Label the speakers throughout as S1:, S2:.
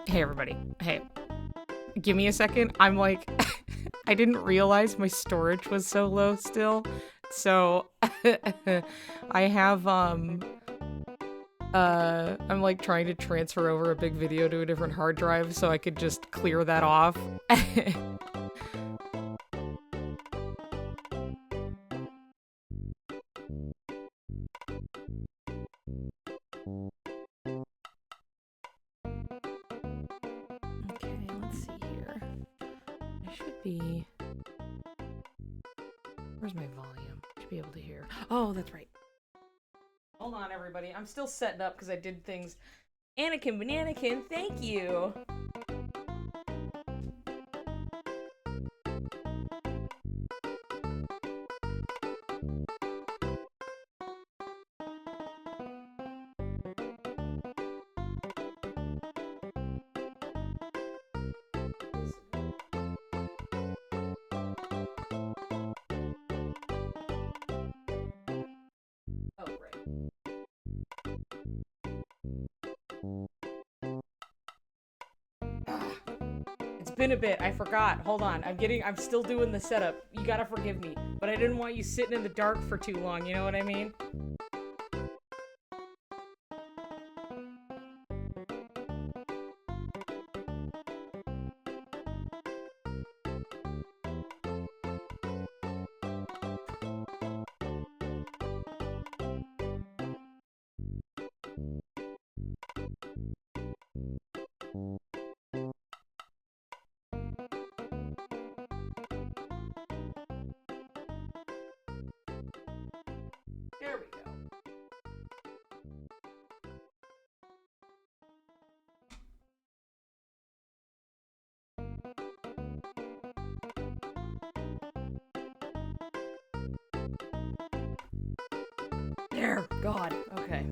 S1: Hey everybody. Hey. Give me a second. I'm like I didn't realize my storage was so low still. So I have I'm like trying to transfer over a big video to a different hard drive so I could just clear that off. Okay, let's see here. I should be... Where's my volume? I should be able to hear. Oh, that's right. Hold on, everybody. I'm still setting up because I did things. Anakin Bananakin, thank you! Oh, right. It's been a bit. I forgot. Hold on. I'm still doing the setup. You gotta forgive me. But I didn't want you sitting in the dark for too long, you know what I mean? There we go. There! God. Okay.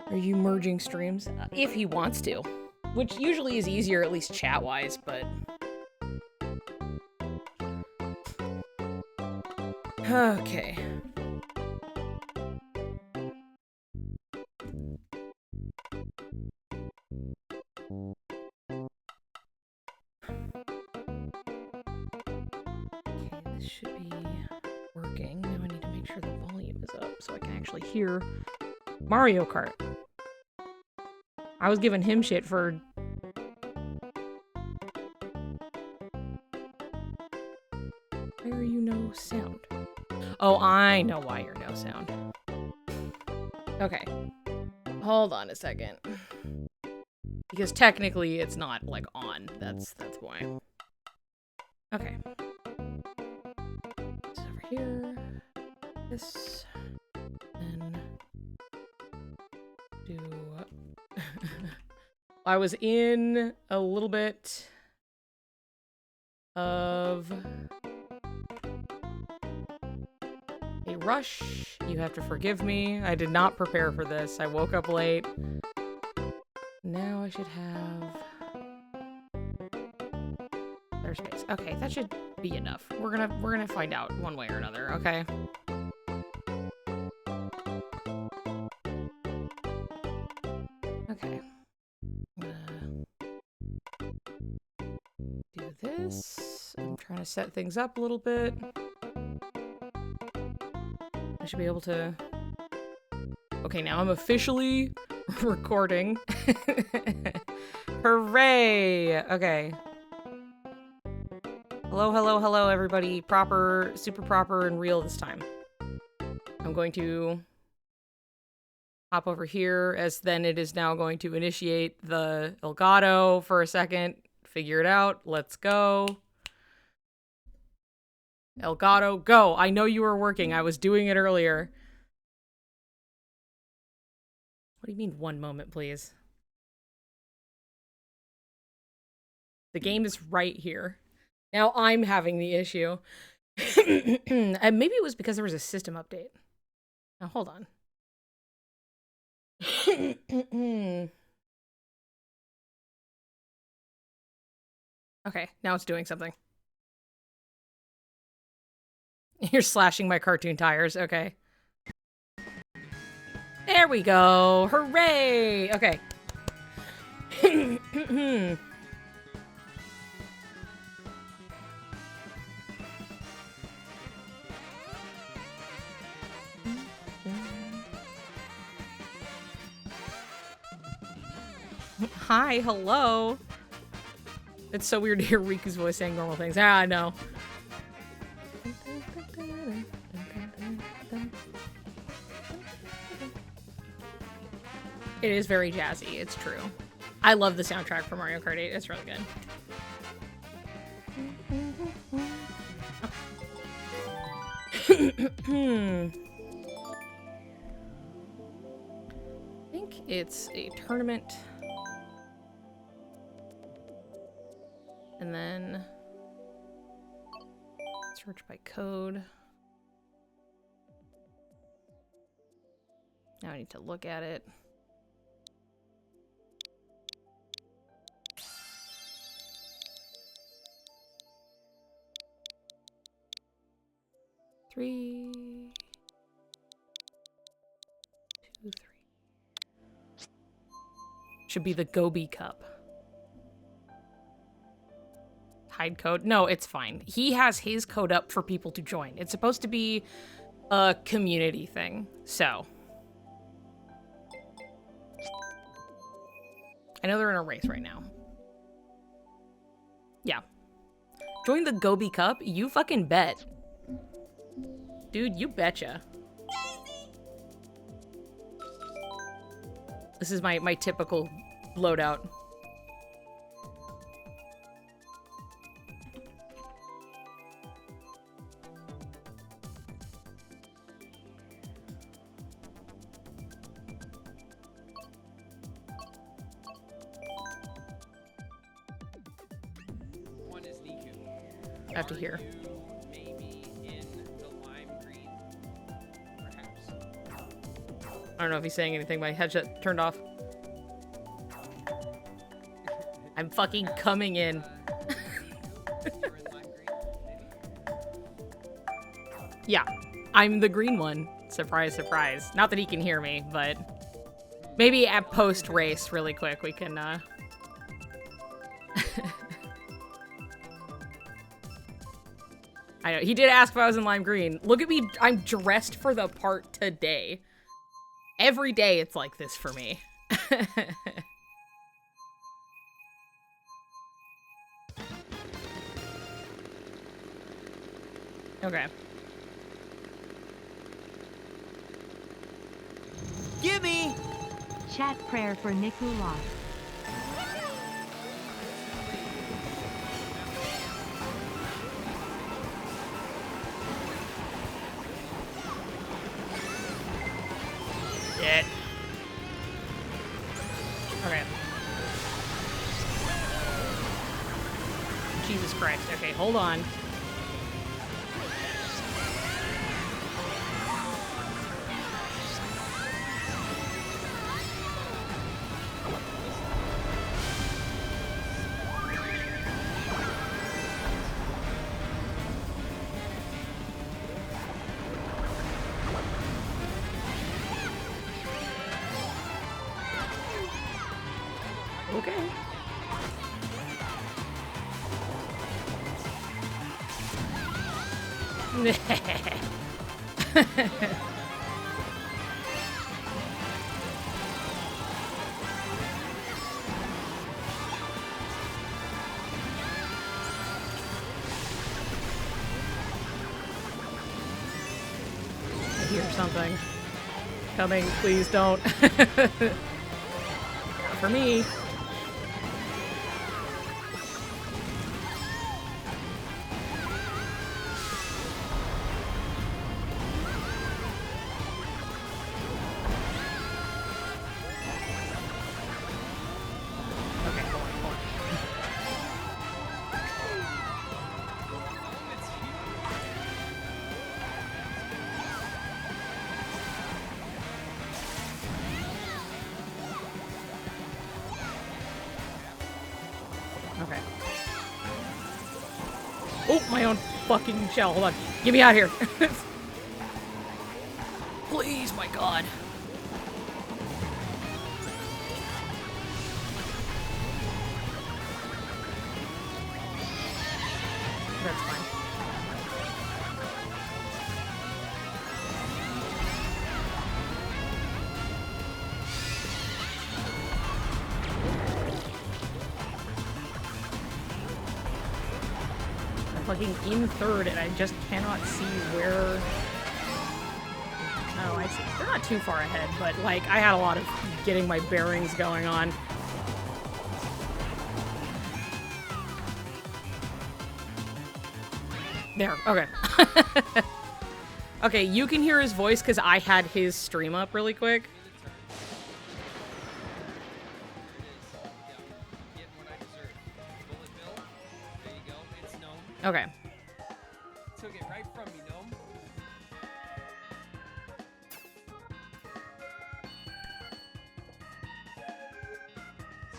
S1: Are you merging streams? If he wants to. Which usually is easier, at least chat-wise, but... Okay. Okay, this should be working. Now I need to make sure the volume is up so I can actually hear Mario Kart. I was giving him shit for... Why are you no sound? Oh, I know why you're no sound. Okay. Hold on a second. Because technically it's not, like, on. That's why. Okay. It's over here. This. And do... I was in a little bit of a rush. You have to forgive me. I did not prepare for this. I woke up late. Now I should have... There's space. Okay, that should be enough. We're gonna find out one way or another, okay? Okay. Do this. I'm trying to set things up a little bit. I should be able to... Okay, now I'm officially recording. Hooray! Okay. Hello, hello, hello, everybody. Proper, super proper, and real this time. I'm going to hop over here, as then it is now going to initiate the Elgato for a second. Figure it out. Let's go. Elgato, go! I know you were working. I was doing it earlier. What do you mean, one moment, please? The game is right here. Now I'm having the issue. And maybe it was because there was a system update. Now, hold on. Okay, now it's doing something. You're slashing my cartoon tires, okay. There we go! Hooray! Okay. Hi, hello. It's so weird to hear Riku's voice saying normal things. Ah, I know. It is very jazzy, it's true. I love the soundtrack for Mario Kart 8, it's really good. I think it's a tournament. And then search by code. Now I need to look at it. Three, 2, 3. Should be the Gobi Cup. Hide code? No, it's fine. He has his code up for people to join. It's supposed to be a community thing, so. I know they're in a race right now. Yeah. Join the Gobi Cup? You fucking bet. Dude, you betcha. This is my typical loadout. After here. I don't know if he's saying anything. My headset turned off. I'm fucking coming in. Yeah, I'm the green one. Surprise, surprise. Not that he can hear me, but maybe at post-race really quick we can, I know, he did ask if I was in lime green. Look at me, I'm dressed for the part today. Every day it's like this for me. Okay.
S2: Gimme!
S3: Chat prayer for Nicola.
S1: Jesus Christ. Okay, hold on. Okay. I hear something coming. Please don't. Not for me. Okay. Oh, my own fucking shell. Hold on. Get me out of here. Please, my god. That's fine. Fucking in third, and I just cannot see where. Oh, I see. They're not too far ahead, but like I had a lot of getting my bearings going on. There. Okay. Okay, you can hear his voice because I had his stream up really quick. Okay.
S2: Took it right from me, Gnome.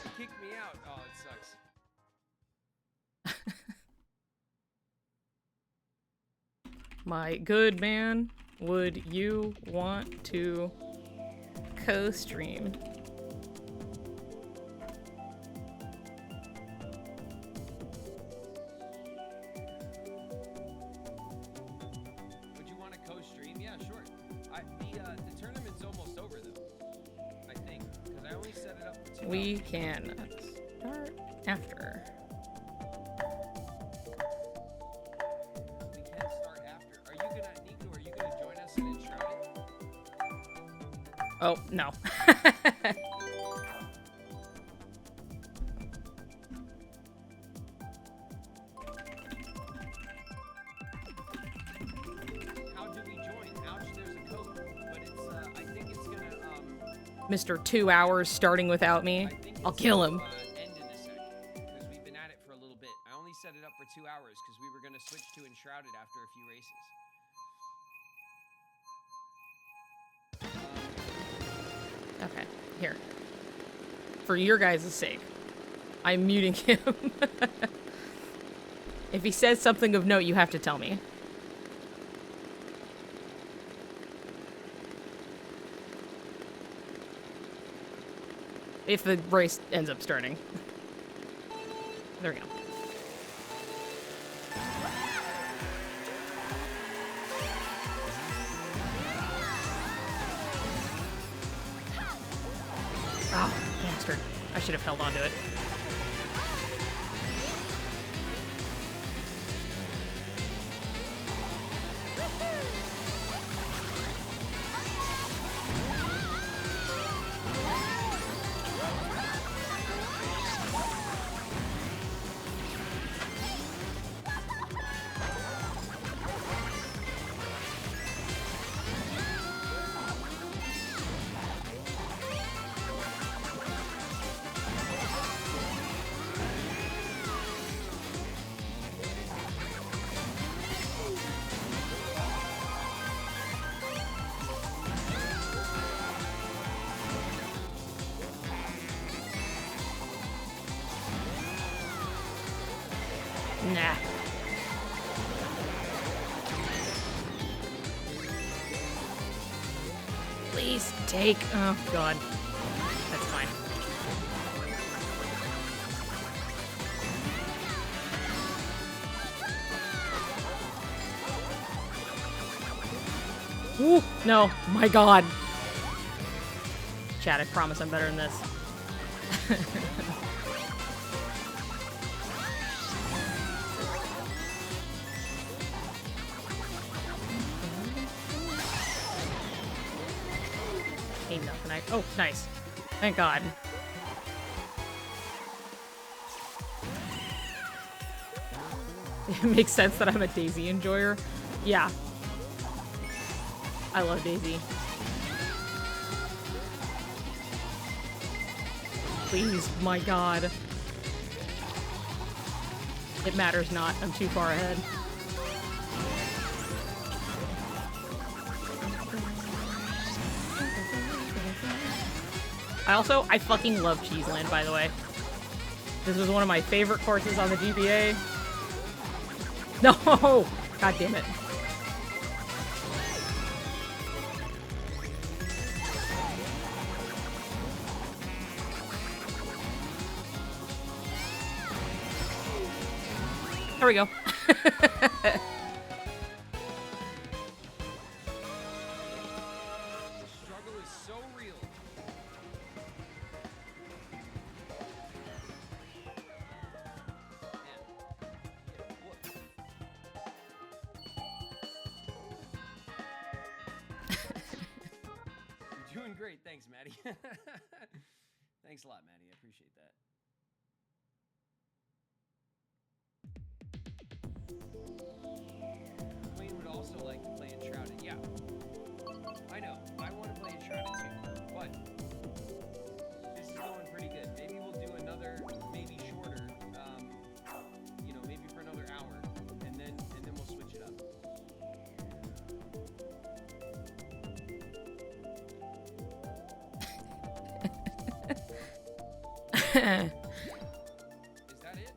S2: He kicked me out. Oh, it sucks.
S1: My good man, would you want to co-stream? We can start after.
S2: We can start after. Are you gonna, Nico, are you gonna join us in Enshrouded?
S1: Oh, no.
S2: How do we join? Ouch, there's a code, but it's, I think it's gonna,
S1: Mr. 2 hours starting without me. I'll kill him.
S2: End in a sec, because we've been at it for a little bit. I only set it up for 2 hours because we were going to switch to Enshrouded after a few races.
S1: Okay, here. For your guys' sake, I'm muting him. If he says something of note, you have to tell me. If the race ends up starting. There we go. Oh, bastard. I should have held on to it. Nah. Please take. Oh, God. That's fine. Ooh, no. My God. Chad, I promise I'm better than this. Ain't nothing. Oh, nice. Thank God. It makes sense that I'm a Daisy enjoyer. Yeah. I love Daisy. Please, my God. It matters not. I'm too far ahead. I fucking love Cheeseland, by the way. This was one of my favorite courses on the GBA. No! God damn it. There we go.
S2: Great, thanks, Maddie. Thanks a lot, Maddie. I appreciate that. Queen would also like to play Enshrouded. Yeah, I know. I want to play Enshrouded too, but this is going pretty good. Maybe we'll do another, maybe shorter. You know, maybe for another hour, and then we'll switch it up. Is that it?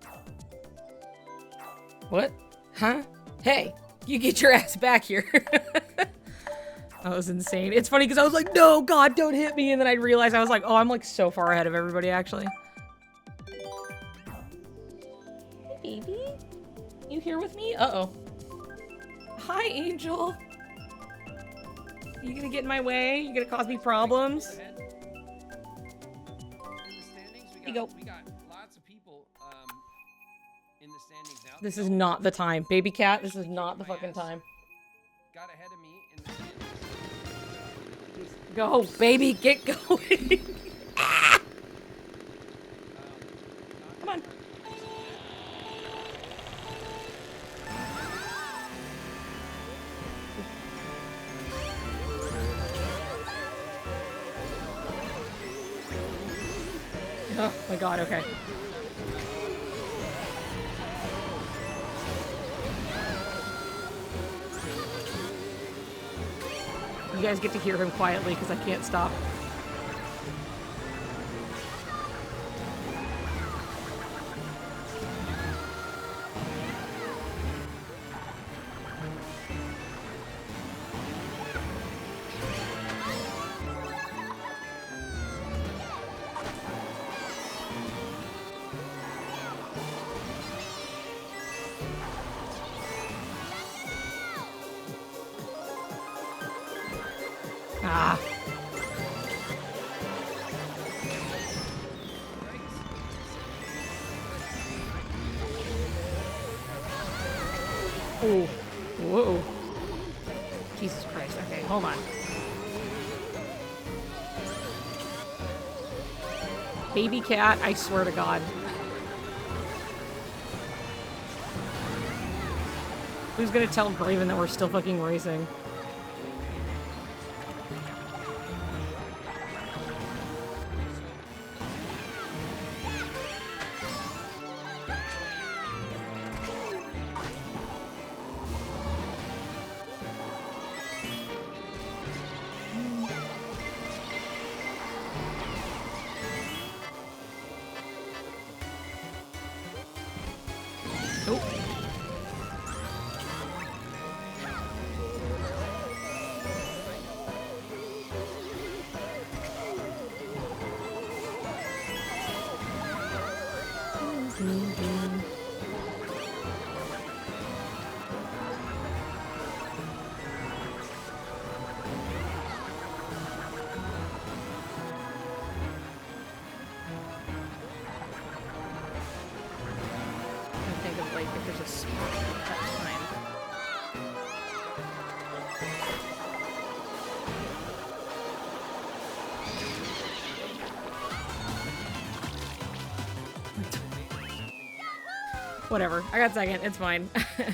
S1: What? Huh? Hey, you get your ass back here. That was insane. It's funny because I was like, no, God, don't hit me. And then I realized I was like, oh, I'm like so far ahead of everybody, actually. Hey, baby. You here with me? Uh-oh. Hi, Angel. You gonna get in my way? You gonna cause me problems?
S2: We got lots of people in the standings now.
S1: This is not the time. Baby cat, this is not the fucking time.
S2: Got ahead of me in the standings.
S1: Go, baby, get going. Ah! Come on. Oh my God, okay. You guys get to hear him quietly because I can't stop. Ah. Oh. Whoa. Jesus Christ. Okay, hold on. Baby cat, I swear to God. Who's gonna tell Braven that we're still fucking racing? Oh. spot at that time. Whatever. I got second. It's fine.
S2: Does that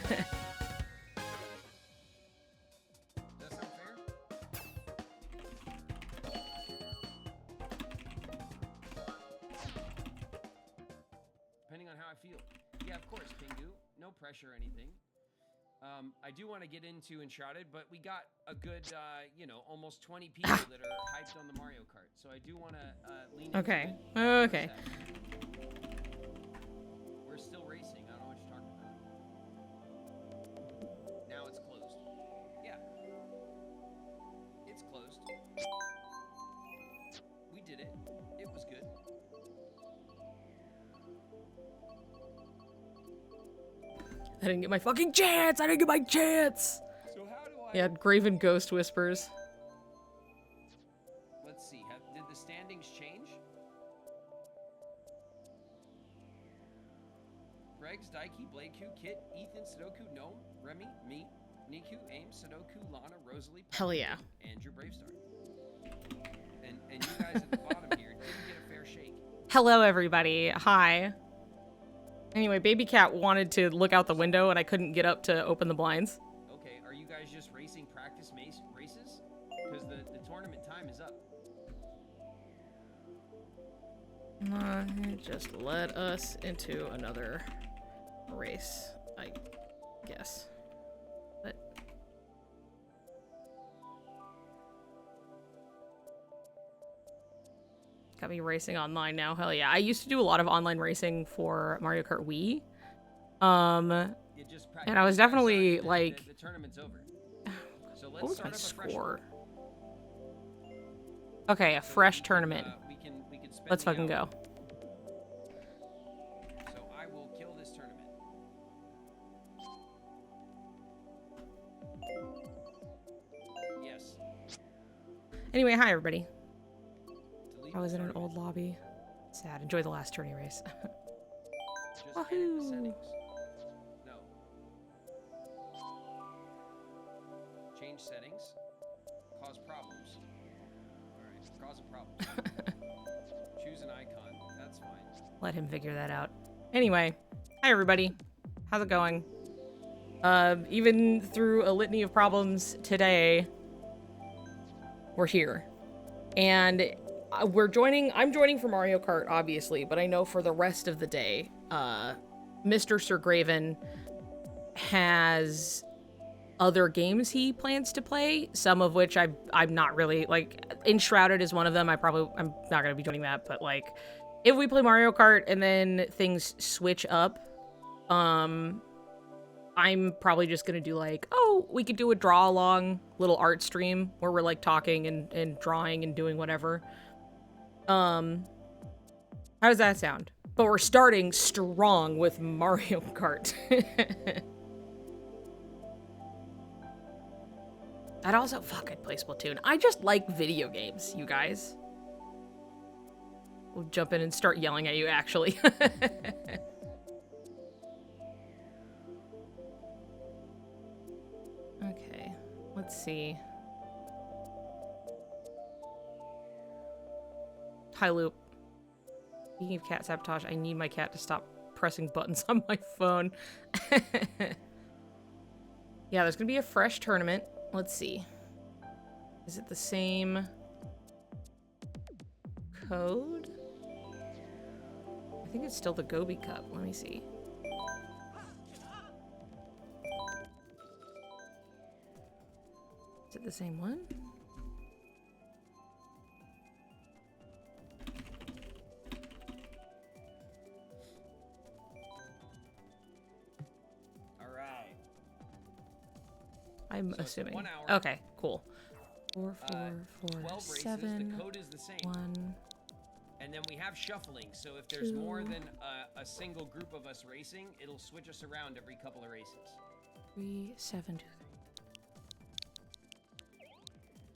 S2: sound fair? Depending on how I feel. Yeah, of course, Pingu. No pressure or anything. I do want to get into Enshrouded, but we got a good, you know, almost 20 people that are hyped on the Mario Kart. So I do want to lean into
S1: Okay.
S2: it.
S1: Okay.
S2: We're still racing. I don't know what you're talking about. Now it's closed. Yeah. It's closed. We did it. It was good.
S1: I didn't get my fucking chance! I didn't get my chance!
S2: So how do I...
S1: Yeah, Graven Ghost Whispers.
S2: Let's see. Did the standings change? Greg's, Daiki, Blakeku, Kit, Ethan, Sudoku, Gnome, Remy, me, Niku, Aim, Sudoku, Lana, Rosalie,
S1: Hell yeah.
S2: Andrew, Bravestar. And you guys at the bottom here didn't get a fair shake.
S1: Hello, everybody. Hi. Anyway, Baby Cat wanted to look out the window, and I couldn't get up to open the blinds.
S2: Okay, are you guys just racing practice races? Because the tournament time is up.
S1: Just let us into another race, I guess. But got me racing online now. Hell yeah. I used to do a lot of online racing for Mario Kart Wii.
S2: You just
S1: And I was definitely like,
S2: the tournament's over. So let's
S1: what was my
S2: start up a fresh
S1: score?
S2: one.
S1: Okay, a fresh tournament.
S2: We can spend
S1: Let's
S2: the
S1: fucking
S2: hour.
S1: go.
S2: So I will kill this tournament. Yes.
S1: Anyway, hi everybody.
S2: Delete
S1: I was
S2: the
S1: in an
S2: tournament.
S1: old lobby. Sad. Enjoy the last tourney race.
S2: Just edit the
S1: Wahoo.
S2: settings. No. Change settings. Cause problems. Alright, cause a problem. Choose an icon. That's fine.
S1: Let him figure that out. Anyway, hi everybody. How's it going? Even through a litany of problems today, we're here. And I'm joining for Mario Kart, obviously, but I know for the rest of the day, Mr. Sir Graven has other games he plans to play, some of which I'm not really, like, Enshrouded is one of them. I'm not gonna be doing that, but like, if we play Mario Kart and then things switch up, I'm probably just gonna do like, oh, we could do a draw along little art stream where we're like talking and drawing and doing whatever. How does that sound? But we're starting strong with Mario Kart. I'd also, fuck, I'd play Splatoon. I just like video games, you guys. We'll jump in and start yelling at you, actually. Okay, let's see. Hi, Loop. Speaking of cat sabotage, I need my cat to stop pressing buttons on my phone. Yeah, there's gonna be a fresh tournament. Let's see. Is it the same code? I think it's still the Gobi Cup. Let me see. Is it the same one?
S2: All right.
S1: I'm
S2: So it's
S1: assuming.
S2: 1 hour.
S1: Okay, cool. 4, 4, 4,
S2: 12 races.
S1: 7,
S2: The code is the same.
S1: 1.
S2: And then we have shuffling. So if there's more
S1: 2.
S2: than a single group of us racing, it'll switch us around every couple of races.
S1: 3, 7, 2, 3.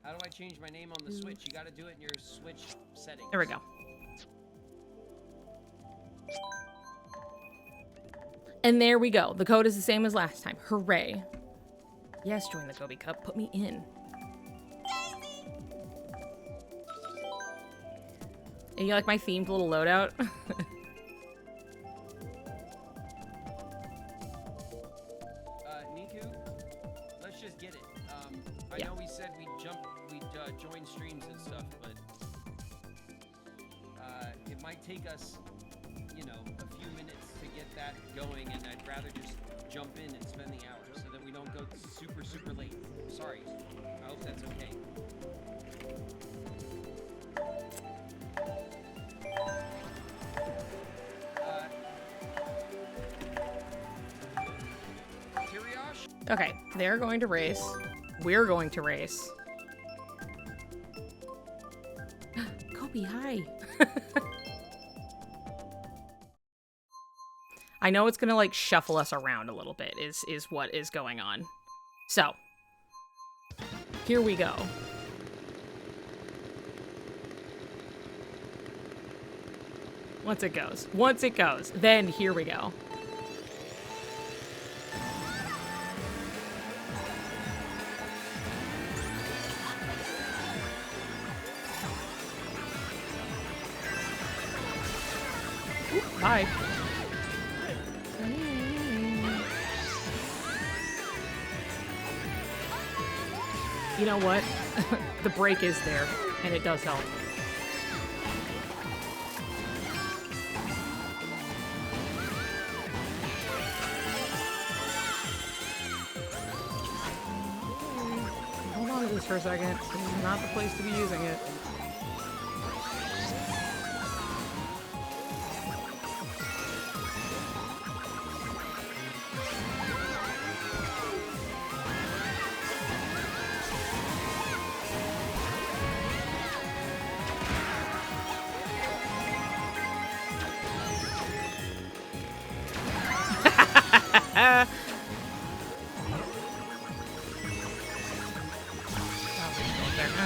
S2: How do I change my name on the Switch? You got to do it in your Switch settings.
S1: There we go. And there we go. The code is the same as last time. Hooray. Yes, join the Gobi Cup. Put me in. And you like my themed little loadout?
S2: Niku, let's just get it. I
S1: Yeah.
S2: know we said we'd join streams and stuff, but it might take us, you know, a few minutes to get that going, and I'd rather just jump in and spend the hour so that we don't go super, super late. Sorry. I hope that's okay. Tiriash?
S1: Okay, they're going to race. We're going to race. Kobe, hi. I know it's gonna like shuffle us around a little bit is what is going on. So, here we go. Once it goes, then here we go. Ooh, bye. You know what? The break is there, and it does help. Hold on to this for a second. This is not the place to be using it.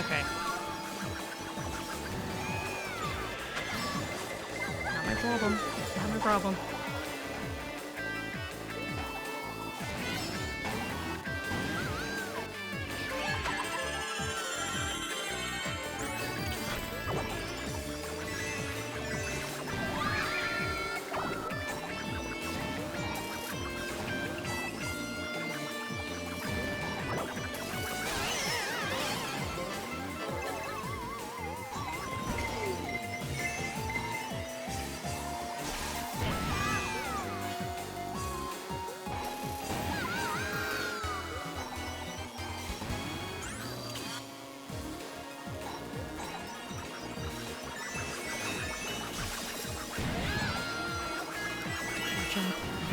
S1: Okay. Not my problem. Not my problem.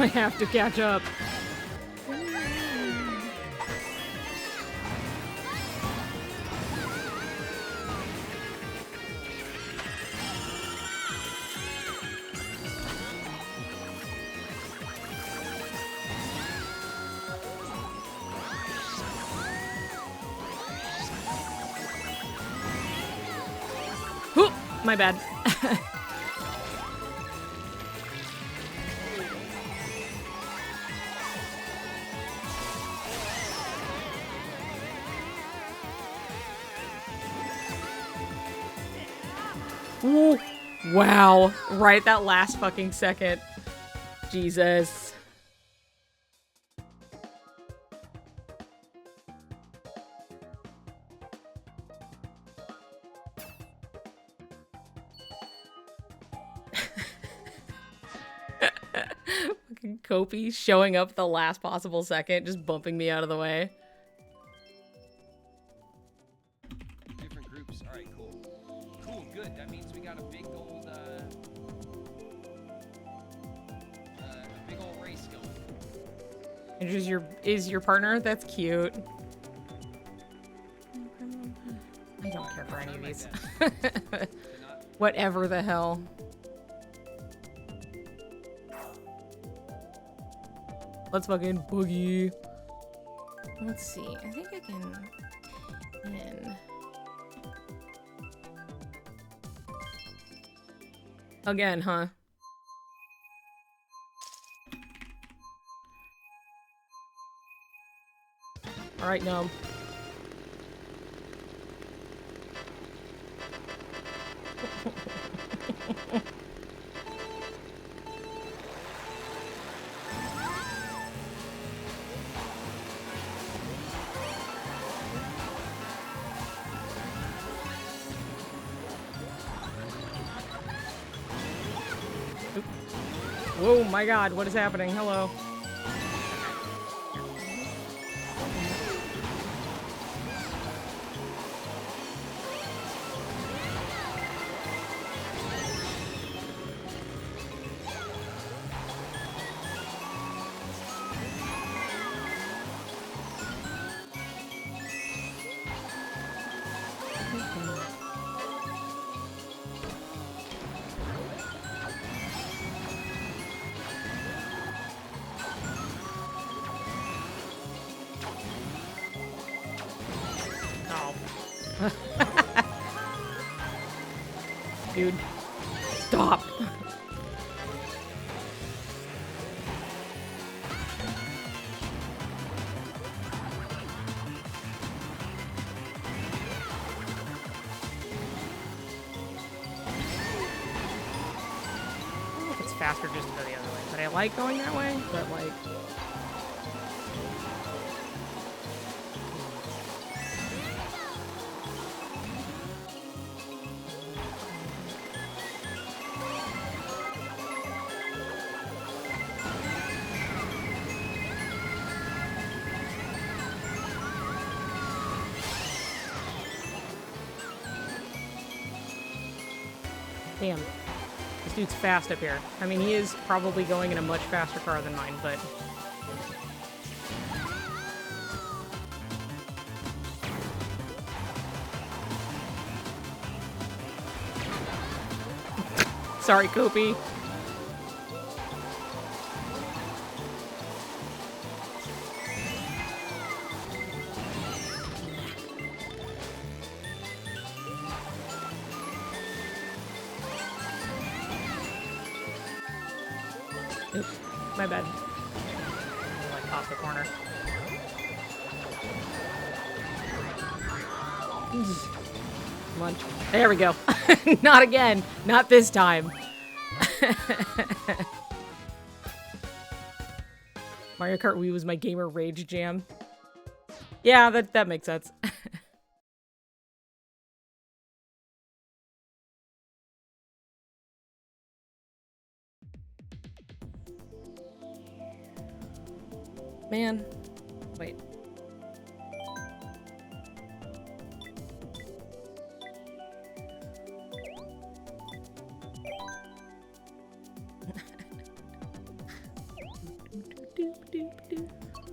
S1: I have to catch up. Whoop! My bad. Ooh. Wow. Right that last fucking second. Jesus. Fucking Kopi showing up the last possible second, just bumping me out of the way.
S2: Different groups. All right, cool. Cool, good. That means we got a big old race going.
S1: And is your partner? That's cute. I don't care for any of these. Whatever the hell. Let's fucking boogie. Let's see. I think I can in. Again, huh? Alright, gnome. Whoa, my god, what is happening? Hello. Dude, stop. It's faster just to go the other way, but I like going that way, but like... Damn. This dude's fast up here. I mean, he is probably going in a much faster car than mine, but... Sorry, Koopy. Oops, my bad. I like pop the corner. Lunch. There we go. Not again. Not this time. Mario Kart Wii was my gamer rage jam. Yeah, that makes sense. Man. Wait.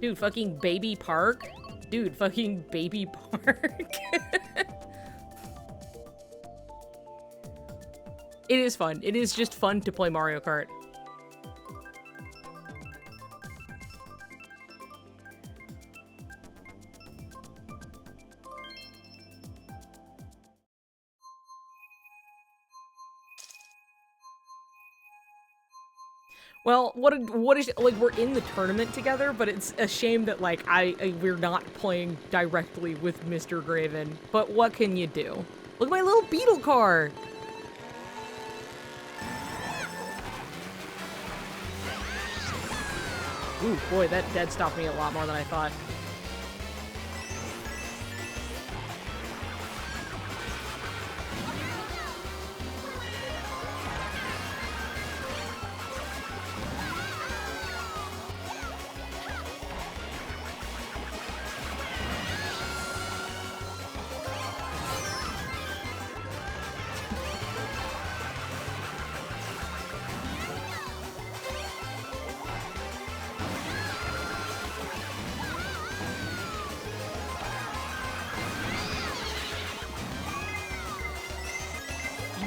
S1: Dude, fucking Baby Park? Dude, fucking Baby Park. It is fun. It is just fun to play Mario Kart. Well, what is like, we're in the tournament together, but it's a shame that like we're not playing directly with Mr. Graven. But what can you do? Look at my little beetle car. Ooh, boy, that dead stopped me a lot more than I thought.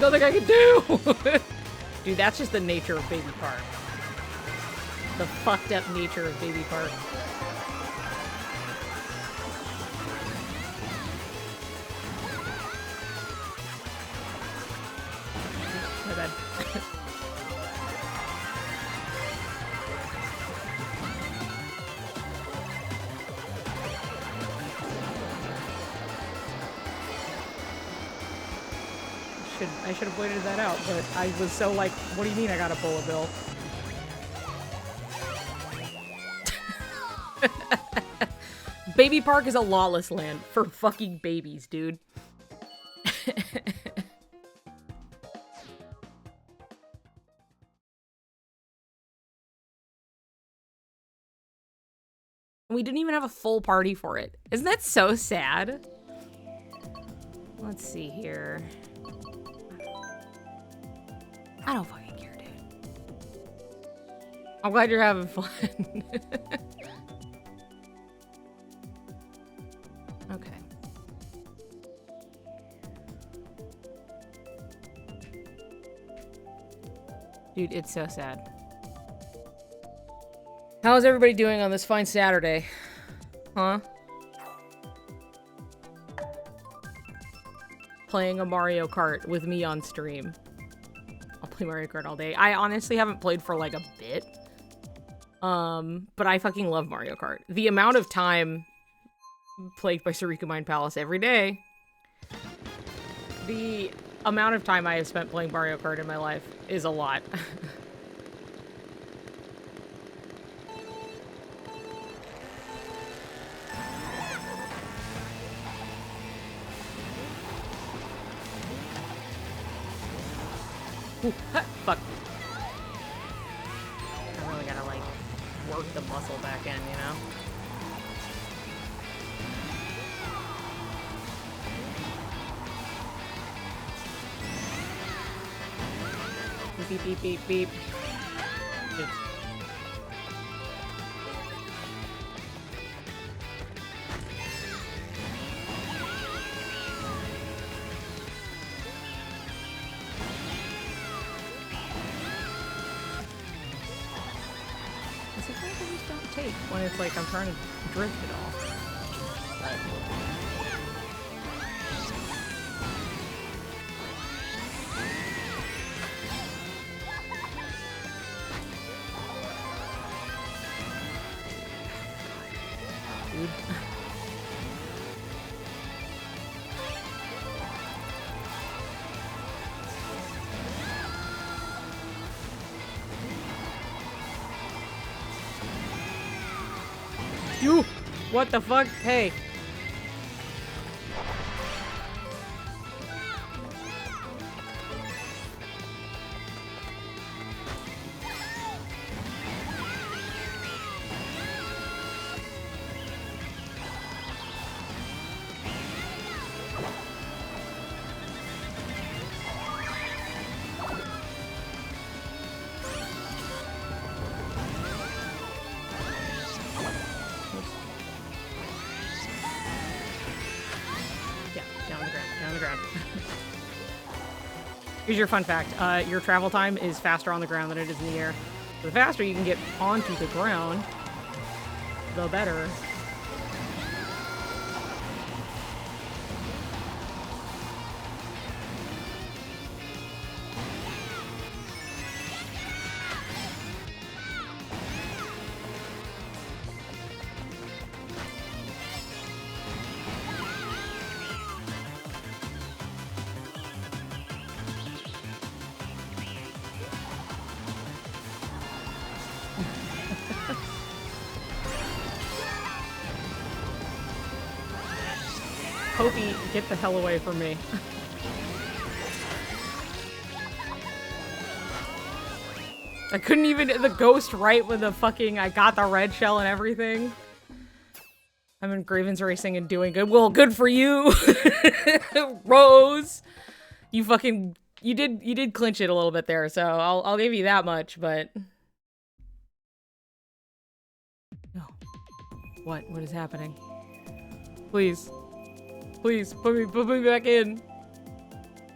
S1: Nothing I can do! Dude, that's just the nature of Baby Park. The fucked up nature of Baby Park. My bad. have pointed that out, but I was so like, what do you mean I gotta pull a bill? Baby Park is a lawless land for fucking babies, dude. We didn't even have a full party for it. Isn't that so sad? Let's see here. I don't fucking care, dude. I'm glad you're having fun. Okay. Dude, it's so sad. How's everybody doing on this fine Saturday? Huh? Playing a Mario Kart with me on stream. I'll play Mario Kart all day. I honestly haven't played for like a bit. But I fucking love Mario Kart. The amount of time played by Sarika Mind Palace every day. The amount of time I have spent playing Mario Kart in my life is a lot. Ooh, fuck. I really gotta, like, work the muscle back in, you know? Beep, beep, beep, beep. Oops. It's a thing that we don't take when it's like I'm trying to drift it all. But... Dude. You! What the fuck? Hey. Here's your fun fact. Your travel time is faster on the ground than it is in the air. The faster you can get onto the ground, the better. Hopi, get the hell away from me. I couldn't even hit the ghost right with the fucking, I got the red shell and everything. I'm in Graven's Racing and doing good. Well, good for you, Rose. You fucking, you did clinch it a little bit there, so I'll give you that much, but. No. What is happening? Please. Please, put me back in.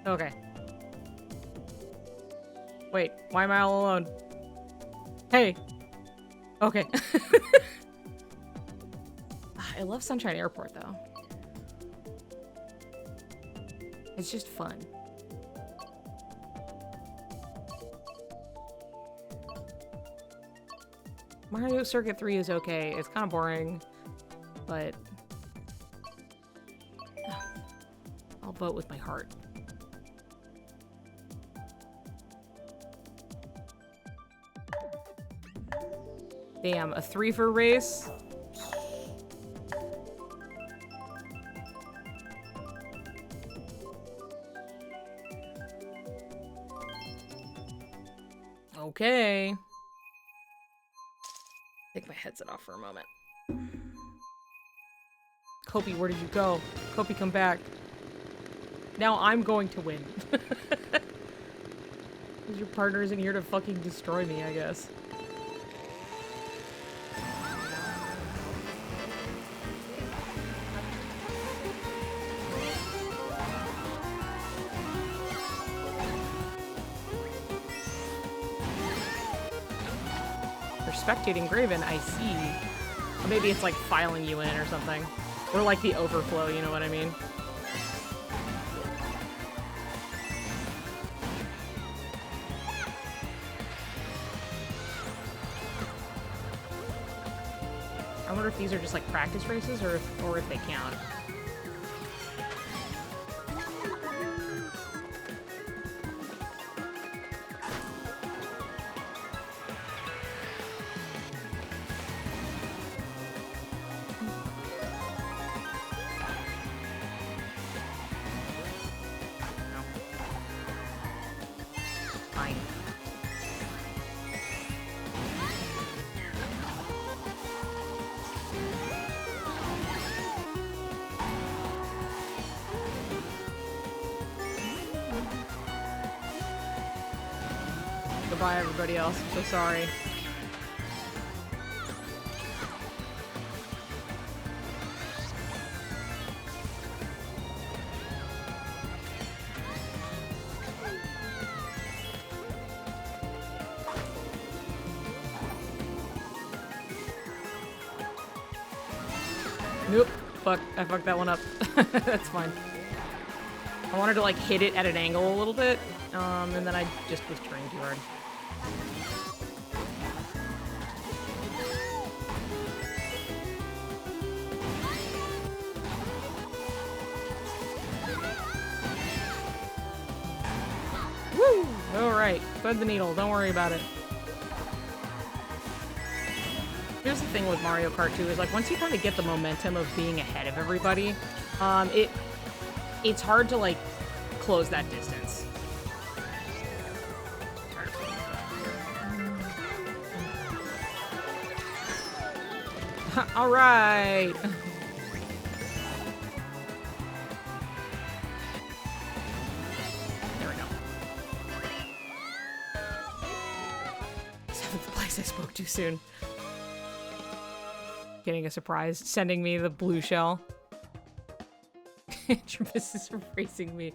S1: Okay. Wait, why am I all alone? Hey. Okay. I love Sunshine Airport, though. It's just fun. Mario Circuit 3 is okay. It's kind of boring, but... I'll vote with my heart. Damn, a 3 for race? Okay. Take my headset off for a moment. Kopi, where did you go? Kopi, come back. Now I'm going to win. Because your partner isn't here to fucking destroy me, I guess. You're spectating Graven, I see. Or maybe it's like filing you in or something. Or like the overflow, you know what I mean? I wonder if these are just like practice races or if they count. Fine. Goodbye, everybody else. I'm so sorry. Nope. Fuck. I fucked that one up. That's fine. I wanted to like hit it at an angle a little bit, and then I just was trying too hard. Woo! Alright. Thread the needle. Don't worry about it. Here's the thing with Mario Kart 2 is like once you kind of get the momentum of being ahead of everybody, it's hard to like close that distance. All right. There we go. 7th place. I spoke too soon. Getting a surprise, sending me the blue shell. Travis is erasing me.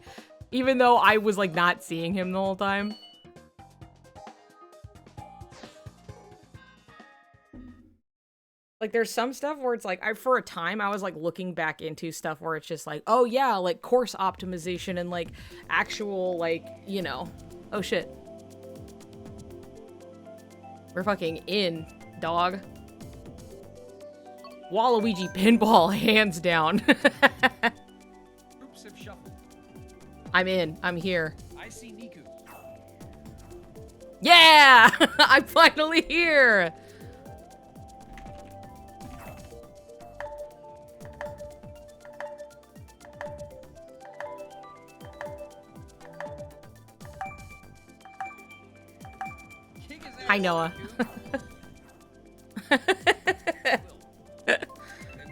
S1: Even though I was like not seeing him the whole time. Like there's some stuff where it's like, for a time I was like looking back into stuff where it's just like, oh yeah, like course optimization and like actual like, you know, oh shit. We're fucking in, dog. Waluigi pinball, hands down.
S2: Groups have shuffled.
S1: I'm in. I'm here.
S2: I see Niku.
S1: Yeah! I'm finally here!
S2: Kick his ass,
S1: Hi, Noah.
S2: I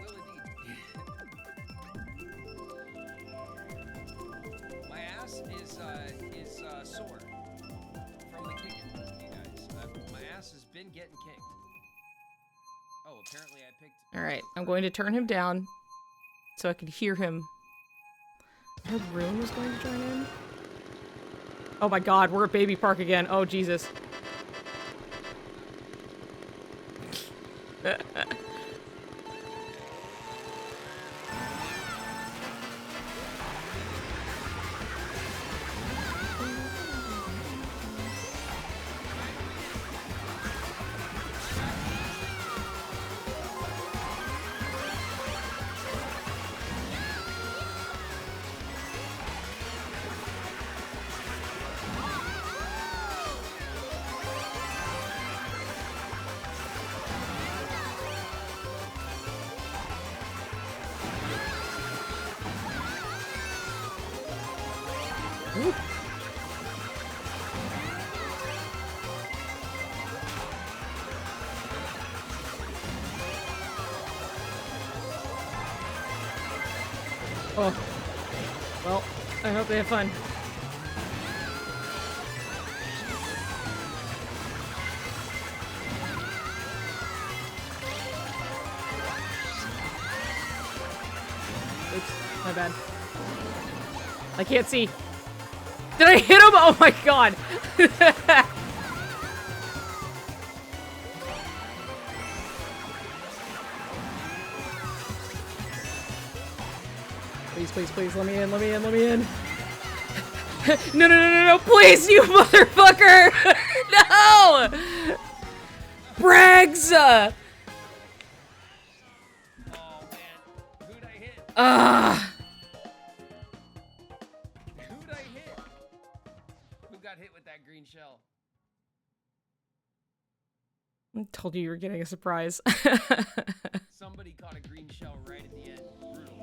S2: will indeed. My ass is sore from the kicking, you guys. My ass has been getting kicked. Oh, apparently I picked.
S1: Alright, I'm going to turn him down so I can hear him. I heard Rune was going to join in. Oh my god, we're at Baby Park again. Oh, Jesus. Oh. Well, I hope they have fun. Oops, my bad. I can't see. Did I hit him? Oh my god. Please, please, please, let me in, let me in, let me in. No, no, no, no, no, please, you motherfucker! No! Braggs!
S2: Oh man, who'd I hit? Who'd I hit? Who got hit with that green shell?
S1: I told you you were getting a surprise.
S2: Somebody caught a green shell right at the end. Brutal.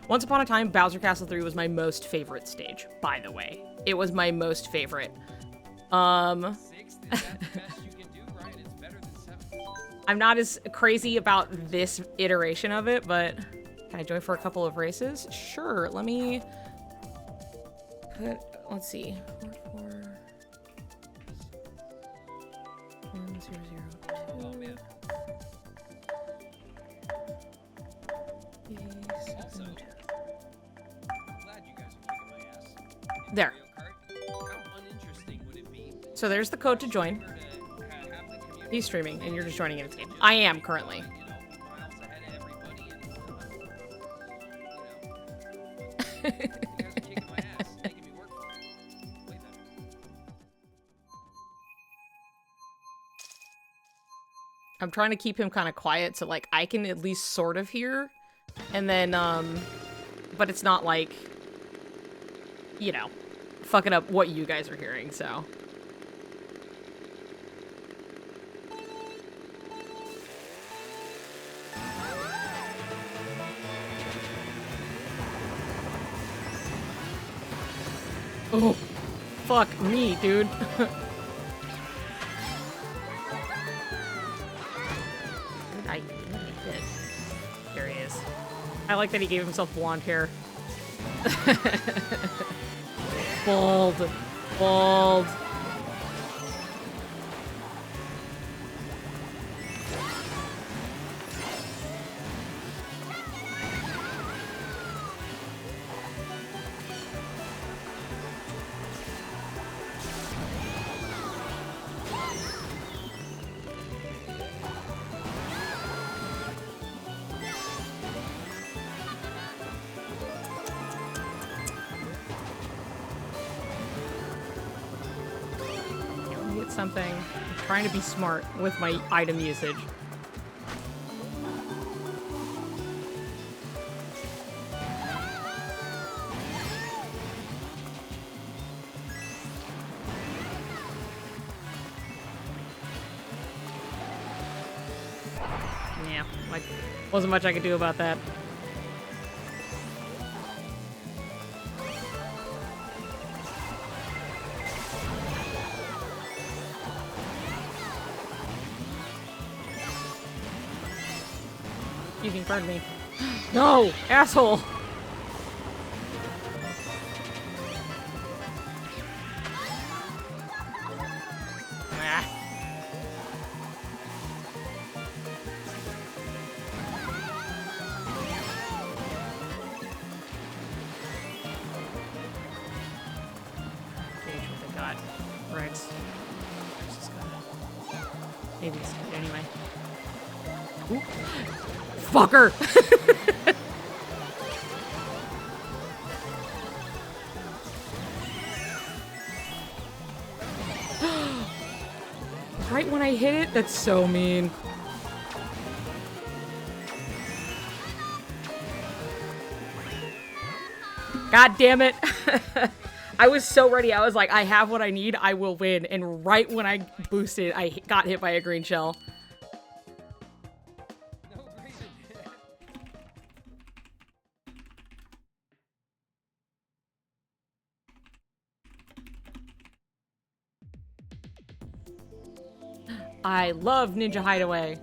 S1: Once upon a time, Bowser Castle 3 was my most favorite stage, by the way. It was my most favorite.
S2: 6th, is that the best you can do, Ryan? It's better than 7th.
S1: I'm not as crazy about this iteration of it, but can I join for a couple of races? Sure, let me put, let's see. 4, 1, 0, 0, 2.
S2: Oh man. Also, I'm glad you guys are kicking my ass. In
S1: There.
S2: Mario Kart, how uninteresting would it be
S1: So there's the code to join.
S2: for to have the community
S1: He's streaming, and you're just joining in his game. I am currently.
S2: you know, miles ahead of everybody and you know, you guys are kicking my ass, making me work for it. Way better.
S1: I'm trying to keep him kind of quiet so like I can at least sort of hear, and then but it's not like, you know, fucking up what you guys are hearing. So oh, fuck me, dude. I did. There he is. I like that he gave himself blonde hair. Bald. Bald. Something. I'm trying to be smart with my item usage. Yeah, like, wasn't much I could do about that. You can burn me. No! Asshole! Ah. Gauge what they got. Rex. Rex is good. Maybe it's good anyway. Ooh. Fucker! Right when I hit it? That's so mean. God damn it. I was so ready. I was like, I have what I need. I will win. And right when I boosted, I got hit by a green shell.
S2: No reason.
S1: I love Ninja Hideaway.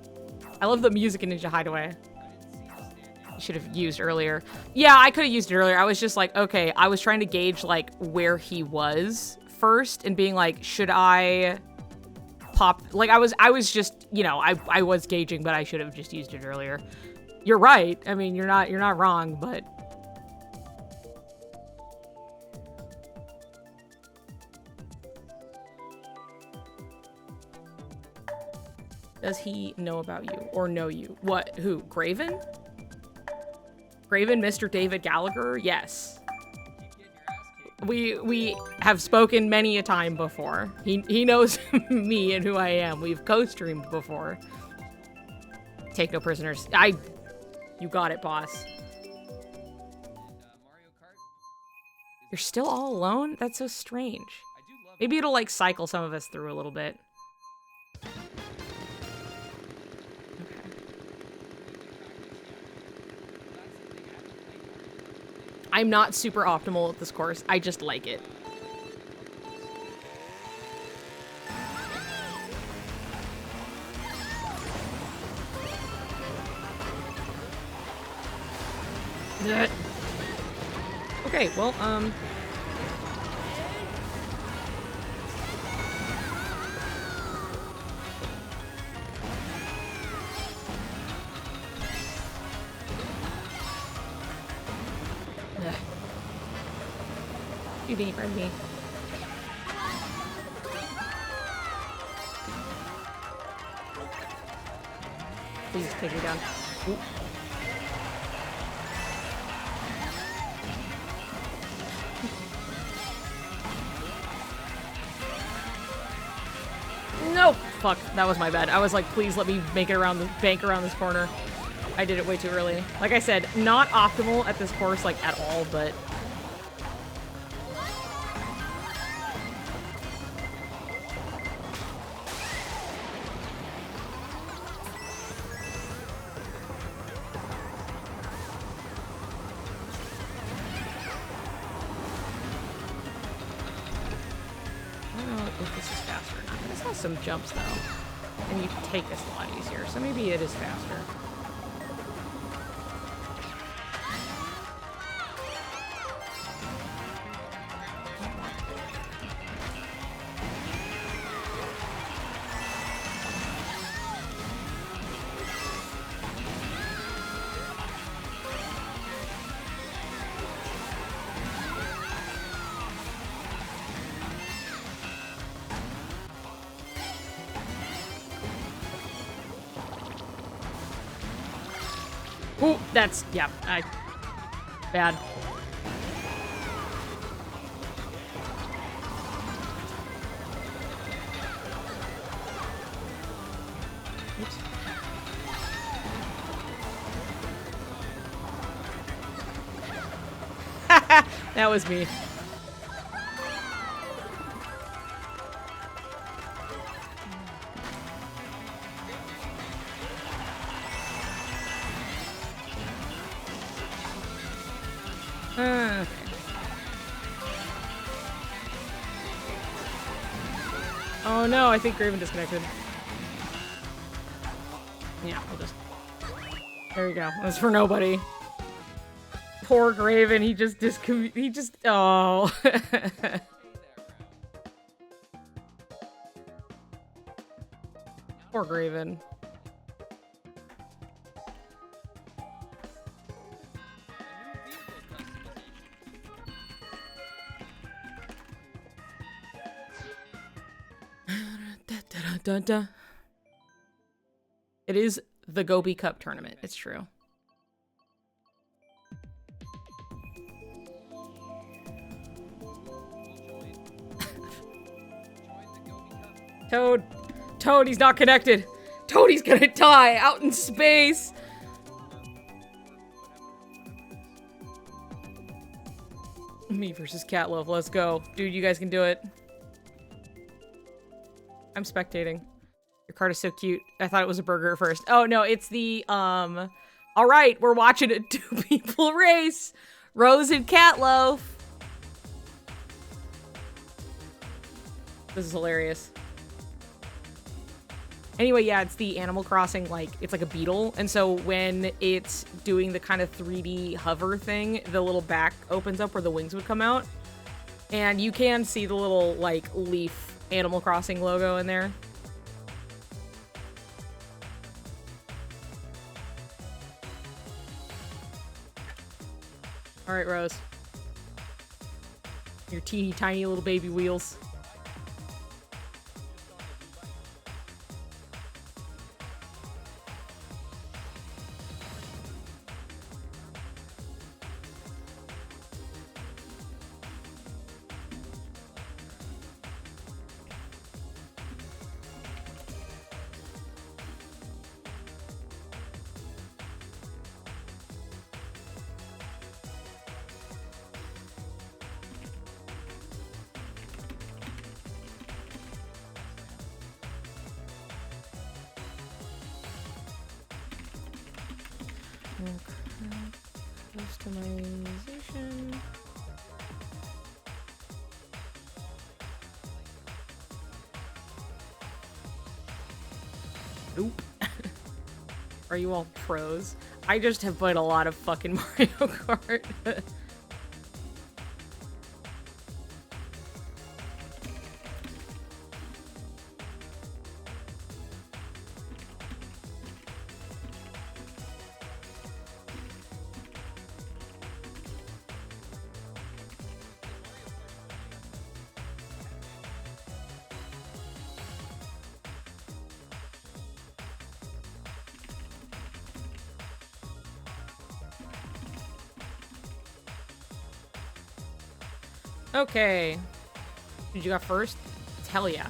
S1: I love the music in Ninja Hideaway. You should have used earlier. Yeah, I could have used it earlier. I was just like, okay, I was trying to gauge like where he was first and being like, should I pop? Like I was just, you know, I was gauging, but I should have just used it earlier. You're right. I mean, you're not wrong, but does he know about you or know you? What? Who? Graven? Graven, Mr. David Gallagher? Yes. We have spoken many a time before. He knows me and who I am. We've co-streamed before. Take no prisoners. You got it, boss. You're still all alone? That's so strange. Maybe it'll like cycle some of us through a little bit. I'm not super optimal at this course. I just like it. Okay, well, too deep for me. Please take me down. Ooh. No! Fuck, that was my bad. I was like, please let me make it around the bank around this corner. I did it way too early. Like I said, not optimal at this course, like, at all, but... some jumps though, and you take this a lot easier, so maybe it is faster. Ooh, that's, yeah, bad. Oops. That was me. Oh no, I think Graven disconnected. Yeah, we'll just... There you go. That's for nobody. Poor Graven, he just oh. Poor Graven. Dun, dun. It is the Gobi Cup tournament. It's true. Toad. Toad, he's not connected. Toad, he's gonna die out in space. Me versus Catloaf. Let's go. Dude, you guys can do it. I'm spectating. Your card is so cute. I thought it was a burger at first. Oh, no, it's the, all right, we're watching a two-people race. Rose and Catloaf. This is hilarious. Anyway, yeah, it's the Animal Crossing, like, it's like a beetle. And so when it's doing the kind of 3D hover thing, the little back opens up where the wings would come out. And you can see the little, like, leaf Animal Crossing logo in there. All right, Rose. Your teeny tiny little baby wheels. Customization. Nope. Are you all pros? I just have played a lot of fucking Mario Kart. Okay. Did you go first? Hell yeah.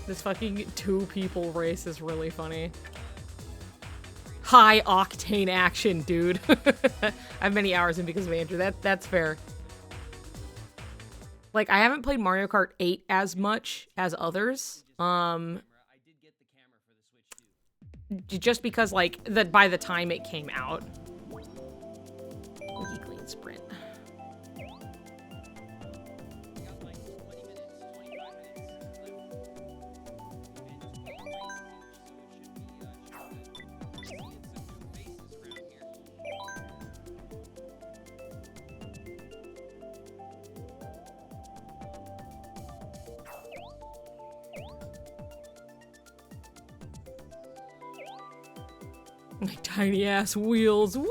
S1: This fucking 2 people race is really funny. High octane action, dude. I have many hours in because of Andrew. That's fair. Like, I haven't played Mario Kart 8 as much as others. Just because, like, by the time it came out. Wiki clean sprint. My tiny ass wheels, woo!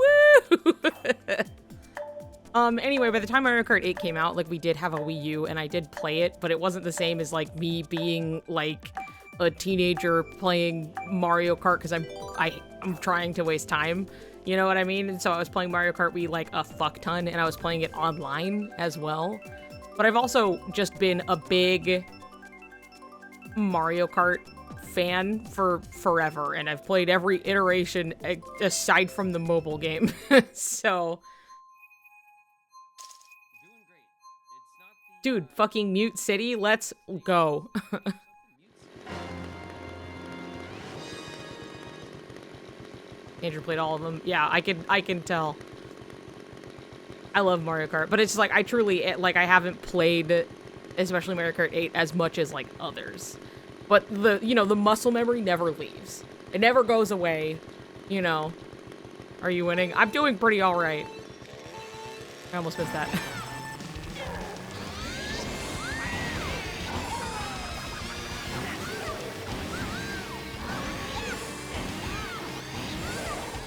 S1: Anyway, by the time Mario Kart 8 came out, like, we did have a Wii U, and I did play it, but it wasn't the same as, like, me being, like, a teenager playing Mario Kart because I'm trying to waste time, you know what I mean? And so I was playing Mario Kart Wii, like, a fuck ton, and I was playing it online as well. But I've also just been a big Mario Kart fan for forever, and I've played every iteration aside from the mobile game. So dude, fucking Mute City, let's go. Andrew played all of them. Yeah, I can tell. I love Mario Kart, but it's like I truly, like, I haven't played especially Mario Kart 8 as much as, like, others. But the, you know, the muscle memory never leaves. It never goes away, you know. Are you winning? I'm doing pretty all right. I almost missed that.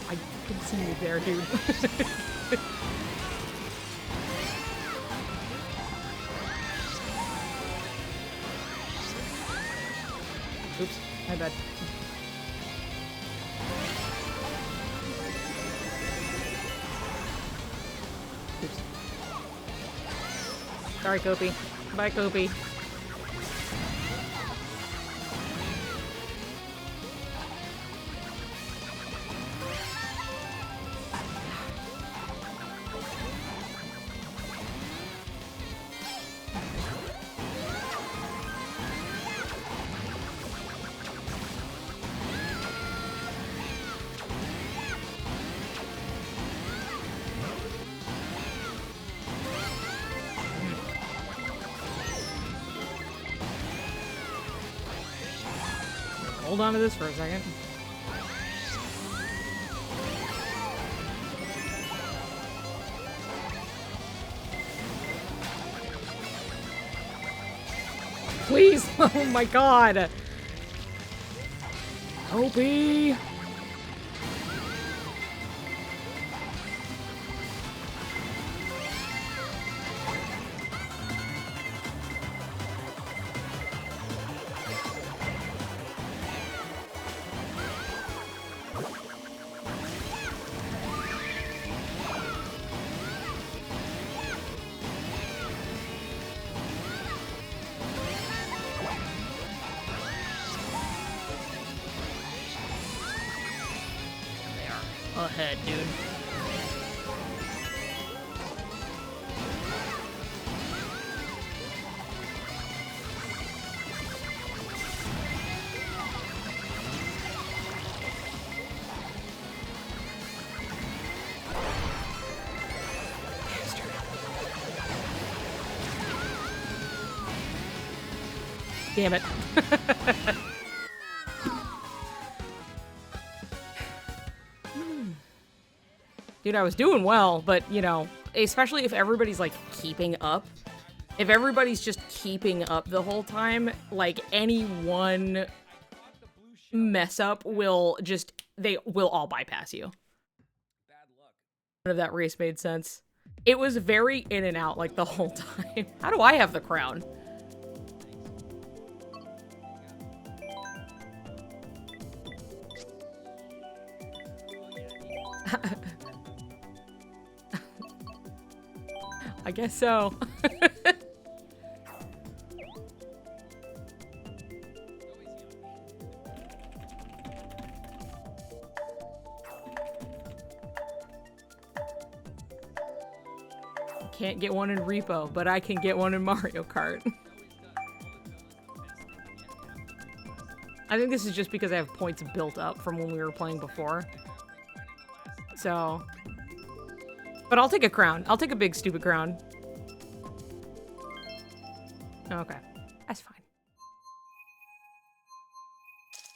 S1: I can see you there, dude. Oops, my bad. Oops. Sorry, Kopi. Bye, Kopi. Hold on to this for a second. Please! Oh my god! Opie! Ahead, dude. Damn it. Dude, I was doing well, but, you know, especially if everybody's, like, keeping up. If everybody's just keeping up the whole time, like, any one mess up will just, they will all bypass you.
S2: Bad luck.
S1: None of that race made sense. It was very in and out, like, the whole time. How do I have the crown? I guess so. Can't get one in Repo, but I can get one in Mario Kart. I think this is just because I have points built up from when we were playing before. So... But I'll take a crown. I'll take a big stupid crown. Okay. That's fine.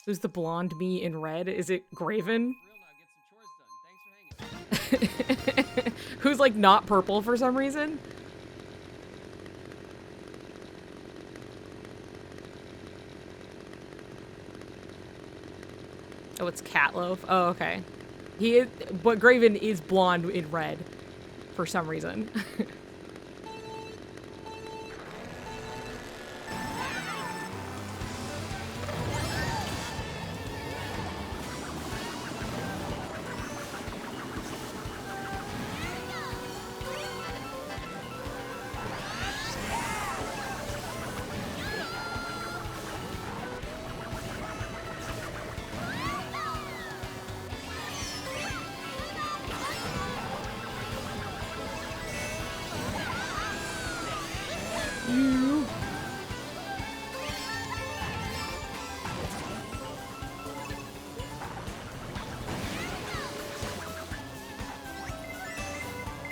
S1: Who's the blonde me in red? Is it Graven? Who's like not purple for some reason? Oh, it's Catloaf. Oh, okay. He is, but Graven is blonde in red for some reason.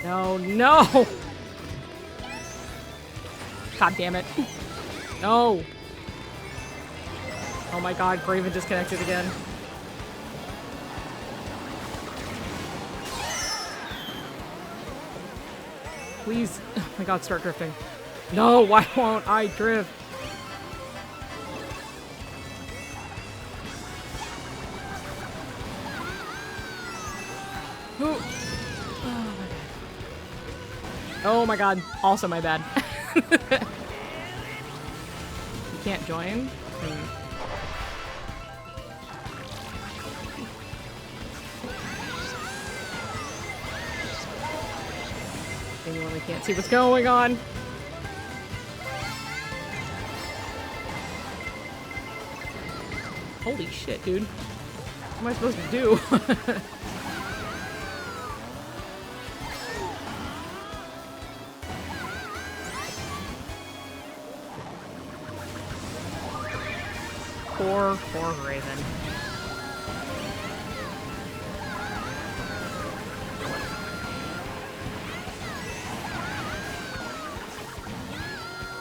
S1: No, no! God damn it. No! Oh my god, Graven disconnected again. Please. Oh my god, start drifting. No, why won't I drift? Ooh. Oh my god. Also my bad. You can't join? Genuinely can't see what's going on. Holy shit, dude. What am I supposed to do? Poor Raven.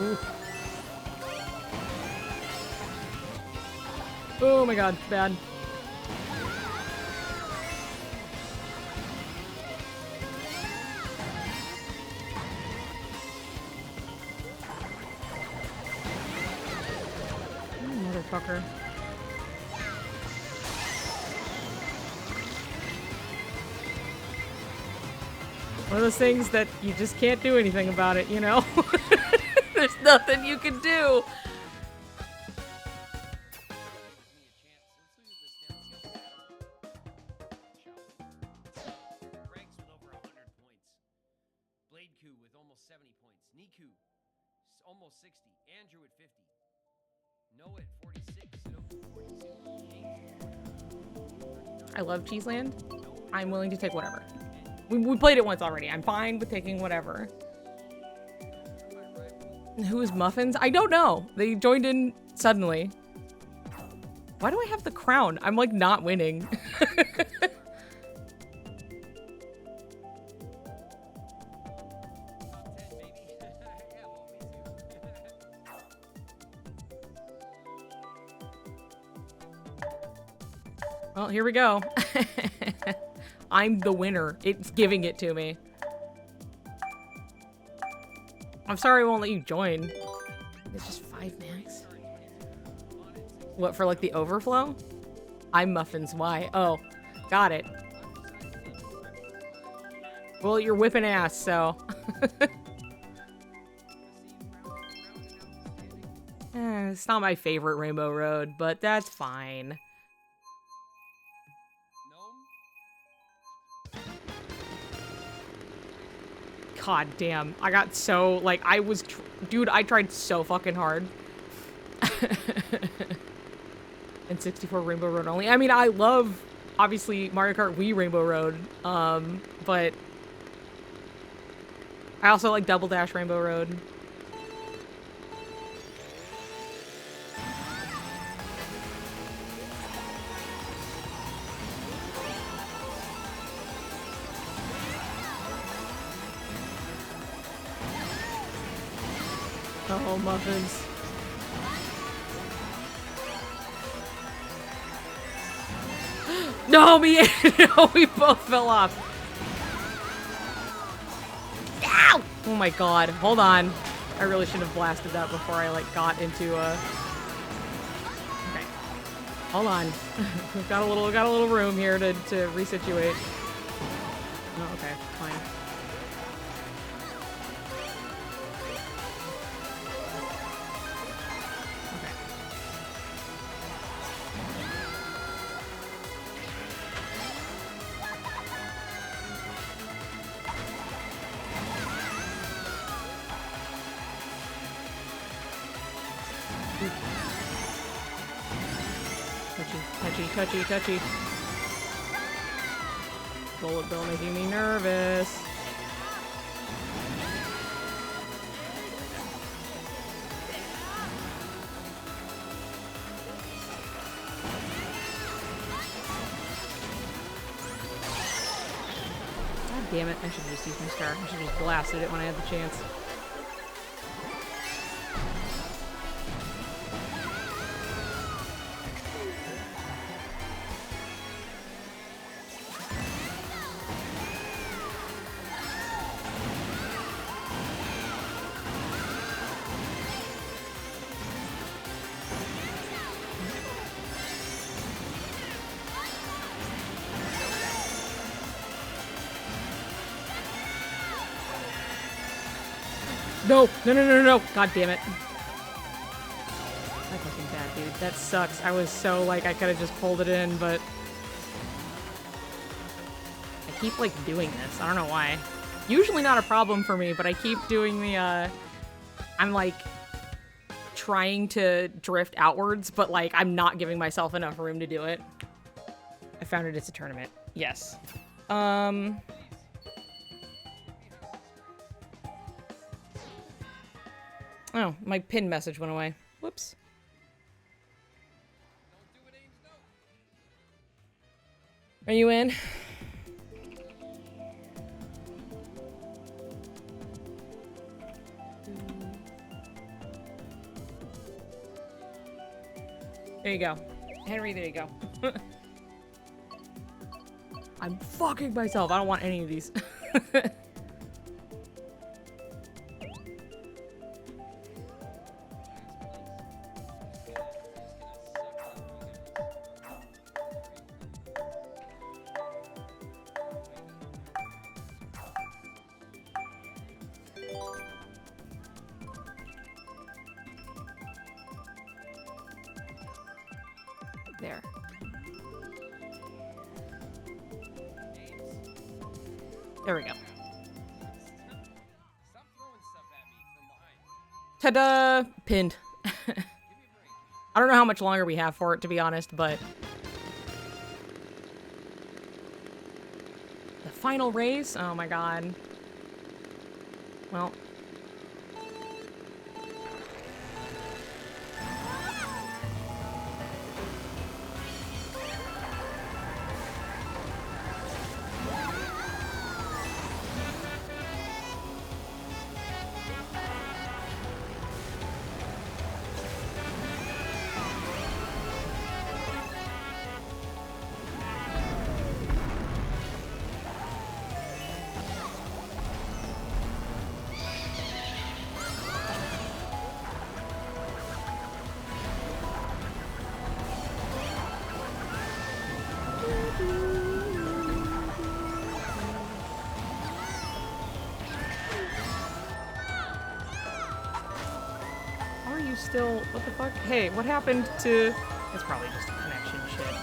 S1: Ooh. Oh my god, bad. Motherfucker. One of those things that you just can't do anything about it, you know? There's nothing you can do.
S2: Greg's with over 100 points. Blade Coup with almost 70 points. Niku, almost 60. Andrew at 50. Noah at 46. Sudoku 42.
S1: I love Cheeseland. I'm willing to take whatever. We played it once already. I'm fine with taking whatever. Who is Muffins? I don't know. They joined in suddenly. Why do I have the crown? I'm like not winning. Well, here we go. I'm the winner. It's giving it to me. I'm sorry I won't let you join. It's just 5 max. What, for like the overflow? I'm Muffins. Why? Oh, got it. Well, you're whipping ass, so. It's not my favorite Rainbow Road, but that's fine. God damn. I got so, like, dude, I tried so fucking hard. And 64 Rainbow Road only. I mean, I love, obviously, Mario Kart Wii Rainbow Road, but I also like Double Dash Rainbow Road. Oh, Muffins. No, me and no, we both fell off. Ow! Oh my god, hold on. I really should have blasted that before I like got into Okay. Hold on. We've got a little room here to resituate. Oh, okay, fine. Touchy, touchy. Bullet bill making me nervous. God damn it, I should have just used my star. I should have just blasted it when I had the chance. No! No, no, no, no, no! God damn it. That's fucking bad, dude. That sucks. I was so, like, I could have just pulled it in, but... I keep, like, doing this. I don't know why. Usually not a problem for me, but I keep doing the, I'm, like, trying to drift outwards, but, like, I'm not giving myself enough room to do it. I found it. It's a tournament. Yes. Oh, my pin message went away. Whoops. Are you in? There you go. Henry, there you go. I'm fucking myself. I don't want any of these. There. There we go.
S2: Stop throwing stuff at me from behind.
S1: Ta-da! Pinned.
S2: Give me a break.
S1: I don't know how much longer we have for it, to be honest, but... The final race? Oh my god. Well... How are you still... What the fuck? Hey, what happened to... It's probably just a connection shit.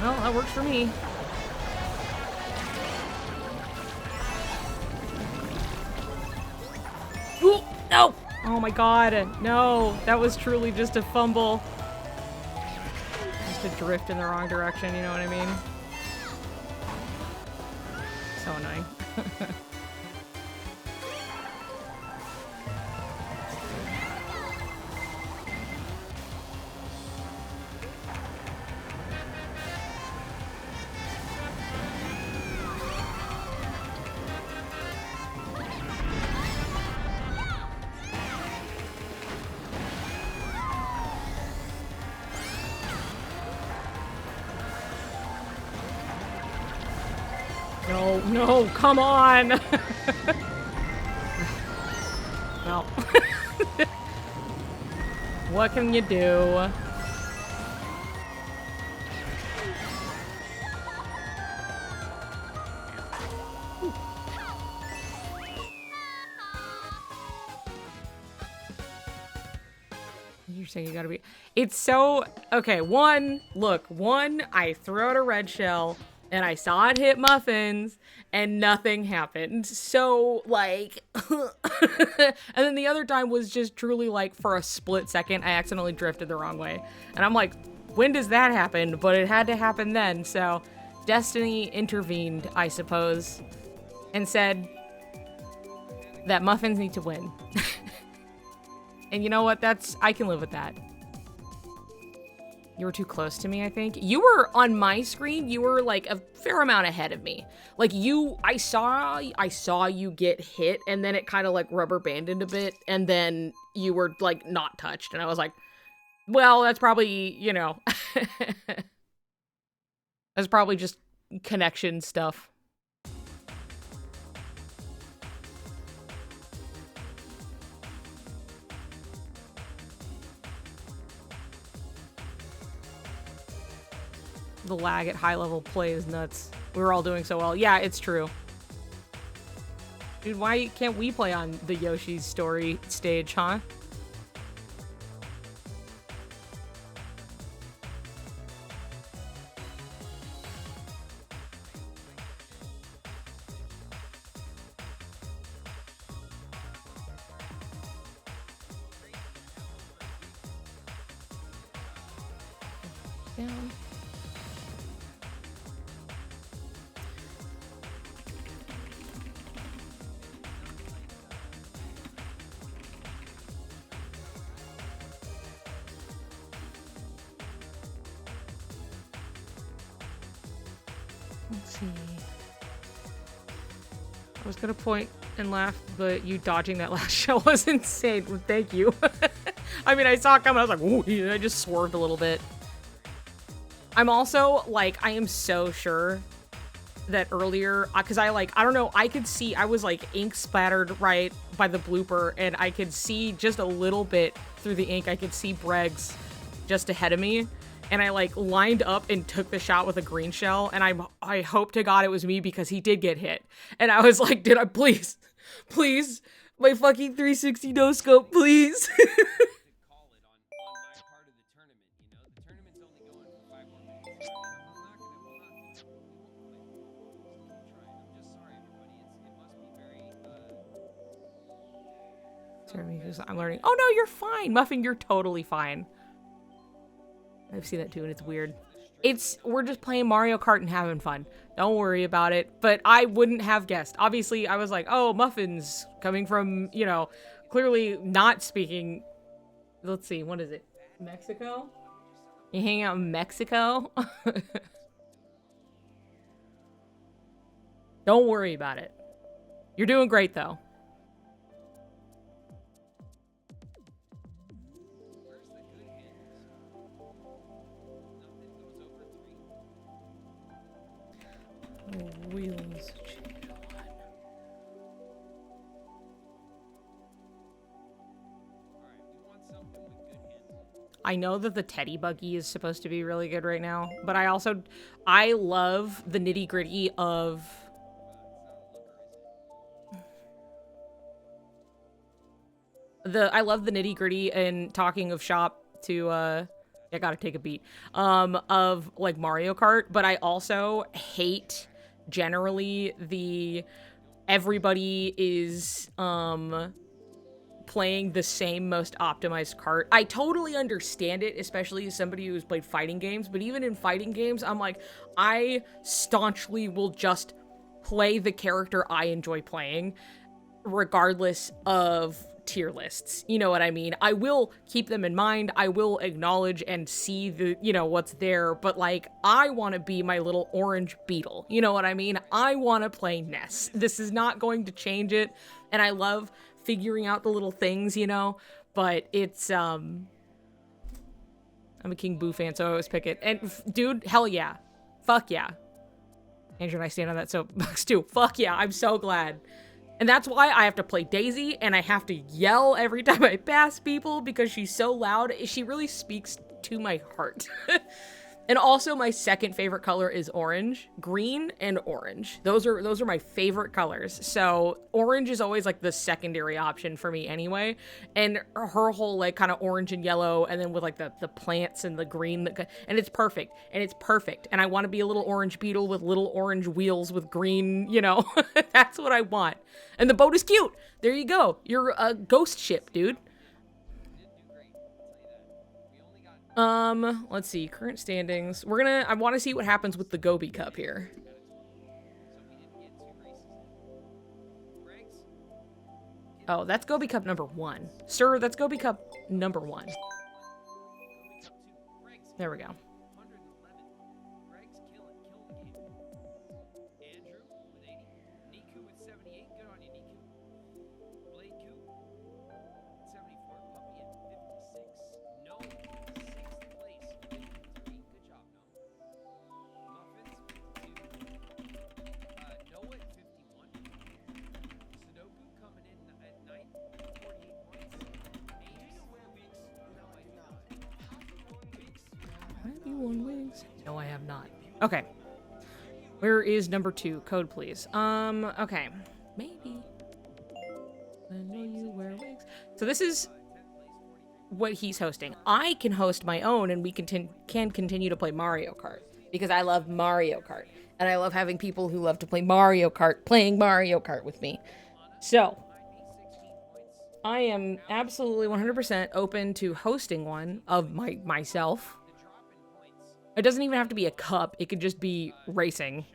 S1: Well, that works for me. Ooh, no! Oh my god, no. That was truly just a fumble. Just a drift in the wrong direction, you know what I mean? So annoying. No, no, come on! Well. What can you do? You're saying you gotta be... It's so... Okay, look, I throw out a red shell, and I saw it hit muffins, and nothing happened. So, like... And then the other time was just truly, like, for a split second, I accidentally drifted the wrong way. And I'm like, when does that happen? But it had to happen then, so... Destiny intervened, I suppose, and said that muffins need to win. And you know what? I can live with that. You were too close to me, I think. You were on my screen. You were like a fair amount ahead of me. Like I saw you get hit, and then it kind of like rubber banded a bit, and then you were like not touched, and I was like, well, that's probably, you know, that's probably just connection stuff. The lag at high level play is nuts. We were all doing so well. Yeah, it's true. Dude, why can't we play on the Yoshi's Story stage, huh? Down. Let's see. I was gonna point and laugh, but you dodging that last shell was insane. Well, thank you. I mean, I saw it coming. I was like, ooh, I just swerved a little bit. I'm also, like, I am so sure that earlier, because I don't know, I could see, I was, like, ink splattered right by the blooper, and I could see just a little bit through the ink. I could see Breggs just ahead of me. And I, like, lined up and took the shot with a green shell, and I hope to God it was me because he did get hit. And I was like, did I please, my fucking 360 no scope, please.
S2: Call it on my part of the tournament, you know? The tournament's only going for 5 more minutes. I'm just sorry, everybody. It must be very,
S1: I'm learning. Oh, no, you're fine. Muffin, you're totally fine. I've seen that too, and it's weird. We're just playing Mario Kart and having fun. Don't worry about it. But I wouldn't have guessed. Obviously, I was like, oh, Muffin's coming from, you know, clearly not speaking. Let's see, what is it? Mexico? You hang out in Mexico? Don't worry about it. You're doing great, though. Wheels. I know that the teddy buggy is supposed to be really good right now, but I love the nitty gritty of I love the nitty gritty and talking of shop to I gotta take a beat of like Mario Kart, but I also hate generally the everybody is playing the same most optimized kart. I totally understand it, especially as somebody who's played fighting games, but even in fighting games, I'm like, I staunchly will just play the character I enjoy playing, regardless of tier lists. You know what I mean? I will keep them in mind. I will acknowledge and see the, you know, what's there, but like, I want to be my little orange beetle. You know what I mean? I want to play Ness. This is not going to change it. And I love figuring out the little things, you know, but it's, I'm a King Boo fan, so I always pick it. And dude, hell yeah. Fuck yeah. Andrew and I stand on that soapbox too. Fuck yeah, I'm so glad. And that's why I have to play Daisy, and I have to yell every time I pass people because she's so loud. She really speaks to my heart. And also my second favorite color is orange, green, and orange. Those are my favorite colors. So orange is always like the secondary option for me anyway. And her whole like kind of orange and yellow, and then with like the plants and the green, and it's perfect. And it's perfect. And I want to be a little orange beetle with little orange wheels with green, you know, that's what I want. And the boat is cute. There you go. You're a ghost ship, dude. Let's see, current standings. I want to see what happens with the Gobi Cup here. Oh, that's Gobi Cup number 1. Sir, that's Gobi Cup number 1. There we go. No, I have not. Okay. Where is number 2? Code, please. Okay. Maybe. I know you wear wigs. So this is what he's hosting. I can host my own, and we can continue to play Mario Kart because I love Mario Kart, and I love having people who love to play Mario Kart playing Mario Kart with me. So I am absolutely 100% open to hosting one of myself. It doesn't even have to be a cup. It could just be racing.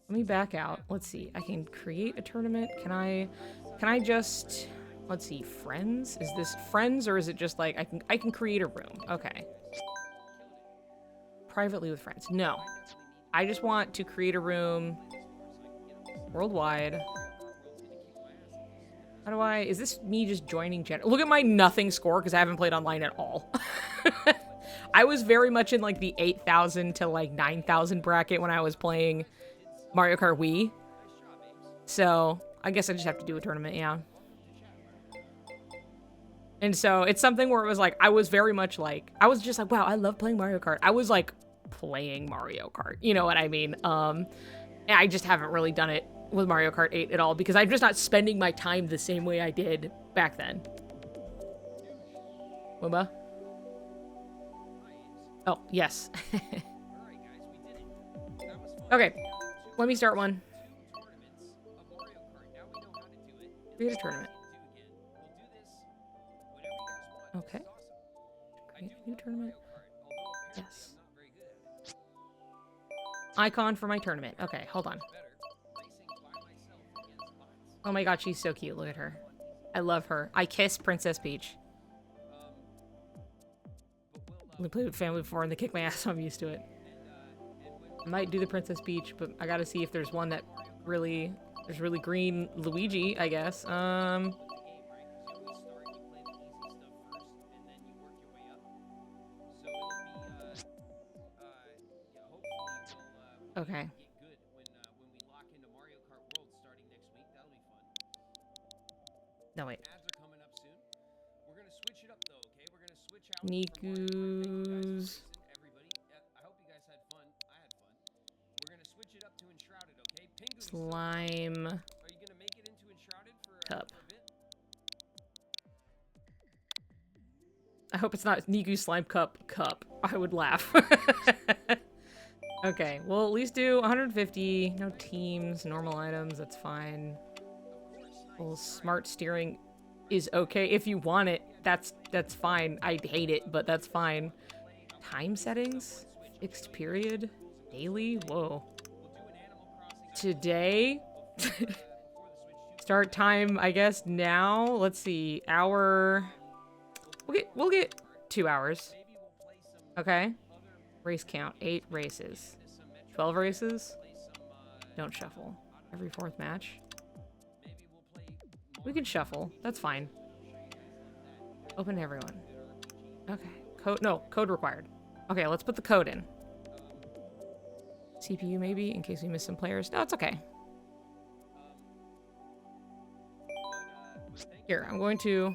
S1: Let me back out. Let's see. I can create a tournament. Can I just... Let's see, friends? Is this friends or is it just like I can create a room? Okay. Privately with friends. No. I just want to create a room worldwide. How do I... Is this me just joining gen... Look at my nothing score because I haven't played online at all. I was very much in like the 8,000 to like 9,000 bracket when I was playing Mario Kart Wii. So I guess I just have to do a tournament, yeah. And so it's something where it was like, I was very much like, I was just like, wow, I love playing Mario Kart. I was like playing Mario Kart, you know what I mean? And I just haven't really done it with Mario Kart 8 at all because I'm just not spending my time the same way I did back then. Wumba? Oh, yes. Okay, let me start one. Create a tournament. Okay. Create a new tournament. Yes. Icon for my tournament. Okay, hold on. Oh my god, she's so cute. Look at her. I love her. I kiss Princess Peach. We played with family before and they kicked my ass, so I'm used to it. I might do the Princess Peach, but I gotta see if there's one that really... There's really green Luigi, I guess. Okay. No, wait. Niku's... Slime... Cup. I hope it's not Niku Slime Cup. I would laugh. Okay, we'll at least do 150. No teams, normal items, that's fine. Well, smart steering is okay. If you want it, that's fine. I hate it, but that's fine. Time settings? Fixed period? Daily? Whoa. Today? Start time, I guess, now? Let's see. Hour... We'll get 2 hours. Okay. Race count. 8 races. 12 races? Don't shuffle. Every 4th match? We can shuffle. That's fine. Open to everyone. Okay. Code... No, code required. Okay, let's put the code in. CPU maybe, in case we miss some players. No, it's okay. Here, I'm going to...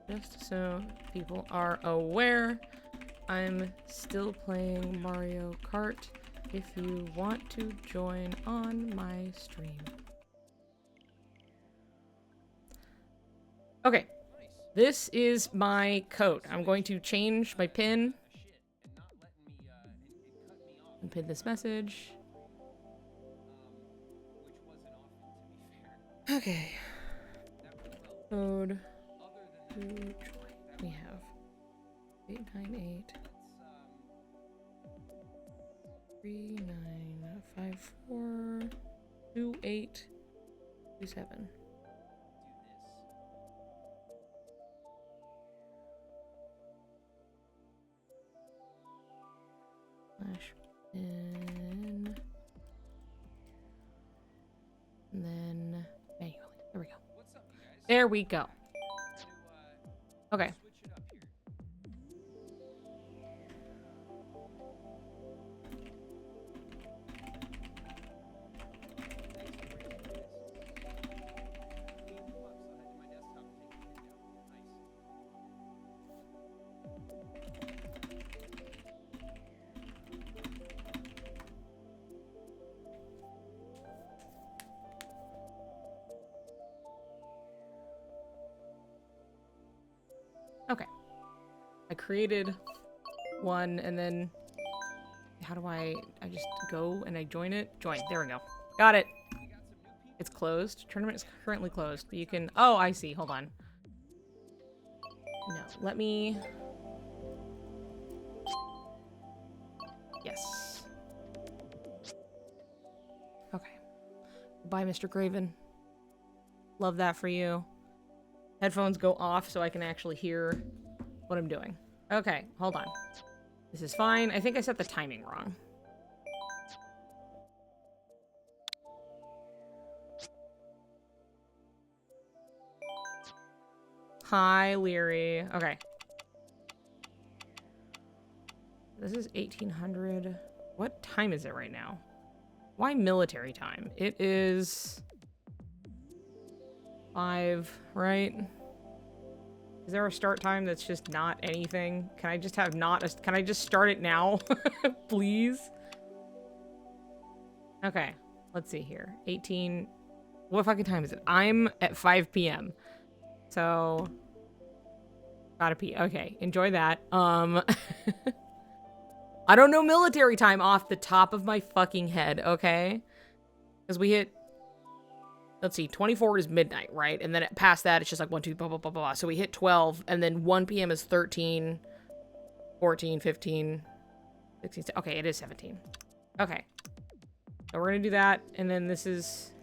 S1: Just so people are aware, I'm still playing Mario Kart if you want to join on my stream. Okay, this is my code. I'm going to change my pin and pin this message. Okay. Code to join. We have 898 3954 2827. Slash pin. And then manually. There we go. There we go. Okay. Okay. I created one and then how do I just go and I join it? Join. There we go. Got it. It's closed. Tournament is currently closed, but you can... Oh, I see. Hold on. No, let me... Yes. Okay. Bye, Mr. Craven. Love that for you. Headphones go off so I can actually hear what I'm doing. Okay, hold on. This is fine. I think I set the timing wrong. Hi, Leary. Okay. This is 1800. What time is it right now? Why military time? It is 5, right? Is there a start time that's just not anything? Can I just have not a... Can I just start it now? Please? Okay. Let's see here. 18... What fucking time is it? I'm at 5 p.m. So... Gotta pee. Okay. Enjoy that. I don't know military time off the top of my fucking head, okay? Because we hit... Let's see, 24 is midnight, right? And then past that, it's just like 1, 2, blah, blah, blah, blah. So we hit 12, and then 1 p.m. is 13, 14, 15, 16, okay, it is 17. Okay. So we're gonna do that, and then this is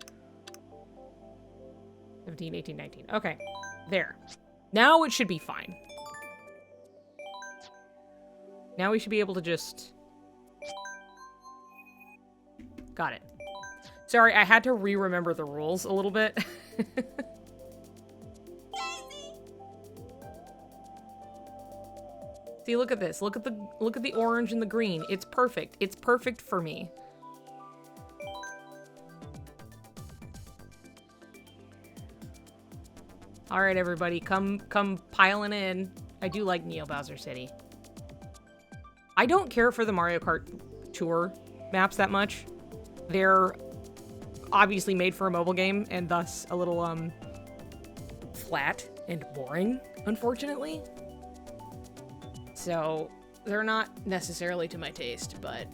S1: 17, 18, 19. Okay, there. Now it should be fine. Now we should be able to just... Got it. Sorry, I had to re-remember the rules a little bit. See, look at this. Look at the orange and the green. It's perfect. It's perfect for me. All right, everybody, come piling in. I do like Neo Bowser City. I don't care for the Mario Kart Tour maps that much. They're obviously made for a mobile game and thus a little flat and boring, unfortunately. So they're not necessarily to my taste, but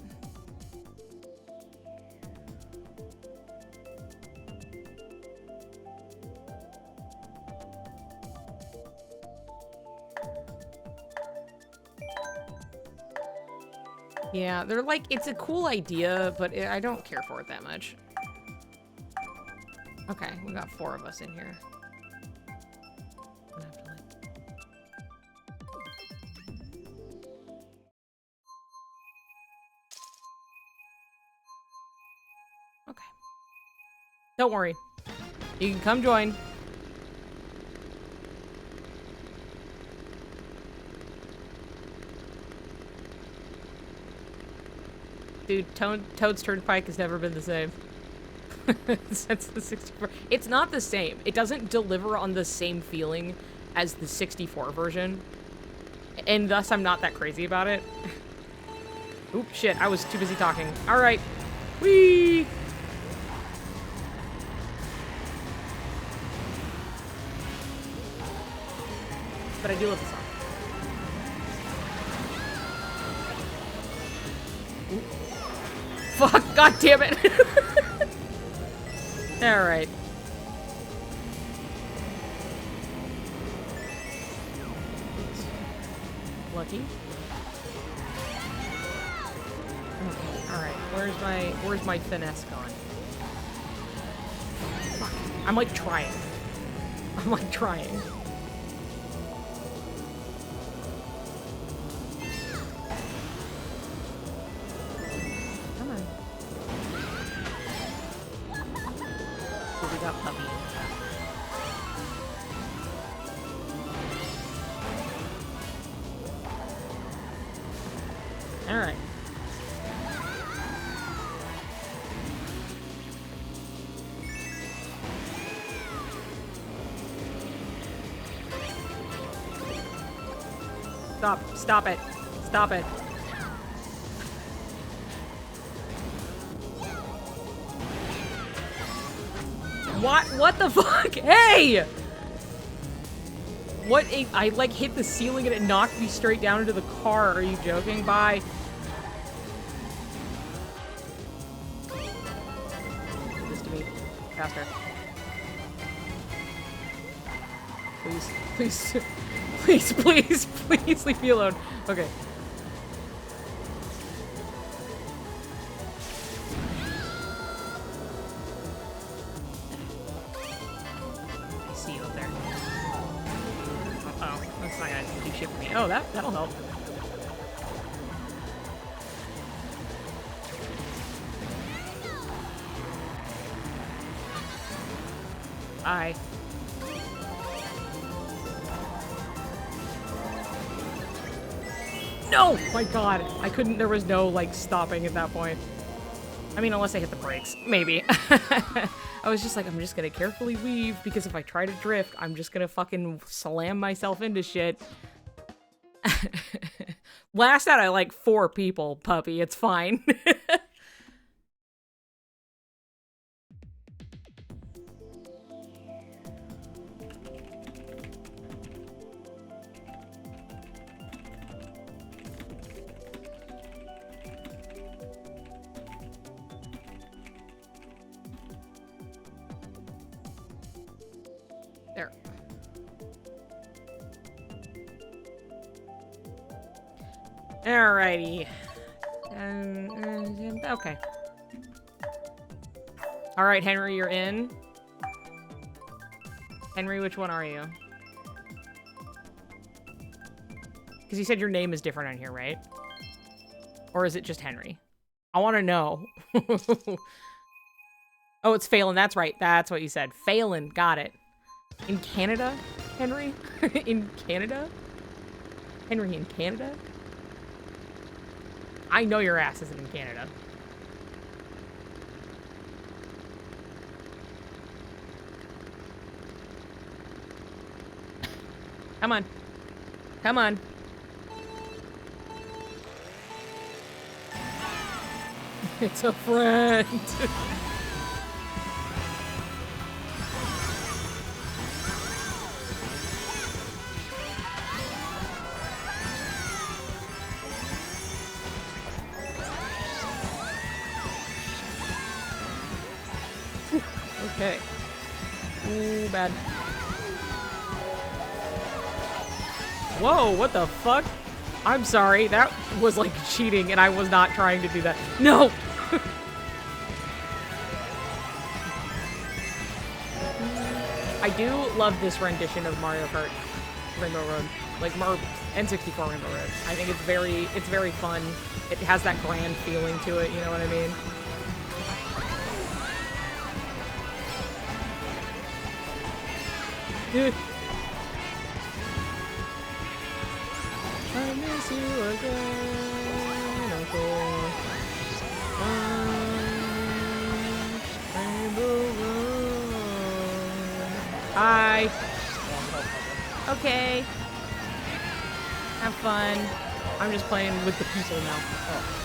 S1: yeah, they're like, it's a cool idea, but I don't care for it that much. Okay, we got 4 of us in here. I'm gonna have to, like... Okay. Don't worry. You can come join. Dude, Toad's Turnpike has never been the same. Since the 64. It's not the same. It doesn't deliver on the same feeling as the 64 version. And thus, I'm not that crazy about it. Oop, shit. I was too busy talking. Alright. Whee! But I do love the song. Fuck, god damn it. Alright. Lucky. Okay, alright. Where's my finesse gone? Fuck. I'm like trying. I'm like trying. Puppy. All right. Stop it. Stop it. What the fuck? Hey! What I like hit the ceiling and it knocked me straight down into the car. Are you joking? Bye. Do this to me. Faster. Please. Please. Please, please, please leave me alone. Okay. That's not gonna do shit for me. Oh, that'll help. Bye. No! My god. I couldn't, there was no, like, stopping at that point. I mean, unless I hit the brakes. Maybe. I was just like, I'm just gonna carefully weave, because if I try to drift, I'm just gonna fucking slam myself into shit. Last out, I like 4 people, puppy. It's fine. There. Alrighty. Okay. Alright, Henry, you're in. Henry, which one are you? Because you said your name is different on here, right? Or is it just Henry? I want to know. Oh, it's Phelan. That's right. That's what you said. Phelan. Got it. In Canada, Henry? In Canada? Henry in Canada? I know your ass isn't in Canada. Come on. Come on. It's a friend. Okay. Ooh, bad. Whoa, what the fuck? I'm sorry, that was like cheating and I was not trying to do that. No! I do love this rendition of Mario Kart Rainbow Road. Like N64 Rainbow Road. I think it's very fun. It has that grand feeling to it, you know what I mean? I miss you again, Uncle. Rainbow Road. Hi. Okay. Have fun. I'm just playing with the people now. Oh.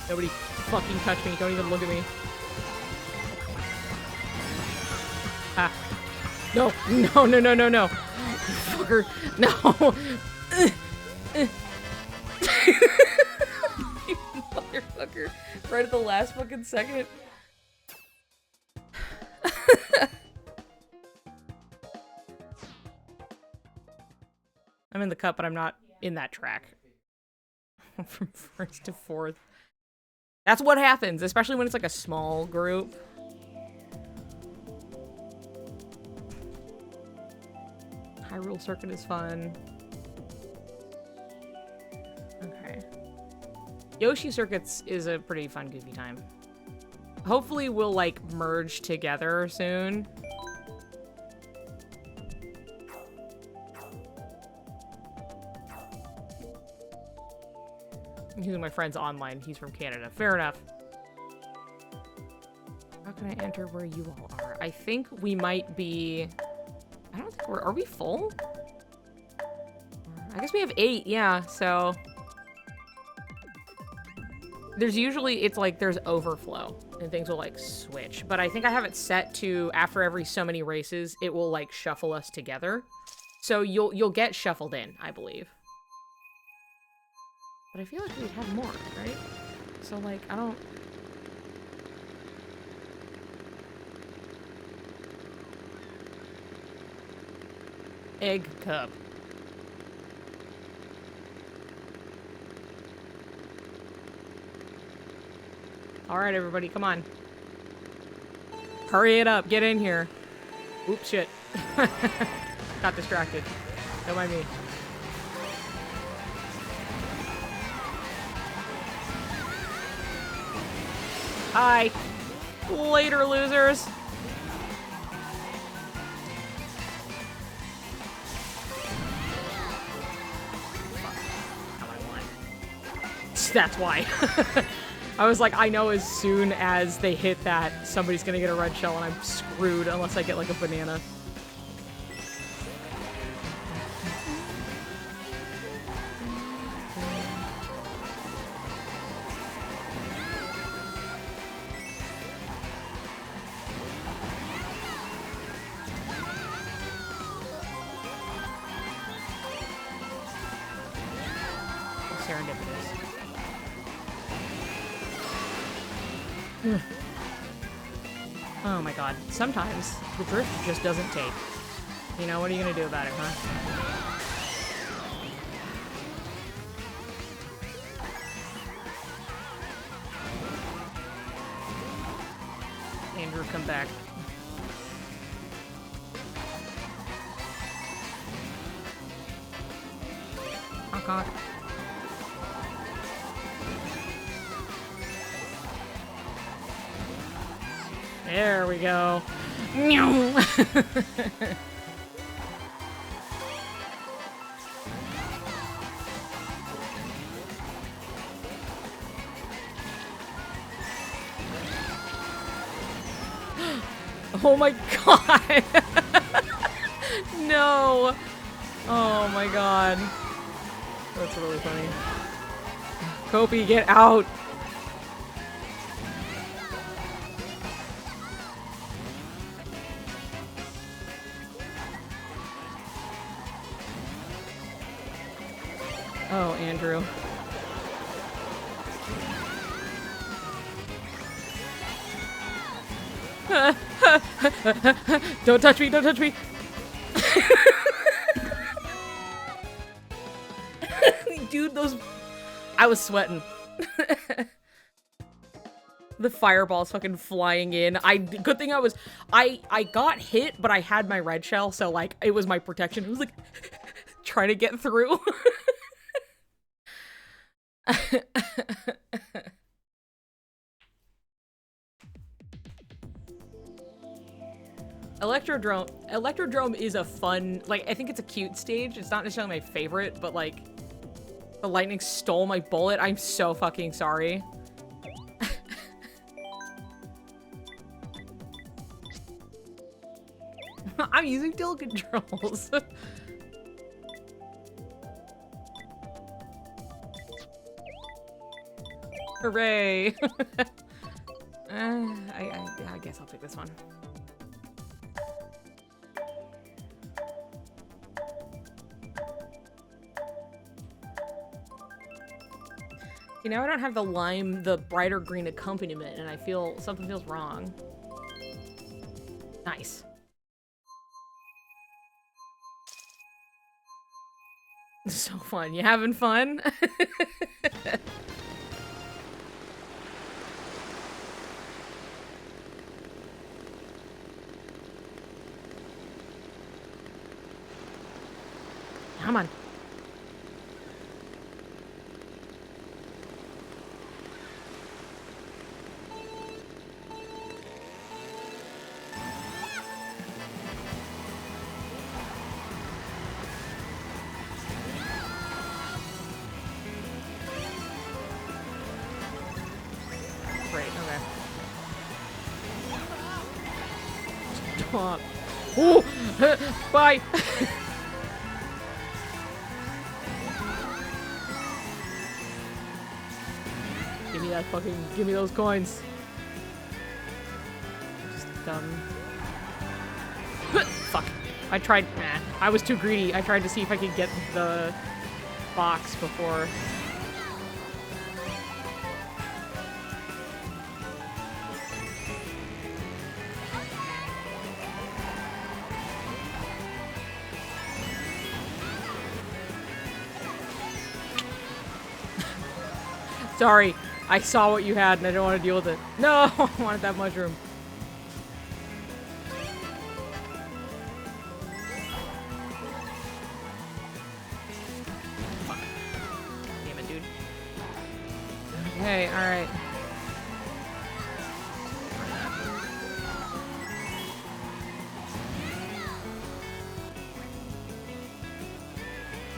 S1: Nobody fucking touch me. Don't even look at me. Ah. No. No, no, no, no, no. You fucker. No. You motherfucker. Right at the last fucking second. I'm in the cup, but I'm not in that track. From first to fourth. That's what happens, especially when it's like a small group. Hyrule Circuit is fun. Okay. Yoshi Circuits is a pretty fun, goofy time. Hopefully we'll, like, merge together soon. He's my friend's online. He's from Canada. Fair enough. How can I enter where you all are? I think we might be... I don't think we're... Are we full? I guess we have 8, yeah, so... There's usually... It's like there's overflow, and things will, like, switch. But I think I have it set to, after every so many races, it will, like, shuffle us together. So you'll get shuffled in, I believe. But I feel like we'd have more, right? So, like, I don't... Egg cup. Alright, everybody, come on. Hurry it up. Get in here. Oops, shit. Got distracted. Don't mind me. Hi. Later, losers. That's why. I was like, I know as soon as they hit that, somebody's gonna get a red shell and I'm screwed unless I get like a banana. Serendipitous. Oh my god. Sometimes the drift just doesn't take. You know, what are you gonna do about it, huh? Andrew, come back. Honk honk. There we go. Oh my god. No. Oh my god. That's really funny. Kopi, get out. Oh, Andrew. Don't touch me, don't touch me. Dude, those... I was sweating. The fireball's fucking flying in. Good thing I got hit, but I had my red shell, so like, it was my protection. It was like, trying to get through. Electrodrome is a fun, like, I think it's a cute stage. It's not necessarily my favorite, but like, the lightning stole my bullet. I'm so fucking sorry. I'm using dual controls. Hooray! I guess I'll take this one. You know, I don't have the lime, the brighter green accompaniment, and I feel something feels wrong. Nice. So fun. You having fun? Come on. Great, okay. Stop. Ooh! Bye! Give me that fucking, give me those coins. Just dumb. Fuck. I tried, nah. I was too greedy. I tried to see if I could get the box before. Sorry. I saw what you had and I don't want to deal with it. No, I wanted that mushroom. Fuck. Damn it, dude. Okay, alright.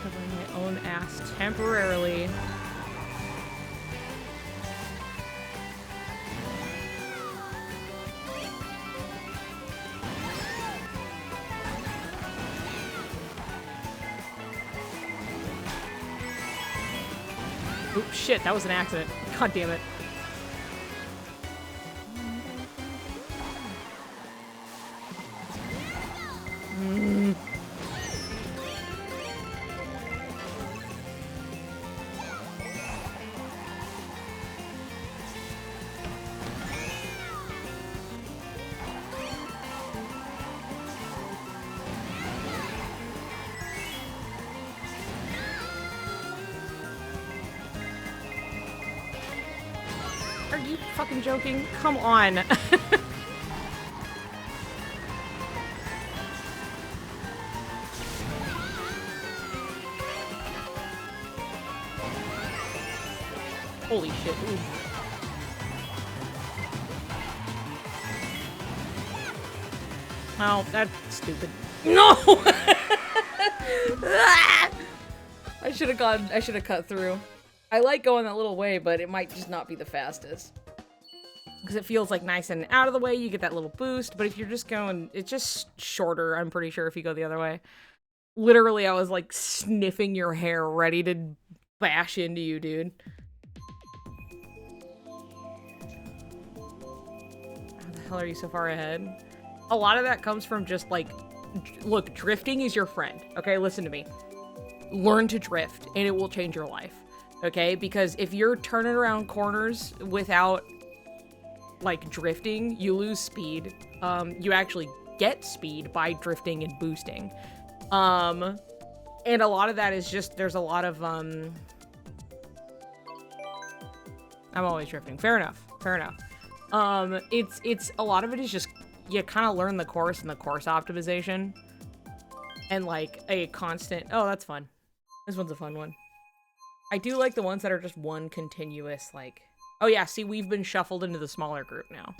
S1: Covering my own ass temporarily. Oop, shit, that was an accident. God damn it. Are you fucking joking? Come on. Holy shit. Ooh. Oh, that's stupid. No! I should have cut through. I like going that little way, but it might just not be the fastest. Because it feels like nice and out of the way, you get that little boost, but if you're just going, it's just shorter, I'm pretty sure, if you go the other way. Literally, I was like sniffing your hair, ready to bash into you, dude. How the hell are you so far ahead? A lot of that comes from just like, look, drifting is your friend, okay? Listen to me. Learn to drift, and it will change your life. Okay, because if you're turning around corners without, like, drifting, you lose speed. You actually get speed by drifting and boosting. And a lot of that is just, there's a lot of, I'm always drifting. Fair enough. Fair enough. It's, a lot of it is just, you kind of learn the course and the course optimization. And, like, a constant, oh, that's fun. This one's a fun one. I do like the ones that are just one continuous, like... Oh yeah, see, we've been shuffled into the smaller group now.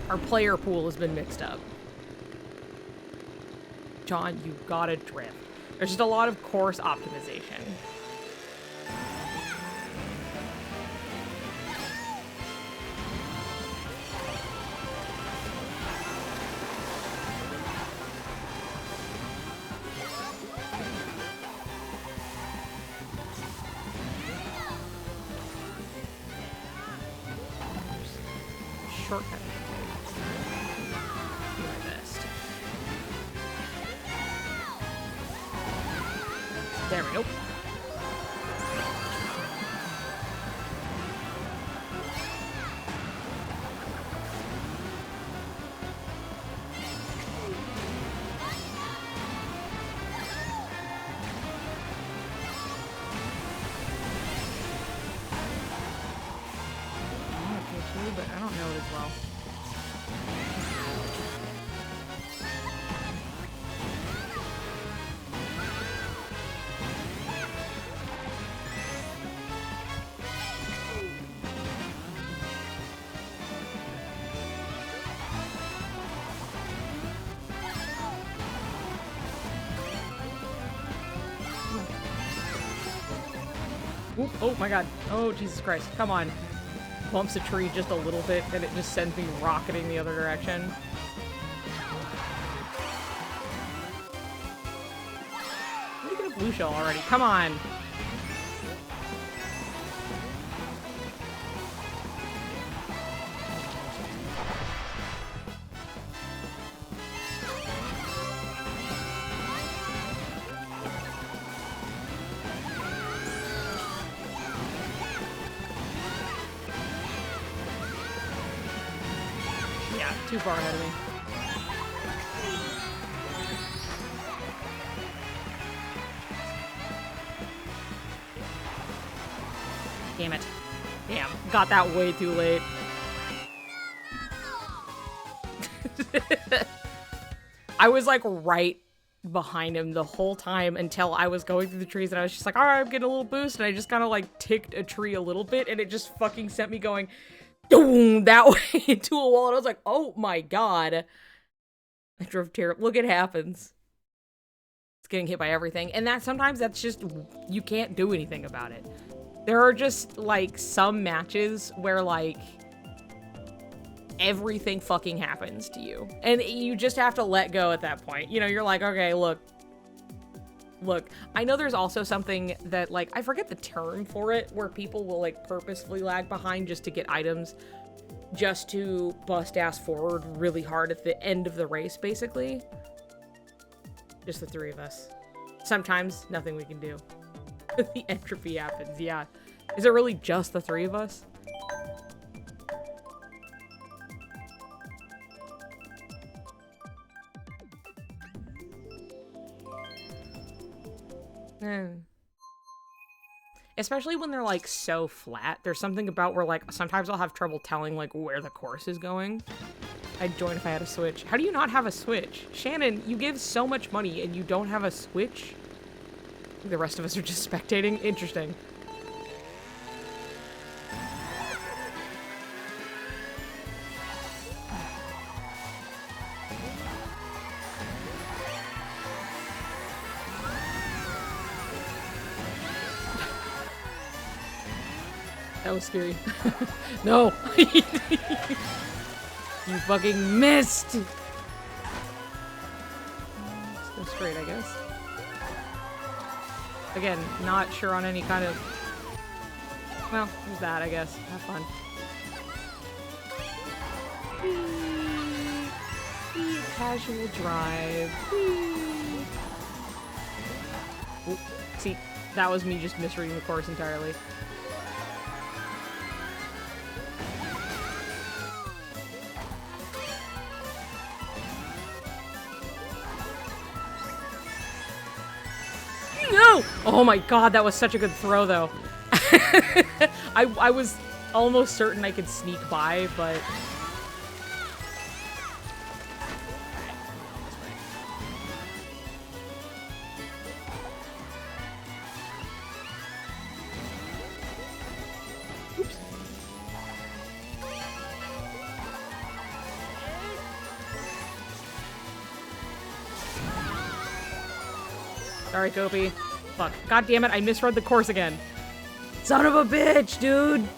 S1: Our player pool has been mixed up. John, you gotta drift. There's just a lot of course optimization. Shortcut. Do my best. There we go. But I don't know it as well. Oop, oh my god. Oh, Jesus Christ. Come on. Bumps a tree just a little bit, and it just sends me rocketing the other direction. Let me get a blue shell already. Come on. Too far ahead of me. damn it. Damn, got that way too late. I was like right behind him the whole time until I was going through the trees and I was just like, alright, I'm getting a little boost, and I just kind of like ticked a tree a little bit and it just fucking sent me going boom, that way into a wall, and I was like, oh my god. I drove terrible. Look, it happens. It's getting hit by everything, and that sometimes that's just, you can't do anything about it. There are just like some matches where like everything fucking happens to you. And you just have to let go at that point. You know, you're like, okay, look, I know there's also something that, like, I forget the term for it, where people will, like, purposefully lag behind just to get items, just to bust ass forward really hard at the end of the race, basically. Just the three of us. Sometimes, nothing we can do. The entropy happens, yeah. Is it really just the three of us? Especially when they're like so flat. There's something about where like sometimes I'll have trouble telling like where the course is going. I'd join if I had a Switch. How do you not have a Switch? Shannon, you give so much money and you don't have a Switch? The rest of us are just spectating? Interesting. That was scary. No! You fucking missed! Let's go straight, I guess. Again, not sure on any kind of... Well, there's that, I guess. Have fun. Casual drive. Ooh, see, that was me just misreading the course entirely. No! Oh my god, that was such a good throw, though. I was almost certain I could sneak by, but... Oops. Sorry, Gopi. Fuck. God damn it, I misread the course again. Son of a bitch, dude!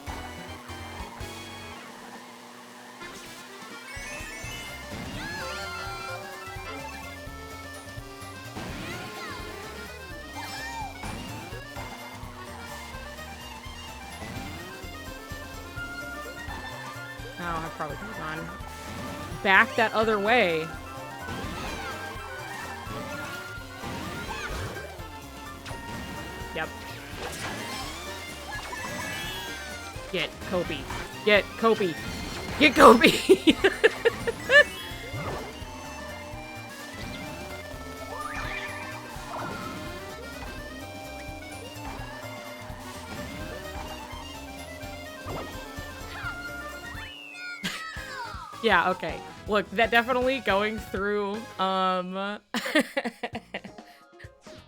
S1: Oh, I probably could have gone back that other way. Yep. Get Kobe. Get Kobe. Get Kobe! Yeah, okay. Look, that definitely going through,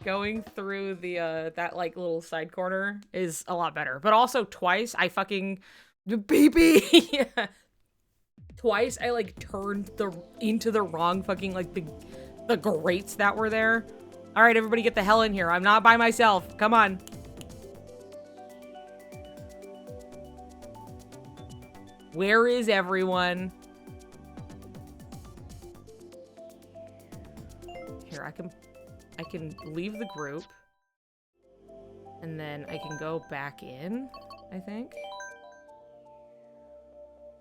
S1: going through the, that, like, little side corner is a lot better. But also, twice, I fucking... Baby! Twice, I, like, turned into the wrong fucking, like, the grates that were there. Alright, everybody get the hell in here. I'm not by myself. Come on. Where is everyone? Here, I can leave the group. And then I can go back in, I think.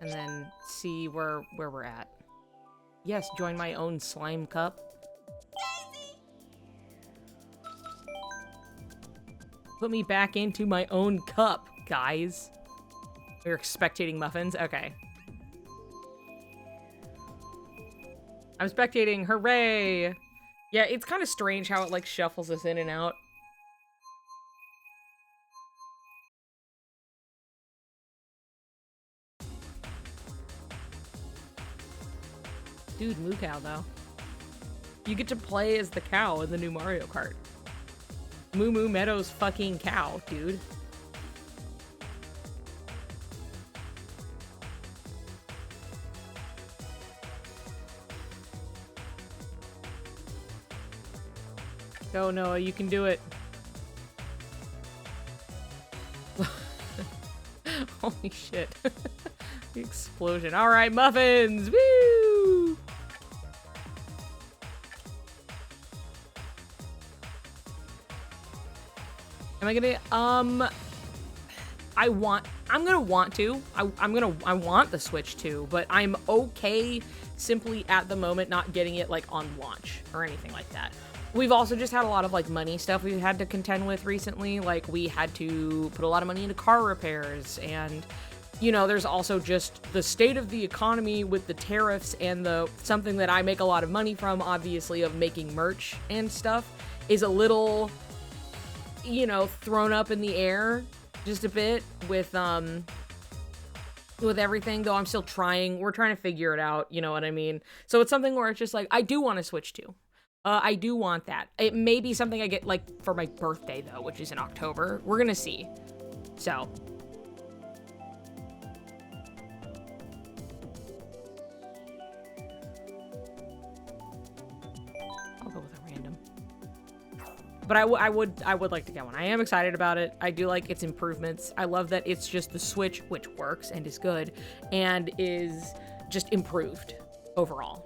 S1: And then see where we're at. Yes, join my own slime cup. Put me back into my own cup, guys. We're spectating muffins? Okay. I'm spectating, hooray! Yeah, it's kind of strange how it, like, shuffles us in and out. Dude, Moo Cow, though. You get to play as the cow in the new Mario Kart. Moo Moo Meadows fucking cow, dude. Go, Noah, you can do it. Holy shit. The explosion. Alright, muffins! Woo! Am I gonna, I want the Switch too, but I'm okay simply at the moment not getting it like on launch or anything like that. We've also just had a lot of like money stuff we had to contend with recently. Like we had to put a lot of money into car repairs, and you know, there's also just the state of the economy with the tariffs and the something that I make a lot of money from, obviously, of making merch and stuff is a little, you know, thrown up in the air just a bit with everything, though I'm still trying. We're trying to figure it out, you know what I mean? So it's something where it's just like, I do want to switch to. I do want that. It may be something I get, like, for my birthday, though, which is in October. We're gonna see. So. I'll go with a random. But I would like to get one. I am excited about it. I do like its improvements. I love that it's just the Switch, which works and is good, and is just improved overall.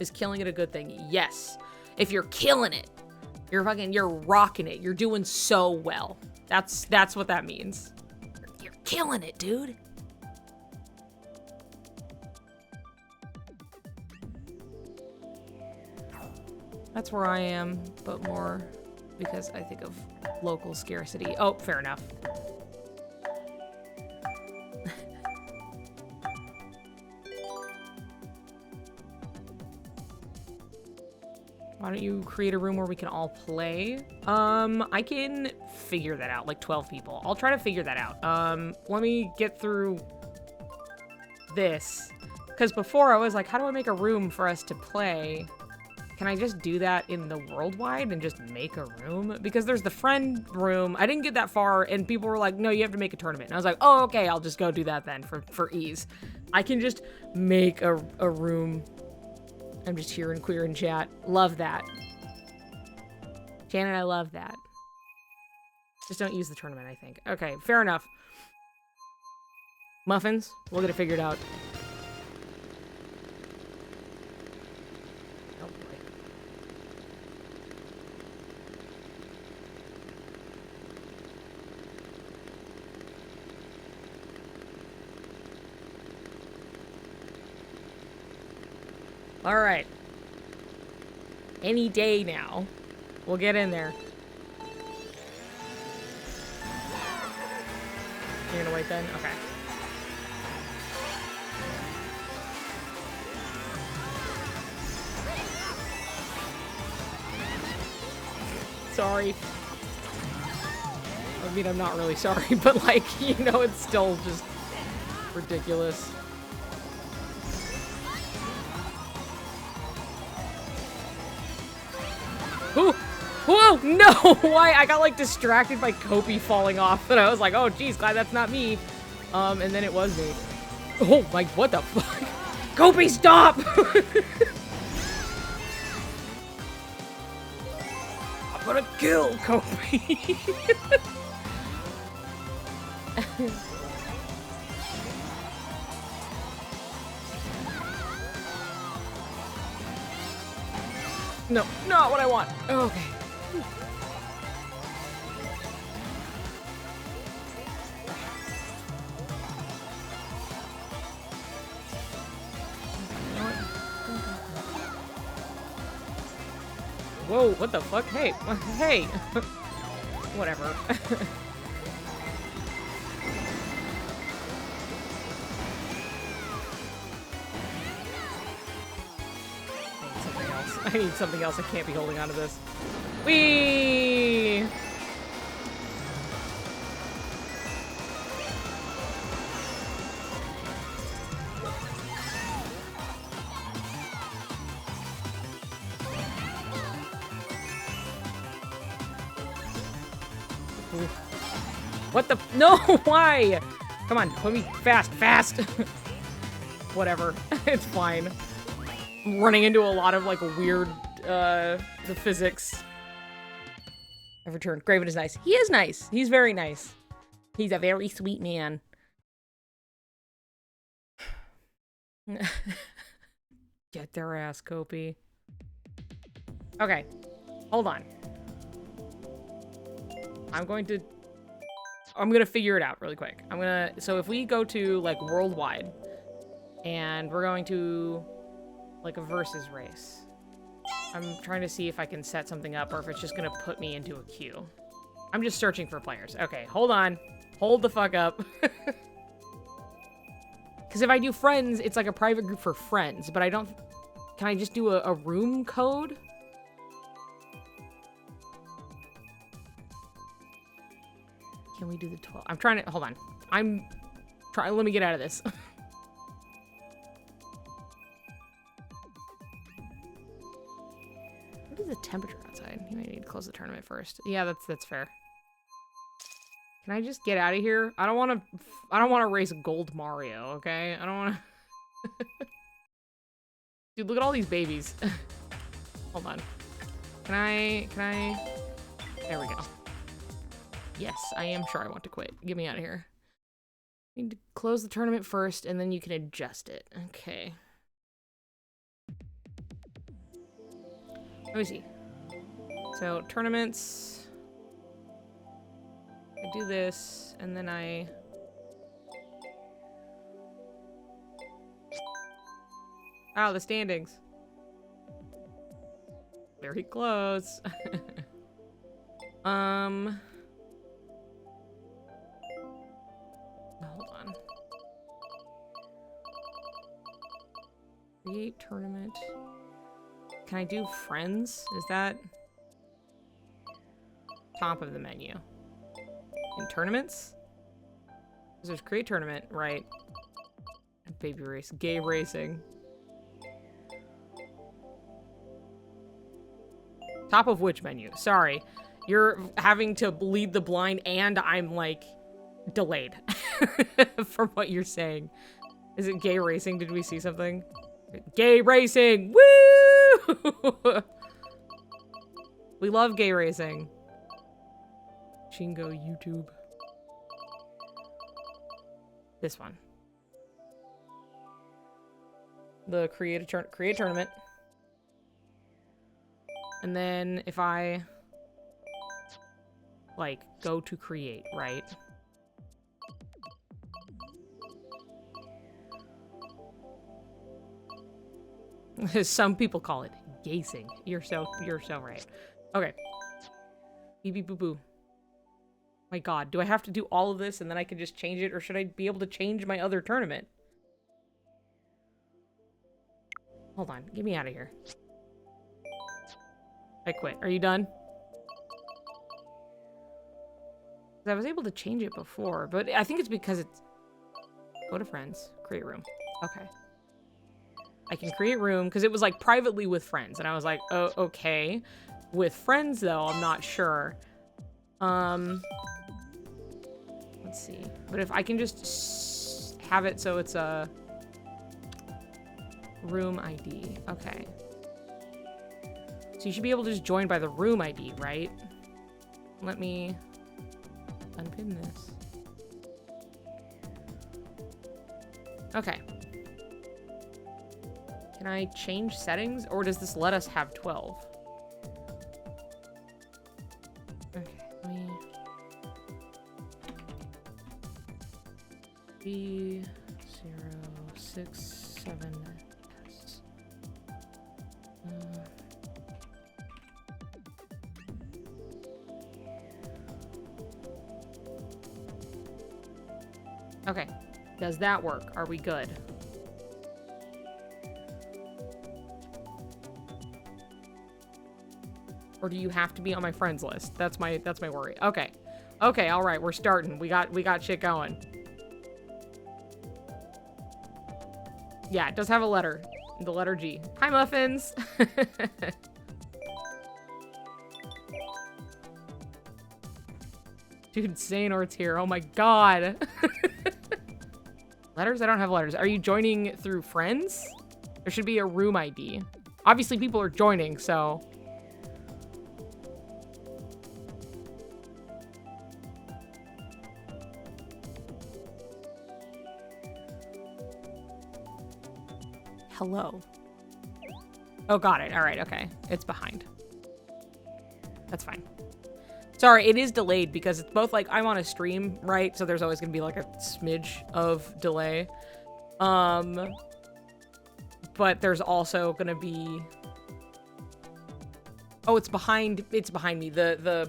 S1: Is killing it a good thing? Yes. If you're killing it, you're rocking it. You're doing so well. That's what that means. You're killing it, dude. That's where I am, but more because I think of local scarcity. Oh, fair enough. Why don't you create a room where we can all play? I can figure that out, like 12 people. I'll try to figure that out. Let me get through this. Because before I was like, how do I make a room for us to play? Can I just do that in the worldwide and just make a room? Because there's the friend room. I didn't get that far, and people were like, no, you have to make a tournament. And I was like, oh, okay, I'll just go do that then for ease. I can just make a room. I'm just here in queer in chat. Love that. Shannon, I love that. Just don't use the tournament, I think. Okay, fair enough. Muffins, we'll get it figured out. Oh boy. All right. Any day now. We'll get in there. You're gonna wait then? Okay. Sorry. I mean, I'm not really sorry, but like, you know, it's still just ridiculous. Ooh! Whoa! No! Why? I got like distracted by Kopi falling off, and I was like, oh geez, glad that's not me. And then it was me. Oh my, what the fuck? Kopi, stop! I'm gonna kill Kopi. No, not what I want. Okay. Whoa, what the fuck? Hey, hey. Whatever. I need something else. I can't be holding on to this. Whee! What the? No, why? Come on, put me fast, fast. Whatever, it's fine. I'm running into a lot of like weird, the physics. I've returned. Graven is nice. He is nice. He's very nice. He's a very sweet man. Get their ass, Kopi. Okay, hold on. I'm gonna figure it out really quick. So if we go to like worldwide and we're going to like a versus race, I'm trying to see if I can set something up or if it's just gonna put me into a queue. I'm just searching for players. Okay, hold on. Hold the fuck up. Because if I do friends, it's like a private group for friends, but I don't... Can I just do a room code? Can we do the 12? I'm trying to... Hold on. Let me get out of this. What is the temperature outside? You might need to close the tournament first. Yeah, that's fair. Can I just get out of here? I don't want to race Gold Mario, okay? I don't want to... Dude, look at all these babies. Hold on. Can I... There we go. Yes, I am sure I want to quit. Get me out of here. Need to close the tournament first, and then you can adjust it. Okay. Let me see. So, tournaments... I do this, and then I... Oh, the standings. Very close. Hold on. Create tournament. Can I do friends? Is that top of the menu? In tournaments? There's create tournament, right? Baby race, gay racing. Top of which menu? Sorry. You're having to lead the blind and I'm like delayed from what you're saying. Is it gay racing? Did we see something? Gay racing! Woo! We love gay racing. Shingo YouTube. This one. The create tournament. And then if I like go to create, right? Some people call it gazing. You're so right. Okay. Beep beep boo boo. My god, do I have to do all of this and then I can just change it, or should I be able to change my other tournament? Hold on, get me out of here. I quit. Are you done? I was able to change it before, but I think it's because it's... Go to friends, create room. Okay. I can create room, because it was like privately with friends, and I was like, oh, okay. With friends, though, I'm not sure. Let's see. But if I can just have it so it's a room ID. Okay. So you should be able to just join by the room ID, right? Let me unpin this. Okay. Can I change settings, or does this let us have 12? Okay, let me... B067S. Okay. Does that work? Are we good? Or do you have to be on my friends list? That's my worry. Okay. Okay, all right, we're starting. We got shit going. Yeah, it does have a letter. The letter G. Hi, muffins. Dude, Xehanort's here. Oh my god. Letters? I don't have letters. Are you joining through friends? There should be a room ID. Obviously, people are joining, so... Hello. Oh, got it. All right, okay. It's behind. That's fine. Sorry, it is delayed because it's both like I'm on a stream, right? So there's always gonna be like a smidge of delay. But there's also gonna be... Oh, it's behind me. The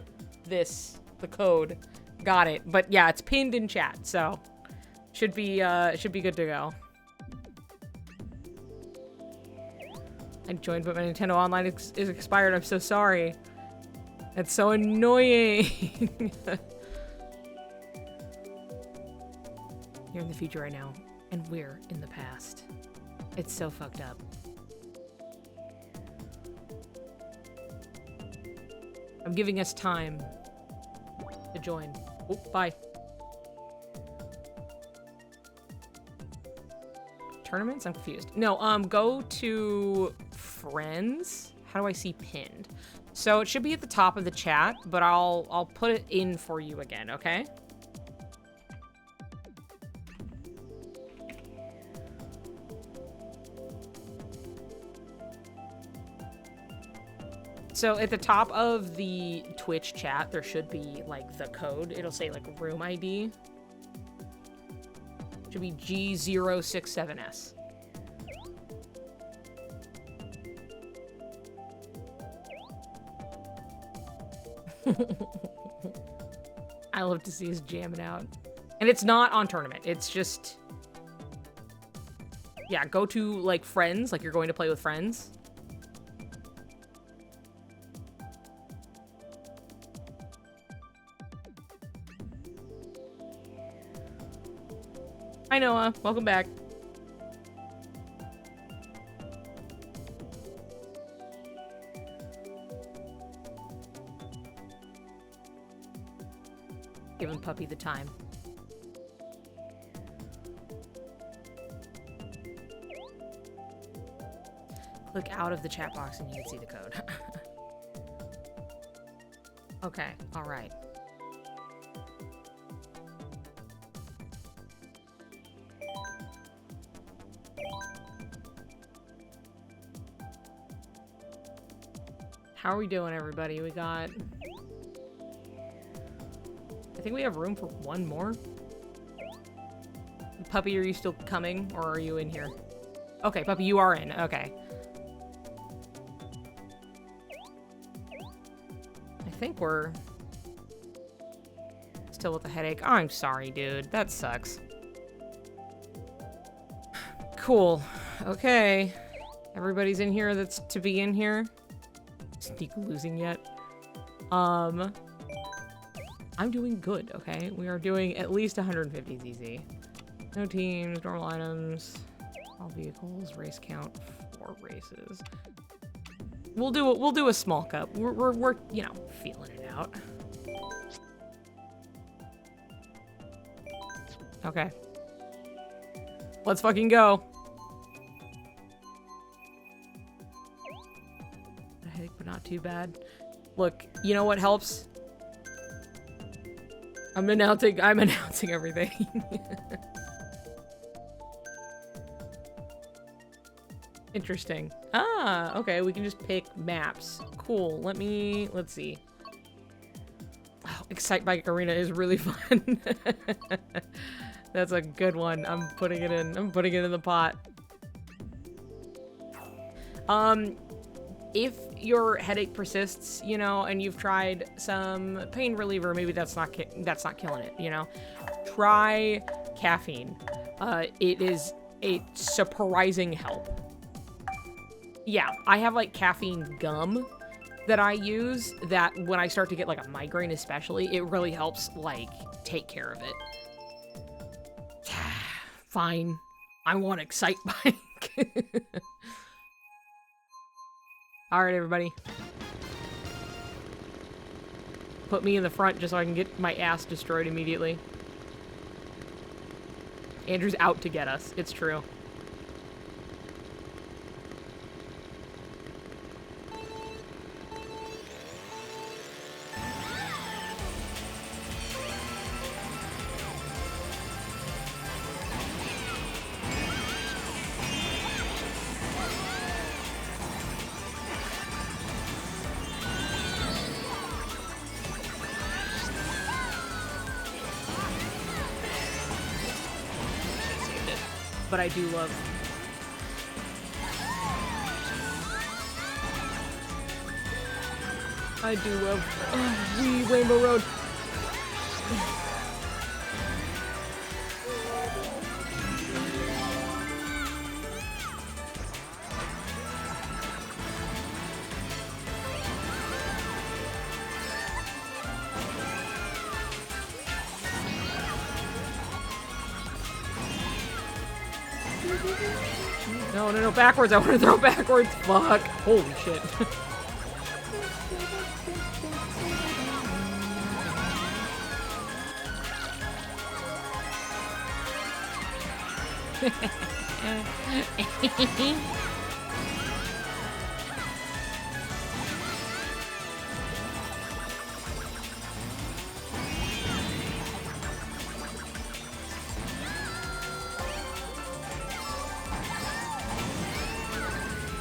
S1: code. Got it. But yeah, it's pinned in chat, so should be good to go. I joined, but my Nintendo Online is expired. I'm so sorry. That's so annoying. You're in the future right now, and we're in the past. It's so fucked up. I'm giving us time to join. Oh, bye. Tournaments? I'm confused. No, go to friends. How do I see pinned? So it should be at the top of the chat, but I'll put it in for you again, okay? So at the top of the Twitch chat, there should be like the code. It'll say like room ID. Should be G067S. I love to see us jamming out. And it's not on tournament. It's just... Yeah, go to, like, friends. Like, you're going to play with friends. Hi, Noah. Welcome back. Giving Puppy the time. Click out of the chat box and you can see the code. Okay, alright. How are we doing, everybody? We got... I think we have room for one more. Puppy, are you still coming, or are you in here? Okay, Puppy, you are in. Okay. I think we're still with the headache. I'm sorry, dude. That sucks. Cool. Okay. Everybody's in here that's to be in here. Sneak losing yet. I'm doing good, okay? We are doing at least 150 ZZ. No teams, normal items, all vehicles, race count, 4 races. We'll do a small cup. We're you know, feeling it out. Okay. Let's fucking go. A headache, but not too bad. Look, you know what helps? I'm announcing everything. Interesting. Ah, okay, we can just pick maps. Cool. Let's see. Oh, Excite Bike Arena is really fun. That's a good one. I'm putting it in the pot. If your headache persists, you know, and you've tried some pain reliever, maybe that's not killing it, you know. Try caffeine. It is a surprising help. Yeah, I have like caffeine gum that I use that when I start to get like a migraine especially, it really helps like take care of it. Fine. I want Excite Bike. All right, everybody. put me in the front just so I can get my ass destroyed immediately. Andrew's out to get us. It's true. But I do love... I do love... Wee Rainbow Road. No, no, no, backwards. I want to throw backwards. Fuck. Holy shit.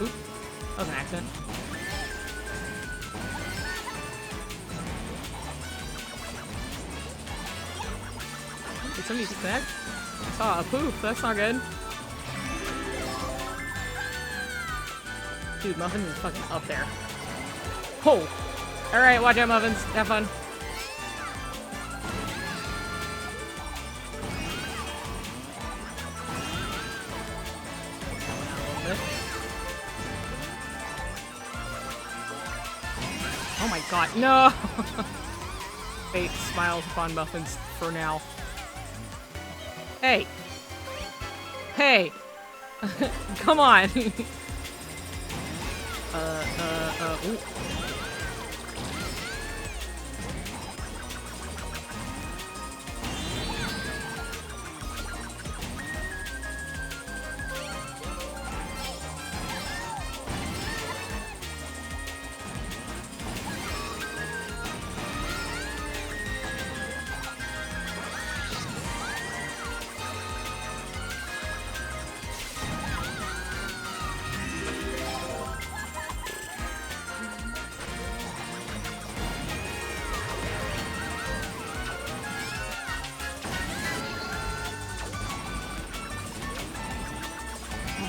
S1: Oop. That was an accident. Did somebody disconnect? I saw a poof. That's not good. Dude, Muffins is fucking up there. Oh! Alright, watch out, Muffins. Have fun. Oh my god, no! Fate smiles upon Muffins for now. Hey! Hey! Come on! Ooh.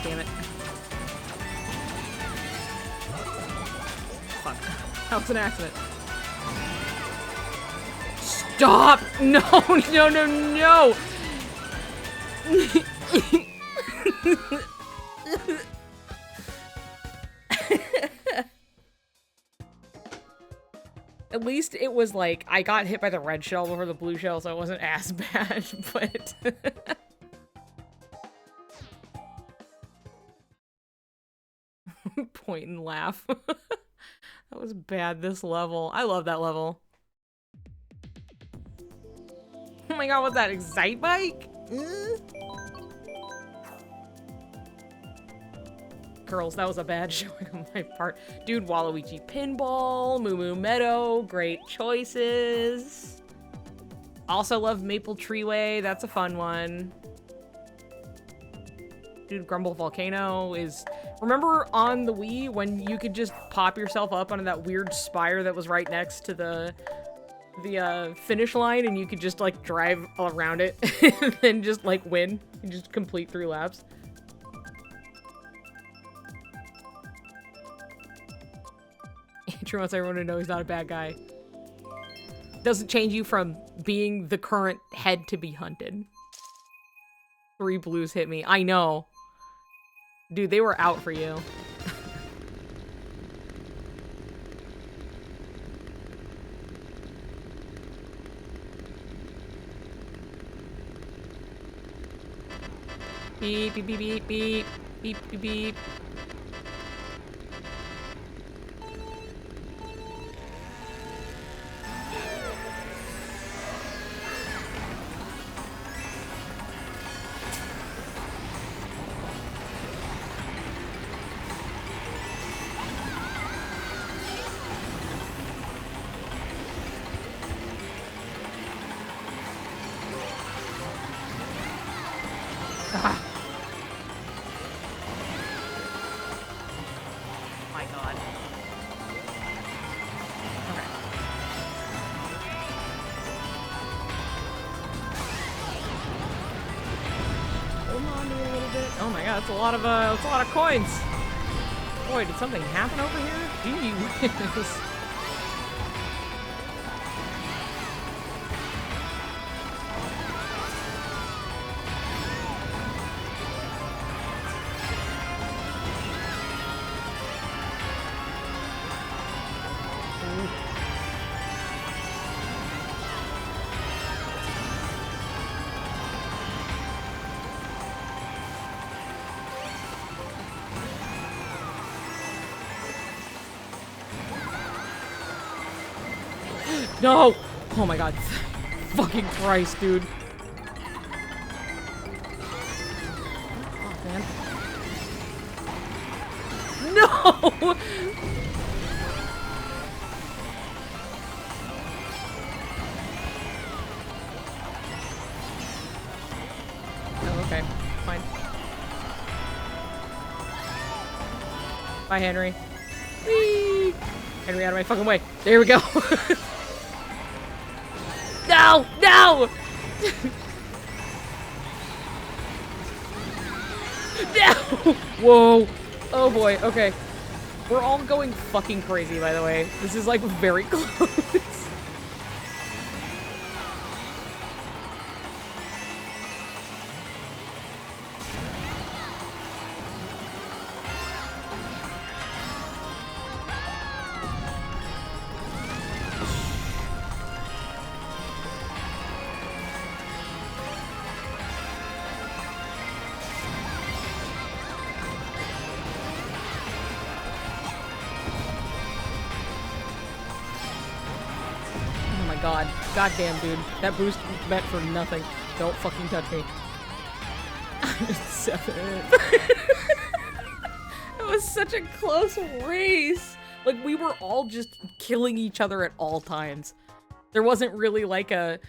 S1: Damn it. Fuck. That was an accident. Stop! No, no, no, no! At least it was like, I got hit by the red shell before the blue shell, so it wasn't as bad, but... Point and laugh. That was bad, this level. I love that level. Oh my god, what's that? Excite Bike? Girls, that was a bad showing on my part. Dude, Waluigi Pinball, Moo Moo Meadow, great choices. Also love Maple Treeway, that's a fun one. Dude, Grumble Volcano is... Remember on the Wii when you could just pop yourself up onto that weird spire that was right next to the finish line and you could just like drive around it and then just like win and just complete 3 laps? Andrew wants everyone to know he's not a bad guy. Doesn't change you from being the current head to be hunted. 3 blues hit me. I know. Dude, they were out for you. Beep, beep, beep, beep, beep, beep, beep, beep. Ah. My God. Okay. Hold on to it a little bit. Oh my God, that's a lot of coins. Boy, did something happen over here? Jeez. No! Oh my God. Fucking Christ, dude. Oh, man. No! Oh, okay. Fine. Bye, Henry. Whee! Henry, out of my fucking way. There we go. No! No! No! Whoa. Oh boy, okay. We're all going fucking crazy, by the way. This is like very close. God. Goddamn, dude. That boost meant for nothing. Don't fucking touch me. 7. It was such a close race. Like, we were all just killing each other at all times. There wasn't really like and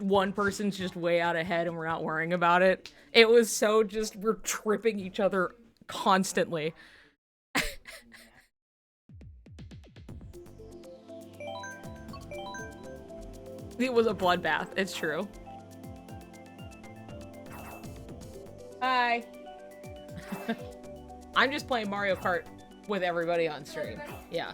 S1: one person's just way out ahead and we're not worrying about it. It was so just, we're tripping each other constantly. It was a bloodbath. It's true. Hi. I'm just playing Mario Kart with everybody on stream. Yeah.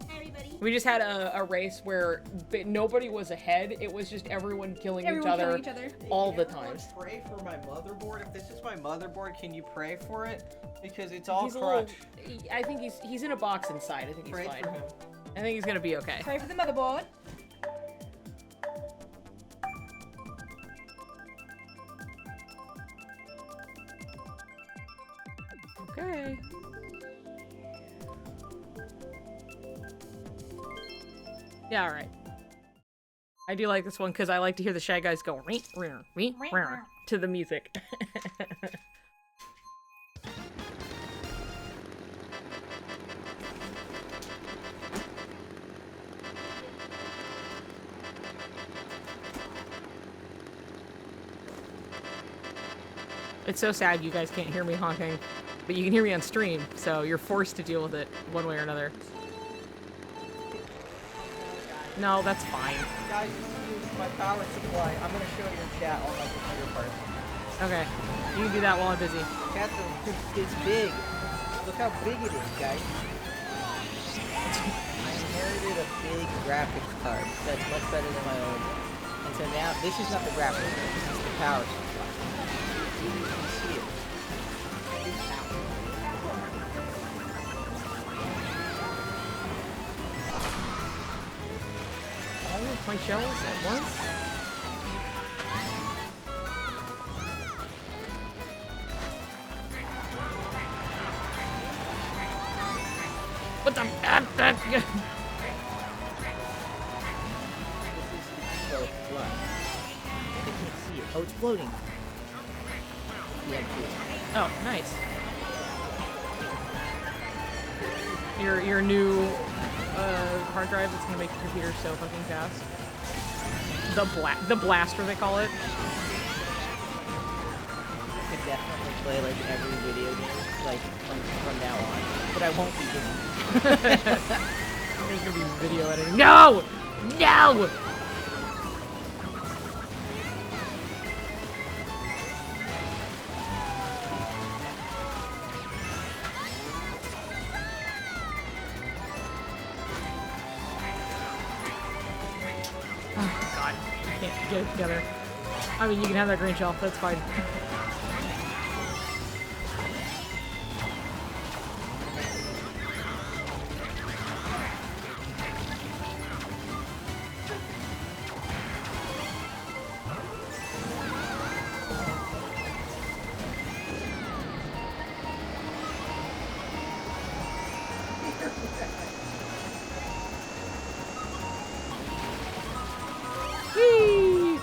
S4: Hi, everybody.
S1: We just had a race where nobody was ahead. It was just everyone killing each other all the time.
S2: Pray for my motherboard. If this is my motherboard, can you pray for it? Because it's all crushed.
S1: I think he's in a box inside. I think he's fine.
S2: For him.
S1: I think he's gonna be okay.
S4: Pray for the motherboard.
S1: Okay. Yeah, alright. I do like this one because I like to hear the Shy Guys go to the music. It's so sad you guys can't hear me honking, but you can hear me on stream, so you're forced to deal with it one way or another. No, that's fine.
S2: Guys, this is my power supply. I'm gonna show your chat all my computer parts.
S1: Okay, you can do that while I'm busy.
S2: Catherine, it's big. Look how big it is, guys. I inherited a big graphics card that's much better than my own. And so now, this is not the graphics card, this is the power supply. You can see it.
S1: All of my shells at once? What the?
S2: Oh, it's floating.
S1: Oh, nice. Your new hard drive that's gonna make your computer so fucking fast. The blaster they call it.
S5: play like every video game, like from now on. But I won't be doing it.
S1: There's gonna be video editing. No! No! Oh, God. I can't get it together. I mean, you can have that green shell. That's fine. Whee!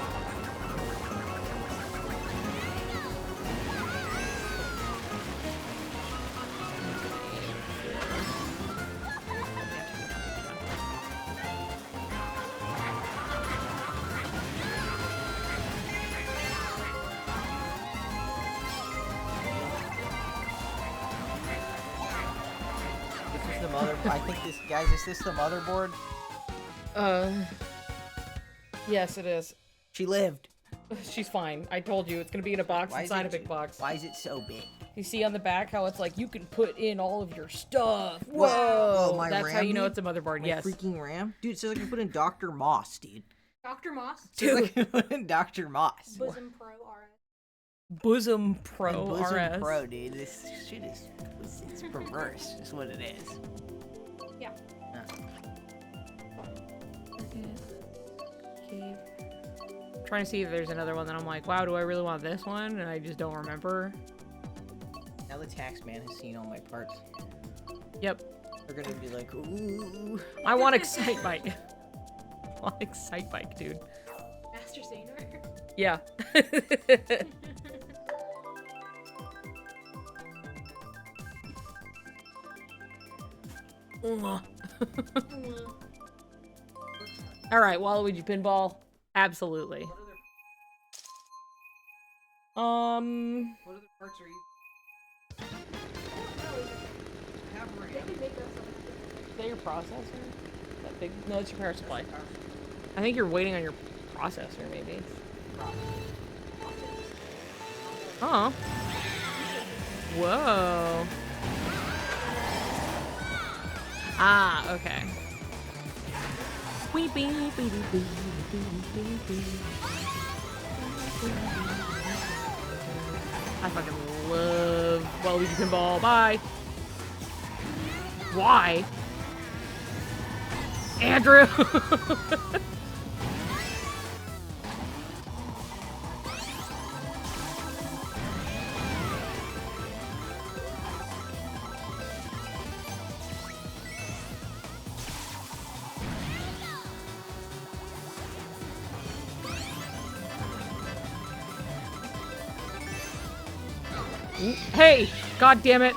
S5: This is the mother. I think this, guys, is this the motherboard?
S1: Yes, it is.
S5: She lived.
S1: She's fine. I told you, it's gonna be in a box
S5: Why is
S1: inside a
S5: it-
S1: big box.
S5: Why is it so big?
S1: You see on the back how it's like you can put in all of your stuff.
S5: Whoa,
S1: Whoa!
S5: my
S1: That's how
S5: RAM,
S1: you know
S5: dude?
S1: it's a motherboard.
S5: My
S1: Yes.
S5: freaking RAM, dude. It says I can put in Dr. Moss, dude.
S4: Dr. Moss,
S5: It says I can put in Dr. Moss.
S4: Bosom Pro RS.
S1: Bosom Pro
S5: And Bosom
S1: RS.
S5: Pro, dude. This shit is it's perverse. Is what it is.
S4: Yeah.
S1: Trying to see if there's another one that I'm like, wow, do I really want this one? And I just don't remember.
S5: Now the tax man has seen all my parts.
S1: Yep.
S5: They're gonna be like, ooh.
S1: I want Excite Bike. I want Excite Bike, dude.
S4: Master Saner.
S1: Yeah. All right, Waluigi pinball. Absolutely.
S2: What other parts are you? Have RAM.
S1: Is that your processor? That big? No, it's your power supply. I think you're waiting on your processor, maybe. Huh? Whoa. Ah, okay. I fucking love Waluigi pinball. Bye. Why? Andrew! Hey! God damn it!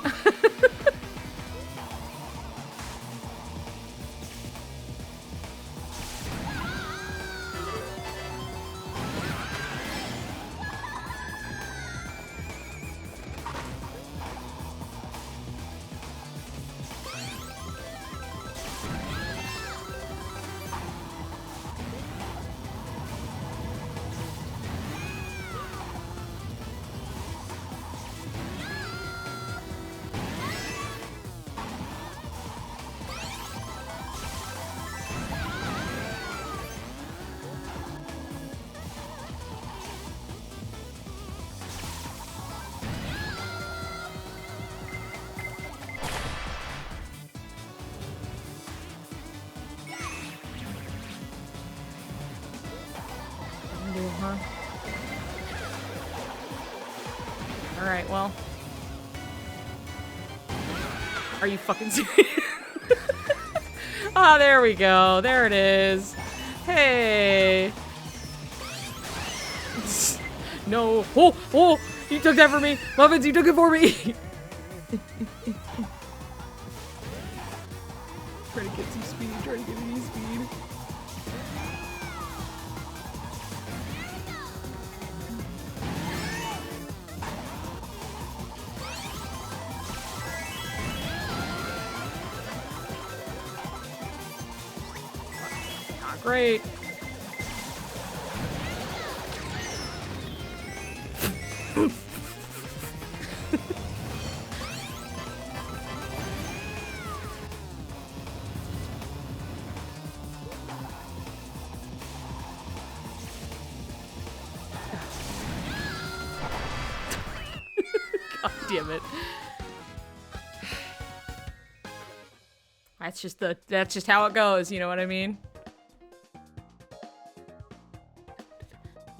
S1: Huh? Alright, well. Are you fucking serious? Ah, there we go. There it is. Hey. No. Oh, oh, you took that from me. Muffins, you took it for me. Trying to get some speed. Trying to get any speed. Great. God damn it. That's just how it goes, you know what I mean?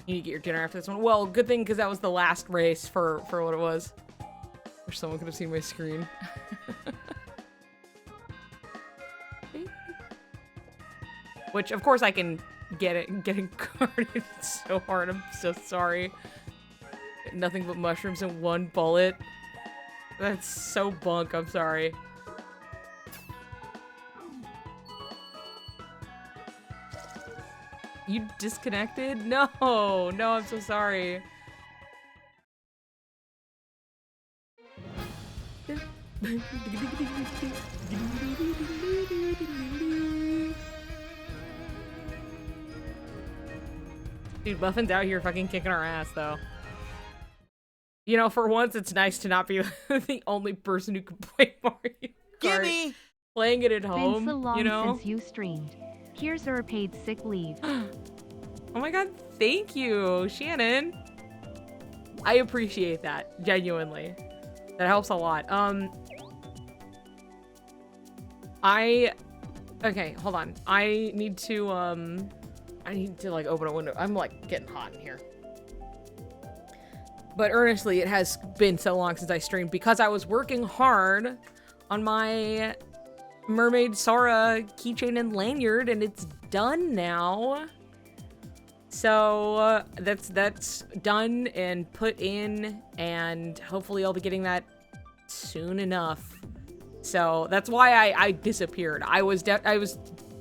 S1: You need to get your dinner after this one. Well, good thing because that was the last race for what it was. Wish someone could have seen my screen. Which of course I can get it. Getting carded so hard. I'm so sorry. Nothing but mushrooms and one bullet. That's so bunk. I'm sorry. You disconnected? No, I'm so sorry. Dude, Buffin's out here fucking kicking our ass, though. You know, for once, it's nice to not be the only person who can play Mario Kart.
S5: Gimme!
S1: Playing it at
S3: Been
S1: home,
S3: so long
S1: you know?
S3: since you streamed. Here's your paid sick leave.
S1: Oh my god, thank you, Shannon. I appreciate that, genuinely. That helps a lot. Okay, hold on. I need to like open a window. I'm like getting hot in here. But earnestly, it has been so long since I streamed because I was working hard on my Mermaid Sora keychain and lanyard, and it's done now. So that's done and put in, and hopefully I'll be getting that soon enough. So that's why I disappeared. I was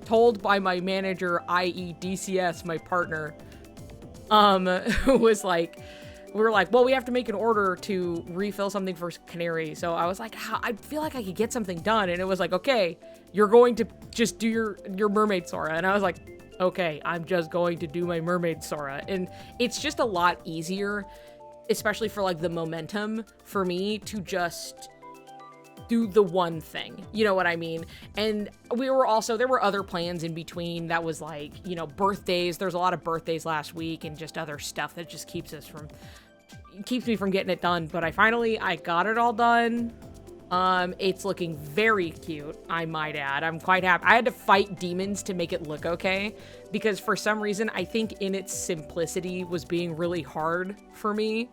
S1: told by my manager, i.e. DCS, my partner, who was like, we were like, well, we have to make an order to refill something for Canary. So I was like, I feel like I could get something done. And it was like, okay, you're going to just do your Mermaid Sora. And I was like, okay, I'm just going to do my Mermaid Sora. And it's just a lot easier, especially for like the momentum for me to just do the one thing, you know what I mean? And there were other plans in between that was like, you know, birthdays. There's a lot of birthdays last week and just other stuff that just keeps me from getting it done. But I got it all done. It's looking very cute, I might add. I'm quite happy. I had to fight demons to make it look okay because for some reason, I think in its simplicity was being really hard for me.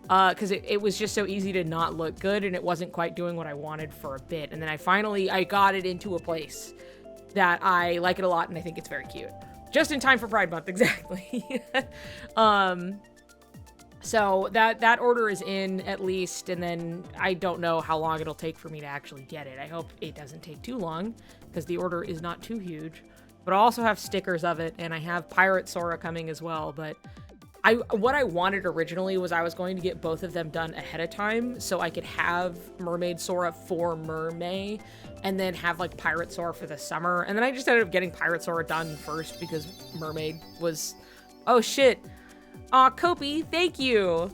S1: Because it was just so easy to not look good and it wasn't quite doing what I wanted for a bit. And then I got it into a place that I like it a lot and I think it's very cute. Just in time for Pride Month, exactly. So that order is in at least, and then I don't know how long it'll take for me to actually get it. I hope it doesn't take too long because the order is not too huge. But I also have stickers of it and I have Pirate Sora coming as well, but what I wanted originally was I was going to get both of them done ahead of time so I could have Mermaid Sora for Mermay and then have like Pirate Sora for the summer. And then I just ended up getting Pirate Sora done first because Mermaid was... Oh shit. Aw, Kopi, thank you.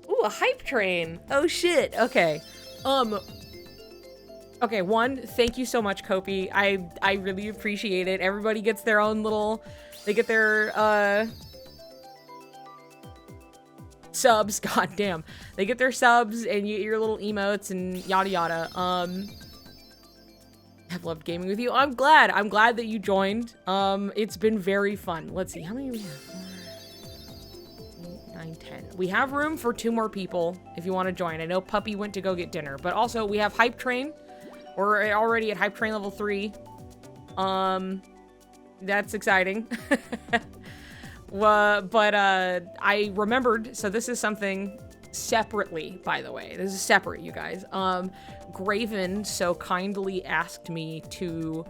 S1: Ooh, a hype train. Oh shit. Okay. Okay, one, thank you so much, Kopi. I really appreciate it. Everybody gets their own little... They get their, subs, goddamn. They get their subs and you get your little emotes and yada yada. I've loved gaming with you. I'm glad that you joined. It's been very fun. Let's see, how many we have? 9, 10. We have room for 2 more people if you want to join. I know Puppy went to go get dinner, but also we have Hype Train. We're already at Hype Train level 3. That's exciting. But I remembered, so this is something separately, by the way. This is separate, you guys. Graven so kindly asked me to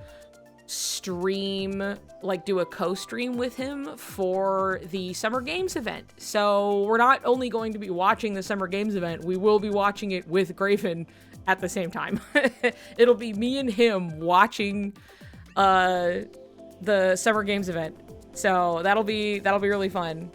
S1: stream, like do a co-stream with him for the Summer Games event. So we're not only going to be watching the Summer Games event, we will be watching it with Graven at the same time. It'll be me and him watching, the Summer Games event. So that'll be really fun.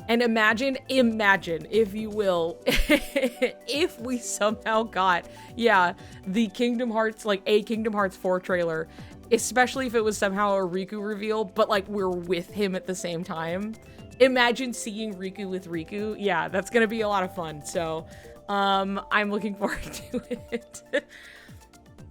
S1: And imagine, if you will, if we somehow got, yeah, the Kingdom Hearts, like a Kingdom Hearts 4 trailer, especially if it was somehow a Riku reveal, but like we're with him at the same time. Imagine seeing Riku with Riku. Yeah, that's gonna be a lot of fun. So, I'm looking forward to it.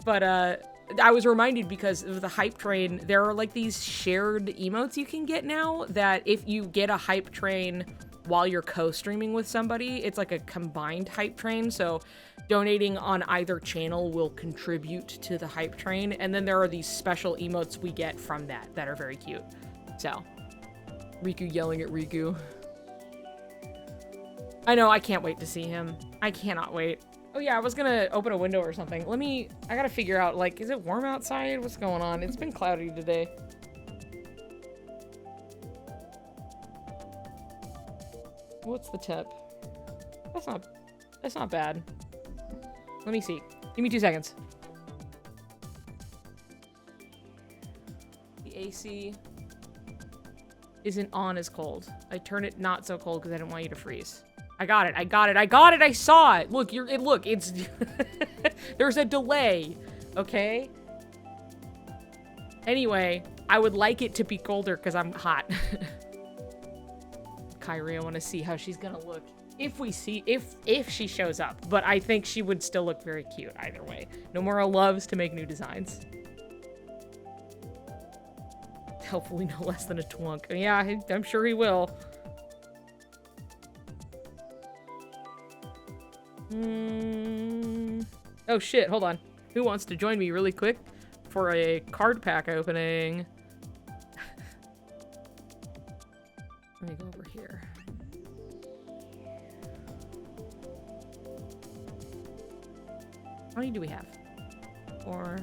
S1: But, I was reminded because of the hype train, there are like these shared emotes you can get now that if you get a hype train while you're co-streaming with somebody, it's like a combined hype train. So donating on either channel will contribute to the hype train. And then there are these special emotes we get from that are very cute. So Riku yelling at Riku. I know, I can't wait to see him. I cannot wait. Oh yeah, I was gonna open a window or something. I gotta figure out, like, is it warm outside? What's going on? It's been cloudy today. What's the tip? That's not bad. Let me see. Give me 2 seconds. The AC isn't on as cold. I turned it not so cold because I didn't want you to freeze. I got it. I saw it. Look, it's there's a delay, okay? Anyway, I would like it to be colder because I'm hot. Kyrie, I want to see how she's gonna look if she shows up, but I think she would still look very cute either way. Nomura loves to make new designs. Hopefully no less than a twunk. Yeah, I'm sure he will. Oh shit, hold on. Who wants to join me really quick for a card pack opening? Let me go over here. How many do we have? Four.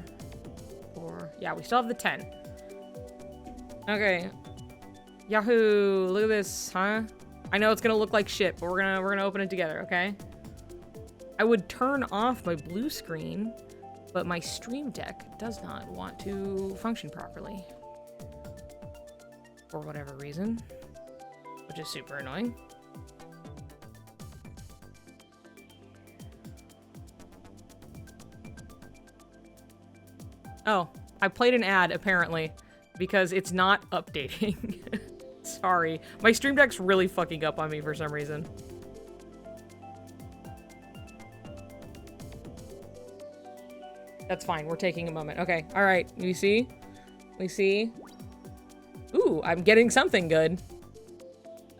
S1: Yeah, we still have the 10. Okay. Yahoo! Look at this, huh? I know it's gonna look like shit, but we're gonna open it together, okay? I would turn off my blue screen, but my Stream Deck does not want to function properly. For whatever reason. Which is super annoying. Oh, I played an ad, apparently, because it's not updating. Sorry. My Stream Deck's really fucking up on me for some reason. That's fine. We're taking a moment. Okay. All right. You see? We see? Ooh, I'm getting something good.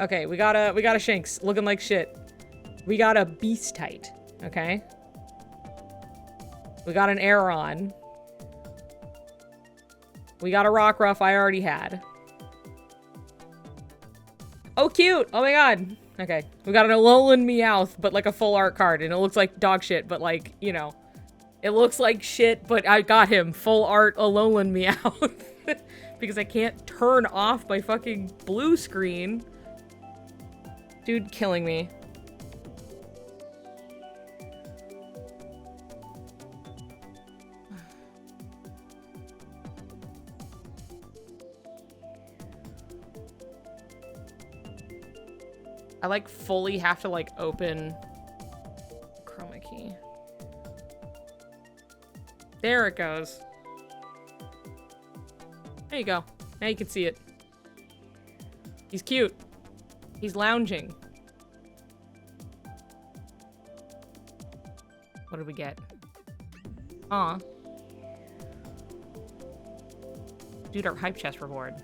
S1: Okay, we got a Shanks looking like shit. We got a Beastite, okay? We got an Aeron. We got a Rockruff I already had. Oh, cute! Oh my god! Okay, we got an Alolan Meowth, but like a full art card, and it looks like dog shit, but like, you know. It looks like shit, but I got him. Full art Alolan Meowth. Because I can't turn off my fucking blue screen. Dude, killing me. I like fully have to like open chroma key. There it goes. There you go. Now you can see it. He's cute. He's lounging. What did we get? Aw. Dude, our hype chest reward.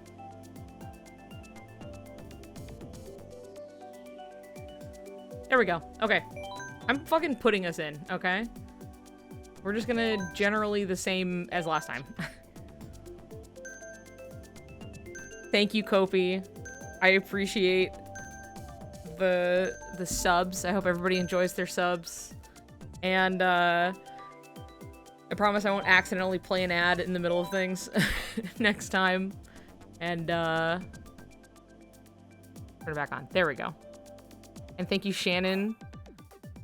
S1: There we go. Okay. I'm fucking putting us in, okay? We're just gonna generally the same as last time. Thank you, Kofi. I appreciate the subs. I hope everybody enjoys their subs. And I promise I won't accidentally play an ad in the middle of things next time. And turn it back on. There we go. And thank you, Shannon,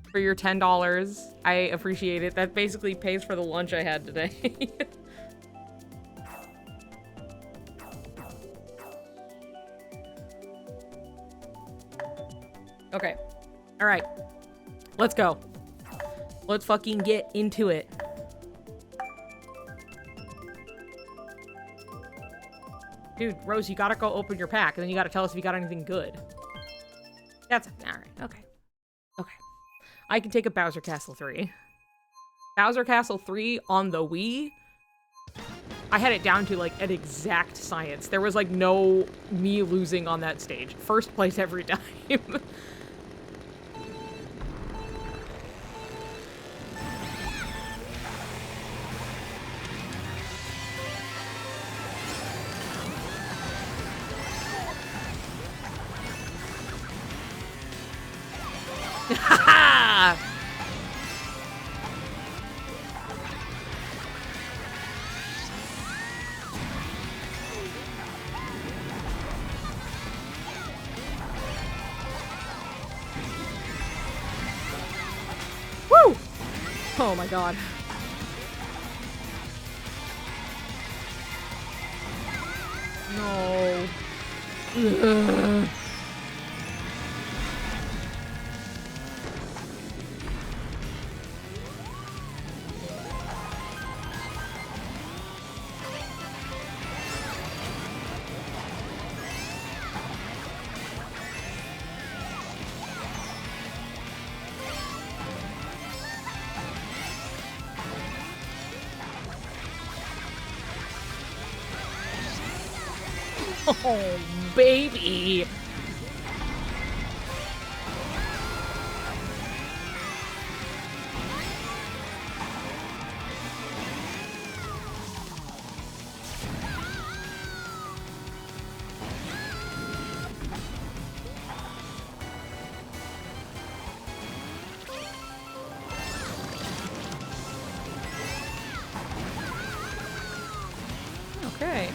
S1: for your $10. I appreciate it. That basically pays for the lunch I had today. All right. Let's go. Let's fucking get into it. Dude, Rose, you gotta go open your pack, and then you gotta tell us if you got anything good. That's alright. Okay. Okay. I can take a Bowser Castle 3. Bowser Castle 3 on the Wii, I had it down to, like, an exact science. There was, like, no me losing on that stage. First place every time. Ha Woo! Oh my god. No. Ugh. Oh, baby. Okay.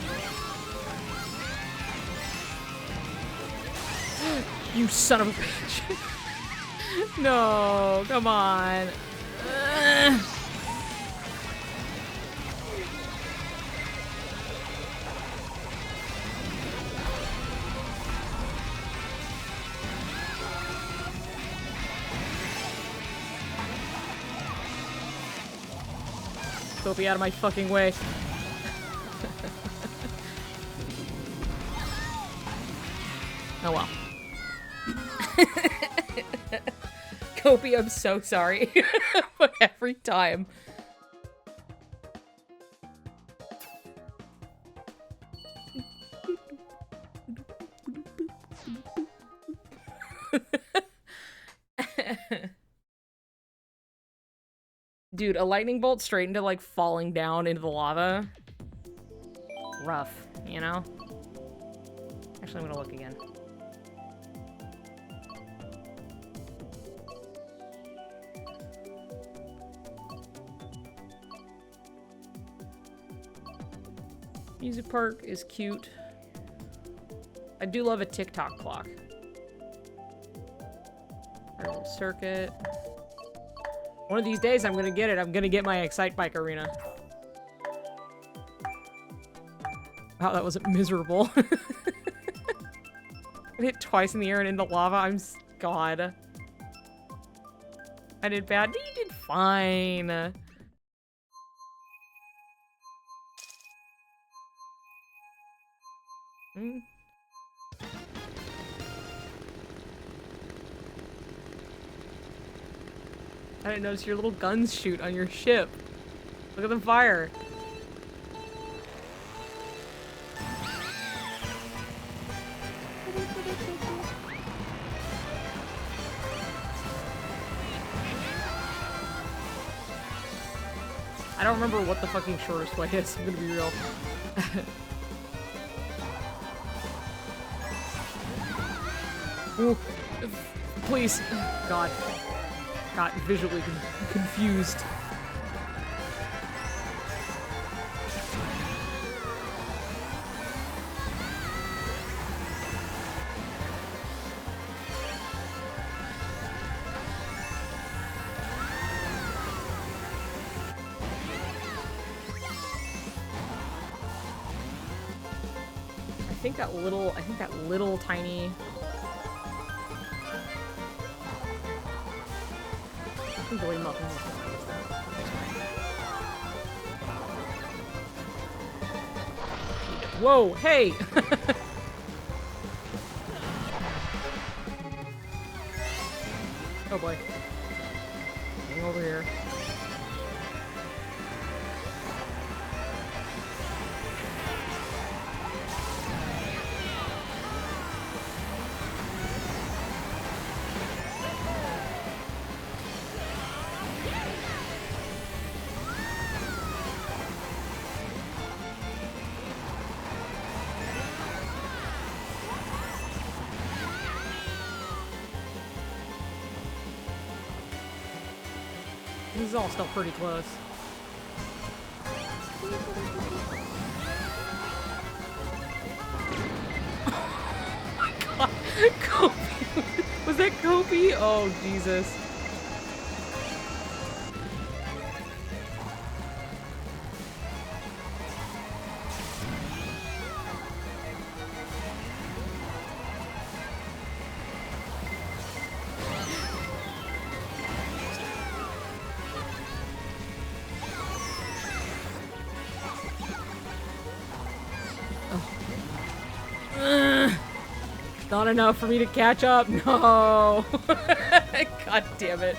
S1: You son of a bitch. No, come on. Don't be out of my fucking way. Oh well. Kopi, I'm so sorry. But every time. Dude, a lightning bolt straight into, like, falling down into the lava. Rough, you know? Actually, I'm gonna look again. Music Park is cute. I do love a TikTok clock. Parallel Circuit. One of these days I'm gonna get it. I'm gonna get my Excite Bike Arena. Wow, that wasn't miserable. I hit twice in the air and into lava. God. I did bad. You did fine. I didn't notice your little guns shoot on your ship. Look at the fire. I don't remember what the fucking shortest way is, I'm gonna be real. Ooh, please. God. Got visually confused. I think that little tiny... Enjoy muffins. Whoa, hey! Oh boy. Getting over here. This is all still pretty close. Oh my god! Kobe! Was that Kobe? Oh, Jesus. Not enough for me to catch up. No. God damn it.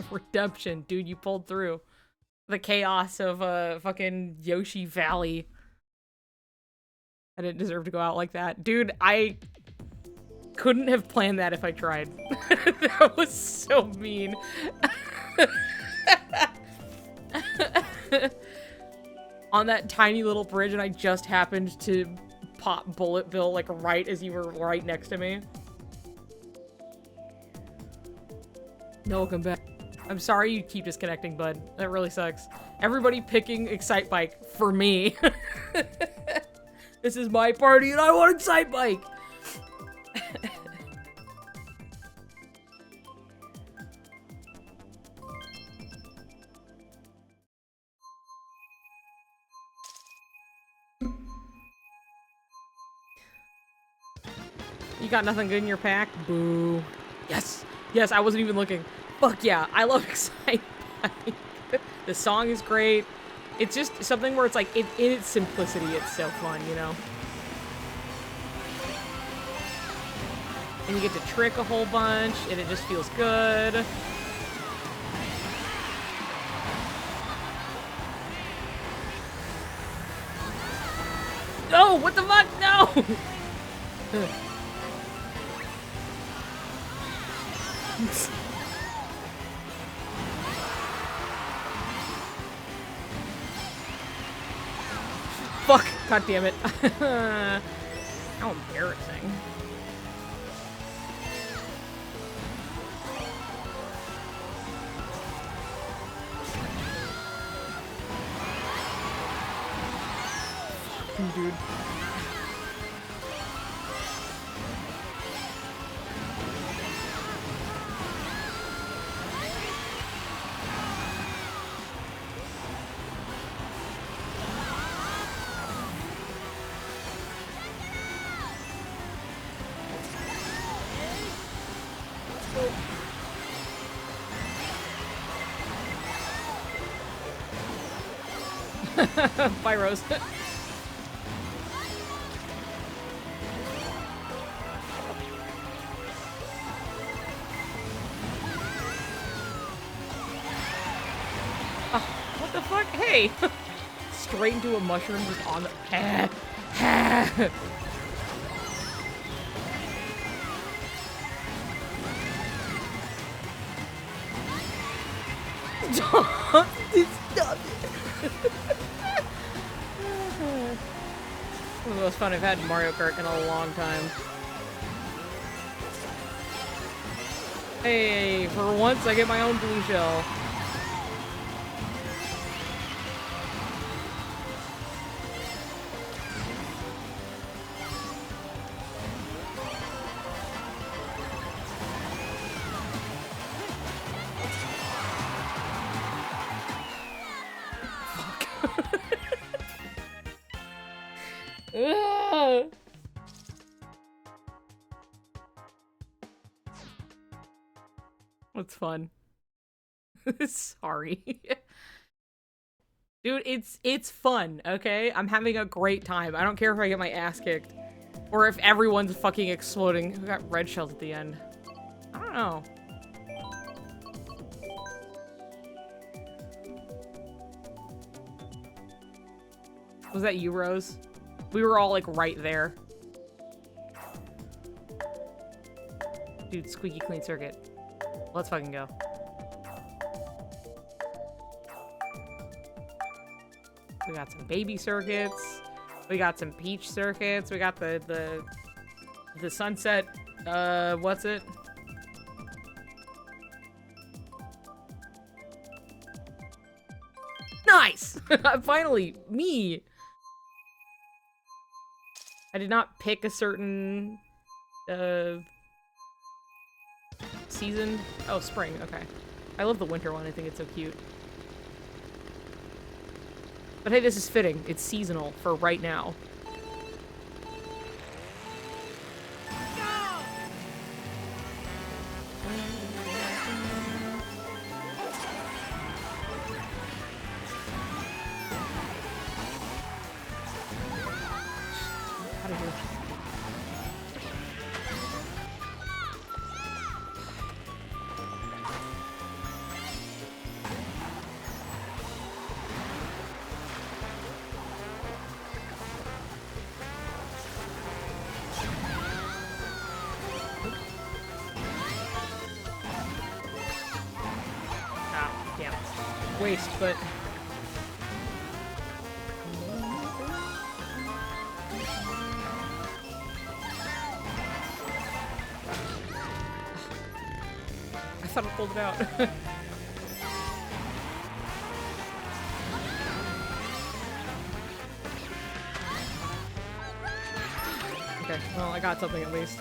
S1: Redemption, dude, you pulled through the chaos of fucking Yoshi Valley. I didn't deserve to go out like that. Dude, I couldn't have planned that if I tried. That was so mean. On that tiny little bridge, and I just happened to pop Bullet Bill like right as you were right next to me. No, welcome back. I'm sorry you keep disconnecting, bud. That really sucks. Everybody picking Excite Bike for me. This is my party and I want Excite Bike! You got nothing good in your pack? Boo. Yes! Yes, I wasn't even looking. Fuck yeah, I love Excite Bike. The song is great. It's just something where it's like, in its simplicity, it's so fun, you know? And you get to trick a whole bunch, and it just feels good. No! What the fuck? No! Fuck! God damn it. How embarrassing. Fucking dude. Bye, Rose. Oh, what the fuck? Hey! Straight into a mushroom just on the... Stop it! One of the most fun I've had in Mario Kart in a long time. Hey, for once I get my own blue shell. Ugh. That's fun. Sorry. Dude, it's fun, okay? I'm having a great time. I don't care if I get my ass kicked. Or if everyone's fucking exploding. Who got red shelled at the end? I don't know. Was that you, Rose? We were all, like, right there. Dude, squeaky clean circuit. Let's fucking go. We got some baby circuits. We got some peach circuits. We got the sunset, what's it? Nice! Finally, me! I did not pick a certain, season. Oh, spring, okay. I love the winter one, I think it's so cute. But hey, this is fitting. It's seasonal for right now. Out of here. Waste, but I thought I pulled it out. Okay, well, I got something at least.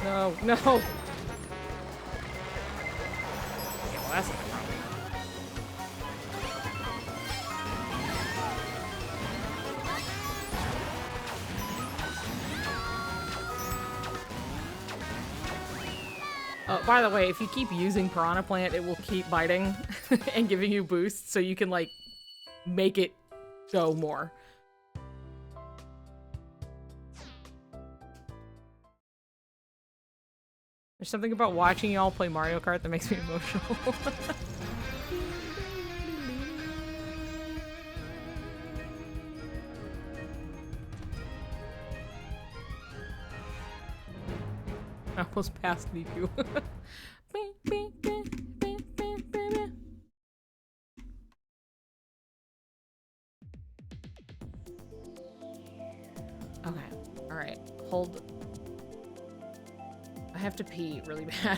S1: No, no. Okay, well, that's not a problem. Oh, by the way, if you keep using Piranha Plant, it will keep biting and giving you boosts, so you can, like, make it go more. There's something about watching y'all play Mario Kart that makes me emotional. I almost passed Miku. Okay, alright. Hold. I have to pee really bad.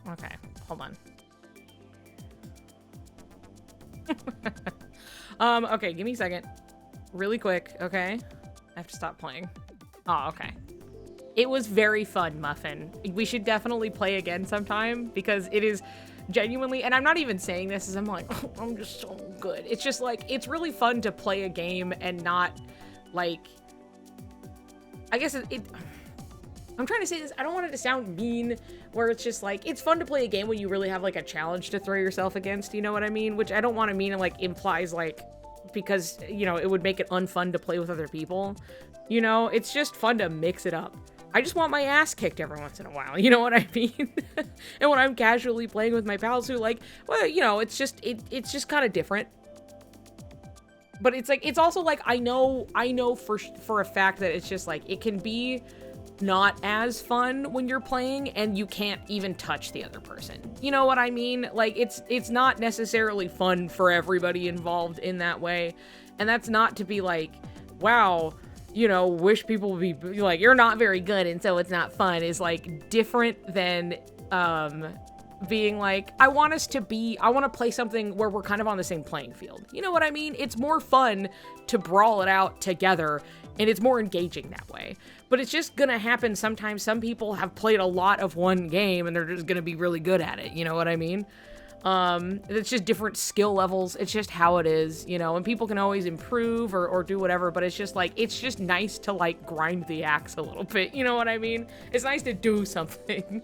S1: Okay, hold on. Okay, give me a second. Really quick, okay? I have to stop playing. Oh, okay. It was very fun, Muffin. We should definitely play again sometime, because it is genuinely, and I'm not even saying this as I'm like, oh, I'm just so good. It's just like, it's really fun to play a game and not, like, I guess I'm trying to say this, I don't want it to sound mean, where it's just like, it's fun to play a game when you really have like a challenge to throw yourself against, you know what I mean? Which I don't want to mean like implies like, because, you know, it would make it unfun to play with other people. You know, it's just fun to mix it up. I just want my ass kicked every once in a while, you know what I mean? And when I'm casually playing with my pals who like, well, you know, it's just kind of different. But it's like, it's also like, I know for a fact that it's just like, it can be not as fun when you're playing and you can't even touch the other person. You know what I mean? Like, it's not necessarily fun for everybody involved in that way. And that's not to be like, wow, you know, wish people would be like, you're not very good and so it's not fun, is like different than being like, I want to play something where we're kind of on the same playing field. You know what I mean? It's more fun to brawl it out together and it's more engaging that way. But it's just gonna happen sometimes. Some people have played a lot of one game and they're just gonna be really good at it. You know what I mean? It's just different skill levels. It's just how it is, you know, and people can always improve or do whatever, but it's just like, it's just nice to like grind the axe a little bit. You know what I mean? It's nice to do something.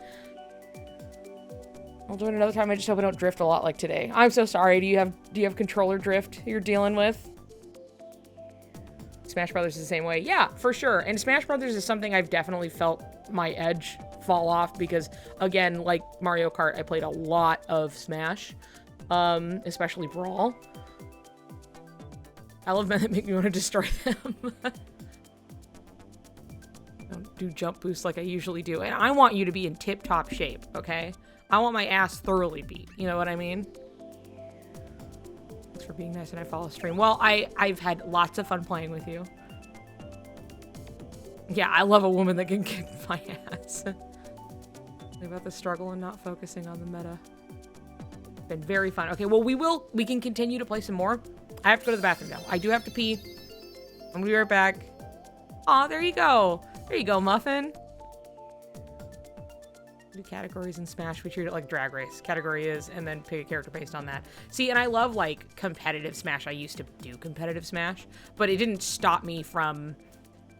S1: I'll do it another time. I just hope I don't drift a lot like today. I'm so sorry. Do you have controller drift you're dealing with? Smash Brothers is the same way. Yeah, for sure. And Smash Brothers is something I've definitely felt my edge fall off because, again, like Mario Kart, I played a lot of Smash, especially Brawl. I love men that make me want to destroy them. Don't do jump boosts like I usually do. And I want you to be in tip-top shape, okay? I want my ass thoroughly beat. You know what I mean? Thanks for being nice and I follow stream. Well, I've had lots of fun playing with you. Yeah, I love a woman that can kick my ass. About the struggle and not focusing on the meta. Been very fun. Okay, well, we can continue to play some more. I have to go to the bathroom now. I do have to pee. I'm gonna be right back. Aw, there you go. There you go, Muffin. Do categories in Smash. We treat it like Drag Race. Category is, and then pick a character based on that. See, and I love, like, competitive Smash. I used to do competitive Smash, but it didn't stop me from,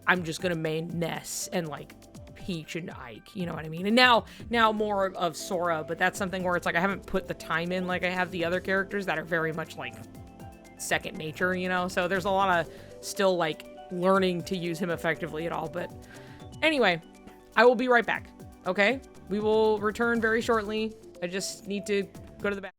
S1: I'm just gonna main Ness and, like, Peach and Ike, you know what I mean? And now more of Sora, but that's something where it's like I haven't put the time in like I have the other characters that are very much like second nature, you know? So there's a lot of still like learning to use him effectively at all. But anyway, I will be right back, okay? We will return very shortly. I just need to go to the back.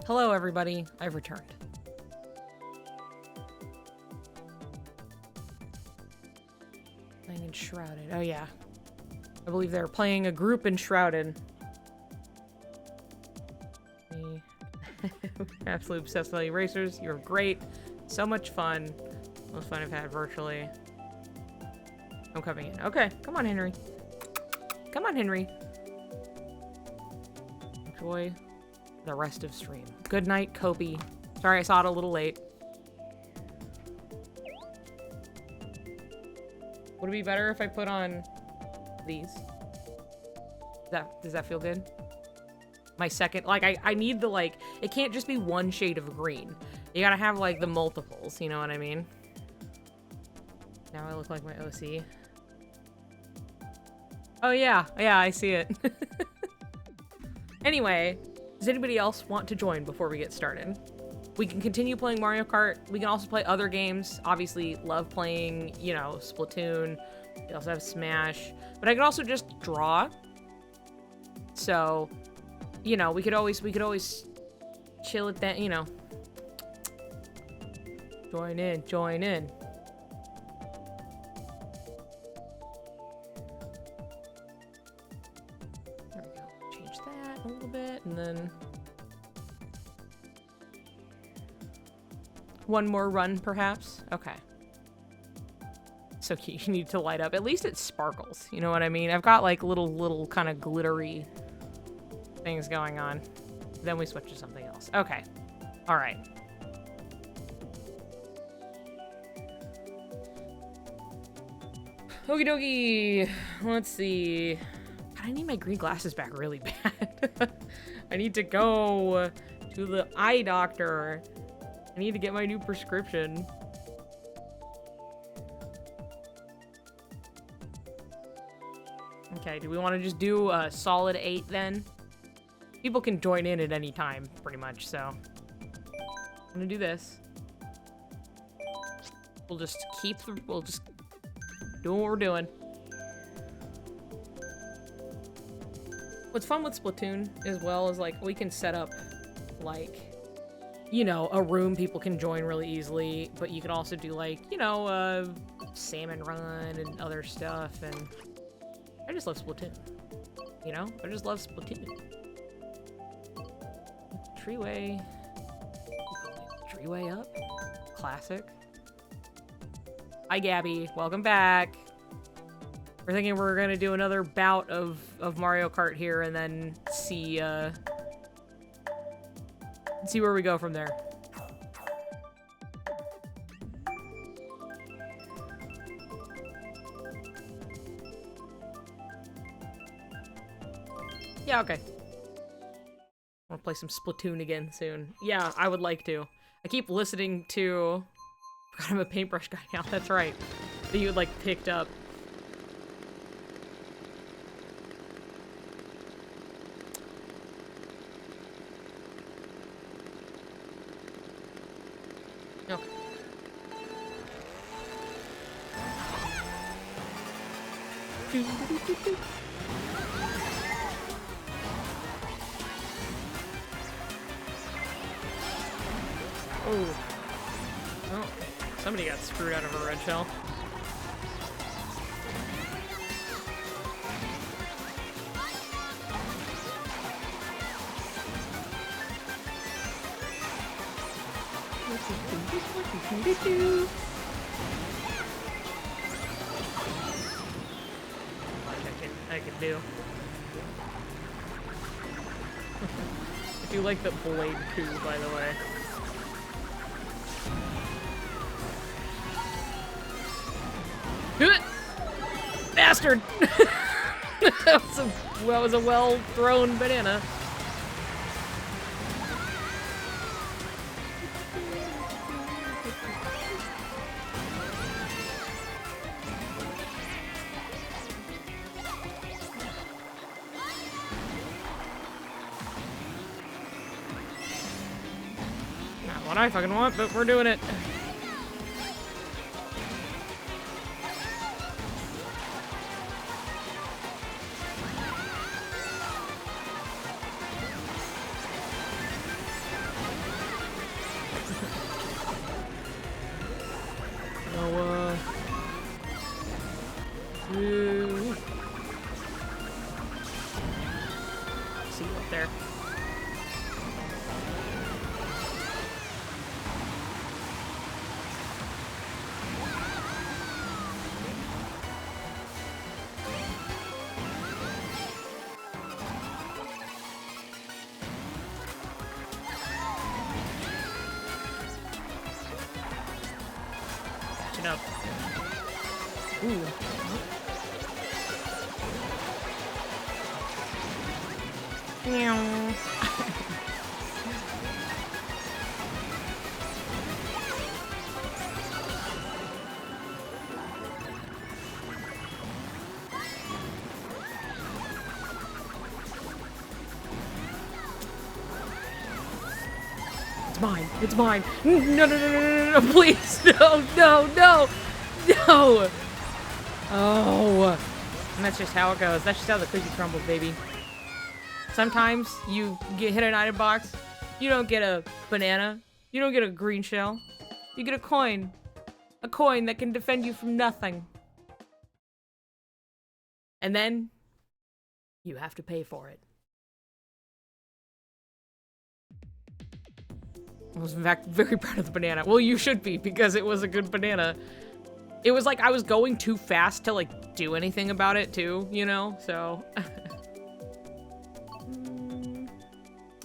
S1: Hello, everybody. I've returned. Playing Enshrouded. Oh, yeah. I believe they're playing a group Enshrouded. Me. Absolutely obsessed with you racers. You're great. So much fun. Most fun I've had virtually. I'm coming in. Okay. Come on, Henry. Come on, Henry. Enjoy the rest of stream. Good night, Kobe. Sorry I saw it a little late. Would it be better if I put on these? Does that feel good? My second, like, I need the, like, it can't just be one shade of green. You gotta have, like, the multiples, you know what I mean? Now I look like my OC. Oh, yeah. Yeah, I see it. Anyway, does anybody else want to join before we get started? We can continue playing Mario Kart. We can also play other games. Obviously, love playing, you know, Splatoon. We also have Smash. But I could also just draw. So, you know, we could always chill it down, you know. Join in, join in. There we go. Change that a little bit, and then one more run, perhaps? Okay. So you need to light up. At least it sparkles, you know what I mean? I've got, like, little kind of glittery things going on. Then we switch to something else. Okay. All right. Okie dokie. Let's see. God, I need my green glasses back really bad. I need to go to the eye doctor. I need to get my new prescription. Okay, do we want to just do a solid 8 then? People can join in at any time, pretty much, so. I'm gonna do this. We'll just we'll just do what we're doing. What's fun with Splatoon as well is, like, we can set up, like, you know, a room people can join really easily, but you can also do, like, you know, salmon run and other stuff, and I just love Splatoon. You know? I just love Splatoon. Treeway. Treeway up. Classic. Hi, Gabby. Welcome back. We're thinking we're gonna do another bout of Mario Kart here and then see where we go from there. Yeah, okay. I want to play some Splatoon again soon. Yeah, I would like to. I keep listening to... I forgot I'm a paintbrush guy now, that's right. That you, like, picked up. Okay. Oh. Oh. Somebody got screwed out of a red shell. I can do. I do like the blade coup, by the way. Bastard! that was a well-thrown banana. Not what I fucking want, but we're doing it. up there. Catching up. Ooh. Meow. It's mine. It's mine. No, no, no, no, no, no, please. No, no, no. No. Oh. And that's just how it goes. That's just how the cookie crumbles, baby. Sometimes you get hit an item box, you don't get a banana, you don't get a green shell, you get a coin. A coin that can defend you from nothing. And then, you have to pay for it. I was in fact very proud of the banana. Well, you should be, because it was a good banana. It was like I was going too fast to like do anything about it too, you know, so.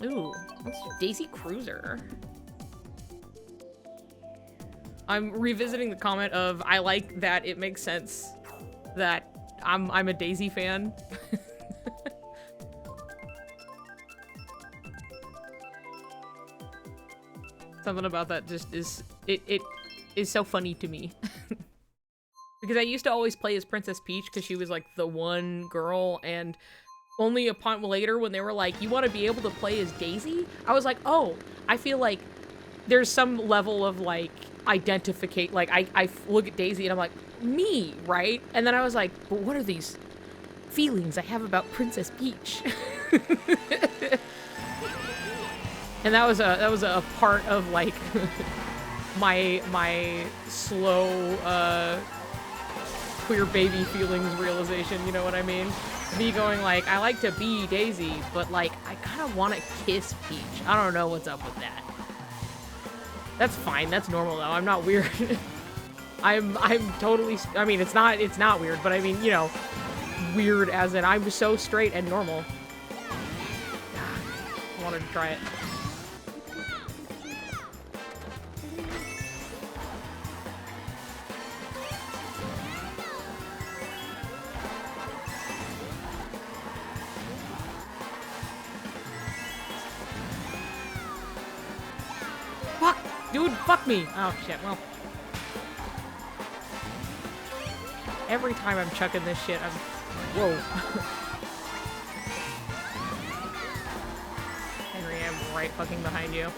S1: Ooh, let's do Daisy Cruiser. I'm revisiting the comment of I like that it makes sense that I'm a Daisy fan. Something about that just is it is so funny to me. Because I used to always play as Princess Peach because she was like the one girl, and only upon later when they were like, you want to be able to play as Daisy? I was like, oh, I feel like there's some level of like identificate, like I look at Daisy and I'm like, me, right? And then I was like, but what are these feelings I have about Princess Peach? And that was a part of like my slow queer baby feelings realization, you know what I mean? Me going like, I like to be Daisy, but like, I kind of want to kiss Peach. I don't know what's up with that. That's fine. That's normal though. I'm not weird. I'm totally, I mean, it's not weird, but I mean, you know, weird as in I'm so straight and normal. I wanted to try it. Fuck! Dude, fuck me! Oh, shit, well. Every time I'm chucking this shit, I'm... Whoa. Henry, I'm right fucking behind you.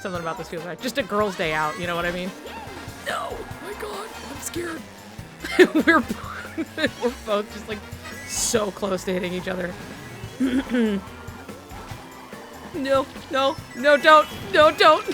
S1: Something about this feels like just a girl's day out, you know what I mean? No! Oh my god, I'm scared. we're both just like so close to hitting each other. No, no, no, don't! No, don't!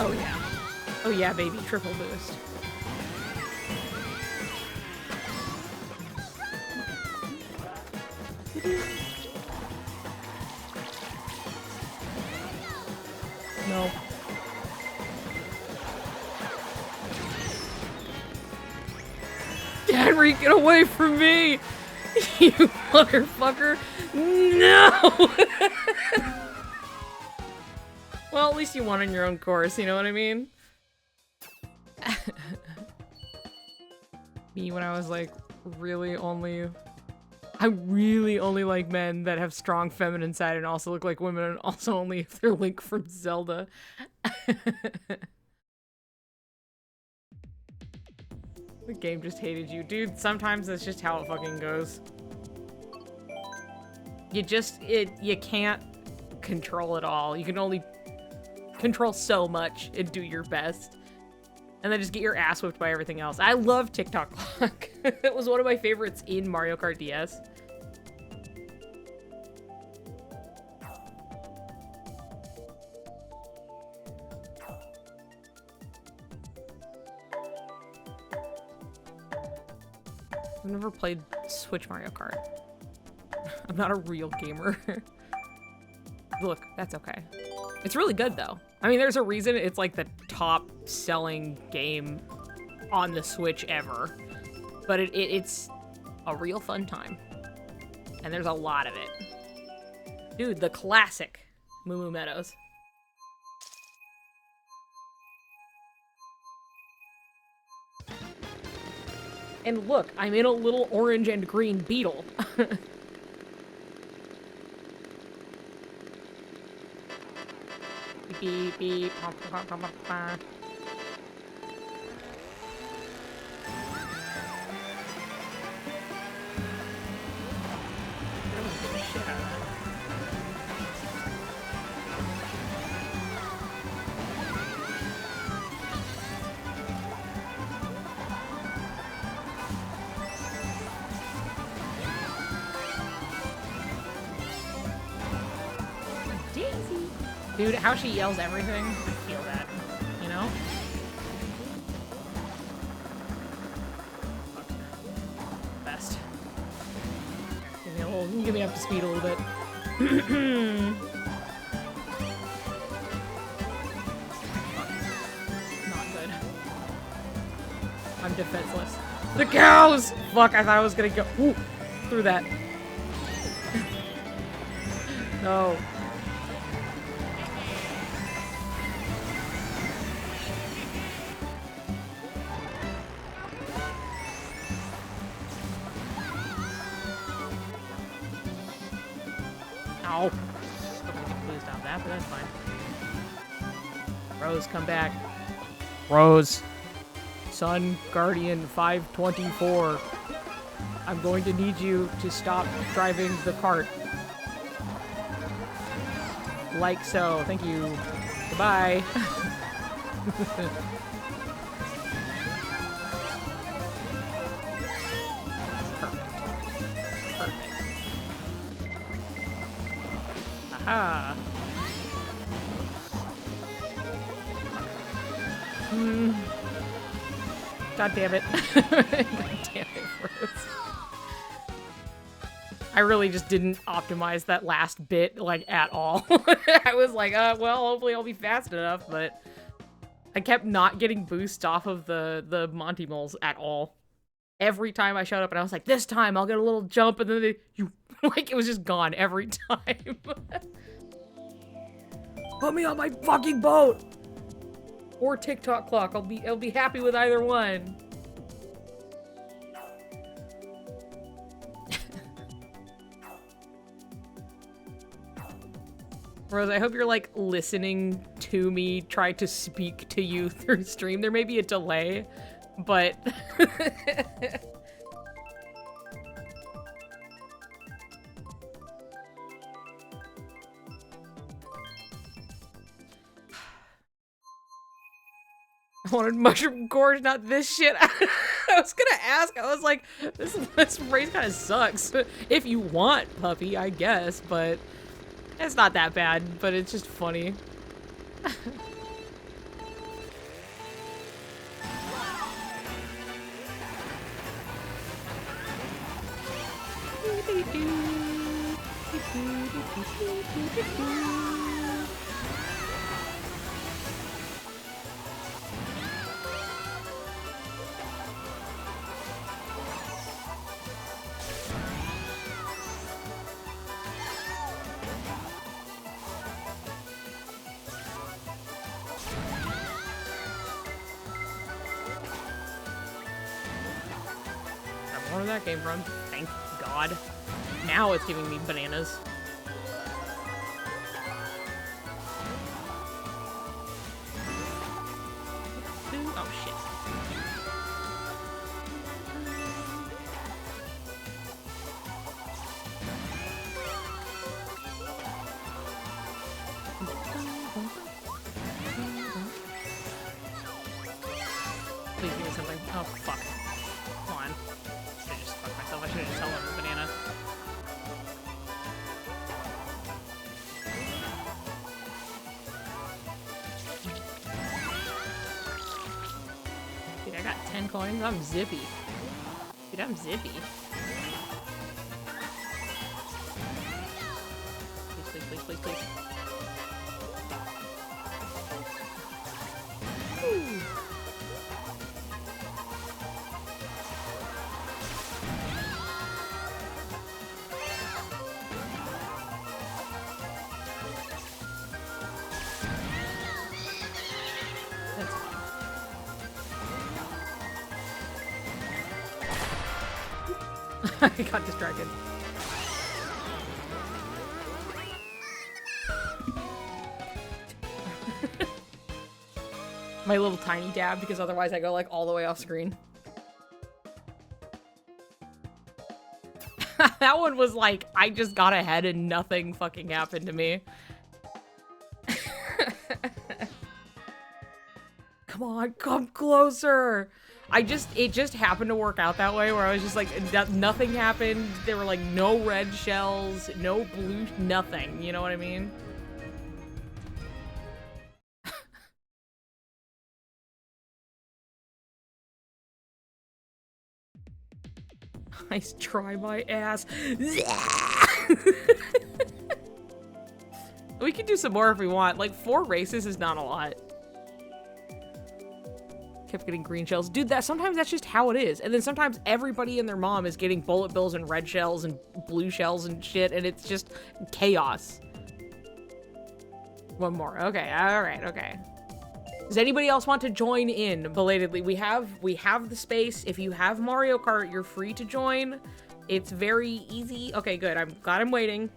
S1: Oh yeah. Oh yeah, baby. Triple boost. No. Henry, get away from me! You motherfucker! No! Well, at least you won on your own course, you know what I mean? Me when I was like, I really only like men that have strong feminine side and also look like women, and also only if they're Link from Zelda. The game just hated you. Dude, sometimes that's just how it fucking goes. You can't control it all. You can only control so much and do your best. And then just get your ass whipped by everything else. I love TikTok Clock. It was one of my favorites in Mario Kart DS. I've never played Switch Mario Kart. I'm not a real gamer. Look, that's okay. It's really good though. I mean, there's a reason it's like the top selling game on the Switch ever. But it's a real fun time. And there's a lot of it. Dude, the classic Moo Moo Meadows. And look, I'm in a little orange and green beetle. Beep, beep, pom, pom, pom, pom, pom. Dude, how she yells everything, I feel that, you know? Best. Give me up to speed a little bit. Not good. I'm defenseless. The cows! Fuck, I thought I was gonna go through that. No. Ow. Still gonna get boost off that, but that's fine. Rose, come back. Rose. Sun Guardian 524. I'm going to need you to stop driving the cart. Like so. Thank you. Goodbye. Aha. God damn it. God damn it, Rose. I really just didn't optimize that last bit, like, at all. I was like, well, hopefully I'll be fast enough, but I kept not getting boost off of the Monty Moles at all. Every time I showed up and I was like, this time I'll get a little jump, and then like, it was just gone every time. Put me on my fucking boat! Or TikTok Clock. I'll be happy with either one. Rose, I hope you're, like, listening to me try to speak to you through stream. There may be a delay, but... I wanted Mushroom Gorge, not this shit. I was gonna ask, I was like, this race kind of sucks. If you want, puppy, I guess, but it's not that bad, but it's just funny. Where that came from? Thank God. Now it's giving me bananas. Oh shit. Please give me something. Oh, fuck. Come on. I should've just fucked myself. I should've just held up a banana. Dude, I got 10 coins. I'm zippy. Dude, I'm zippy. Please, please, please, please, please. Ooh. That's fine. I got distracted. My little tiny dab, because otherwise I go like all the way off screen. That one was like, I just got ahead and nothing fucking happened to me. Come on, come closer. It just happened to work out that way where I was just like, nothing happened. There were like no red shells, no blue, nothing. You know what I mean? Nice try, my ass. We can do some more if we want. Like 4 races is not a lot. Kept getting green shells. Dude, sometimes that's just how it is. And then sometimes everybody and their mom is getting bullet bills and red shells and blue shells and shit, and it's just chaos. One more. Okay, alright, okay. Does anybody else want to join in belatedly? We have the space. If you have Mario Kart, you're free to join. It's very easy. Okay, good. I'm glad I'm waiting.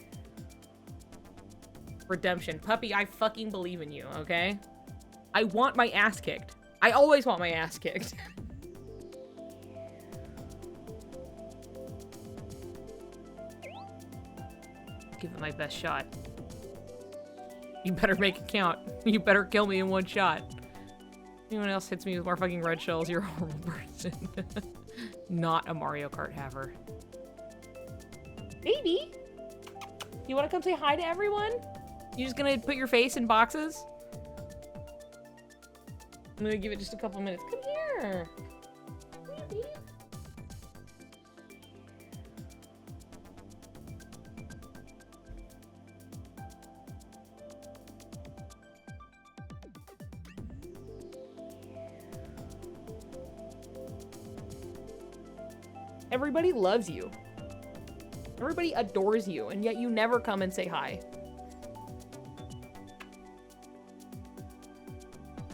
S1: Redemption. Puppy, I fucking believe in you, okay? I want my ass kicked. I always want my ass kicked. Give it my best shot. You better make it count. You better kill me in one shot. Anyone else hits me with more fucking red shells, you're a horrible person. Not a Mario Kart haver. Baby! You wanna come say hi to everyone? You just gonna put your face in boxes? I'm gonna give it just a couple minutes. Come here! Baby. Everybody loves you. Everybody adores you, and yet you never come and say hi.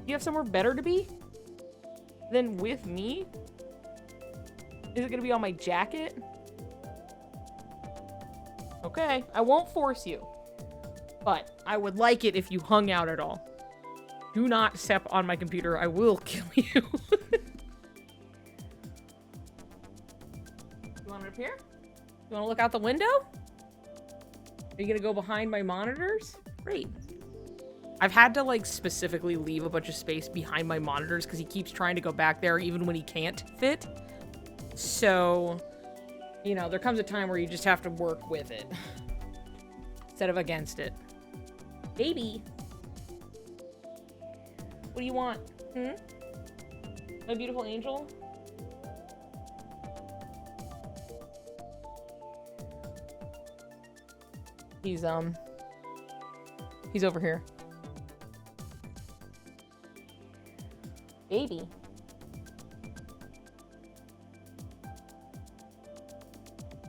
S1: You have somewhere better to be than with me? Is it gonna be on my jacket? Okay, I won't force you. But I would like it if you hung out at all. Do not step on my computer. I will kill you. You want it up here? You want to look out the window? Are you gonna go behind my monitors? Great. I've had to like specifically leave a bunch of space behind my monitors because he keeps trying to go back there even when he can't fit. So, you know, there comes a time where you just have to work with it instead of against it. Baby. What do you want? Hmm? My beautiful angel? He's over here. Baby.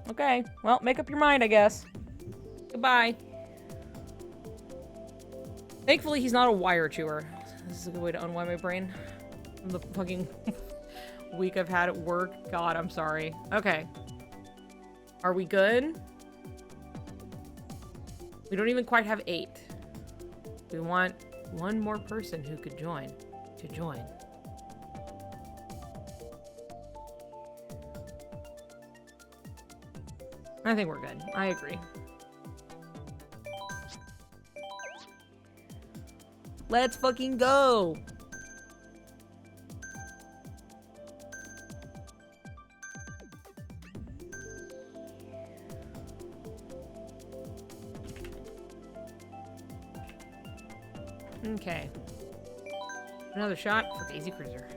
S1: Okay, well, make up your mind, I guess. Goodbye. Thankfully, he's not a wire chewer. This is a good way to unwind my brain from the fucking week I've had at work. God, I'm sorry. Okay. Are we good? We don't even quite have 8. We want one more person who could join to join. I think we're good. I agree. Let's fucking go! Okay. Another shot for Daisy Cruiser.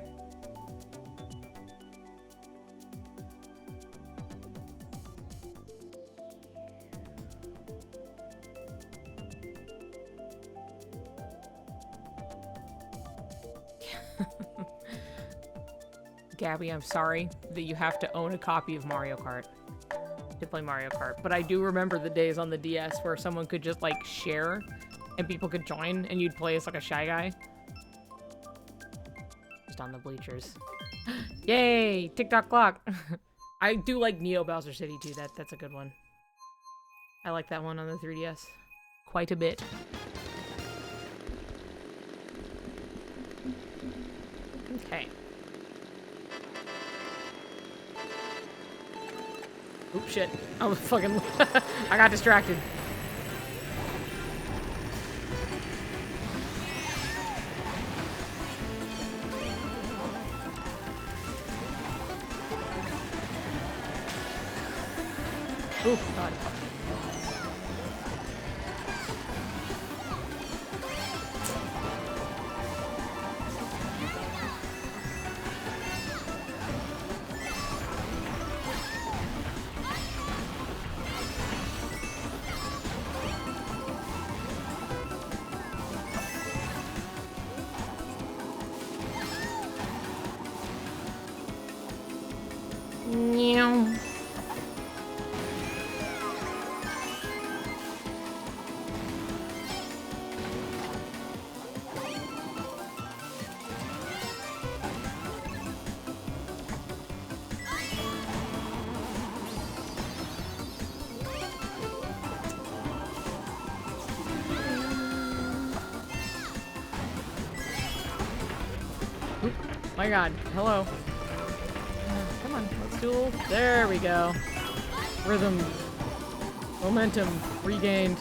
S1: Gabby, I'm sorry that you have to own a copy of Mario Kart to play Mario Kart, but I do remember the days on the DS where someone could just like share and people could join and you'd play as like a shy guy. Just on the bleachers. Yay! TikTok clock! I do like Neo Bowser City too, that's a good one. I like that one on the 3DS. Quite a bit. Okay. Oop, shit. I was fucking... I got distracted. Oop, God. Meow. Oop, my God, hello. Come on, let's duel. There we go. Rhythm. Momentum regained.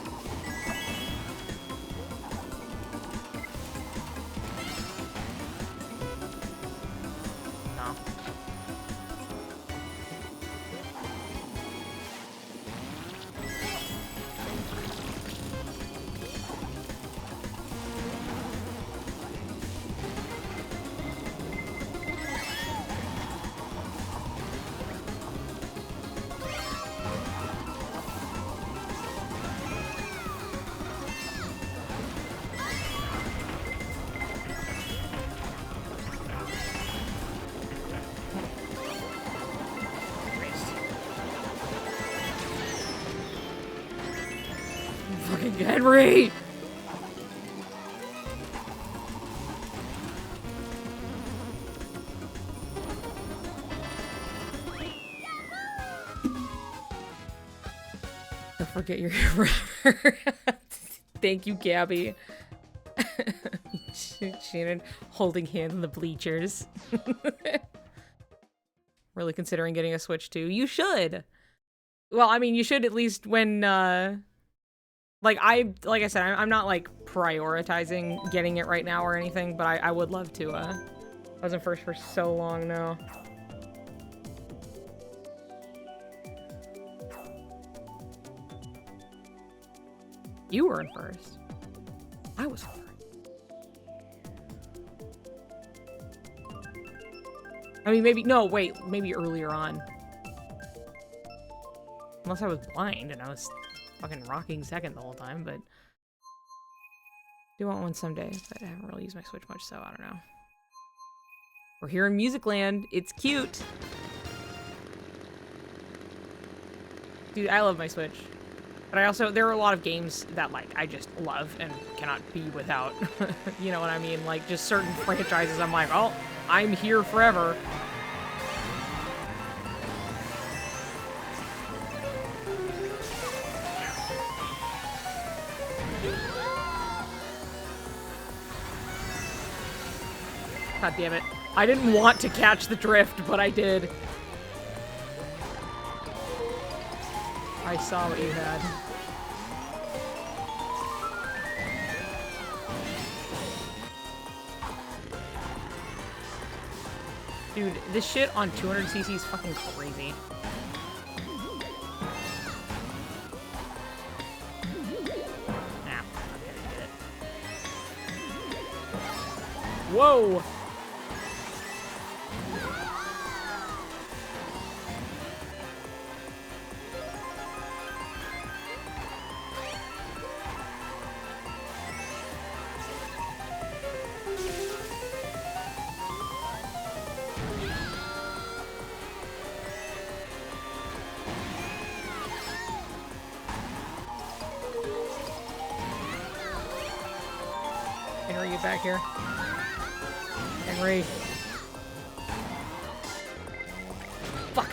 S1: No. Fucking Henry! Don't forget your forever. Thank you, Gabby. Shannon holding hands in the bleachers. Really considering getting a Switch too. You should. Well, I mean, you should at least when, like I said, I'm not like prioritizing getting it right now or anything, but I would love to, I wasn't first for so long now. You were in first. I was first. I mean, maybe, no, wait, maybe earlier on. Unless I was blind and I was fucking rocking second the whole time, but... do want one someday, but I haven't really used my Switch much, so I don't know. We're here in Music Land. It's cute. Dude, I love my Switch. But I also, there are a lot of games that, like, I just love and cannot be without. You know what I mean? Like, just certain franchises, I'm like, oh, I'm here forever. God damn it. I didn't want to catch the drift, but I did. I saw what you had. Dude, this shit on 200cc is fucking crazy. Nah, I'm not gonna get it. Whoa! Henry, get back here. Henry. Fuck.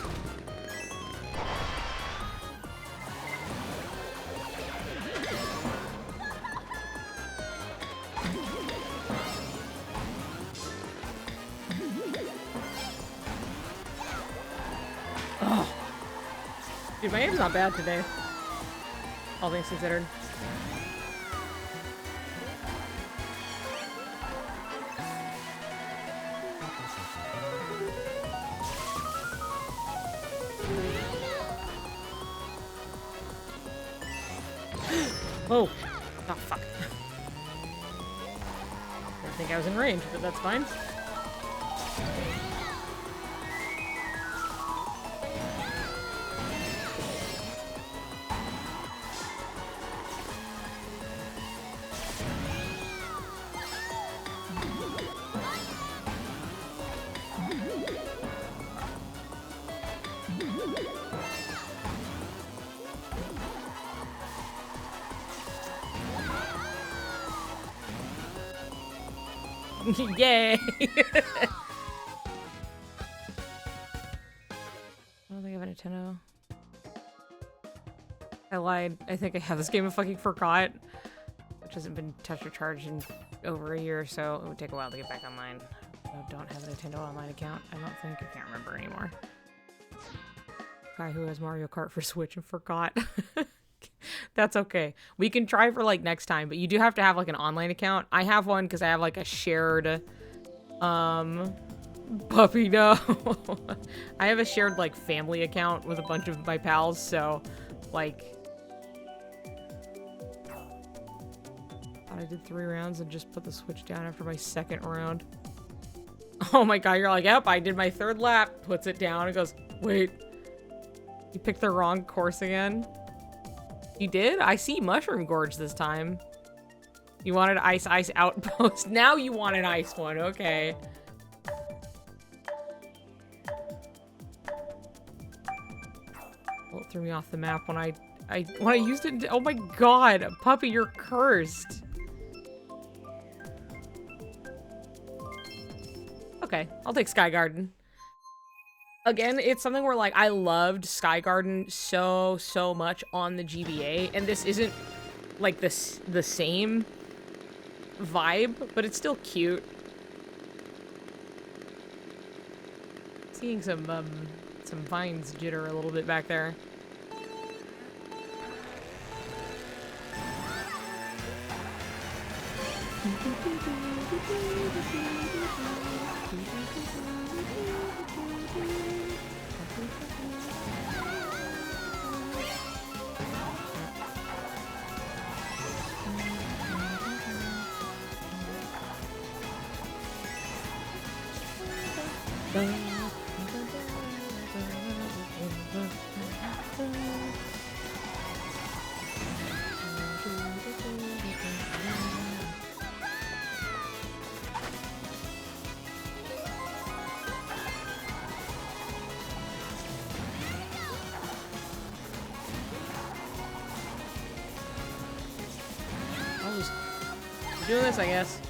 S1: Oh. Dude, my aim's not bad today. All things considered. Oh! Oh, fuck. I think I was in range, but that's fine. Yay! I don't think I have a Nintendo. I lied. I think I have this game of fucking forgot, which hasn't been touched or charged in over a year, so it would take a while to get back online. I don't have a Nintendo Online account. I don't think. I can't remember anymore. Guy who has Mario Kart for Switch and forgot. That's okay. We can try for like next time, but you do have to have like an online account. I have one because I have like a shared puppy, no. I have a shared like family account with a bunch of my pals, so like I did 3 rounds and just put the Switch down after my 2nd round. Oh my god, you're like, yep, I did my 3rd lap, puts it down and goes, wait, you picked the wrong course again? You did? I see Mushroom Gorge this time. You wanted Ice Outpost. Now you want an ice one. Okay. Well, it threw me off the map when I used it. Oh my god, puppy, you're cursed. Okay, I'll take Sky Garden. Again, it's something where, like, I loved Sky Garden so much on the GBA, and this isn't, like, the same vibe, but it's still cute. Seeing some vines jitter a little bit back there. I'll just keep doing this, I guess.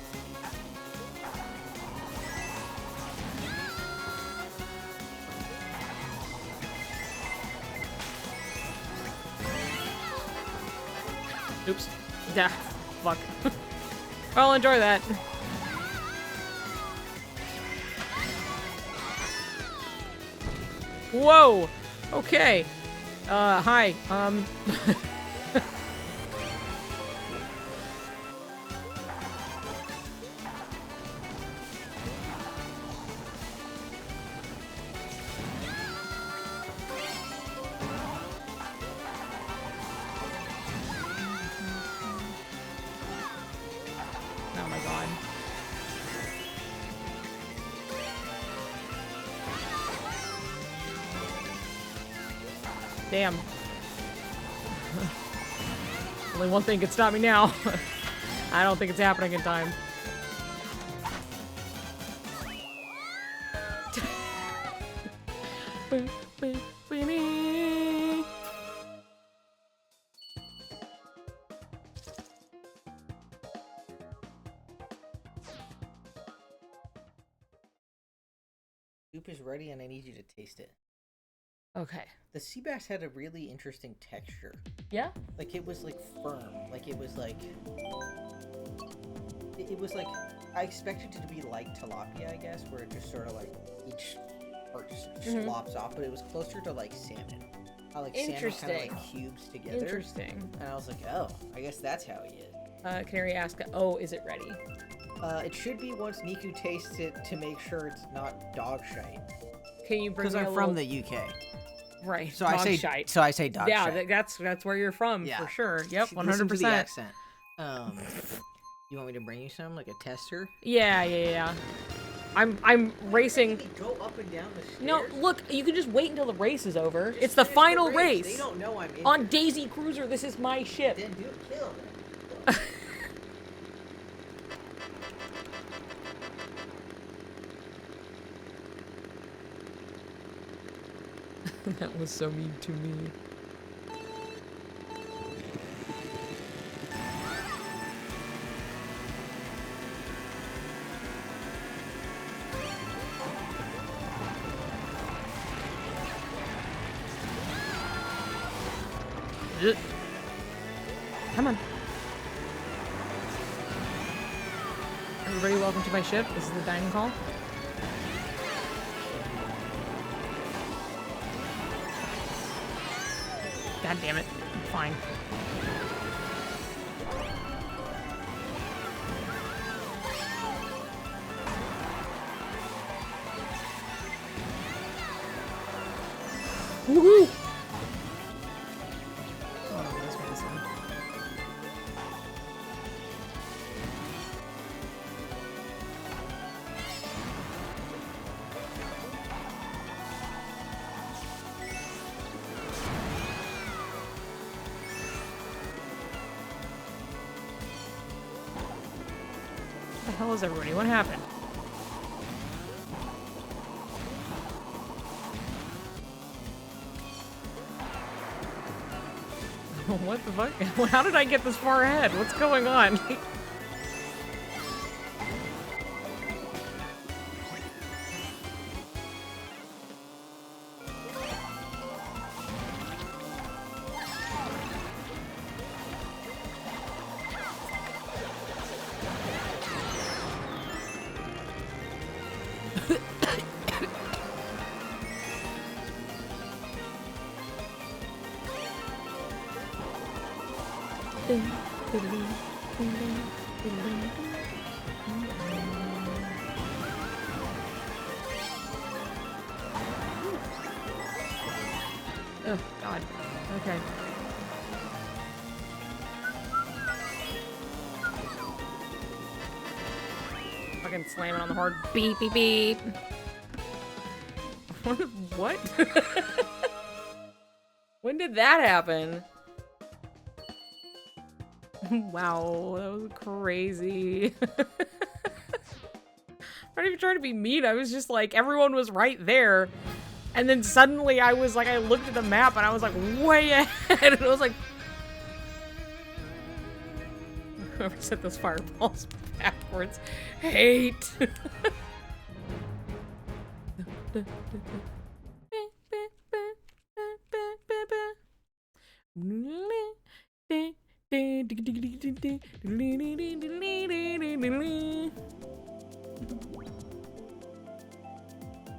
S1: Oops. Yeah. Fuck. I'll enjoy that. Whoa! Okay. Hi. Oh my god. Damn. Only one thing can stop me now. I don't think it's happening in time.
S5: Soup is ready and I need you to taste it.
S1: Okay.
S5: The sea bass had a really interesting texture.
S1: Yeah?
S5: Like it was like firm. Like it was like it was like I expected it to be like tilapia, I guess, where it just sort of like each part just slops off, but it was closer to like salmon. How like salmon kind of like cubes together.
S1: Interesting.
S5: And I was like, oh, I guess that's how he is.
S1: Canary asked, oh, is it ready?
S5: It should be once Niku tastes it to make sure it's not dog shite.
S1: Can you bring me
S5: Because I'm
S1: a
S5: from
S1: little...
S5: the UK.
S1: Right.
S5: So
S1: dog
S5: I say
S1: shite.
S5: So I say dog shite.
S1: Yeah, that's where you're from
S5: Yeah.
S1: for sure. Yep, 100%.
S5: Listen to the accent. You want me to bring you some, like a tester?
S1: Yeah. I'm racing.
S5: Go up and down the stairs.
S1: No, look, you can just wait until the race is over. It's the final race.
S5: They don't know I'm in
S1: On
S5: here.
S1: Daisy Cruiser, this is my ship.
S5: Then do kill them.
S1: That was so mean to me. Come on. Everybody, welcome to my ship. This is the dining hall. God damn it. I'm fine. Woohoo! Oh, that's awesome. What the hell is everybody? What happened? What the fuck? How did I get this far ahead? What's going on? Oh, God. Okay. Fucking slamming on the hard beep, beep, beep. What? When did that happen? Wow, that was crazy. I'm not even trying to be mean. I was just like, everyone was right there. And then suddenly I was like, I looked at the map and I was like, way ahead. And I was like, whoever set those fireballs backwards. Hate.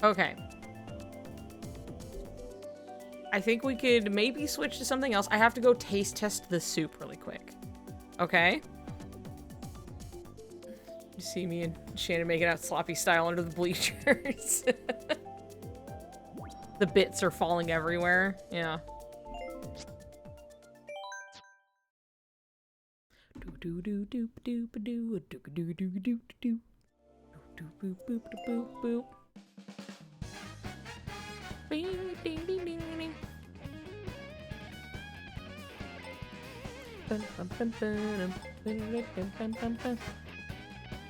S1: Okay. I think we could maybe switch to something else. I have to go taste test the soup really quick. Okay? You see me and Shannon making out sloppy style under the bleachers. The bits are falling everywhere. Yeah. Do do do do do do do do do do do do boop boop boop boop. Bing ding ding ding ding.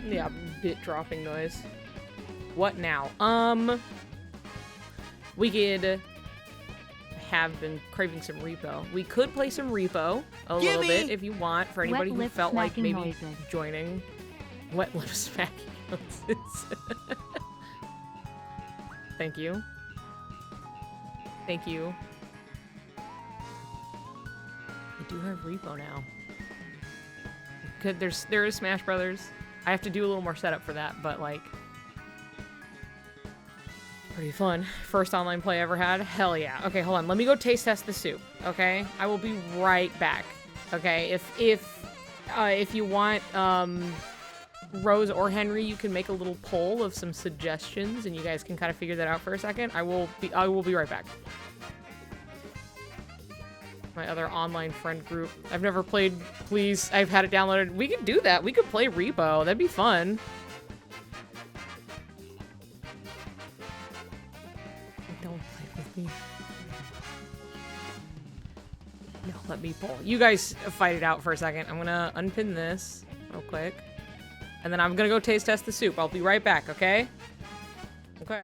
S1: Yeah, bit dropping noise. What now? We could have been craving some Repo. We could play some Repo a little bit if you want, for anybody
S3: Wet
S1: who
S3: lip
S1: felt like
S3: smacking
S1: maybe
S3: noises.
S1: joining. Wet lip smacking noises. Thank you. Thank you. I do have Repo now. There is Smash Brothers. I have to do a little more setup for that, but like pretty fun. First online play I ever had. Hell yeah. Okay, hold on. Let me go taste test the soup. Okay, I will be right back. Okay, if you want, Rose or Henry, you can make a little poll of some suggestions, and you guys can kind of figure that out for a second. I will be right back. My other online friend group. I've never played. Please, I've had it downloaded. We could do that. We could play Repo. That'd be fun. Don't play with me. No, let me pull. You guys fight it out for a second. I'm gonna unpin this real quick. And then I'm gonna go taste test the soup. I'll be right back, okay? Okay.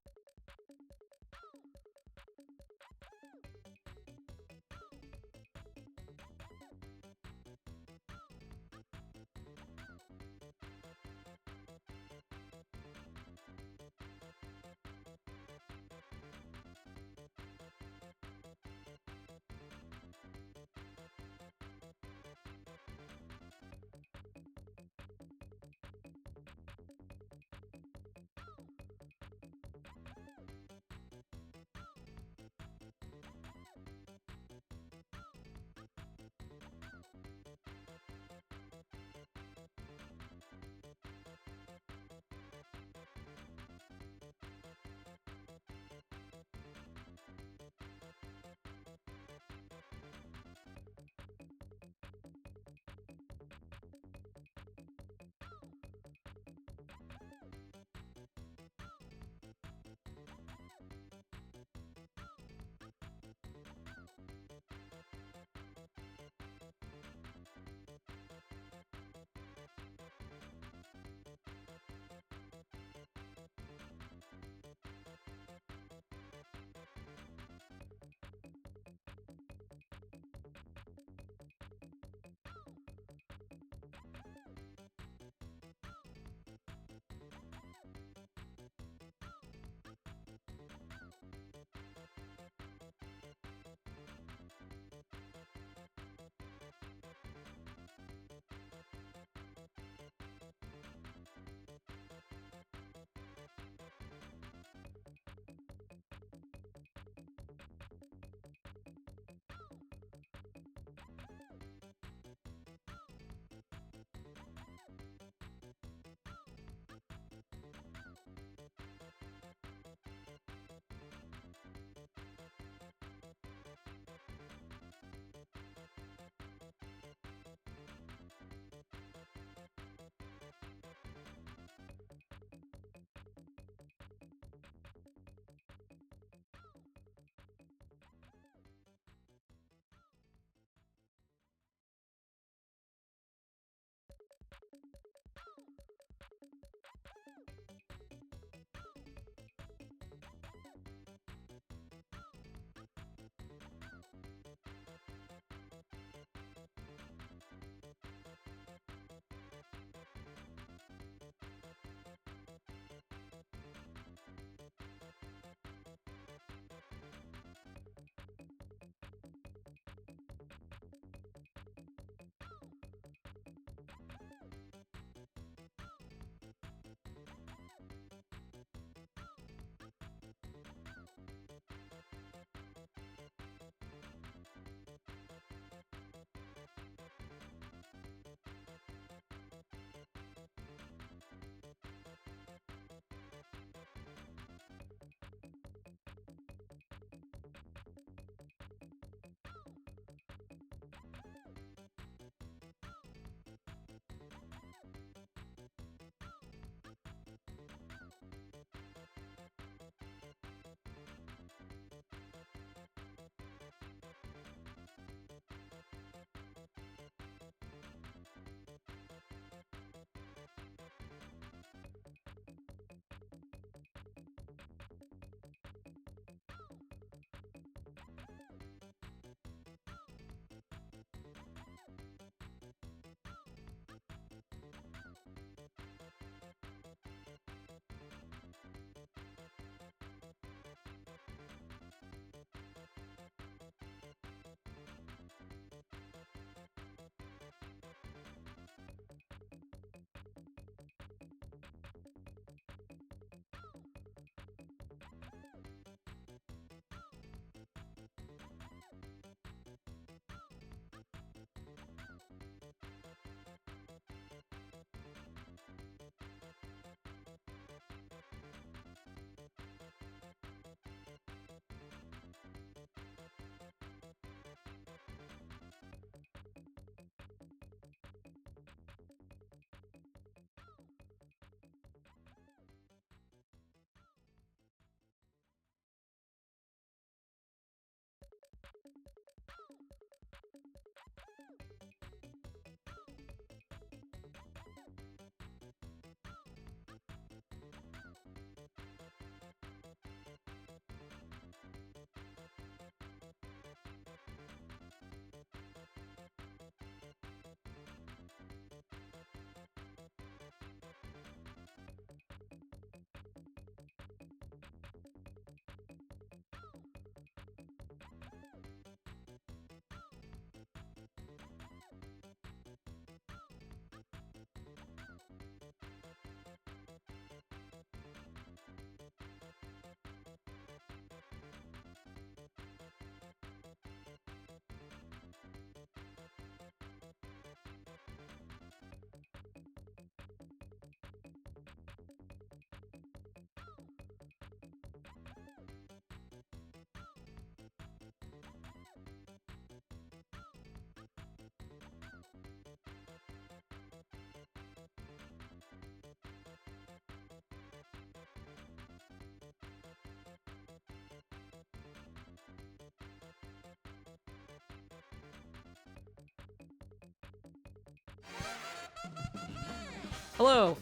S1: Hello.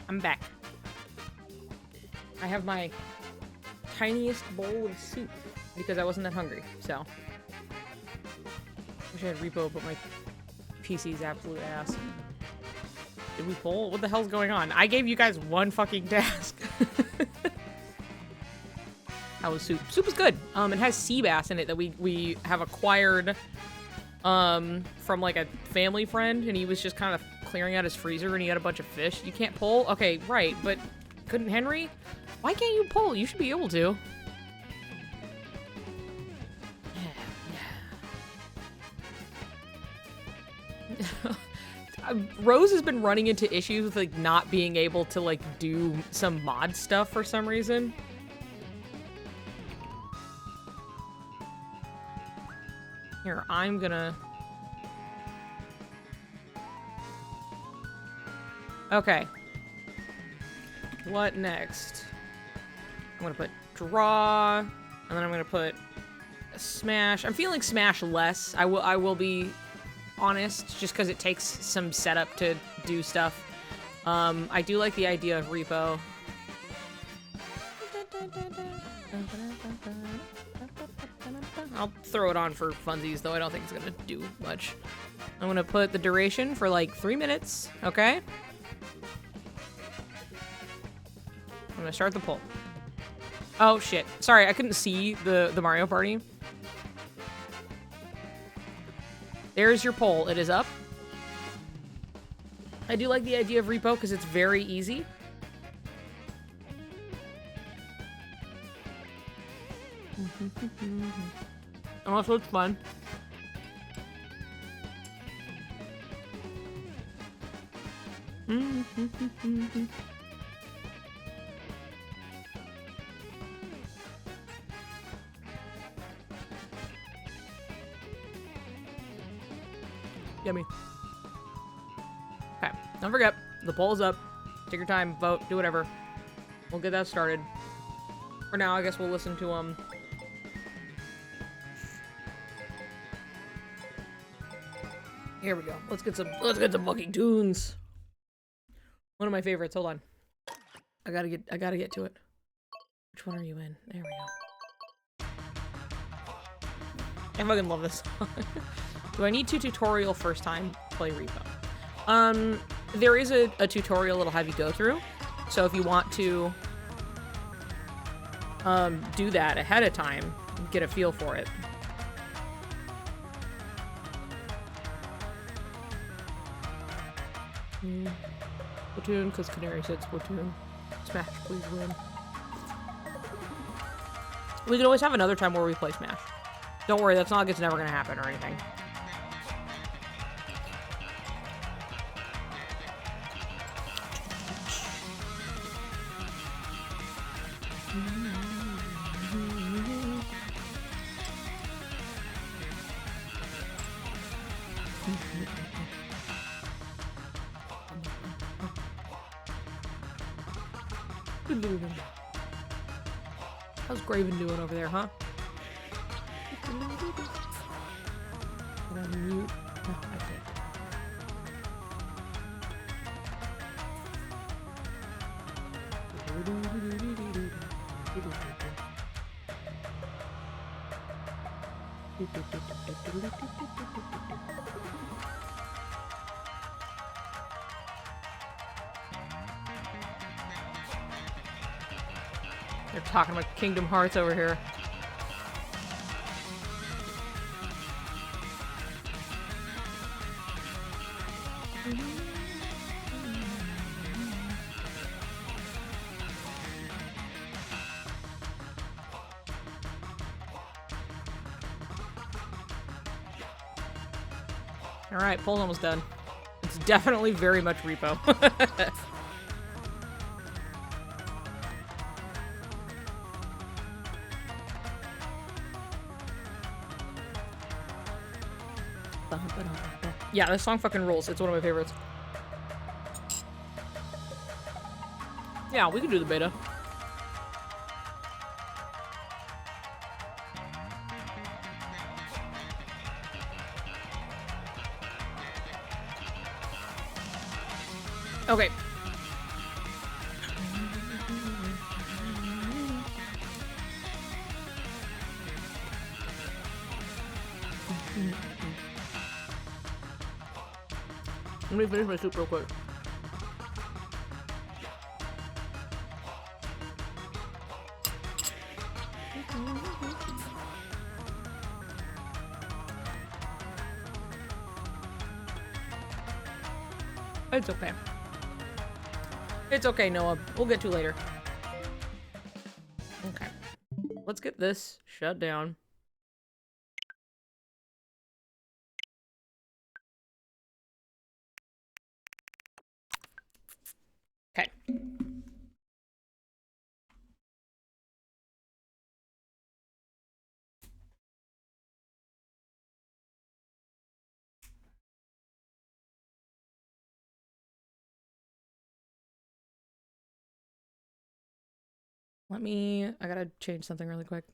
S1: I'm back. I have my tiniest bowl of soup because I wasn't that hungry, so. Wish I had Repo, but my PC's absolute ass. Did we pull? What the hell's going on? I gave you guys one fucking task. How was soup? Soup is good. It has sea bass in it that we have acquired from like a family friend, and he was just kind of clearing out his freezer and he had a bunch of fish. You can't pull? Okay, right, but couldn't Henry? Why can't you pull? You should be able to. Rose has been running into issues with like not being able to like do some mod stuff for some reason. Here, I'm gonna... Okay. What next? I'm gonna put draw, and then I'm gonna put smash. I'm feeling smash less. I will be honest, just because it takes some setup to do stuff. I do like the idea of Repo. I'll throw it on for funsies, though I don't think it's gonna do much. I'm gonna put the duration for like 3 minutes, okay? I'm gonna start the poll. Oh shit. Sorry, I couldn't see the Mario Party. There's your poll. It is up. I do like the idea of Repo because it's very easy. Also, it's fun. Yummy. Okay, don't forget, the poll's up. Take your time, vote, do whatever. We'll get that started. For now, I guess we'll listen to, Here we go. Let's get some fucking tunes. One of my favorites. Hold on. I gotta get to it. Which one are you in? There we go. I fucking love this song. Do I need to tutorial first time play Repo? There is a tutorial it'll have you go through. So if you want to do that ahead of time, get a feel for it. Splatoon, because Canary said Splatoon. Smash, please win. We can always have another time where we play Smash. Don't worry, that's not like it's never gonna happen or anything. How's Graven doing over there, huh? Mute. No, I can't. They're talking about Kingdom Hearts over here. Alright, poll's almost done. It's definitely very much Repo. Yeah, this song fucking rules. It's one of my favorites. Yeah, we can do the beta. Okay. Let me finish my soup real quick. It's okay. It's okay, Noah. We'll get to you later. Okay. Let's get this shut down. Okay. I gotta change something really quick.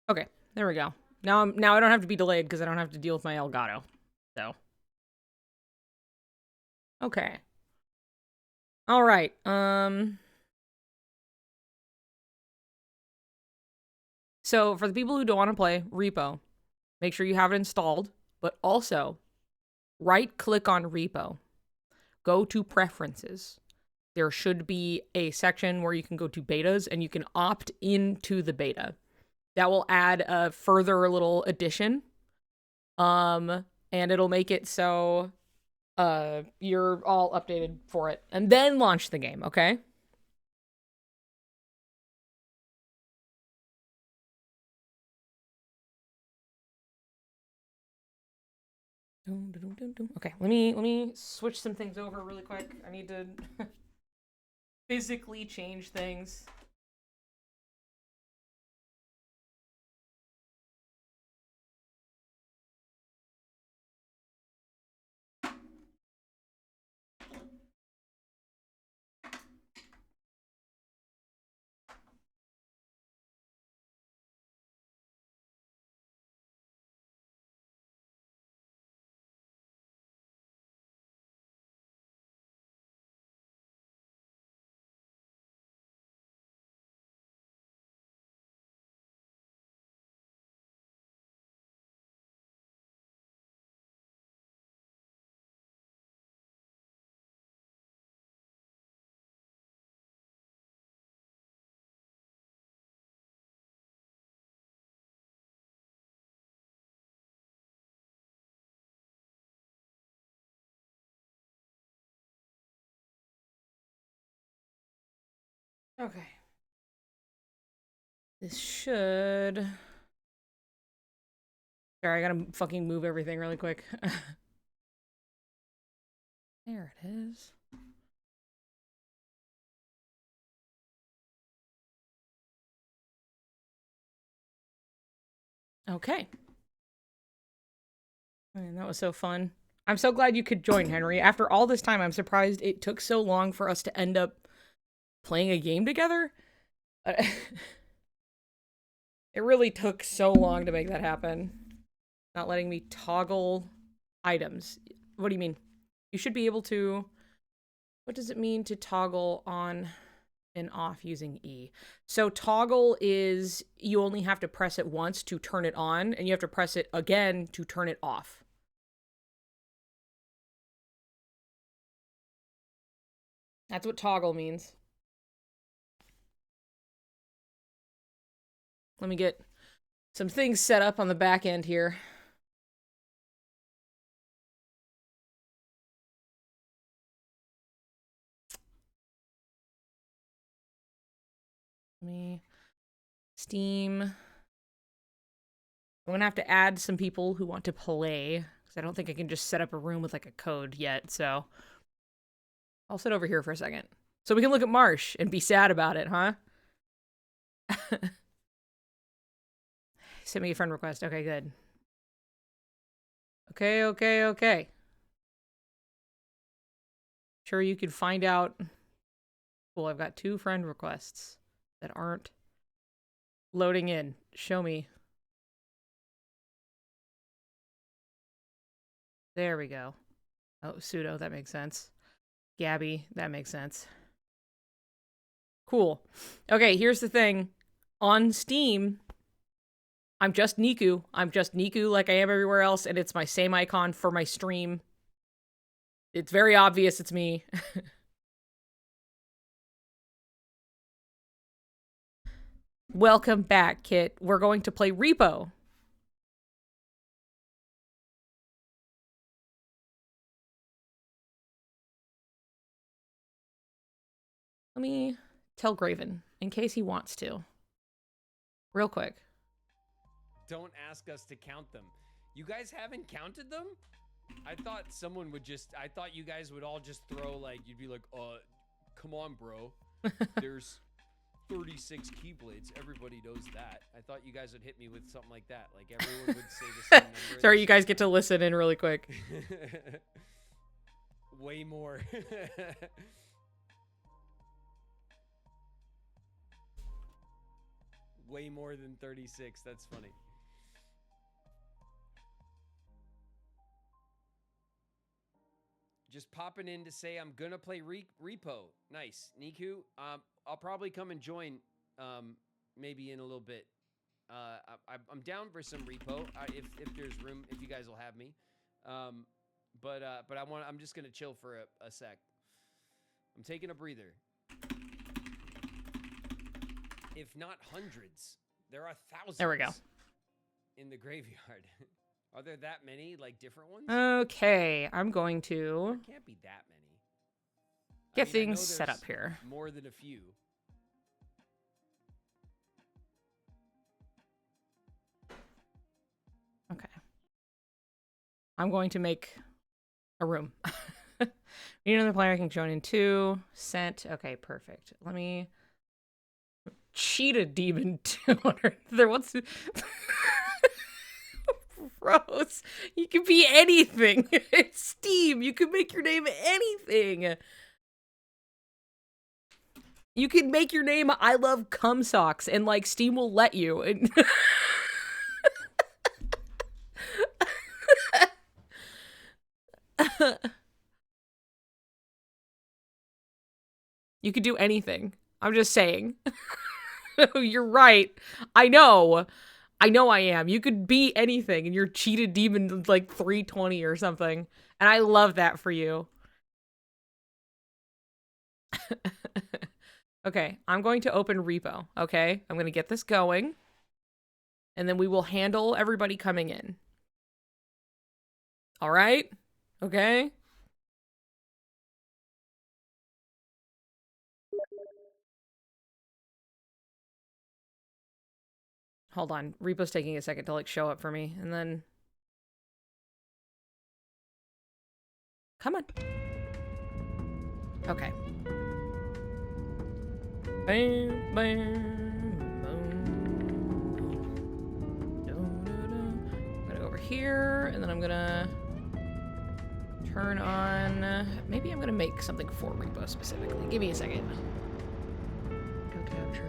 S1: Okay, there we go. Now I don't have to be delayed because I don't have to deal with my Elgato. So. Okay. All right. So for the people who don't want to play Repo, make sure you have it installed, but also right click on Repo. Go to Preferences. There should be a section where you can go to betas and you can opt into the beta. That will add a further little addition. And it'll make it so you're all updated for it. And then launch the game, okay? Okay, let me switch some things over really quick. I need to physically change things. Okay. This should... Sorry, I gotta fucking move everything really quick. There it is. Okay. Man, that was so fun. I'm so glad you could join, Henry. After all this time, I'm surprised it took so long for us to end up playing a game together. It really took so long to make that happen. Not letting me toggle items. What do you mean? You should be able to... What does it mean to toggle on and off using E? So toggle is you only have to press it once to turn it on, and you have to press it again to turn it off. That's what toggle means. Let me get some things set up on the back end here. Steam. I'm gonna have to add some people who want to play, because I don't think I can just set up a room with like a code yet, so I'll sit over here for a second. So we can look at Marsh and be sad about it, huh? Send me a friend request. Okay, good. Okay. Sure, you could find out Cool, I've got 2 friend requests that aren't loading in. Show me. There we go. Oh, Pseudo, that makes sense. Gabby, that makes sense. Cool. Okay, here's the thing. On Steam, I'm just Niku. I'm just Niku like I am everywhere else, and it's my same icon for my stream. It's very obvious it's me. Welcome back, Kit. We're going to play Repo. Let me tell Graven, in case he wants to. Real quick.
S2: Don't ask us to count them. You guys haven't counted them? I thought someone would just, I thought you guys would all just throw, like, you'd be like, come on, bro. There's 36 Keyblades. Everybody knows that. I thought you guys would hit me with something like that. Like, everyone would say the same number.
S1: Sorry, you guys get to listen in really quick.
S2: Way more. Way more than 36. That's funny. Just popping in to say I'm gonna play Repo. Nice, Niku. I'll probably come and join. Maybe in a little bit. I'm down for some Repo. If there's room, if you guys will have me. But I'm just gonna chill for a sec. I'm taking a breather. If not hundreds, there are thousands.
S1: There we go.
S2: In the graveyard. Are there that many, like, different ones?
S1: Okay, I'm going to
S2: There can't be that many.
S1: get
S2: I know
S1: things set
S2: there's
S1: up here.
S2: More than a few.
S1: Okay. I'm going to make a room. Need another player I can join in 2. Sent. Okay, perfect. Let me... Cheetah Demon 200. There wants to... Gross. You can be anything. It's Steam. You can make your name anything. You can make your name I love cum socks and like Steam will let you. And you could do anything. I'm just saying. You're right. I know I am. You could be anything and you're Cheetah Demon like 320 or something. And I love that for you. Okay, I'm going to open Repo, okay? I'm going to get this going. And then we will handle everybody coming in. All right? Okay? Hold on. Repo's taking a second to like show up for me, and then... Come on. Okay. Bam, bam, boom. I'm gonna go over here, and then I'm gonna turn on... Maybe I'm gonna make something for Repo specifically. Give me a second. Go capture.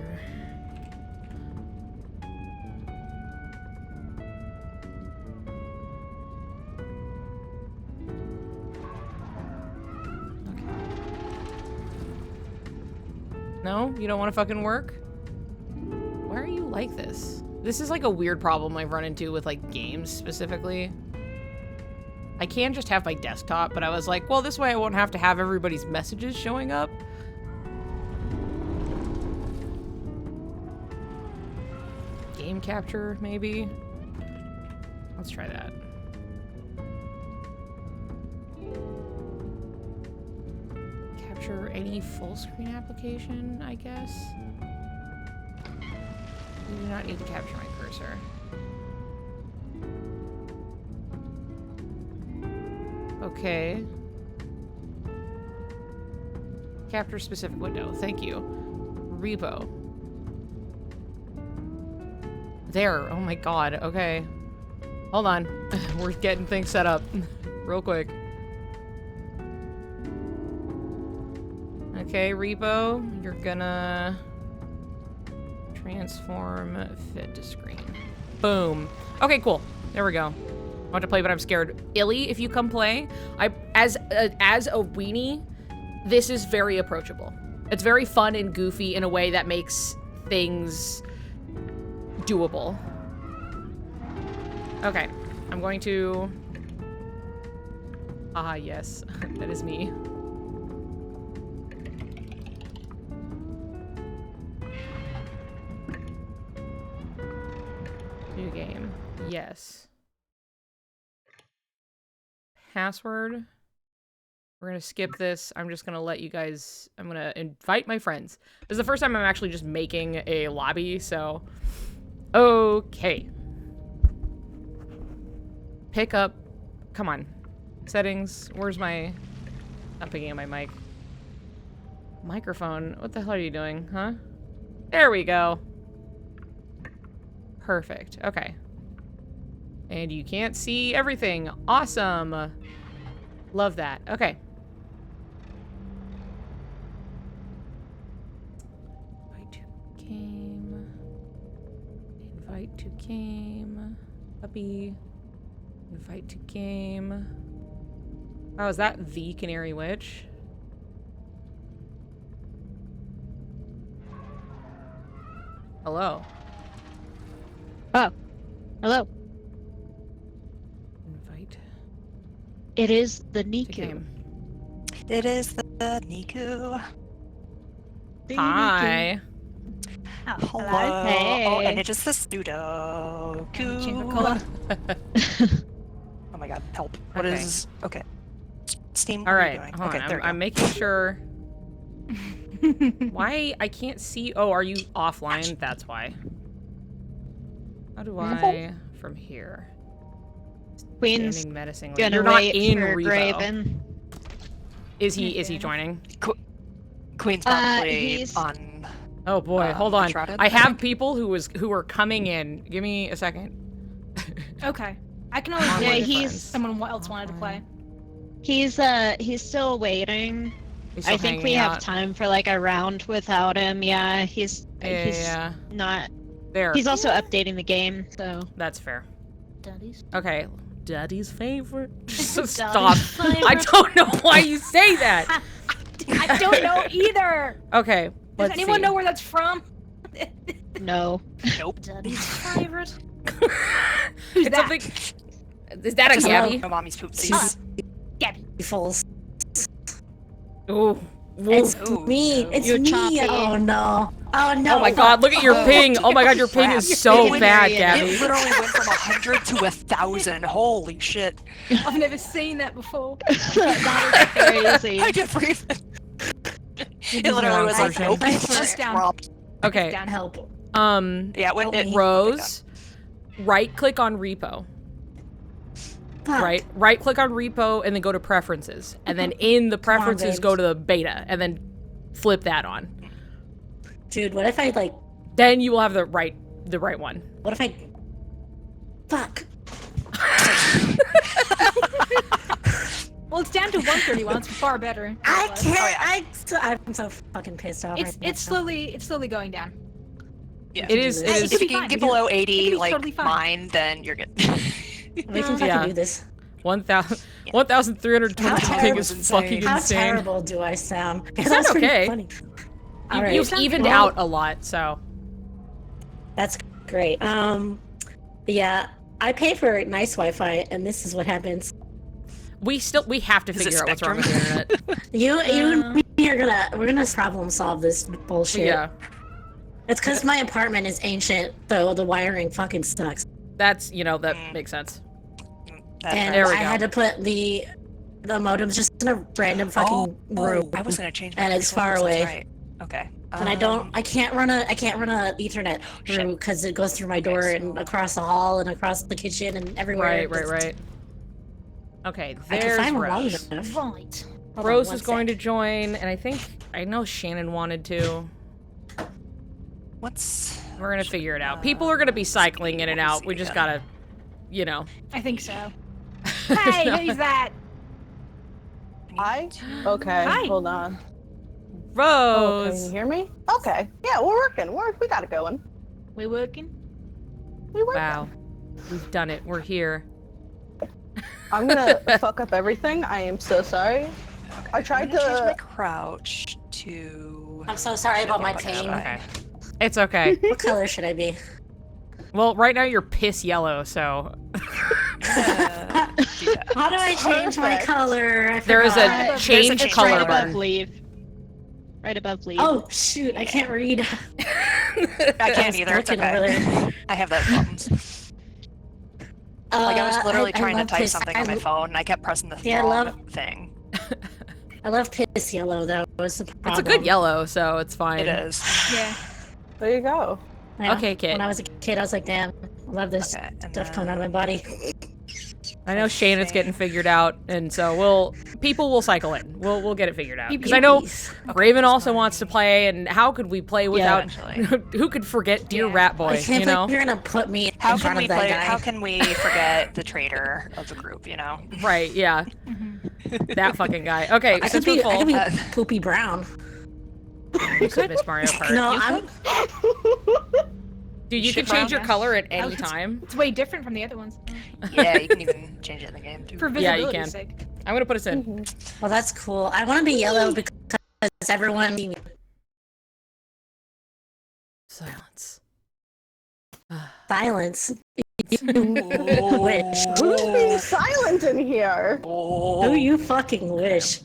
S1: No? You don't want to fucking work? Why are you like this? This is like a weird problem I've run into with like games specifically. I can just have my desktop, but I was like, well, this way I won't have to have everybody's messages showing up. Game capture, maybe? Let's try that. Capture any full screen application, I guess. You do not need to capture my cursor. Okay. Capture specific window. Thank you. Repo. There. Oh my god. Okay. Hold on. We're getting things set up. Real quick. Okay, Repo, you're gonna transform fit to screen. Boom. Okay, cool. There we go. I want to play, but I'm scared. Illy, if you come play, as a weenie, this is very approachable. It's very fun and goofy in a way that makes things doable. Okay, I'm going to... Ah, yes, that is me. New game, yes. Password. We're gonna skip this. I'm just gonna let you guys, I'm gonna invite my friends. This is the first time I'm actually just making a lobby, so. Okay. Pick up, come on. Settings, where's my, not picking up my mic. Microphone, what the hell are you doing, huh? There we go. Perfect, okay. And you can't see everything, awesome. Love that, okay. Invite to game, puppy, invite to game. Oh, is that the Canary Witch? Hello.
S6: Oh, hello.
S1: Invite
S6: It is the
S1: to
S6: Niku.
S1: game.
S7: It is the Niku.
S6: The
S1: Hi.
S7: Oh,
S6: hello.
S7: hello.
S6: Hey.
S7: Oh, and it is the Sudoku. Oh my god, help. What
S1: Okay.
S7: is... Okay. Steam,
S1: All
S7: what are
S1: right,
S7: you doing?
S1: hold
S7: Okay,
S1: on.
S7: there
S1: I'm
S7: you
S1: making sure. Why I can't see? Oh, are you offline? That's why. How do I from here?
S6: Queen's
S1: Standing menacingly.
S6: gonna
S1: You're not
S6: wait
S1: in
S6: for
S1: Repo.
S6: Graven.
S1: Is he joining?
S7: go. Queen's probably
S6: he's-
S7: on...
S1: Oh boy, hold on.
S7: Shrouded,
S1: I have
S7: think?
S1: people who are coming in. Give me a second.
S4: Okay. I can always
S1: Online
S4: do
S6: Yeah,
S4: it if
S6: he's-
S4: someone else wanted to play.
S6: He's still waiting.
S1: He's still
S6: I think
S1: hanging
S6: we have
S1: out.
S6: time for like a round without him. Yeah, he's
S1: Yeah.
S6: not.
S1: There.
S6: He's also updating the game, so.
S1: That's fair.
S4: Daddy's.
S1: Okay. Daddy's favorite.
S4: Daddy's
S1: Stop.
S4: favorite.
S1: I don't know why you say that.
S4: I don't know either.
S1: Okay.
S4: Does
S1: Let's
S4: anyone
S1: see.
S4: know where that's from?
S6: No.
S7: Nope.
S4: Daddy's favorite. Who's
S1: It's
S4: that?
S1: something. Is that a
S7: Just
S1: Gabby?
S7: my mommy's poopsies.
S4: Gabby.
S8: Falls.
S1: Ooh.
S8: It's
S7: Ooh.
S8: me. It's
S6: You're
S8: me.
S6: choppy.
S8: Oh no. Oh no.
S1: Oh my god, look at your ping. Oh my god, your ping is so
S6: Crap.
S1: bad,
S6: It
S1: Gabby.
S7: It literally went from 100 to 1,000. Holy shit.
S4: I've never seen that before.
S6: That is crazy.
S7: I did breathe. It literally
S1: wrong
S7: was like,
S1: version.
S7: nope,
S8: I
S7: it's
S8: put
S7: just
S4: it down.
S7: dropped.
S1: Okay.
S4: Down.
S8: Help.
S7: Yeah, it went...
S8: Help me.
S1: Rose, right click on Repo.
S8: Fuck.
S1: Right click on Repo and then go to preferences. And then in the preferences go to the beta and then flip that on.
S8: Dude, what if I like?
S1: Then you will have the right one.
S8: What if I? Fuck.
S4: Well, it's down to 131. It's far better.
S8: I
S4: But
S8: can't. I'm so fucking pissed off. right
S4: It's
S8: now.
S4: slowly going down.
S7: Yeah.
S1: It is.
S8: It
S1: It
S4: It
S1: is.
S4: could
S7: If you
S4: be
S7: can
S4: fine.
S7: get
S4: We can-
S7: below
S4: it
S7: 80,
S4: could be
S7: like
S4: totally fine.
S7: mine, then you're good.
S8: We can
S1: Yeah.
S8: fucking do this.
S1: 1,322
S8: How
S1: ping is
S7: terrible.
S1: fucking
S8: How
S1: insane.
S8: terrible do I sound?
S1: You
S8: That's
S1: sound
S8: pretty
S1: okay.
S8: funny.
S1: You,
S8: All right.
S1: you've
S4: sound
S1: evened
S4: good.
S1: out a lot, so.
S8: That's great. Yeah, I pay for nice Wi-Fi, and this is what happens.
S1: We have to
S7: Is it
S1: figure out what's wrong with the internet.
S8: You and me we're gonna problem solve this bullshit.
S1: Yeah.
S8: It's because my apartment is ancient, so the wiring fucking sucks.
S1: That's, that makes sense.
S8: And
S1: There we
S8: I
S1: go.
S8: had to put the modem's just in a random fucking room.
S7: I was gonna change my
S8: And it's
S7: controls,
S8: far
S7: that's
S8: away.
S7: Right. Okay.
S8: And I can't run a Ethernet through because it goes through my door and across the hall and across the kitchen and everywhere.
S1: Right. Okay,
S8: I can
S1: there's
S8: find one long
S1: Rose.
S8: enough.
S4: Right.
S8: Hold on
S1: Rose
S8: one
S1: is going to
S8: sec.
S1: join, and I know Shannon wanted to.
S7: What's...
S1: We're gonna figure it out. People are gonna be cycling in and out. We just gotta,
S4: I think so. Hey, who's that?
S9: Hi? Okay,
S4: Hi.
S9: hold on. Oh, can
S1: Rose.
S9: you hear me? Okay. Yeah, we're working. We got it going.
S4: We working?
S9: We working.
S1: Wow. We've done it. We're here.
S9: I'm gonna fuck up everything. I am so sorry. I tried
S7: I'm gonna change my
S9: to.
S7: crouch to.
S8: I'm so sorry about my
S7: Like
S8: pain.
S7: that.
S1: Okay. It's okay.
S8: What color should I be?
S1: Well, right now you're piss yellow, so
S7: Do that.
S8: How do I change my
S9: Perfect.
S8: color? I
S1: there is
S8: forgot.
S1: a change
S6: It's
S1: color
S6: right above
S1: button.
S6: leave. Right above leave.
S8: Oh shoot! I can't read.
S7: I can't either. It's
S8: Broken over
S7: okay.
S8: there.
S7: I have those problems. Like I was literally trying to type something on my phone, and I kept pressing the
S8: Yeah, I
S7: wrong
S8: love-
S7: thing.
S8: I love piss yellow though. Was the
S1: It's
S8: problem.
S1: a good yellow, so it's fine.
S7: It is.
S4: Yeah.
S9: There you go.
S8: Yeah.
S1: Okay, Kit.
S8: When I was a kid, I was like, damn, I love this
S7: Okay, and
S8: stuff coming out of my body.
S1: I know Shannon's getting figured out, and so people will cycle in. We'll get it figured out. Because I know Raven also wants to play, and how could we play without?
S7: eventually.
S1: Who could forget Dear Rat Boy?
S8: I can't
S1: You
S8: believe
S1: know,
S8: you're gonna put me
S7: How
S8: in
S7: can
S8: front
S7: we
S8: of that
S7: play?
S8: guy.
S7: How can we forget the traitor of the group? You know.
S1: right? Yeah, that fucking guy. Okay,
S8: I
S1: since
S8: could
S1: we're
S8: be
S1: full,
S8: poopy brown.
S1: you could Miss Mario Kart.
S8: No, I'm.
S1: Dude, you
S7: Shit
S1: can change your
S4: brown,
S1: color at any
S4: it's-
S1: time.
S4: It's way different from the other ones.
S7: Yeah, you can even change it in the game too.
S4: For
S1: Yeah, you
S4: visibility's
S1: can.
S4: sake.
S1: I'm gonna put us in.
S8: Well, that's cool. I want to be yellow because everyone.
S1: Silence.
S8: Silence. Wish.
S9: Who's being silent in here?
S8: Who you fucking wish?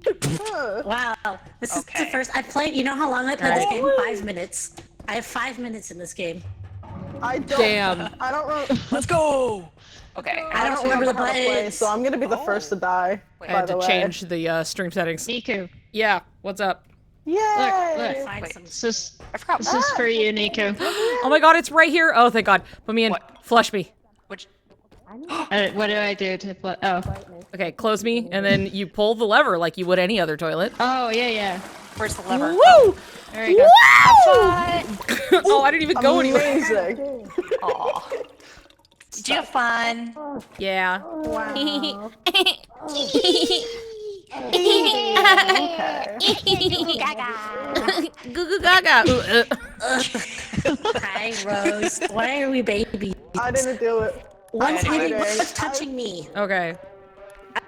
S9: Huh.
S8: Wow, this is
S7: Okay.
S8: the first I played. You know how long I played this
S1: Alright.
S8: game? 5 minutes. I have 5 minutes in this game.
S9: I don't.
S1: Damn.
S9: I don't.
S7: Let's go. Okay.
S8: I don't remember the
S9: how to play,
S8: buttons.
S9: so I'm gonna be the first to die.
S1: I
S9: by
S1: had
S9: the
S1: to
S9: way.
S1: change the stream settings.
S6: Niku,
S1: Yeah, what's up?
S9: Yay!
S6: look.
S8: Find
S7: Wait.
S8: some.
S7: I forgot.
S6: This is for you, Niku.
S1: Oh my god, it's right here. Oh, thank god. Put me in.
S7: What?
S1: Flush me.
S7: Which?
S6: What do I do to flip? Oh.
S1: Okay, close me, and then you pull the lever like you would any other toilet.
S6: Oh, yeah.
S7: Where's the lever?
S1: Woo!
S6: There you go.
S1: Oh, I didn't even go anywhere.
S9: Amazing.
S7: Aw. Did you have fun?
S1: Yeah.
S9: Wow. Okay.
S1: Goo goo gaga. Ooh,
S8: Hi, Rose. Why are we babies?
S9: I didn't do it.
S8: What's
S9: I
S8: hitting?
S9: didn't.
S8: What's touching me?
S1: Okay.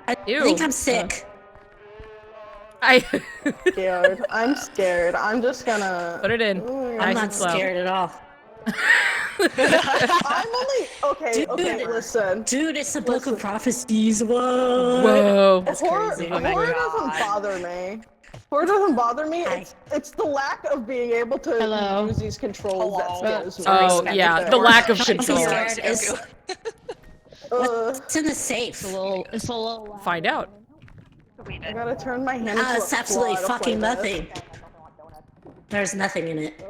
S8: I
S1: Ew.
S8: think I'm sick.
S1: I
S9: Scared. I'm scared. I'm just gonna.
S1: put it in.
S9: Ooh,
S1: Nice
S8: I'm not
S1: and slow.
S8: scared at all.
S9: I'm only okay. Okay,
S8: Dude.
S9: listen.
S8: Dude, it's a book of prophecies. Whoa.
S1: Whoa.
S8: That's
S9: Horror,
S8: crazy.
S9: horror doesn't bother me. Horror doesn't bother me.
S8: Hi.
S9: It's the lack of being able to
S6: Hello.
S9: use these controls that
S7: Hello.
S9: scares me.
S1: Oh yeah, the lack of
S8: I'm
S1: control.
S8: scared. It's,
S9: Ugh,
S8: it's in the safe.
S6: It's a little loud.
S1: Find out.
S9: I gotta turn my hand into
S8: It's
S9: a
S8: absolutely
S9: claw to
S8: fucking
S9: play this.
S8: nothing. There's nothing in it.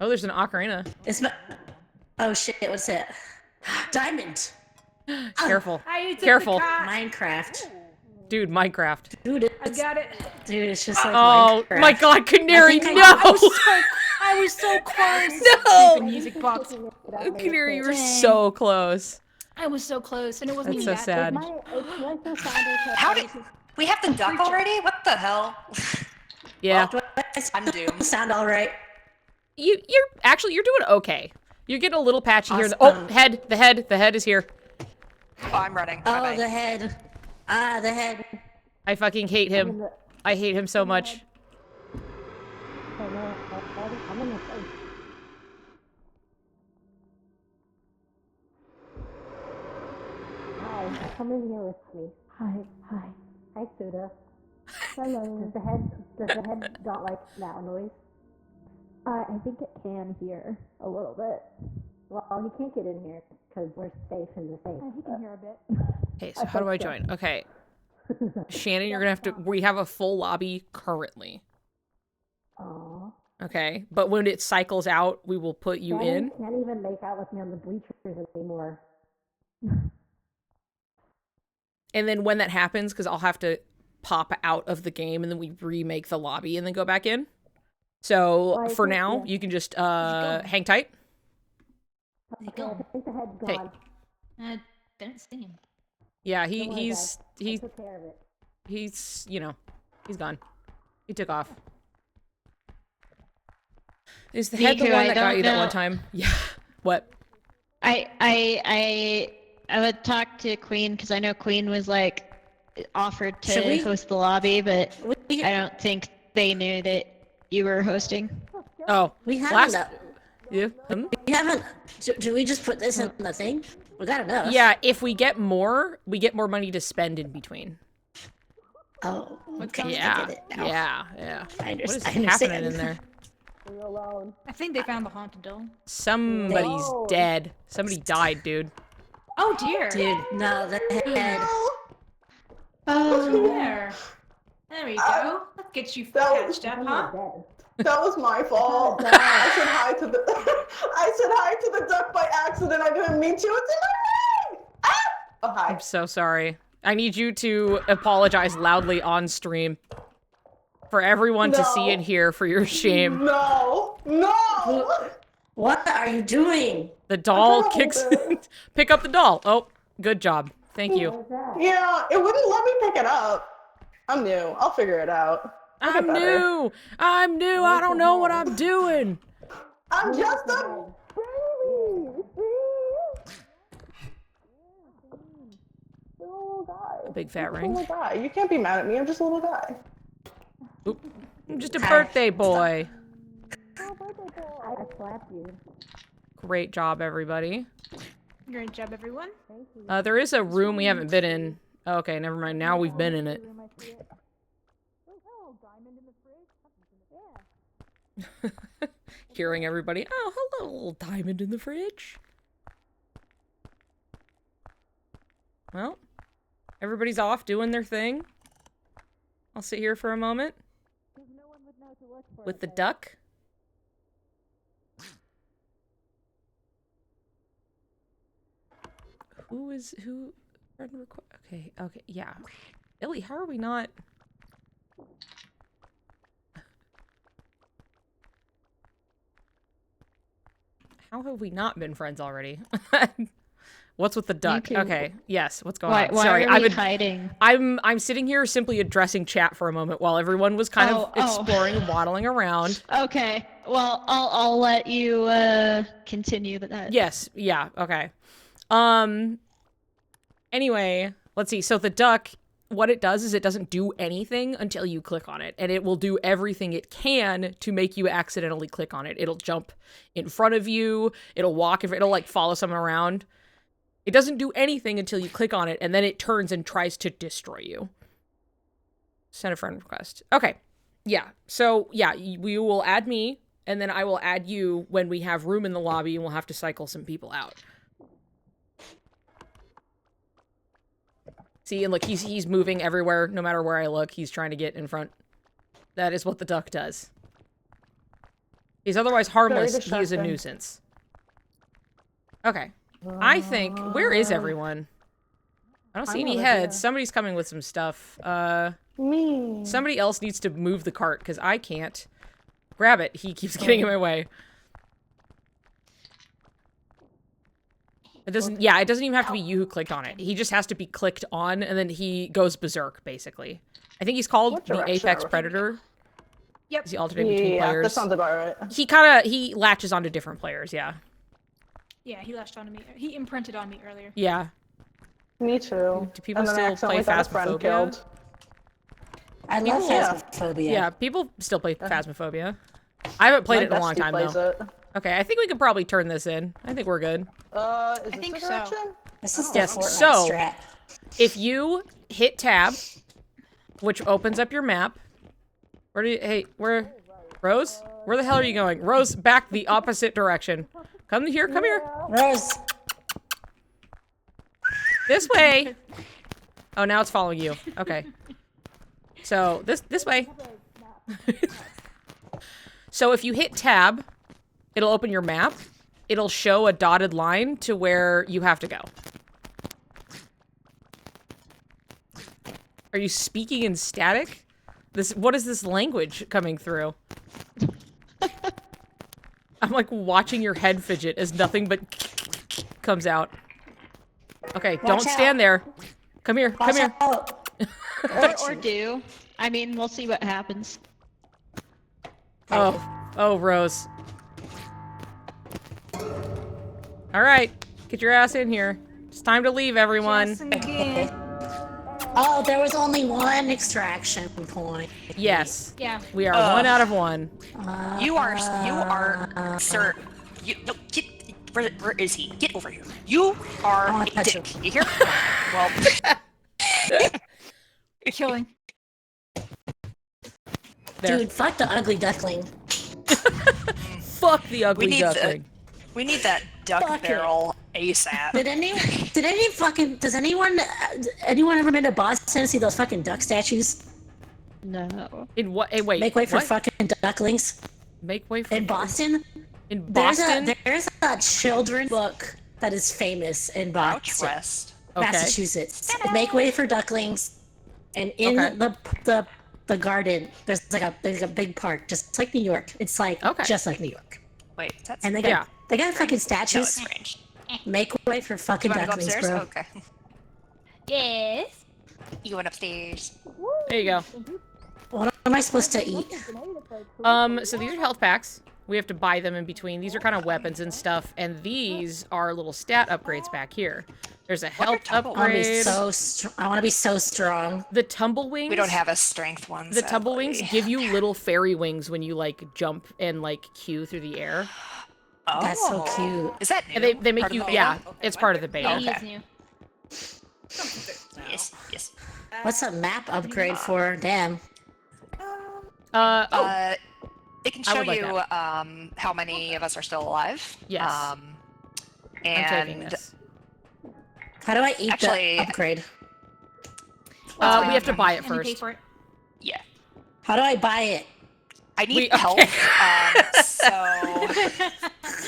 S1: Oh, there's an ocarina.
S8: It's not. Oh shit, what's it? Diamond!
S1: Careful.
S4: I took
S1: Careful.
S4: the cot.
S8: Minecraft.
S1: Dude, Minecraft.
S8: Dude,
S4: I got it.
S8: it's just like
S1: Oh
S8: Minecraft.
S1: my god, Canary,
S8: I think
S1: no!
S4: I was so close.
S1: No!
S4: Stupid music box.
S1: Canary, you were
S4: Dang.
S1: so close.
S4: I was so close, and it wasn't
S1: That's
S4: even
S1: so
S4: that
S1: sad.
S7: How did we have the duck already? What the hell?
S1: Yeah.
S7: I'm doomed.
S8: Sound alright.
S1: You're doing okay. You're getting a little patchy here.
S8: Awesome.
S1: Oh, head. The head is here.
S7: Oh, I'm running.
S8: Oh,
S7: Bye-bye.
S8: the head. Ah, the head.
S1: I fucking hate him. I hate him so much.
S8: Hi, come in here with me. Hi. Hi, Suda. Hello. Does the head not like that noise? I think it can hear a little bit. Well, he can't get in here because we're safe in the safe.
S4: He can hear a bit.
S1: Okay, so how do I join? Okay. Shannon, you're gonna have to. We have a full lobby currently.
S8: Aww.
S1: Okay, but when it cycles out, we will put you in.
S8: Can't even make out with me on the bleachers anymore.
S1: And then when that happens, because I'll have to pop out of the game and then we remake the lobby and then go back in. So for now, you can just hang tight.
S4: Where'd he go?
S8: think the head's
S1: Hey.
S8: gone.
S4: I didn't see him.
S1: Yeah,
S8: Don't worry,
S1: he's
S8: guys. I took care of it.
S1: he's you know, he's gone. He took off. Is the head the
S6: Nico,
S1: one
S6: I
S1: that got
S6: don't
S1: you that one
S6: know.
S1: time? Yeah. What?
S6: I would talk to Queen because I know Queen was like offered
S8: Should
S6: to
S8: we-
S6: host the lobby, but
S8: We,
S6: I don't think they knew that you were hosting.
S1: Oh,
S8: we
S1: last.
S8: haven't.
S1: Yeah.
S8: We haven't. Do we just put this in the thing? We got enough.
S1: Yeah. If we get more money to spend in between.
S8: Oh, okay. I
S1: Yeah.
S8: get it now.
S1: Yeah.
S8: I
S1: What is
S8: understand.
S1: happening in there?
S4: I think they found the haunted doll.
S1: Somebody's dead. Somebody died, dude.
S4: Oh dear.
S8: Dude, no, the head.
S4: There. There we go. Let's get you patched up, huh?
S9: That was my fault. I said hi to the I said hi to the duck by accident. I didn't mean to. It's in my name. Ah! Oh, hi.
S1: I'm so sorry. I need you to apologize loudly on stream. For everyone to see and hear for your shame.
S9: No.
S8: What are you doing?
S1: The doll kicks... Pick up the doll. Oh, good job. Thank you.
S9: Yeah, it wouldn't let me pick it up. I'm new. I'll figure it out.
S1: I'm new. I don't know what I'm doing.
S9: I'm just a baby. Little guy.
S1: A big fat
S9: I'm
S1: ring.
S9: a little guy. You can't be mad at me. I'm just a little guy.
S1: Oop. I'm just a birthday boy.
S8: I slapped you.
S1: Great job, everybody.
S4: Great job, everyone.
S1: There is a room we haven't been in. Okay, never mind. Now we've been in it. Hearing everybody. Oh, hello, little diamond in the fridge. Well, everybody's off doing their thing. I'll sit here for a moment. With the duck. Who? Okay, yeah. Ellie, how are we not? How have we not been friends already? What's with the duck? Okay, yes. What's going on?
S6: Why
S1: Sorry,
S6: are we hiding?
S1: I'm sitting here simply addressing chat for a moment while everyone was kind of exploring and waddling around.
S6: Okay. Well, I'll let you continue that.
S1: Yes. Yeah. Okay. Anyway, let's see. So the duck, what it does is it doesn't do anything until you click on it, and it will do everything it can to make you accidentally click on it. It'll jump in front of you. It'll walk. It'll like follow someone around. It doesn't do anything until you click on it, and then it turns and tries to destroy you. Send a friend request. Okay. Yeah. So, yeah, we will add me, and then I will add you when we have room in the lobby, and we'll have to cycle some people out. See, and look, he's moving everywhere. No matter where I look, he's trying to get in front. That is what the duck does. He's otherwise harmless. He is a nuisance. Okay. I think... Where is everyone? I don't see any heads. Somebody's coming with some stuff.
S9: Me.
S1: Somebody else needs to move the cart, because I can't grab it. He keeps getting in my way. It doesn't... Yeah, it doesn't even have to be you who clicked on it. He just has to be clicked on, and then he goes berserk, basically. I think he's called the Apex Predator.
S4: Yep.
S1: He's the alternate between players.
S9: That sounds about right.
S1: He latches onto different players, yeah.
S4: Yeah, he latched onto me. He imprinted on me earlier.
S1: Yeah.
S9: Me too.
S1: Do people still play Phasmophobia?
S8: I love Phasmophobia.
S1: Yeah, people still play Phasmophobia. I haven't played it in a long time, though. Okay, I think we could probably turn this in. I think we're good.
S4: I think so.
S8: This is
S1: yes,
S8: the Fortnite
S1: so,
S8: strat.
S1: if you hit tab, which opens up your map, Rose? Where the hell are you going? Rose, back the opposite direction. Come here, come here.
S8: Rose.
S1: This way. Oh, now it's following you. Okay. So, this way. So, if you hit tab, it'll open your map. It'll show a dotted line to where you have to go. Are you speaking in static? What is this language coming through? I'm like watching your head fidget as nothing but comes out. Okay, don't stand there. Come here, come here.
S6: Or do. I mean, we'll see what happens.
S1: Oh, Rose. All right, get your ass in here. It's time to leave, everyone.
S4: Justin again.
S8: Oh, there was only one extraction point.
S1: Yes.
S4: Yeah.
S1: We are 1 out of 1.
S7: You are, sir. No, get. Where is he? Get over here. You are
S8: Oh, I
S7: a
S8: touched
S7: dick. You hear? Well,
S4: Killing.
S1: There.
S8: Dude, fuck the ugly duckling.
S1: Fuck the ugly
S7: need
S1: duckling.
S7: we need that duck
S8: Fuck it.
S7: barrel ASAP.
S8: Does anyone ever been to Boston and see those fucking duck statues?
S6: No.
S1: In what? Hey, wait.
S8: Make way for
S1: what?
S8: fucking ducklings.
S1: Make way for
S8: In Boston?
S1: In Boston.
S8: There's a children's book that is famous in
S7: Ouch
S8: Boston,
S7: West.
S1: Okay.
S8: Massachusetts. Make way for ducklings. And in
S1: Okay.
S8: the garden, there's a big park, just like New York. It's like just like New York.
S7: Wait, that's
S8: And they got fucking
S7: no,
S8: statues.
S7: it's strange.
S8: Make way for fucking
S7: You wanna go
S8: ducklings,
S7: upstairs?
S8: bro.
S7: Okay.
S4: Yes.
S7: You went upstairs.
S1: There you go.
S8: What am I supposed to eat?
S1: So these are health packs. We have to buy them in between. These are kind of weapons and stuff, and these are little stat upgrades back here. There's a health
S8: I want to be
S1: upgrade.
S8: I want to be so strong.
S1: The tumble wings.
S7: We don't have a strength one.
S1: The tumble wings give you little fairy wings when you like jump and like queue through the air.
S7: Oh.
S8: That's so cute.
S7: Is that new?
S1: And they make
S7: Part of
S1: you
S7: the
S1: yeah,
S7: beta?
S1: it's part of the beta.
S4: He is new.
S7: Yes, yes.
S8: What's a map upgrade for? Damn.
S7: It can
S1: I
S7: show
S1: would like
S7: you how many of us are still alive.
S1: Yes.
S7: I'm
S1: taking this.
S8: How do I eat
S7: Actually-
S8: the upgrade?
S1: We have to buy it
S4: And you pay
S1: first.
S4: for it.
S7: Yeah.
S8: How do I buy it?
S7: I need
S1: okay.
S7: help. So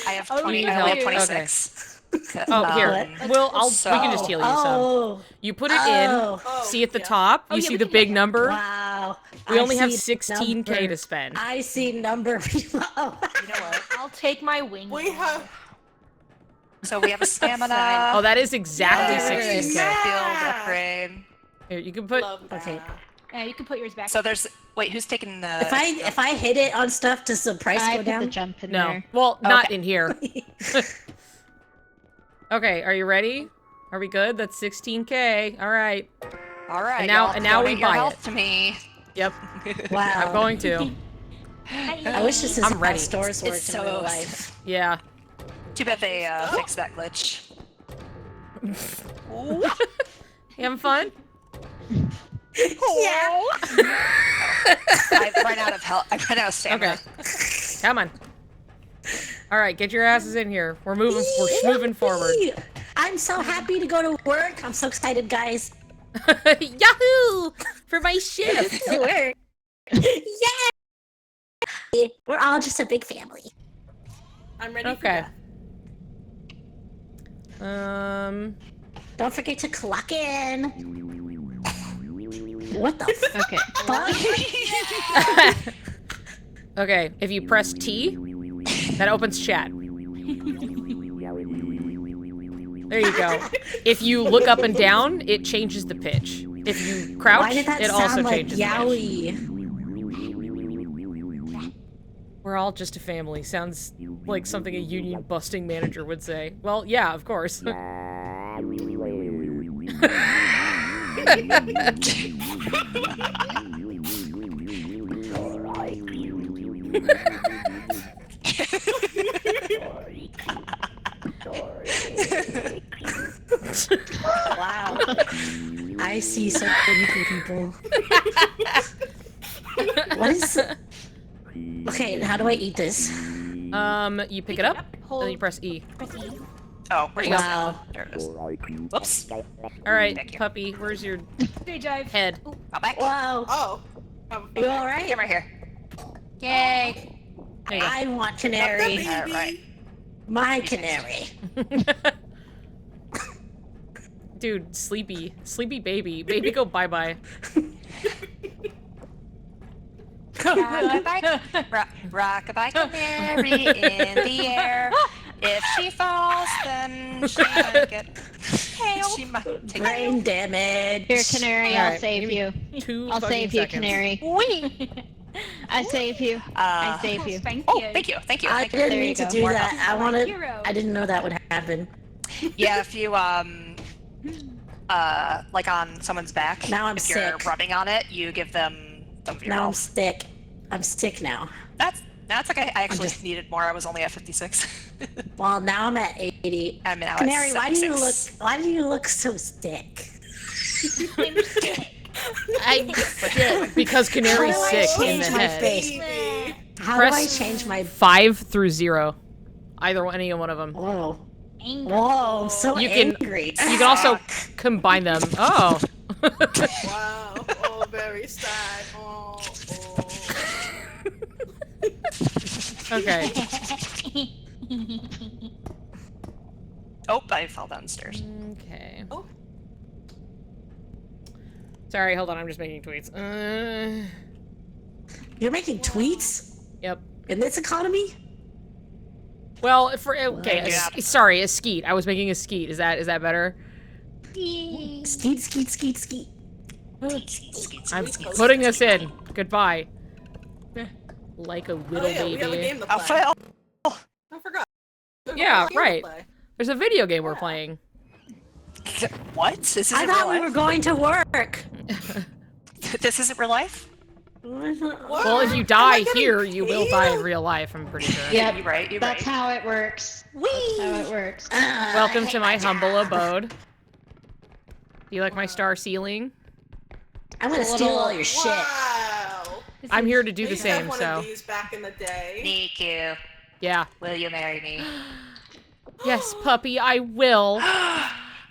S7: I have 20.
S1: need
S7: I only have
S1: help.
S7: 26.
S1: Oh, here.
S7: Um,
S1: We can just heal you some.
S8: Oh,
S1: You put it in. See at the top. You
S4: yeah,
S1: see
S4: we
S1: the
S4: can
S1: big
S4: make it.
S1: number.
S8: wow.
S1: We
S8: I
S1: only have
S8: see
S1: 16k
S8: number.
S1: to spend.
S8: I see number below.
S7: You know what?
S4: I'll take my wing.
S9: We have.
S7: So we have a stamina.
S1: Oh, that is exactly
S8: Yes.
S1: 16k.
S7: Field upgrade.
S1: Here, you can put.
S8: Okay.
S4: Yeah, you can put yours back.
S7: So there's. Wait, who's taking the?
S8: If I hit it on stuff, does the price
S6: I
S8: go
S6: put the
S8: down?
S6: jump in
S1: No.
S6: there.
S1: Well, not
S7: Okay.
S1: in here. Okay, are you ready? Are we good? That's 16k. All right.
S7: All right.
S1: And now-
S7: y'all
S1: and now we
S7: donate your
S1: buy
S7: health
S1: it.
S7: to me.
S1: Yep.
S8: Wow.
S1: I'm going to.
S8: I wish this is
S1: I'm
S8: how
S1: ready.
S8: stores work
S7: It's
S8: in real
S7: so-
S8: life.
S1: Yeah.
S7: Too bad they fixed that glitch. Ooh.
S1: You having fun?
S8: Yeah.
S7: I ran out of health. I ran out of stamina.
S1: Okay. Come on. All right, get your asses in here. We're moving. We're moving forward.
S8: I'm so happy to go to work. I'm so excited, guys.
S1: Yahoo! For my shift.
S8: To work. Yeah. We're all just a big family.
S9: I'm ready
S1: Okay.
S9: for that.
S8: Don't forget to clock in. What the
S6: Okay.
S8: fuck?
S1: Okay. If you press T, that opens chat. There you go. If you look up and down, it changes the pitch. If you crouch,
S8: Why did that
S1: it
S8: sound
S1: also
S8: like
S1: changes the pitch.
S8: Yowie?
S1: We're all just a family. Sounds like something a union busting manager would say. Well, yeah, of course.
S8: Wow. I see so many people. What is... Okay, how do I eat this?
S1: You pick it up, and
S4: Hold.
S1: then you press E.
S4: Press E.
S7: Oh, where'd you go?
S8: Wow.
S7: There it is. Whoops.
S1: All right,
S7: Thank you.
S1: puppy, where's your
S4: Stage dive.
S1: head?
S7: Come back.
S8: Wow.
S9: Oh.
S8: You alright?
S7: Come right here.
S4: Yay.
S1: There you go.
S8: I want canary.
S7: All right.
S8: My canary.
S1: Dude, sleepy baby. Baby, go bye-bye.
S7: Rock-a-bye canary in the air. If she falls, then she might get. She might take.
S8: Brain damage.
S6: Here, canary,
S1: All
S6: I'll
S1: right,
S6: save
S1: give me
S6: you.
S1: 2
S6: I'll
S1: fucking
S6: save you,
S1: seconds.
S6: canary.
S7: Wee.
S6: I save you. I save you.
S4: Thank
S7: Oh,
S4: you.
S7: thank you, thank you,
S8: I
S7: thank you.
S8: didn't
S6: There you
S8: mean to
S6: go.
S8: do
S7: More
S8: that.
S7: health.
S8: I
S4: My
S8: wanted.
S4: hero.
S8: I didn't know that would happen.
S7: Yeah, if you like on someone's back,
S8: Now I'm
S7: if you're
S8: sick.
S7: rubbing on it, you give them some of your
S8: Now I'm
S7: health.
S8: sick. I'm sick now.
S7: That's okay. I actually
S8: just-
S7: needed more. I was only at 56.
S8: Well, now I'm at 80.
S7: I'm now
S8: Canary,
S7: at
S8: why do you look?
S7: 76.
S8: Why do you look so sick?
S4: I'm sick.
S1: I'm sick. Because Canary's
S8: How do I
S1: sick in
S8: change
S1: the
S8: my
S1: head.
S8: face? How
S1: Press
S8: do I change my?
S1: 5 through 0. Either one, any one of them.
S8: Whoa.
S4: Anger.
S8: Whoa, so
S1: You can-
S8: angry.
S1: You can also combine them. Oh.
S9: Wow. Oh, very sad. Oh.
S1: Okay.
S7: Oh, I fell downstairs.
S1: Okay.
S9: Oh.
S1: Sorry, hold on. I'm just making tweets.
S8: You're making tweets
S1: Yep.
S8: in this economy?
S1: Well, for okay,
S7: Yeah.
S1: sorry, a skeet. I was making a skeet. Is that better?
S8: Skeet, skeet, skeet, skeet.
S1: I'm putting us in. Goodbye. Like a little
S9: Oh yeah, we have a
S1: baby.
S9: game to
S7: I'll
S9: play.
S7: fail.
S9: I forgot. There's
S1: Yeah,
S9: a game to
S1: right.
S9: play.
S1: There's a video game we're playing.
S7: What? This isn't
S8: I
S7: real
S8: thought we
S7: life?
S8: were going to work.
S7: This isn't real life?
S1: Well, if you
S9: Am I
S1: die
S9: getting
S1: here, you will
S9: paid?
S1: die in real life. I'm pretty sure.
S6: Yep.
S7: You're right, you're
S6: That's
S7: right.
S6: how it works. That's how it works.
S1: Welcome to my humble abode. Do you like my star ceiling?
S8: I'm gonna steal all your shit.
S9: Wow.
S1: I'm here to do
S9: I
S1: the
S9: used to have
S1: same,
S9: one
S1: so
S9: of these back in the day.
S7: Niku,
S1: yeah.
S7: will you marry me?
S1: Yes, puppy, I will.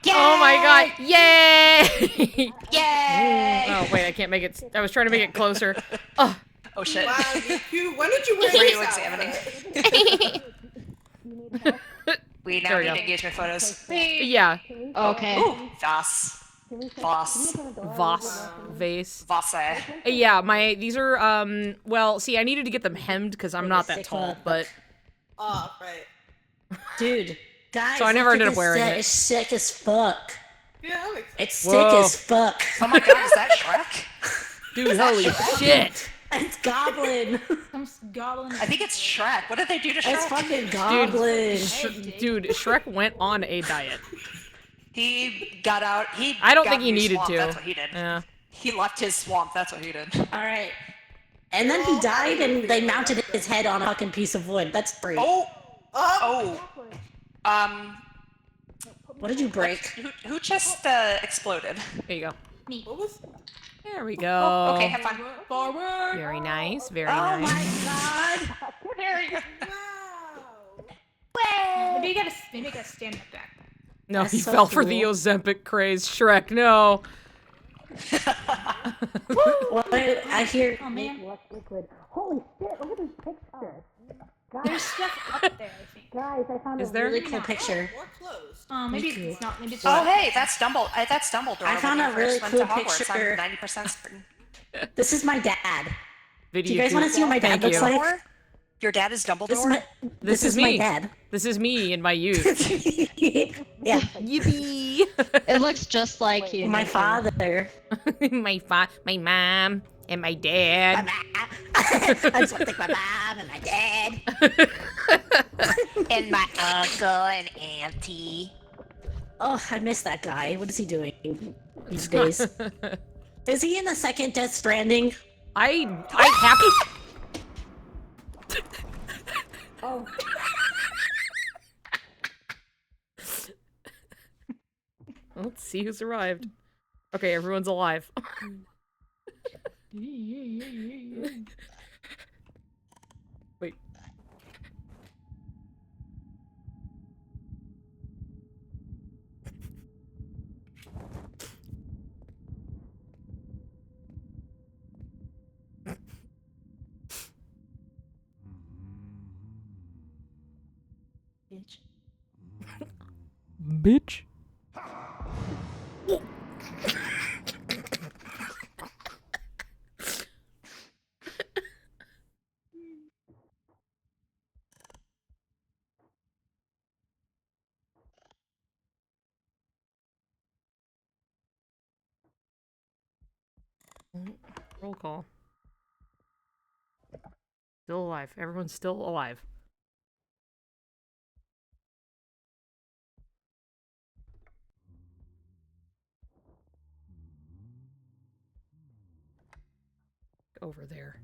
S1: Oh my god, yay!
S7: Yay!
S1: Oh wait, I can't make it. I was trying to make it closer. Oh,
S7: Oh shit.
S9: Wow, Niku, when did you wear
S7: Were
S9: this
S7: you examining?
S9: outfit?
S7: We now
S1: There we
S7: need
S1: go.
S7: engagement photos.
S1: yeah.
S6: Okay.
S7: Ooh, Voss. Voss.
S1: Voss vase.
S7: Vosse.
S1: Yeah, these are well, see, I needed to get them hemmed because I'm not that tall, but
S9: Oh, right.
S8: Dude, guys,
S1: So I never
S8: look at
S1: ended up
S8: this
S1: wearing
S8: set.
S1: it.
S8: It's sick as fuck.
S9: Yeah, that makes sense.
S8: It's sick
S1: Whoa.
S8: as fuck.
S7: Oh my god, is that Shrek?
S1: dude, holy shit.
S8: It's Goblin.
S4: Some goblin.
S7: I think it's Shrek. What did they do to Shrek?
S8: It's fucking Goblin.
S1: Dude, Shrek went on a diet.
S7: He got out.
S1: I don't
S7: got
S1: think he
S7: new
S1: needed
S7: swamp,
S1: to.
S7: That's what he did.
S1: Yeah.
S7: He left his swamp. That's what he did.
S8: All right. And then he died, and they mounted his head on a fucking piece of wood. That's great.
S7: Oh.
S9: Oh,
S7: Oh.
S8: What did you break?
S7: Who just exploded?
S1: There you go.
S9: what was?
S1: There we go.
S7: Okay, have fun.
S9: Forward.
S1: Very nice, very
S8: Oh
S1: nice.
S8: my god.
S9: Wow.
S4: Maybe you gotta stand up back.
S1: No,
S8: That's
S1: he
S8: so
S1: fell for the
S8: cool.
S1: Ozempic craze. Shrek, no.
S8: What? I hear.
S4: Oh man,
S8: Liquid. Holy shit! Look at this picture.
S4: there's stuff up there. I think.
S8: Guys, I found
S1: Is
S8: a
S1: there?
S8: really cool picture.
S9: More clothes.
S4: Maybe
S8: Thank you.
S4: it's not. Maybe it's
S7: Oh
S4: not.
S7: hey, that's Dumbledore. That's Dumbledore.
S8: I found
S7: when
S8: a
S7: he
S8: really
S7: first went
S8: cool
S7: to Hogwarts.
S8: picture.
S7: I'm 90% certain.
S8: This is my dad.
S1: Video
S8: Do you guys want to see what my dad
S1: Thank
S8: looks
S1: you.
S8: like?
S7: Dumbledore? Your dad is Dumbledore?
S8: This is my.
S1: This is
S8: my
S1: me.
S8: dad.
S1: This is me in my youth.
S8: Yeah.
S1: Yippee!
S6: It looks just like you.
S8: My
S6: Niku.
S8: father.
S1: my mom, and my dad.
S8: I just want to thank my mom and my dad.
S7: And my uncle and auntie.
S8: Oh, I miss that guy. What is he doing these days? Is he in the second Death Stranding?
S1: I have.
S8: Oh.
S1: Let's see who's arrived. Okay, everyone's alive. Wait. Bitch. Roll call. Still alive. Everyone's still alive. Over there.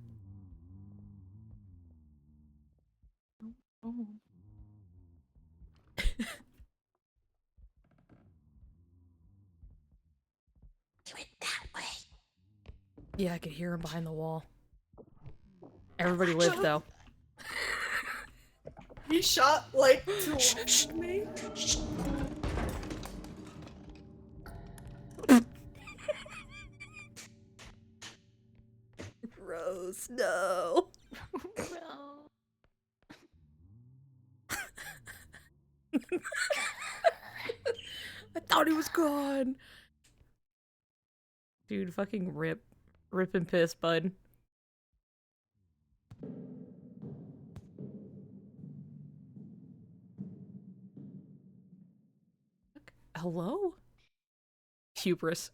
S1: Oh.
S8: Do it that way.
S1: Yeah, I could hear him behind the wall. Everybody lived, though.
S9: He shot, like, towards me.
S1: Rose, no. I thought he was gone. Dude, fucking rip. Rip and piss, bud. Hello? Hubris.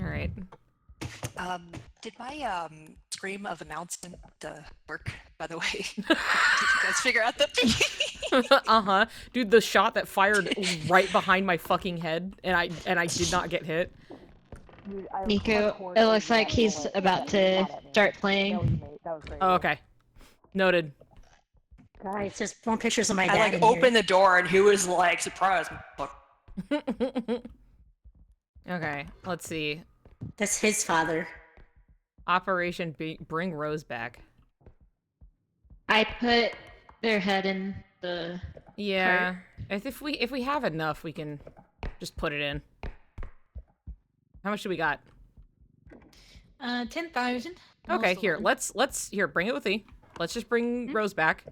S1: Alright.
S7: Did my scream of announcement work, by the way? Did you guys figure out the
S1: Uh-huh. Dude, the shot that fired right behind my fucking head and I did not get hit.
S6: Nico, it looks like he's about to start playing.
S1: Oh, okay. Noted.
S8: Guys, just more pictures of my dad.
S7: I like opened the door and he was like, surprise.
S1: Okay, let's see.
S8: That's his father.
S1: Operation Bring Rose Back.
S6: I put their head in the
S1: Yeah. If we have enough, we can just put it in. How much do we got?
S4: 10,000.
S1: Okay, here. Let's here, bring it with me. Let's just bring Rose back.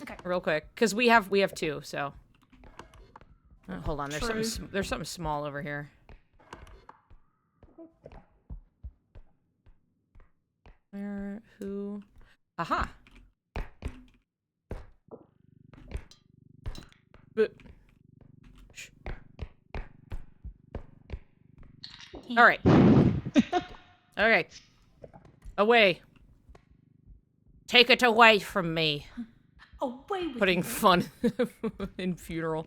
S4: Okay.
S1: Real quick, cuz we have two, so. Hold on,
S4: True.
S1: there's something small over here. Who? Aha. Shh. All right. Okay. Away. Take it away from me.
S4: Away with
S1: Putting fun in funeral.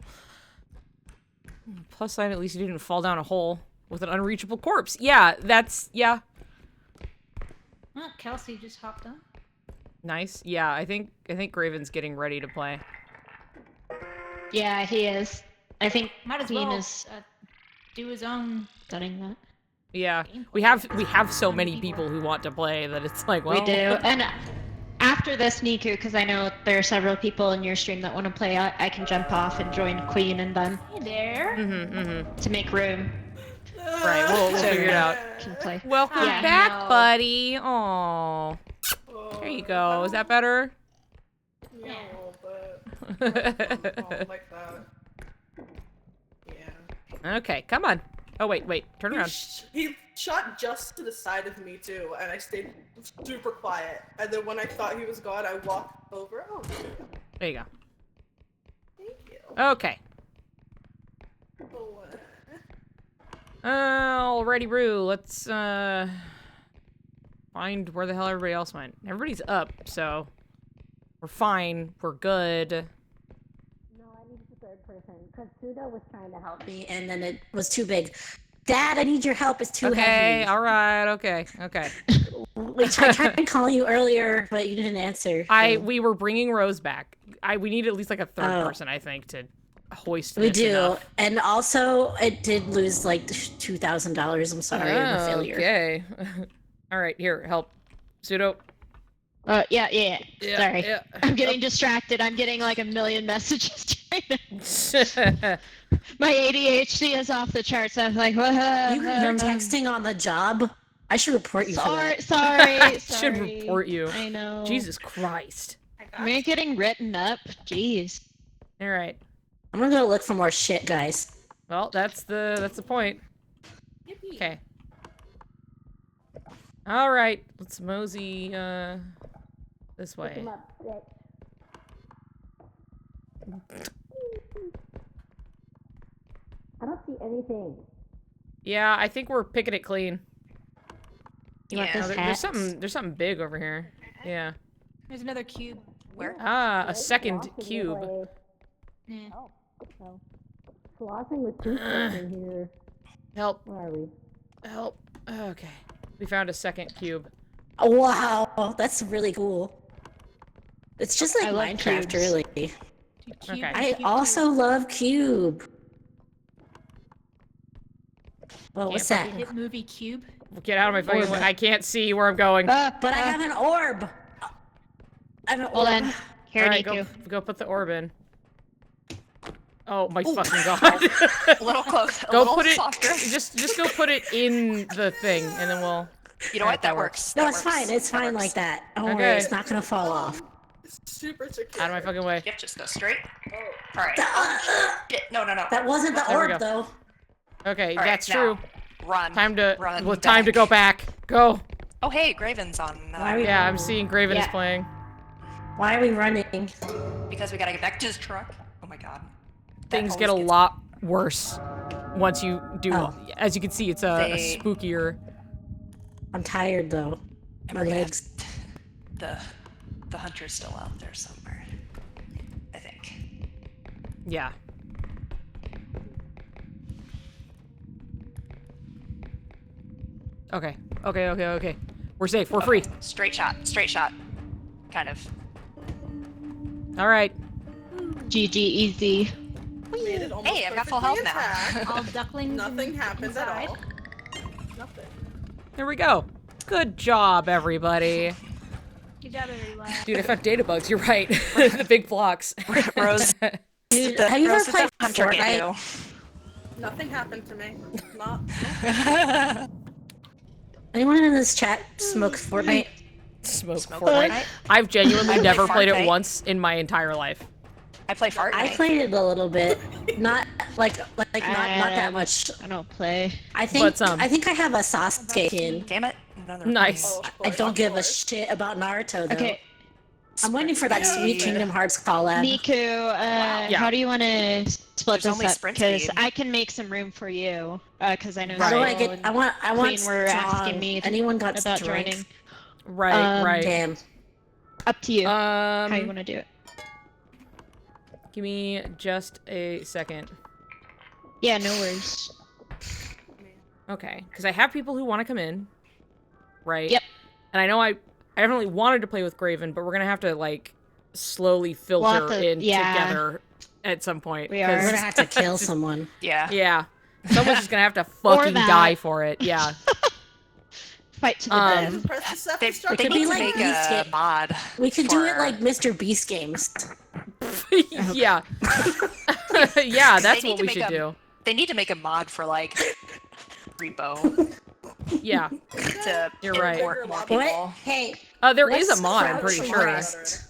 S1: Plus side, at least you didn't fall down a hole with an unreachable corpse. Yeah, yeah.
S4: Oh, Kelsey just hopped on.
S1: Nice. Yeah, I think Graven's getting ready to play.
S6: Yeah, he is. I think
S4: Might as
S6: Queen
S4: well
S6: is
S4: do his own.
S6: doing that.
S1: Yeah, we have so many people who want to play that it's like, well,
S6: We do. And after this, Niku, because I know there are several people in your stream that want to play, I can jump off and join Queen and then
S4: Hey there.
S6: to make room.
S1: Right, we'll figure it out.
S6: Can play.
S1: Welcome
S4: Yeah,
S1: back,
S4: no.
S1: buddy. Aw. There you go. Is that better?
S9: Yeah, a little bit. Like that. Yeah.
S1: Okay, come on. Oh, wait. Turn around.
S9: He shot just to the side of me too, and I stayed super quiet. And then when I thought he was gone, I walked over. Oh,
S1: There you go.
S9: thank you.
S1: Okay.
S9: Oh,
S1: Alrighty, Roo. Let's, find where the hell everybody else went. Everybody's up, so we're fine. We're good.
S8: No, I need the third person. Because Suda was trying to help me, and then it was too big. Dad, I need your help. It's too
S1: Okay,
S8: heavy.
S1: alright, okay.
S8: I tried to call you earlier, but you didn't answer.
S1: We were bringing Rose back. We need at least like a third
S8: Oh.
S1: person, I think, to hoist
S8: We
S1: this
S8: do,
S1: enough.
S8: and also it did lose like $2,000. I'm sorry, I'm a failure.
S1: Okay. Alright, here, help. Pseudo.
S6: Yeah.
S1: Yeah,
S6: Sorry.
S1: yeah.
S6: I'm getting distracted. I'm getting like a million messages right now. My ADHD is off the charts. I'm like, what?
S8: You're texting on the job. I should report you for that.
S6: Sorry.
S1: Should report you.
S6: I know.
S1: Jesus Christ.
S6: We're getting written up. Jeez.
S1: Alright.
S8: I'm gonna go look for more shit, guys.
S1: Well, that's the point. Okay. All right, let's mosey this
S8: Pick
S1: way.
S8: him up, bitch. I don't see anything.
S1: Yeah, I think we're picking it clean.
S6: You want
S7: Yeah.
S6: this
S1: There's
S6: hat?
S1: something big over here. Yeah.
S4: There's another cube.
S7: Where?
S1: Ah, a
S8: Right?
S1: second
S8: Sloshing
S1: cube.
S8: away.
S4: Yeah.
S8: Oh, no. Sloshing with toothpaste in here.
S1: Help.
S8: Where are we?
S1: Help. Okay. We found a second cube.
S10: Oh, wow, that's really cool. It's just like
S6: I love
S10: Minecraft,
S6: cubes.
S10: really.
S4: Dude, cube,
S1: Okay.
S10: I
S4: cube,
S10: also love Cube. Well, what's
S1: Can't
S10: that?
S4: cube. Hit movie Cube.
S1: Get out of my fucking way. I can't see where I'm going.
S10: But I have an orb. I have an
S6: Hold
S10: orb.
S6: on. Here,
S1: Alright,
S6: Niku.
S1: go put the orb in. Oh my fucking god.
S7: A little close. A
S1: Go
S7: little
S1: put it
S7: softer.
S1: just go put it in the thing and then we'll
S7: You know what? That works.
S10: No,
S7: That
S10: it's
S7: works.
S10: fine. It's
S7: That
S10: fine
S7: works.
S10: like that. Don't
S1: Okay.
S10: worry, it's not gonna fall off.
S9: Super secure.
S1: out of my fucking way.
S7: Yep, just go straight. All right. No, no, no.
S10: That wasn't the
S1: There we go.
S10: orb, though.
S1: Okay,
S7: All right,
S1: that's
S7: now,
S1: true.
S7: Run.
S1: Time to
S7: Run
S1: time to
S7: back.
S1: go back. Go.
S7: Oh, hey, Graven's on.
S10: Why are we-
S1: Yeah, I'm seeing Graven is
S6: Yeah.
S1: playing.
S10: Why are we running?
S7: Because we gotta get back to his truck. Oh my god. That
S1: Things get a
S7: always gets-
S1: lot worse once you do.
S10: Oh.
S1: As you can see, it's a
S7: They-
S1: spookier.
S10: I'm tired, though.
S7: And
S10: My
S7: we're gonna
S10: legs.
S7: have the hunter's still out there somewhere. I think.
S1: Yeah. Okay. Okay. We're safe. We're free.
S7: Straight shot. Straight shot. Kind of.
S1: All right.
S6: GG easy.
S9: Made it almost
S7: Hey, I've got full health
S9: perfectly
S7: now.
S9: intact.
S4: All ducklings.
S9: Nothing
S4: in-
S9: happened at
S4: inside.
S9: all. Nothing.
S1: There we go. Good job, everybody.
S4: Good job, everyone.
S1: Dude, I found data bugs. You're right. The big blocks.
S7: Rose.
S10: Dude,
S7: the,
S10: have you
S7: Rose
S10: ever
S7: did the
S10: played
S7: hunter get
S10: Fortnite?
S9: Nothing happened to me. Not.
S10: Anyone in this chat smoke Fortnite?
S1: Smoke
S7: Smoke
S1: Fortnite.
S7: Fortnite?
S1: I've genuinely
S7: I play
S1: never played it
S7: Fortnite.
S1: once in my entire life.
S7: I play Fart.
S10: I played it a little bit. Not not that
S6: Um,
S10: much.
S6: I don't play.
S10: I think
S1: But,
S10: I think I have a Sasuke skin.
S7: Damn it. Another
S1: Nice.
S9: Oh, of
S10: I
S9: course,
S10: don't
S9: of
S10: give a
S9: course.
S10: shit about Naruto though.
S6: Okay,
S10: I'm waiting for that sweet
S9: Yeah.
S10: Kingdom Hearts collab.
S6: Niku,
S1: Yeah.
S6: how do you want to split
S7: There's
S6: this
S7: only
S6: up?
S7: sprint
S6: Because
S7: speed.
S6: I can make some room for you. Because I know
S10: How do I
S6: Zoe
S10: get?
S6: and
S10: I want
S6: Queen were asking
S10: strong.
S6: me
S10: Anyone got
S6: about
S10: strength?
S6: joining.
S1: Right, right.
S10: Damn.
S6: Up to you. how you
S1: Um,
S6: want to do it?
S1: give me just a second.
S6: Yeah, no worries.
S1: Okay, because I have people who want to come in, right?
S6: Yep.
S1: And I know I definitely wanted to play with Graven, but we're gonna have to like slowly filter
S6: to-
S1: in
S6: yeah.
S1: together at some point.
S6: We are.
S1: 'cause-
S10: We're gonna have to kill someone.
S7: Yeah.
S1: Yeah. Someone's just gonna have to fucking
S6: that.
S1: die for it. Yeah.
S6: Fight to the death.
S9: Press the step
S7: They,
S9: to start
S7: they
S10: could
S7: need
S10: be
S7: to
S10: like
S7: make
S10: Beast
S7: a
S10: Game.
S7: mod.
S10: We could do it
S7: for-
S10: like Mr. Beast games.
S1: Yeah. Yeah, that's
S7: need
S1: what
S7: to
S1: we
S7: make
S1: should
S7: a-
S1: do.
S7: They need to make a mod for like Repo
S1: Yeah.
S7: to
S1: You're
S7: get
S1: right.
S7: more
S10: What?
S7: people.
S10: Hey,
S1: There is
S10: What's
S1: a mod, I'm
S10: crouch
S1: pretty sure.
S10: rest?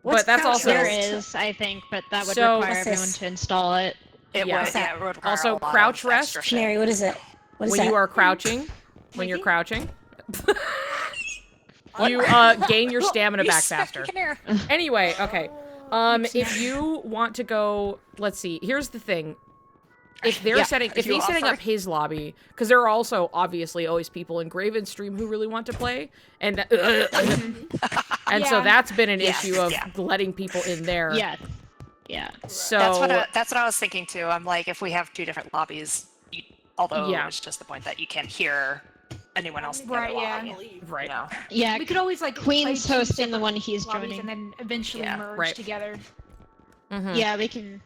S1: But
S10: What's
S1: that's
S10: crouch
S1: also-
S6: There
S10: rest?
S6: is, I think, but that would
S1: So-
S6: require
S10: What's this?
S6: everyone to install it.
S7: It
S1: Yeah.
S7: would, yeah, it would require
S1: Also,
S7: a lot
S1: crouch
S7: of extra
S1: rest?
S7: shit.
S10: Mary, what is it? What is
S1: When
S10: that?
S1: you are crouching, when you're crouching, you gain your stamina back faster.
S7: Come here.
S1: Anyway, okay. If you want to go, let's see. Here's the thing. If they're
S6: Yeah,
S1: setting, if
S7: you
S1: he's setting
S7: offer.
S1: up his lobby, because there are also obviously always people in Graven's stream who really want to play, and and so
S4: Yeah.
S1: that's been an
S7: Yes,
S1: issue of
S7: yeah.
S1: letting people in there.
S6: Yeah. Yeah.
S1: So
S7: That's what I was thinking too. I'm like, if we have two different lobbies, although
S1: Yeah.
S7: it's just the point that you can't hear anyone else in the
S4: Right,
S7: other
S4: yeah.
S7: lobby.
S1: right.
S7: You know?
S6: Yeah.
S4: We could always like
S6: Queen's
S4: play two
S6: hosting the
S4: separate
S6: one he's
S4: lobbies
S6: joining.
S4: and then eventually
S7: Yeah.
S4: merge
S1: Right.
S4: together.
S1: Mhm.
S6: Yeah, we can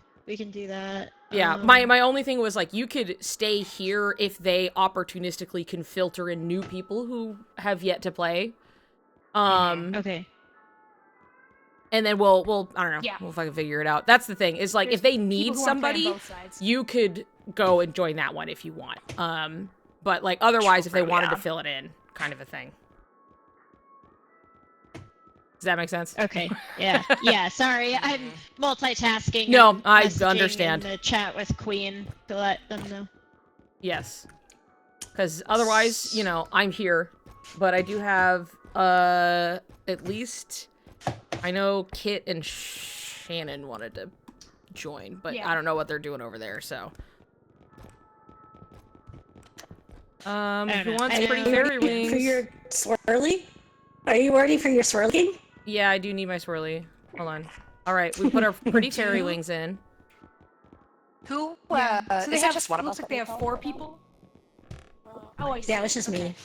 S6: do that.
S1: Yeah, my only thing was like you could stay here if they opportunistically can filter in new people who have yet to play.
S6: Okay.
S1: And then we'll I don't know.
S4: Yeah.
S1: We'll fucking figure it out. That's the thing. Is like
S4: There's
S1: if they
S4: people
S1: need
S4: who wanna play on
S1: somebody,
S4: both sides.
S1: you could go and join that one if you want. But like otherwise, if they
S7: True,
S1: wanted
S7: yeah.
S1: to fill it in, kind of a thing. Does that make sense?
S6: Okay. Yeah. Yeah. Sorry, I'm multitasking.
S1: No,
S6: and
S1: I
S6: messaging
S1: understand.
S6: In the chat with Queen to let them know.
S1: Yes. Because otherwise, you know, I'm here But I do have, at least, I know Kit and Shannon wanted to join, but
S4: Yeah.
S1: I don't know what they're doing over there, so. Who wants pretty fairy wings?
S10: For your swirly? Are you ready for your swirling?
S1: Yeah, I do need my swirly. Hold on. All right, we put our pretty fairy wings in.
S7: Who?
S4: Yeah. So they
S7: is it
S4: have.
S7: just one
S4: It
S7: of
S4: looks
S7: us
S4: like they have 4 people. Oh, I see.
S10: Yeah, it was just me.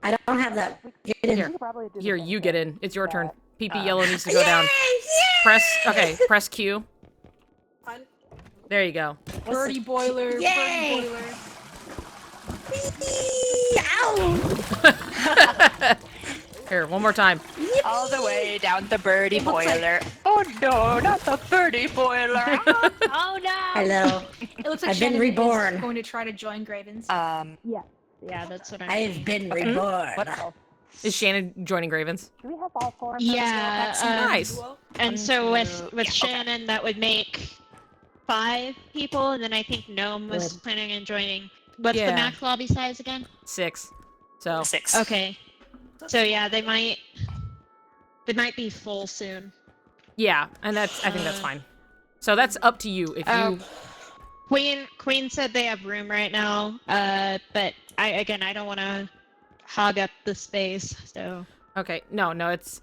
S10: I don't have that. Get in.
S1: Here, you get in. It's your turn. PP yellow needs to go down. Press Q. There you go.
S4: Birdie boiler.
S10: Yay!
S4: Birdie boiler.
S10: Ow!
S1: Here, one more time.
S7: All the way down the birdie boiler. Oh no, not the birdie boiler.
S4: Oh no!
S10: Hello.
S4: It looks like
S10: I've been
S4: Shannon
S10: reborn.
S4: is going to try to join Graven's.
S6: Yeah, that's what
S10: I have been reborn.
S7: What else?
S1: Is Shannon joining Gravens?
S6: Yeah,
S1: Nice.
S6: and so with
S7: Yeah, okay.
S6: Shannon, that would make 5 people, and then I think Gnome was
S10: Good.
S6: planning on joining. What's
S1: Yeah.
S6: the max lobby size again?
S1: 6. So,
S7: 6.
S6: Okay. So yeah, they might be full soon.
S1: yeah, and I think that's fine. So that's up to you. If you...
S6: Queen said they have room right now, but I don't want to hog up the space, so...
S1: Okay, no,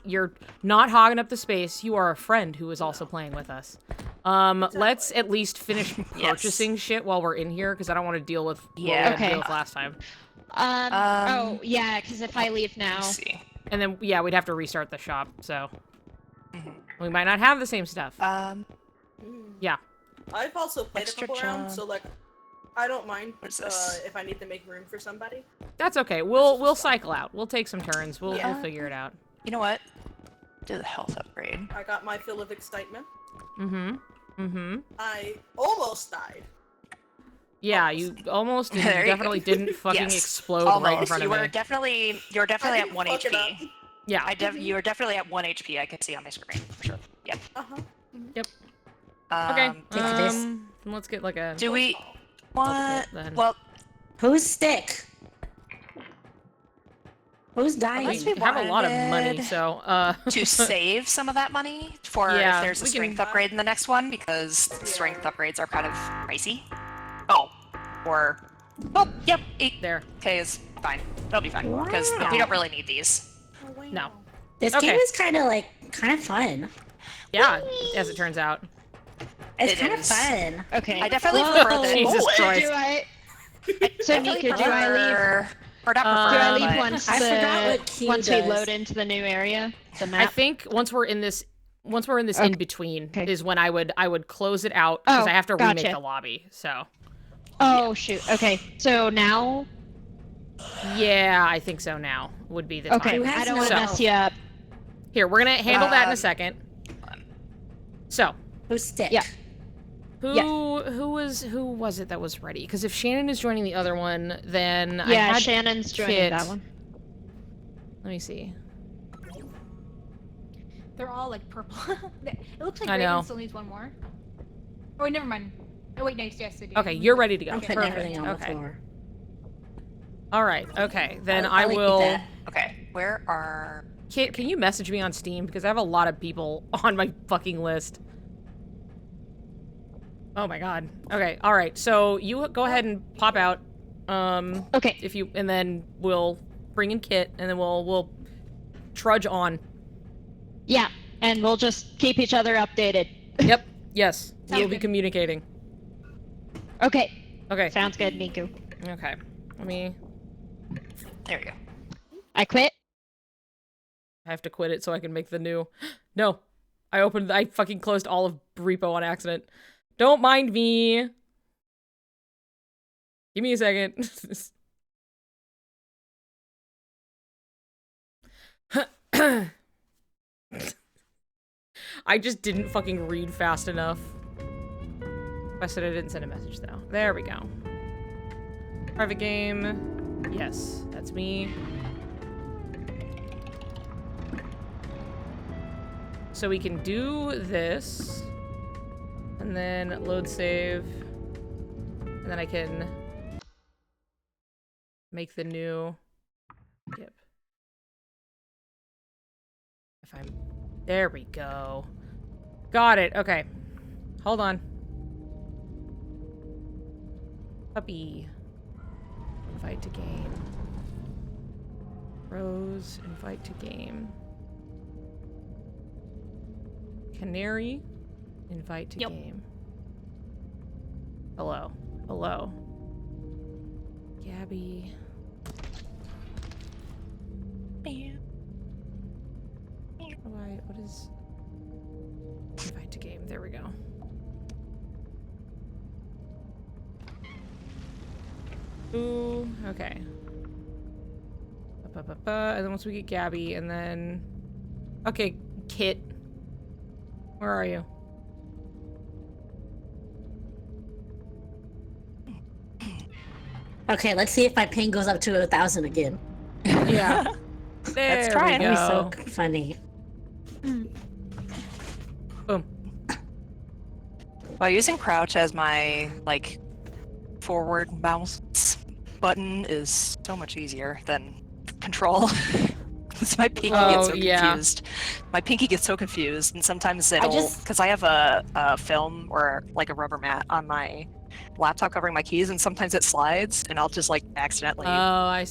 S1: you're not hogging up the space. You are a friend who is also playing with us. Let's at least finish purchasing shit while we're in here, because I don't want to deal with what we had to deal with last time.
S6: Oh, yeah, because if I leave now...
S7: Let's see.
S1: And then, yeah, we'd have to restart the shop, so... We might not have the same stuff. Yeah.
S9: I've also played it
S7: Extra
S9: before,
S7: job.
S9: so like, I don't mind
S7: What is this?
S9: if I need to make room for somebody.
S1: That's okay. We'll cycle out. We'll take some turns. We'll figure it out.
S7: You know what? Do the health upgrade.
S9: I got my fill of excitement.
S1: Mm-hmm.
S9: I almost died.
S1: Yeah, you almost and you
S7: There you go.
S1: definitely didn't fucking
S7: Yes.
S1: explode
S7: Almost.
S1: right in front
S7: You
S1: of
S7: were
S1: me.
S7: definitely at
S9: didn't
S7: 1
S9: fuck it up.
S7: HP.
S1: Yeah.
S7: You were definitely at 1 HP. I could see on my screen for sure. Yep.
S1: Yep. Okay.
S10: Take this.
S1: Let's get like a...
S7: Do we want?
S1: then.
S7: Well,
S10: Who's sick? Who's
S1: We
S10: dying?
S7: Unless we
S1: have a lot of money,
S7: wanted
S1: so,
S7: to save some of that money for
S1: Yeah,
S7: if there's a
S1: we can-
S7: strength upgrade in the next one, because strength upgrades are kind of pricey. Oh, or yep, 8K
S1: There.
S7: is fine. That'll be fine because
S10: Wow.
S7: we don't really need these.
S1: No.
S10: This
S1: Okay.
S10: game is kind of fun.
S1: Yeah, as it turns out.
S10: It's
S7: It
S10: kind of
S7: is.
S10: fun.
S6: Okay.
S7: I definitely
S10: Whoa.
S7: prefer this.
S1: Jesus
S6: So
S1: Christ.
S6: do I... So Niku, do I leave?
S7: Or not
S6: Do I
S7: prefer,
S6: leave
S7: but-
S6: once
S10: I forgot what Q
S6: once we
S10: does.
S6: load into the new area? The
S1: I
S6: map?
S1: think once we're in this in between
S6: Okay.
S1: is when I would close it out because
S6: Oh,
S1: I have to remake
S6: gotcha.
S1: the lobby. So
S6: Oh shoot. Okay. So now.
S1: yeah, I think so. Now would be the
S6: Okay.
S1: time.
S10: has
S6: I don't
S10: no
S6: want to
S10: health?
S6: mess you up.
S1: Here, we're gonna handle that in a
S7: Um,
S1: second. So
S10: Who's sick?
S6: Yeah.
S1: who was it that was ready? Because if Shannon is joining the other one, then I
S6: Yeah,
S1: had
S6: Shannon's joining
S1: Kit.
S6: that one.
S1: Let me see.
S4: They're all like purple. It looks like
S1: I
S4: Graven
S1: know.
S4: still needs one more. Oh wait, never mind. Oh wait, nice. Yes, they do.
S1: Okay, you're ready to go.
S10: I'm putting
S1: Perfect.
S10: everything on the
S1: Okay.
S10: floor.
S1: All right. Okay. Then
S10: I'll
S1: I
S10: leave
S1: will.
S10: that.
S7: Okay, where are?
S1: Kit, can you message me on Steam because I have a lot of people on my fucking list. Oh my god. Okay. All right. So you go ahead and pop out.
S6: Okay.
S1: If you and then we'll bring in Kit and then we'll trudge on.
S6: Yeah, and we'll just keep each other updated.
S1: Yep. Yes.
S4: Sounds
S1: We'll be
S4: good.
S1: communicating.
S6: Okay.
S1: Okay.
S6: Sounds good, Niku.
S1: Okay. Let me.
S7: There you go.
S6: I quit.
S1: I have to quit it so I can make the new. No. I fucking closed all of Repo on accident. Don't mind me. Give me a second. I just didn't fucking read fast enough. I said I didn't send a message though. There we go. Private game. Yes, that's me. So we can do this. And then load save. And then I can make the new. Yep. There we go. Got it. Okay. Hold on. Puppy. Invite to game. Rose, invite to game. Canary, invite to game. Hello. Hello. Gabby. What is... Invite to game. There we go. Ooh, okay. And then once we get Gabby, and then... Okay, Kit. Where are you?
S10: Okay, let's see if my ping goes up to 1,000 again.
S1: Yeah. There
S7: Let's try
S1: we
S7: it.
S1: go.
S10: That'd be so funny.
S1: Boom.
S7: Well, using crouch as my, like, forward mouse button is so much easier than control. Because my pinky gets so confused. My pinky gets so confused, and sometimes it'll... Because I have a film or, like, a rubber mat on my laptop covering my keys, and sometimes it slides, and I'll just, like, accidentally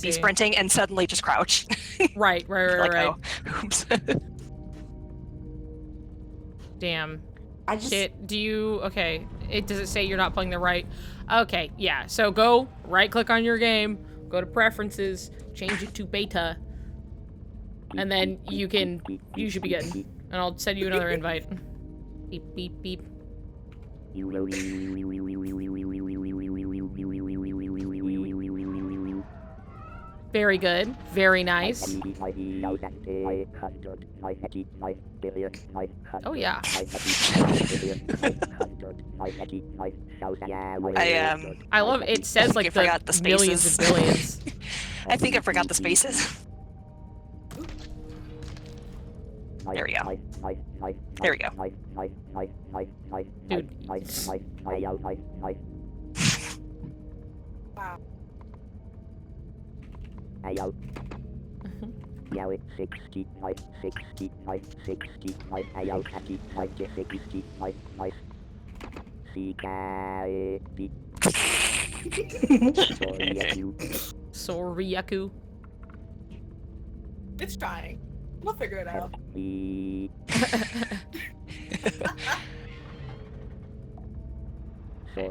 S7: be sprinting and suddenly just crouch.
S1: Right.
S7: Like,
S1: Oh,
S7: oops.
S1: Damn. Shit, do you... Okay, does it say you're not playing the right... Okay, yeah, so go right-click on your game, go to Preferences, change it to Beta, and then you should be good. And I'll send you another invite. Beep, beep, beep. Very good. Very nice. Oh yeah. I love it. It says like the millions and billions.
S7: I think I forgot the spaces. There we go. There we go.
S1: Dude.
S9: Wow.
S1: Soryaku.
S9: It's trying. We'll figure it out.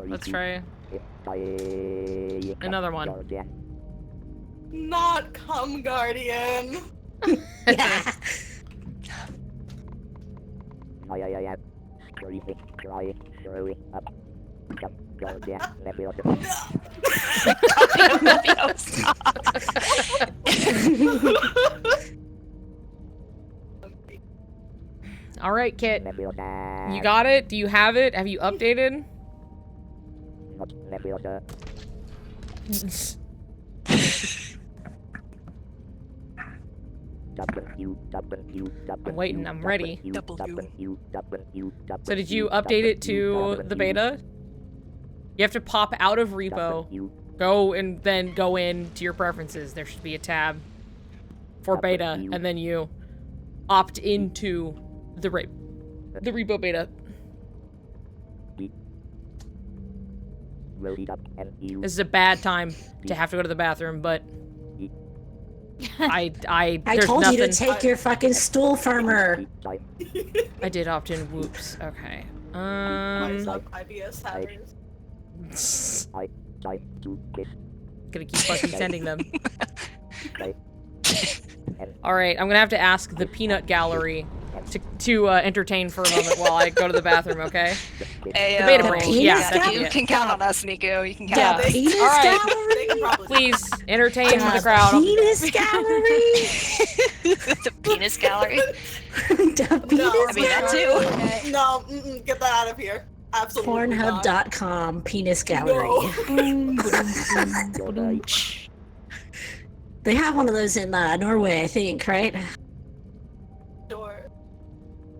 S1: Let's try another one.
S9: Not come, Guardian.
S10: Yeah.
S1: All right, Kit. You got it? Do you have it? Have you updated? I'm waiting. I'm ready. So did you update it to the beta? You have to pop out of Repo, go and then go into your preferences. There should be a tab for beta, and then you opt into the Repo beta. This is a bad time to have to go to the bathroom, but I
S10: told
S1: nothing.
S10: you to take your fucking stool firmer.
S1: I did opt in. Whoops. Okay.
S9: IBS hackers.
S1: Gonna keep fucking sending them. Alright, I'm gonna have to ask the peanut gallery to entertain for a moment while I go to the bathroom, okay?
S7: Hey,
S1: the beta brain. Yeah, that's
S7: you
S1: it.
S7: can count on us, Nico. You can count on us.
S10: Penis
S1: Alright.
S10: gallery?
S1: Please, entertain the crowd.
S10: Penis gallery?
S7: The penis gallery?
S10: The penis
S7: I mean, that too.
S9: No, get that out of here. Absolutely not.
S10: Pornhub.com penis gallery.
S9: No.
S10: They have one of those in Norway, I think, right?
S9: Sure.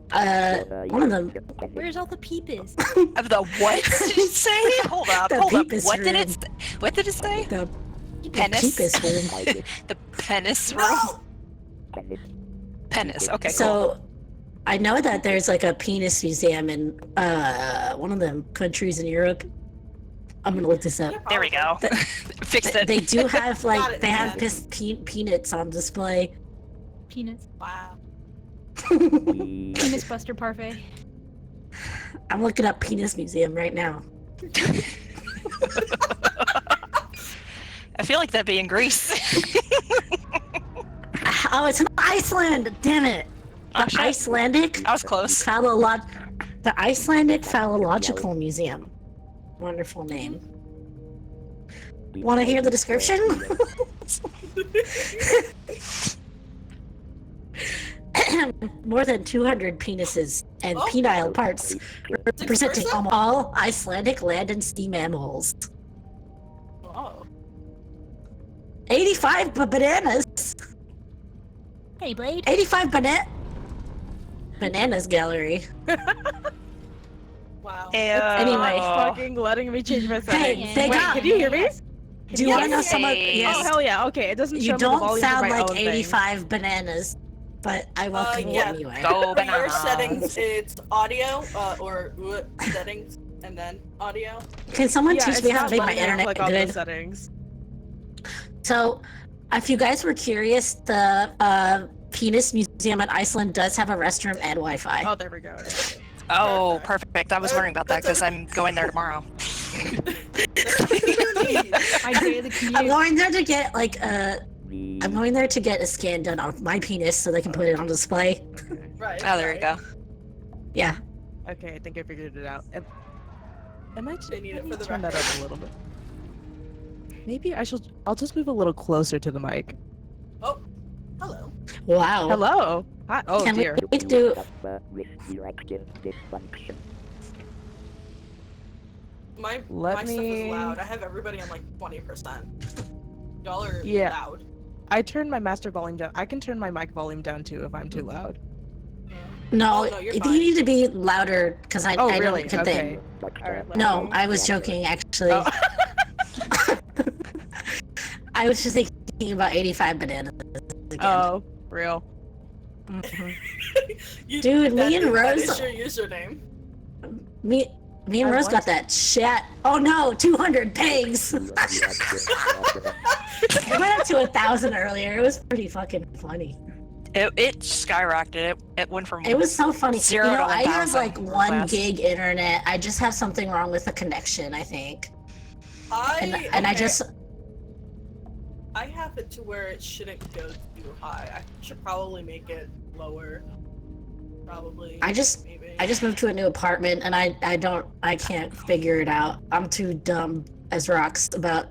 S10: One of them.
S4: Where's all the peepers?
S7: Of the what did it say? Hold up,
S10: The
S7: hold up.
S10: peepus
S7: What did
S10: room.
S7: it? What did it say?
S10: The
S7: Penis.
S10: peepus room.
S7: The penis room. Penis. Okay, cool.
S10: So, I know that there's like a penis museum in one of the countries in Europe. I'm gonna look this up.
S7: There we go. Fixed it.
S10: They do have
S9: Got it,
S10: they have
S9: man.
S10: peanuts on display.
S4: Penis.
S9: Wow.
S4: Penis Buster Parfait.
S10: I'm looking up penis museum right now.
S7: I feel like that'd be in Greece.
S10: Oh, it's in Iceland! Damn it! The Icelandic.
S7: I was close.
S10: The Icelandic Phallological Museum. Wonderful name. Want to hear the description? More than 200 penises and penile parts representing all Icelandic land and sea mammals.
S9: Oh.
S10: 85 bananas.
S4: Hey, Blade.
S10: 85 bananas gallery.
S9: Wow.
S10: Anyway.
S11: Fucking letting me change my settings.
S10: Hey, they
S11: Wait,
S10: got.
S11: can you hear me?
S10: Do you want to know some of?
S11: Oh
S10: Yes.
S11: hell yeah! Okay, it doesn't show
S10: You
S11: me the
S10: don't
S11: volume
S10: sound
S11: of my
S10: like
S11: own thing.
S10: 85 bananas, but I welcome you
S9: Yeah.
S10: anyway.
S7: Go
S9: For your
S7: bananas.
S9: settings, it's audio, or settings, and then audio.
S10: Can someone
S11: Yeah,
S10: teach
S11: it's
S10: me how
S11: not
S10: to make my
S11: letting me
S10: internet
S11: click on the
S10: good?
S11: settings.
S10: So, if you guys were curious, the penis museum in Iceland does have a restroom and Wi-Fi.
S11: Oh, there we go.
S7: Oh, perfect. I was wondering about that because I'm going there tomorrow.
S4: I daily commute.
S10: I'm going there to get I'm going there to get a scan done on my penis so they can put it on display.
S9: Right.
S7: Oh, there you go.
S10: Yeah.
S11: Okay, I think I figured it out. Am I just
S9: They need it for the
S11: turn that
S9: record.
S11: up a little bit? Maybe I'll just move a little closer to the mic.
S9: Oh, hello.
S10: Wow.
S11: Hello. Hi. Oh
S10: Can
S11: dear.
S10: we do?
S9: My
S11: Let
S9: stuff is
S11: me-
S9: loud. I have everybody on like 20%. Y'all are
S11: Yeah.
S9: loud.
S11: I turned my master volume down. I can turn my mic volume down too if I'm too loud.
S10: No,
S9: Oh, no, you're
S10: you
S9: fine.
S10: need to be louder because I
S11: Really?
S10: don't can
S11: Okay.
S10: think.
S11: All right, let
S10: No,
S11: me-
S10: I was joking actually.
S11: Oh.
S10: I was just thinking about 85 bananas again.
S11: Oh, real. Mhm.
S10: Dude, me and
S9: that
S10: Rose-
S9: is your username.
S10: Me and
S11: I
S10: Rose
S11: want
S10: got that shit. Oh no, 200 pigs. It went up to 1,000 earlier. It was pretty fucking funny.
S7: It skyrocketed. It went from.
S10: It was so funny.
S7: Zero
S10: you know,
S7: to
S10: I have
S7: 1,000
S10: like
S7: real
S10: 1
S7: fast.
S10: gig internet. I just have something wrong with the connection, I think. And I just
S9: I have it to where it shouldn't go too high. I should probably make it lower. Probably.
S10: I just
S9: Maybe.
S10: moved to a new apartment and I can't figure it out. I'm too dumb as rocks about.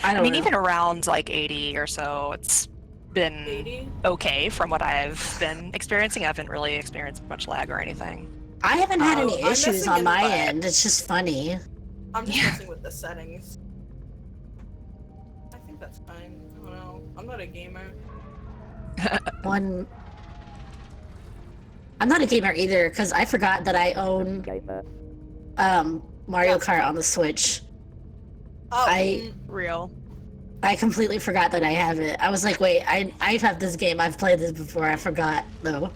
S10: I don't
S7: I mean,
S10: know.
S7: even around like 80 or so, it's been
S9: 80?
S7: okay from what I've been experiencing. I haven't really experienced much lag or anything.
S10: I haven't had any
S9: I'm
S10: issues
S9: messing
S10: on
S9: in
S10: my
S9: the-
S10: end. It's just funny.
S9: I'm just
S7: Yeah.
S9: messing with the settings. I think that's fine. I don't know. I'm not a gamer.
S10: I'm not a gamer either because I forgot that I own Mario Kart on the Switch.
S9: Oh,
S11: Real.
S10: I completely forgot that I have it. I was like, wait, I have this game. I've played this before. I forgot though.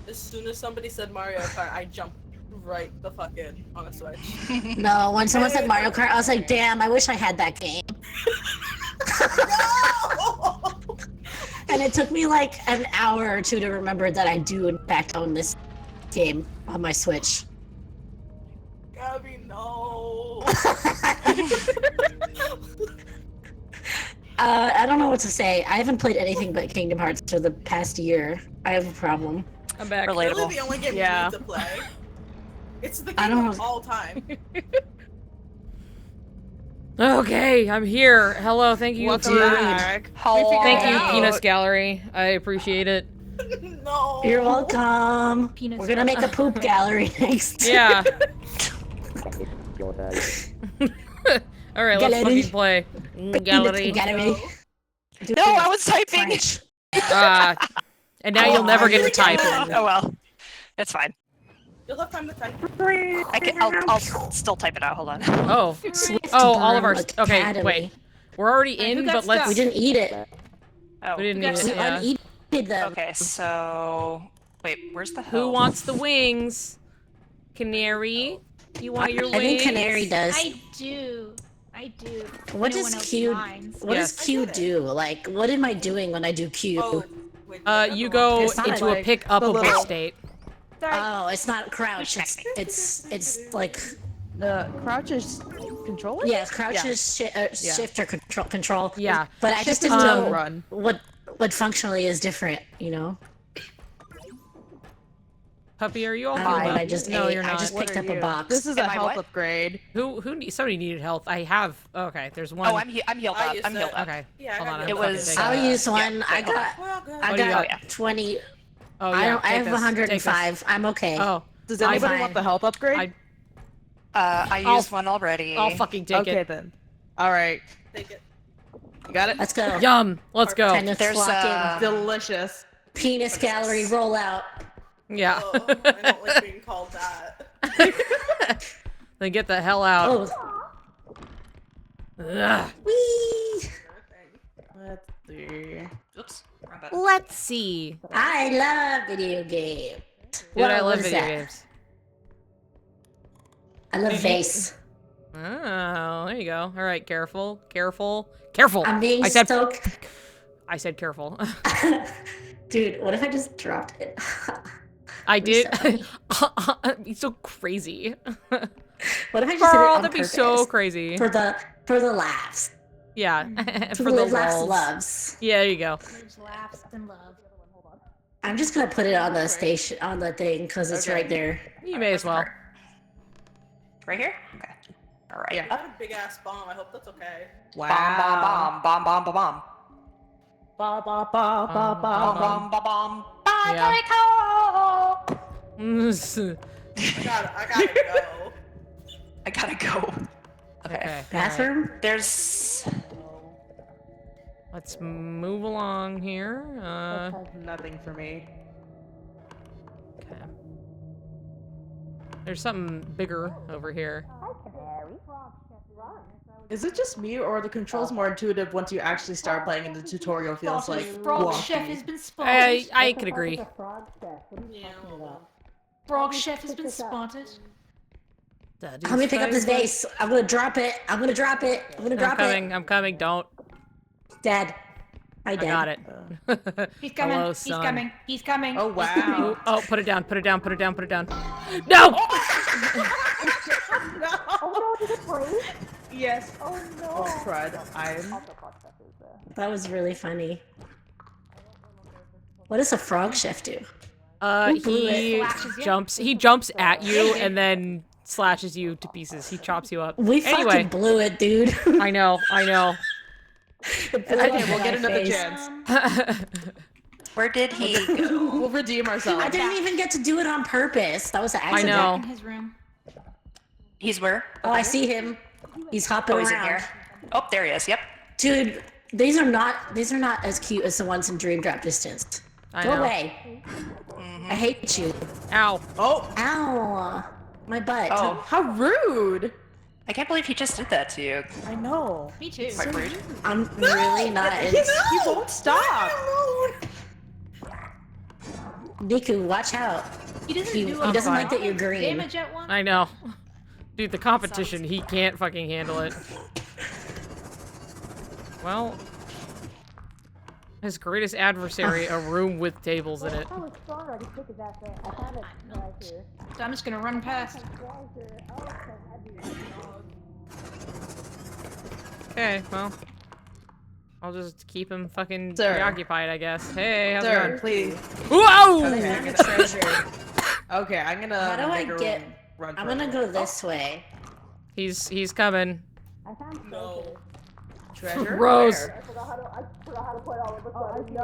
S9: as soon as somebody said Mario Kart, I jumped right the fuck in on a Switch.
S10: No, when someone said Mario Kart, I was like, damn, I wish I had that game. And it took me like an hour or two to remember that I do in fact own this game on my Switch.
S9: Gabby, no.
S10: I don't know what to say. I haven't played anything but Kingdom Hearts for the past year. I have a problem.
S1: I'm back.
S7: Relatable.
S9: Really, the only game
S11: Yeah.
S9: you need to play. It's the
S10: I
S9: game
S10: don't
S9: of
S10: know.
S9: all time.
S1: Okay, I'm here. Hello, thank you.
S11: Welcome
S1: to-
S11: back.
S1: Thank you,
S11: out.
S1: Penis Gallery. I appreciate it.
S9: No.
S10: You're welcome.
S4: Penis
S10: We're gonna make a poop gallery next.
S1: Yeah. All right, let's
S10: Gallery.
S1: fucking play. Gallery.
S10: Gallery.
S7: No, I was typing.
S10: French.
S1: And now you'll never get to type.
S7: Oh well, it's fine.
S9: You'll have time to type.
S7: I'll still type it out. Hold on.
S1: Oh.
S10: Swift
S1: Oh, all of our.
S10: Burn
S1: Okay,
S10: Academy.
S1: wait. We're already
S4: Alright, who
S1: in,
S4: got
S1: but let's.
S10: We didn't eat it.
S7: Oh,
S1: We didn't
S4: We
S1: need
S4: got
S1: it.
S10: We
S1: Yeah.
S10: uneat- Did them.
S7: Okay, so wait, where's the
S1: Who
S7: health?
S1: wants the wings? Canary? You want your wings?
S10: I think Canary does.
S4: I do. I do.
S10: What
S4: No
S10: does
S4: one else
S10: Q?
S4: minds.
S10: What
S1: Yes.
S10: does Q do? Like, what am I doing when I do Q?
S9: Oh, wait,
S1: You go
S10: It's not
S1: into
S10: like
S1: a pick upable
S11: little-
S1: state.
S10: Oh, it's not crouch. It's like
S11: The crouch is controller?
S10: yeah, crouch
S11: Yeah.
S10: is shift or control.
S1: Yeah.
S10: But I just
S11: Shift
S10: didn't
S11: is
S10: know
S11: to run.
S10: what functionally is different. You know.
S1: Puppy, are you all
S10: I don't know
S1: healed
S10: what
S1: up?
S10: I just
S1: No,
S10: ate.
S1: you're
S10: I
S1: not.
S10: just
S11: What
S10: picked
S11: are
S10: up a
S11: you?
S10: box.
S11: This is
S7: Am
S11: a
S7: I
S11: health
S7: what?
S11: upgrade.
S1: Somebody needed health. I have. Okay, there's one.
S7: Oh, I'm healed up. I'm healed up.
S1: Okay.
S9: Yeah, I
S1: Hold
S9: got
S1: on.
S9: you.
S1: I'm
S7: It
S1: fucking
S7: was,
S1: taking
S10: I'll
S1: it.
S10: use one.
S7: yeah,
S10: I got
S9: Well, good.
S10: I
S1: What do you
S10: got
S1: got?
S10: 20.
S1: Oh,
S10: I
S1: yeah.
S10: don't. I
S1: take
S10: have
S1: this.
S10: 105. I'm okay.
S1: Oh.
S11: Does
S1: I'm
S11: anybody
S10: fine.
S11: want the health upgrade?
S7: I
S1: I'll-
S7: used one already.
S1: I'll fucking take
S11: okay
S1: it.
S11: then. All right.
S9: Take it.
S11: You got it?
S10: Let's go.
S1: Yum. Let's go.
S10: Time to
S7: There's
S10: clock in.
S11: Delicious.
S10: Penis gallery rollout.
S1: Yeah.
S9: Oh, I don't like being called that.
S1: Then get the hell out.
S10: Oh,
S1: Ugh.
S10: wee!
S11: Let's see.
S7: Oops. wrong button.
S1: Let's see.
S10: I love video games.
S1: Dude, I
S10: What
S1: love
S10: is
S1: video
S10: that?
S1: games.
S10: I love vase.
S1: Oh, there you go. All right, careful, careful, careful.
S10: I'm being
S1: I said careful.
S10: Dude, what if I just dropped it?
S1: I did.
S10: so
S1: It's so crazy.
S10: What if I just did it
S1: Carl,
S10: on
S1: that'd be
S10: purpose?
S1: so crazy.
S10: For the laughs.
S1: Yeah,
S10: For
S1: for
S10: the
S1: the
S10: laughs
S1: lulz.
S10: loves.
S1: Yeah, there you go.
S4: There's laughs and love.
S10: I'm just gonna put it on the station on the thing because it's
S11: Okay.
S10: right there.
S1: You may as well.
S7: Right here? Okay. All right.
S11: Yeah.
S9: I got a big ass bomb. I hope that's okay.
S11: Wow.
S7: Bomb, bomb, bomb, bomb, bomb, bomb.
S11: Ba ba ba ba ba
S7: Bomb,
S11: ba.
S7: bomb, bomb.
S1: Yeah.
S9: I gotta go.
S7: I gotta go. Okay.
S1: Okay. all right.
S10: Bathroom?
S7: There's.
S1: Let's move along here.
S11: Nothing for me.
S1: Okay. There's something bigger over here.
S11: Is it just me, or are the controls more intuitive once you actually start playing and the tutorial feels like
S4: Frog
S11: wonky?
S4: Chef has been spotted.
S1: I could agree.
S4: Frog Chef has been spotted.
S1: That
S10: Let me
S1: is
S10: pick up this
S1: fine.
S10: vase. I'm gonna drop it. I'm gonna drop it. I'm gonna drop
S1: I'm coming. Don't.
S10: it. Dead. I
S1: I
S10: dead.
S1: got it.
S4: He's coming.
S1: Hello,
S4: He's
S1: son.
S4: coming. He's coming.
S11: Oh wow.
S1: Oh, put it down. Put it down. Put it down. Put it down. No!
S11: Yes. Oh no. Oh crud.
S10: That was really funny. What does a frog chef do?
S1: He
S4: Slashes you.
S1: He jumps at you and then slashes you to pieces. He chops you up.
S10: We
S1: Anyway,
S10: fucking blew it, dude.
S1: I know.
S11: Okay, we'll get another chance.
S7: Where did he go?
S11: We'll redeem ourselves.
S10: I didn't even get to do it on purpose. That was an accident.
S1: know.
S4: In his room.
S7: He's where?
S10: Oh, I see him. He's hopping
S7: Oh, he's in
S10: around.
S7: here. Oh, there he is. Yep.
S10: Dude, these are not as cute as the ones in Dream Drop Distance.
S1: I
S10: Go
S1: know.
S10: away. I hate you.
S1: Ow.
S11: Oh,
S10: Ow. My butt.
S7: Oh,
S11: how rude.
S7: I can't believe he just did that to you.
S11: I know.
S4: Me too.
S7: Quite rude.
S10: I'm really not
S11: He
S10: into
S11: won't stop.
S10: Niku, watch out.
S4: He doesn't
S10: He-
S4: do
S10: he
S4: a
S10: doesn't
S4: lot
S10: like that you're
S4: of
S10: green.
S4: damage at once.
S1: I know. Dude, the competition, he can't fucking handle it. Well, his greatest adversary, a room with tables in it.
S4: So I'm just gonna run past.
S1: Okay, well. I'll just keep him fucking
S11: Sir.
S1: preoccupied, I guess. Hey, how's it
S11: Sir,
S1: going?
S11: please.
S1: Whoa!
S11: Okay, I'm gonna Okay, I'm gonna.
S10: How do I
S11: make a
S10: get-
S11: run
S10: I'm
S11: for
S10: gonna
S11: it.
S10: go this way.
S1: He's coming.
S9: No.
S11: Treasure.
S1: Rose.
S11: Where?
S9: I forgot how to play all of a sudden.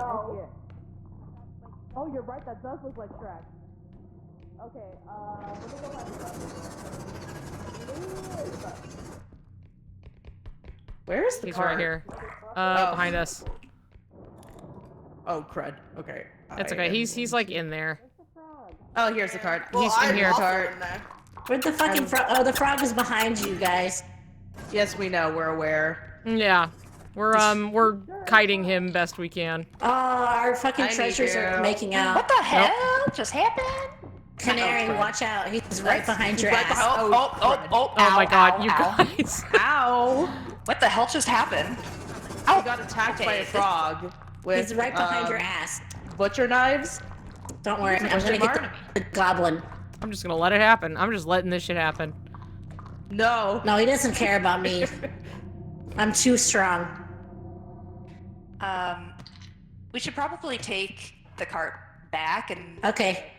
S11: Oh, you're right. That does look like Shrek.
S9: Okay, let me go
S11: Where's the
S1: He's
S11: car?
S1: right here.
S11: Oh.
S1: Behind us.
S11: Oh crud. Okay.
S1: It's
S11: I
S1: okay.
S11: am-
S1: He's like in there.
S11: Oh, here's the card.
S9: Well,
S11: He's
S9: I
S11: in here.
S9: lost
S11: Card.
S9: it in there.
S10: Where'd the fucking frog? Oh, the frog is behind you guys.
S11: Yes, we know. We're aware.
S1: Yeah. We're kiting him best we can.
S10: Our fucking treasures are making out.
S7: What the hell just happened?
S10: Canary, watch out. He's right behind your ass.
S7: Oh
S1: my god,
S7: ow,
S1: you
S7: ow.
S1: guys.
S9: Ow!
S7: What the hell just happened?
S9: I got attacked by a frog. With,
S10: He's right behind your ass.
S9: Butcher knives.
S10: Don't worry, I'm gonna get the goblin.
S1: I'm just gonna let it happen. I'm just letting this shit happen.
S9: No.
S10: No, he doesn't care about me. I'm too strong.
S7: We should probably take the cart back and...
S10: Okay.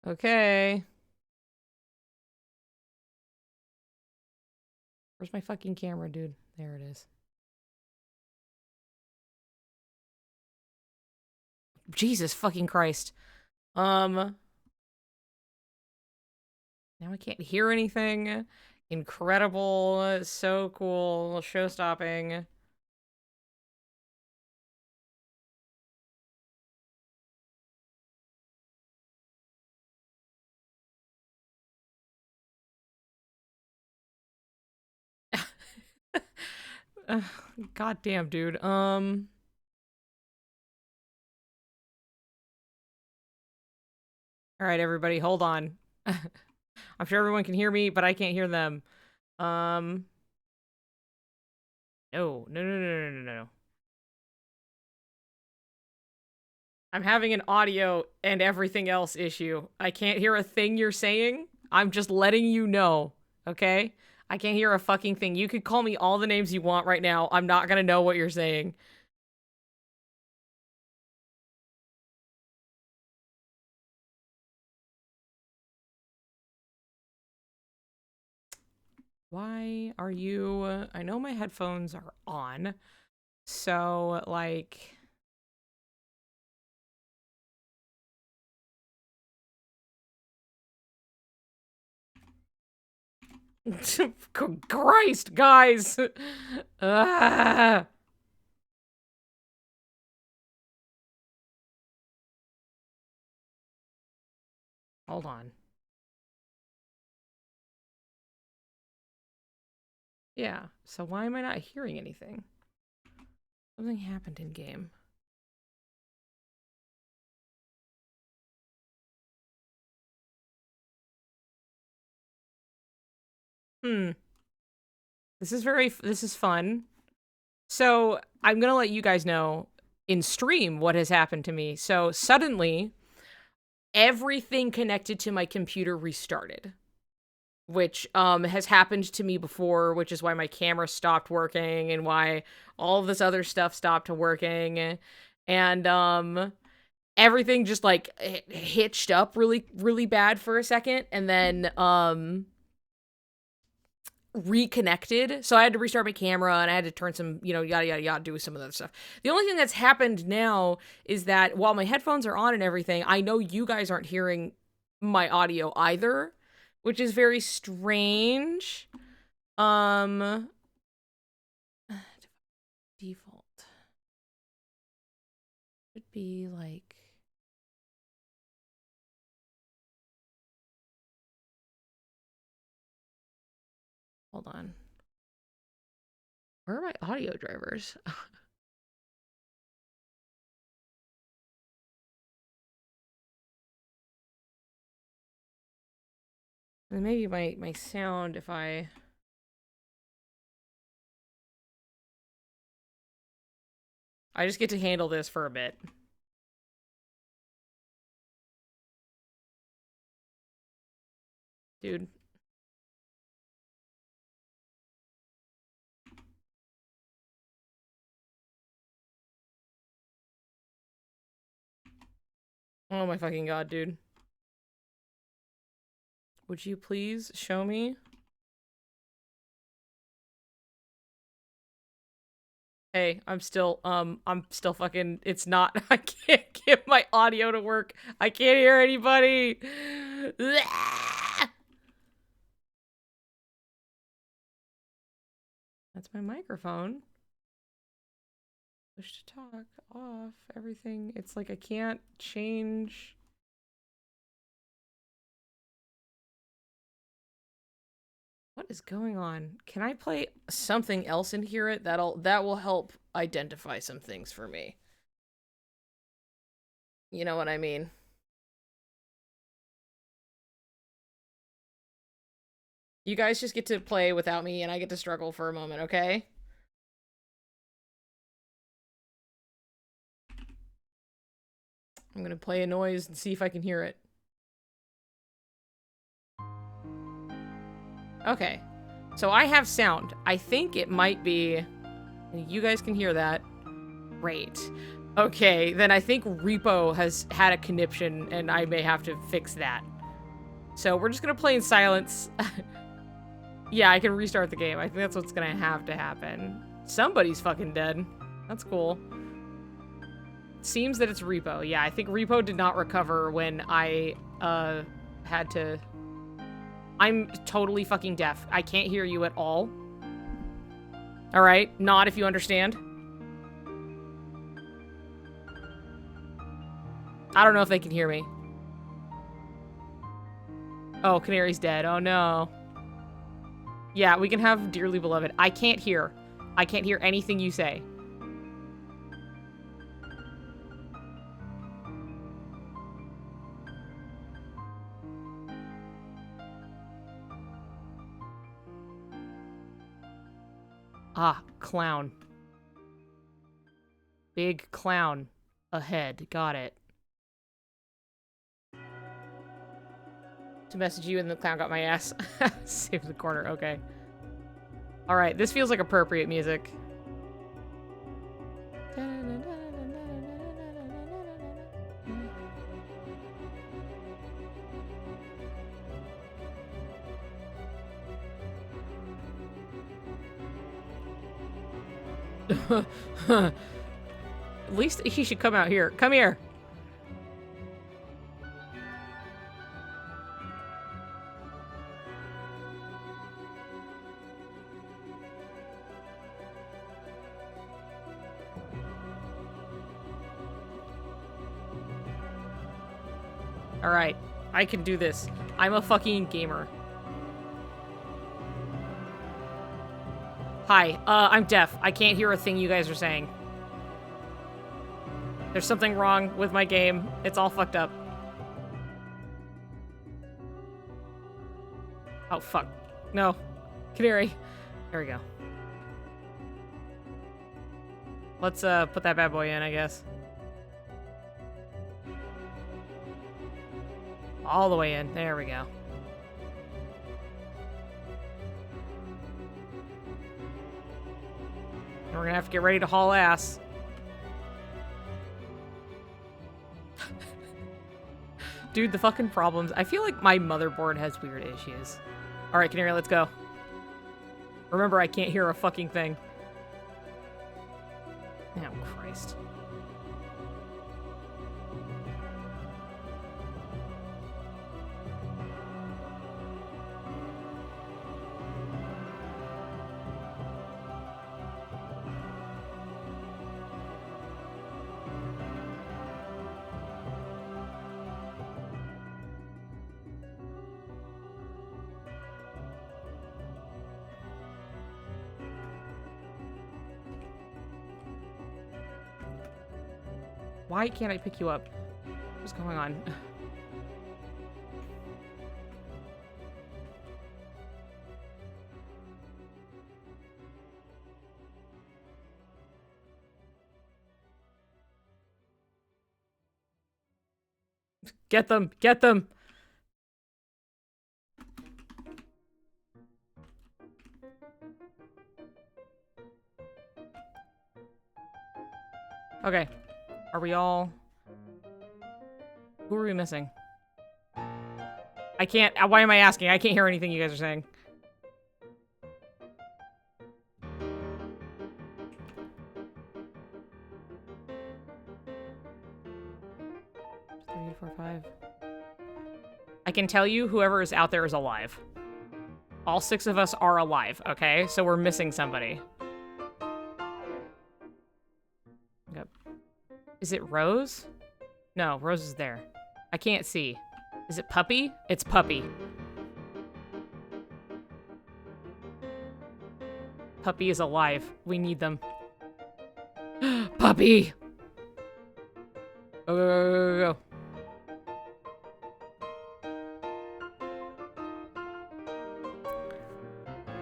S1: Okay. Where's my fucking camera, dude? There it is. Jesus fucking Christ. Now I can't hear anything. Incredible. So cool. Show-stopping. God damn, dude. All right, everybody, hold on. I'm sure everyone can hear me, but I can't hear them. No. I'm having an audio and everything else issue. I can't hear a thing you're saying. I'm just letting you know, okay? I can't hear a fucking thing. You could call me all the names you want right now. I'm not gonna know what you're saying. Why are you... I know my headphones are on. So, like... Christ, guys! Ah! Hold on. Yeah, so why am I not hearing anything? Something happened in game. This is fun. So, I'm gonna let you guys know in stream what has happened to me. So, suddenly, everything connected to my computer restarted. Which, has happened to me before, which is why my camera stopped working and why all of this other stuff stopped working. And, everything just, like, hitched up really, really bad for a second. And then, reconnected. So I had to restart my camera and I had to turn some, you know, yada, yada, yada, do some of that stuff. The only thing that's happened now is that while my headphones are on and everything, I know you guys aren't hearing my audio either, which is very strange. Default. Should be like... Hold on. Where are my audio drivers? And maybe my sound, if I just get to handle this for a bit. Dude. Oh my fucking god, dude. Would you please show me? Hey, I'm still fucking, it's not, I can't get my audio to work. I can't hear anybody. That's my microphone. Push to talk, off, everything. It's like I can't change. What is going on? Can I play something else and hear it? That will help identify some things for me. You know what I mean? You guys just get to play without me and I get to struggle for a moment, okay? I'm gonna play a noise and see if I can hear it. Okay. So I have sound. I think it might be... You guys can hear that. Great. Okay, then I think Repo has had a conniption and I may have to fix that. So we're just gonna play in silence. Yeah, I can restart the game. I think that's what's gonna have to happen. Somebody's fucking dead. That's cool. Seems that it's Repo. Yeah, I think Repo did not recover when I, had to... I'm totally fucking deaf. I can't hear you at all. Alright, nod if you understand. I don't know if they can hear me. Oh, Canary's dead. Oh no. Yeah, we can have Dearly Beloved. I can't hear. I can't hear anything you say. Ah, clown. Big clown ahead. Got it. To message you and the clown got my ass. Save the corner. Okay. Alright, this feels like appropriate music. At least he should come out here. Come here. Alright, I can do this. I'm a fucking gamer. Hi, I'm deaf. I can't hear a thing you guys are saying. There's something wrong with my game. It's all fucked up. Oh, fuck. No. Canary. There we go. Let's, put that bad boy in, I guess. All the way in. There we go. And we're gonna have to get ready to haul ass. Dude, the fucking problems. I feel like my motherboard has weird issues. Alright, Canary, let's go. Remember, I can't hear a fucking thing. Oh, Christ. Why can't I pick you up? What's going on? Get them! Get them! Okay. Are we all... Who are we missing? I can't... Why am I asking? I can't hear anything you guys are saying. 3, 4, 5. I can tell you whoever is out there is alive. All 6 of us are alive, okay? So we're missing somebody. Okay. Is it Rose? No, Rose is there. I can't see. Is it Puppy? It's Puppy. Puppy is alive. We need them. Puppy! Go, go, go, go, go.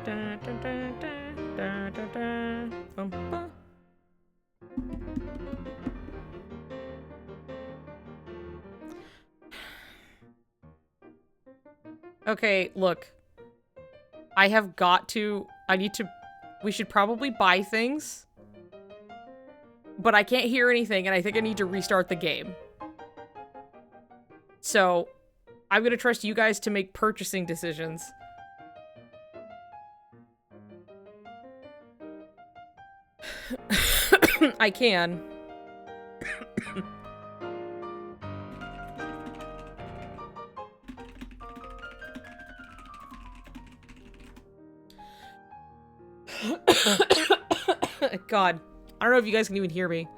S1: Da, da, da, da, da, da, da. Okay, look. I have got to... We should probably buy things. But I can't hear anything, and I think I need to restart the game. So, I'm gonna trust you guys to make purchasing decisions. I can. God. I don't know if you guys can even hear me.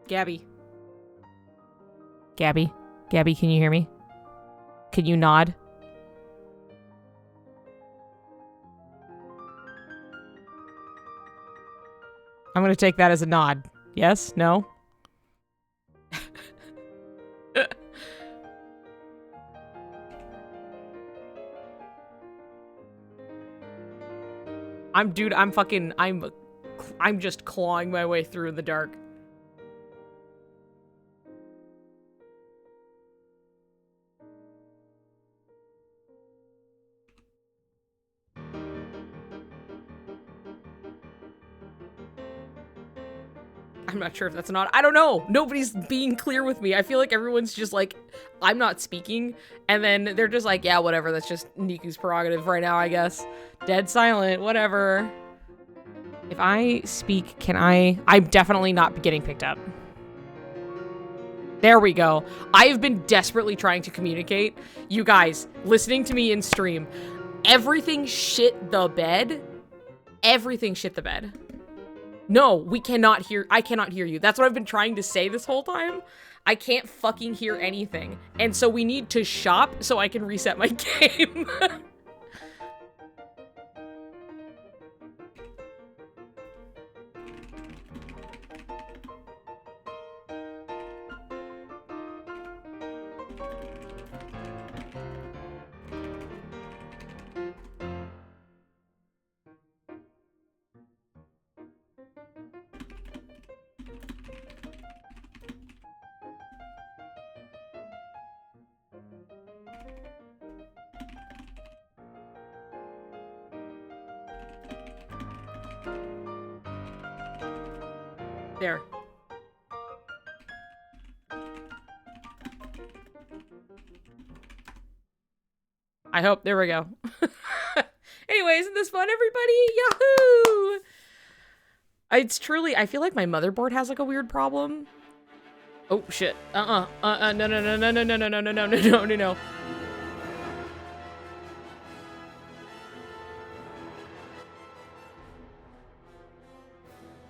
S1: Gabby. Gabby. Gabby, can you hear me? Can you nod? I'm gonna take that as a nod. Yes? No? I'm just clawing my way through in the dark. I'm not sure if that's a nod. I don't know. Nobody's being clear with me. I feel like everyone's just like, I'm not speaking. And then they're just like, yeah, whatever. That's just Niku's prerogative right now, I guess. Dead silent, whatever. If I speak, I'm definitely not getting picked up. There we go. I've been desperately trying to communicate. You guys, listening to me in stream, everything shit the bed. Everything shit the bed. No, we cannot hear- I cannot hear you. That's what I've been trying to say this whole time. I can't fucking hear anything. And so we need to shop so I can reset my game. There. I hope. There we go. Anyway, isn't this fun, everybody? Yahoo! It's truly... I feel like my motherboard has, like, a weird problem. Oh, shit. No.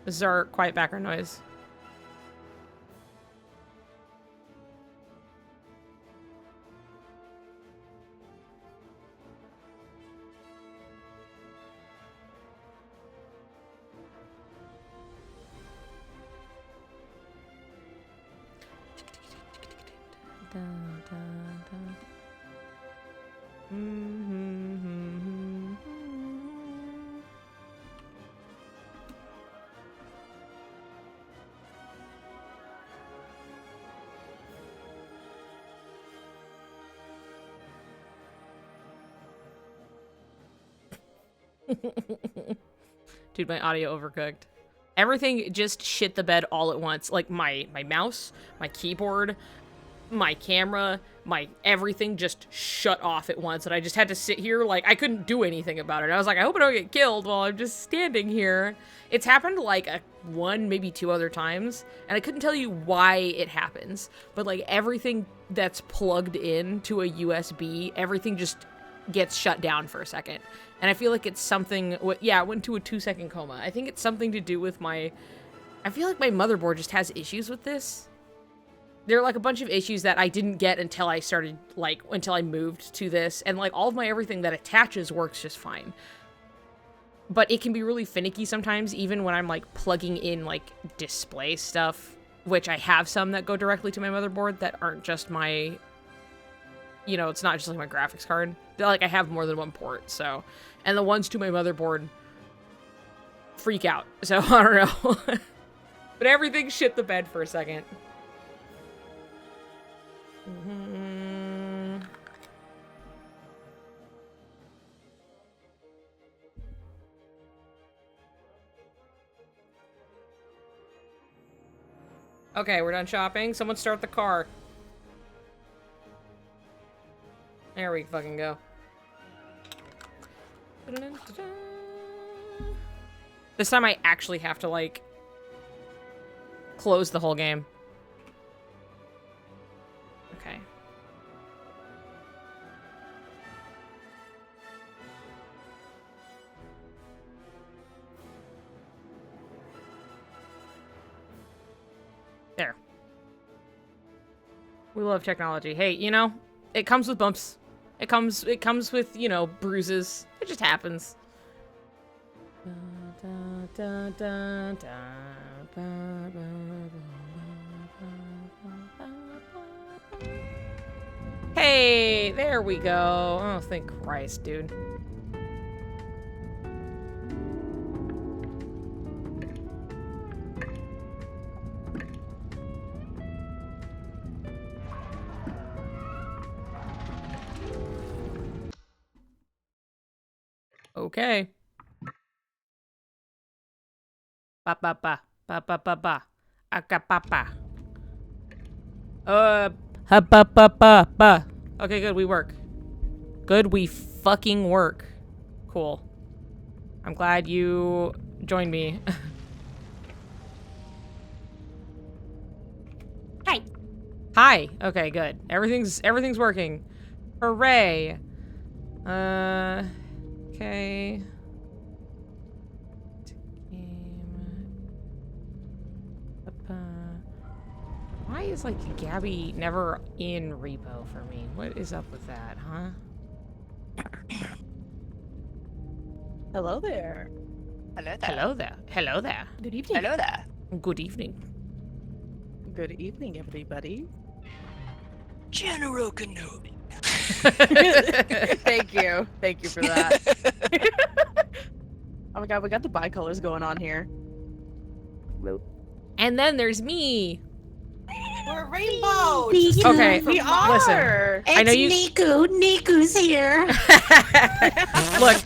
S1: This is our quiet background noise. Dude, my audio overcooked. Everything just shit the bed all at once. Like my mouse, my keyboard, my camera, my everything just shut off at once, and I just had to sit here, like, I couldn't do anything about it. I was like, I hope I don't get killed while I'm just standing here. It's happened, like, one, maybe 2 other times, and I couldn't tell you why it happens, but, like, everything that's plugged in to a USB, everything just gets shut down for a second. And I feel like it's something, yeah, it went to a 2-second coma. I think it's something to do with I feel like my motherboard just has issues with this. There are, like, a bunch of issues that I didn't get until I started, like, until I moved to this. And, like, all of my everything that attaches works just fine. But it can be really finicky sometimes, even when I'm, like, plugging in, like, display stuff. Which I have some that go directly to my motherboard that aren't just my... You know, it's not just, like, my graphics card. Like, I have more than one port, so... And the ones to my motherboard freak out. So, I don't know. But everything shit the bed for a second. Okay, we're done shopping. Someone start the car. There we fucking go. This time I actually have to, like, close the whole game. Okay. There. We love technology. Hey, you know, it comes with bumps. It comes with, you know, bruises. It just happens. Hey, there we go. Oh, thank Christ, dude. Okay. Ba ba ba ba ba ba ba. Aka ba ba. Ha ba ba ba ba. Okay, good. We work. Good. We fucking work. Cool. I'm glad you joined me.
S4: Hi.
S1: Hi. Okay, good. Everything's working. Hooray. Okay. Why is, like, Gabby never in Repo for me? What is up with that, huh?
S11: Hello there.
S7: Hello there.
S1: Hello there. Hello there.
S4: Good evening.
S7: Hello there.
S1: Good evening.
S11: Good evening, everybody.
S7: General Kenobi.
S11: Thank you. Thank you for that. Oh my god, we got the bicolors going on here.
S1: And then there's me.
S9: We're rainbow.
S1: Okay,
S11: we
S1: listen.
S11: are.
S10: It's
S1: I know you.
S10: Niku's here.
S1: Look,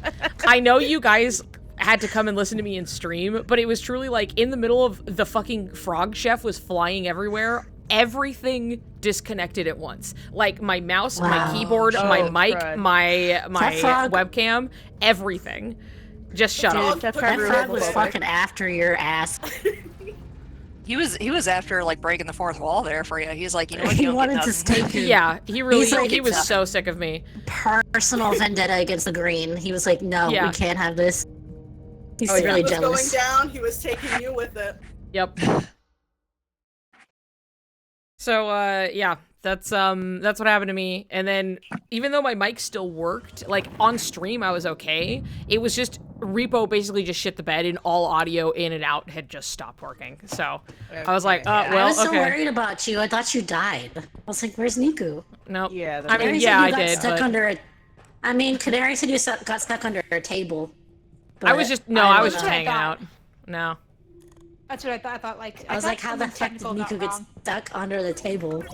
S1: I know you guys had to come and listen to me in stream, but it was truly like in the middle of the fucking frog chef was flying everywhere. Everything disconnected at once. Like my mouse, my keyboard, my mic,
S11: crud.
S1: my
S10: frog-
S1: webcam, everything just shut off.
S10: That frog was fucking after your ass.
S7: He was after, like, breaking the fourth wall there for you. He's like, you know what?
S10: He
S7: You don't
S10: wanted
S7: get
S10: to
S7: nothing.
S10: stake
S1: Yeah, he really,
S10: He's like,
S1: he was
S10: it's
S1: so sick of me.
S10: personal vendetta against the green. He was like, no,
S1: Yeah.
S10: we can't have this. He's
S1: Oh, yeah.
S10: really
S9: He was
S10: jealous.
S9: going down. He was taking you with it.
S1: Yep. So, yeah, that's what happened to me. And then, even though my mic still worked, like, on stream I was okay, it was just, Repo basically just shit the bed and all audio in and out had just stopped working. So, I was like, well,
S10: I was so
S1: okay.
S10: worried about you. I thought you died. I was like, where's Niku?
S1: Nope.
S11: Yeah,
S1: I mean,
S10: Canary
S1: yeah,
S10: said
S1: I
S10: you got
S1: did,
S10: stuck
S1: but...
S10: under a... I mean, Canary said you got stuck under a table.
S1: I was just, no, I was just hanging out. No.
S4: That's what I thought. I thought like
S10: I was like, how the
S4: something
S10: fuck did
S4: technical got
S10: Niku get
S4: wrong.
S10: stuck under the table?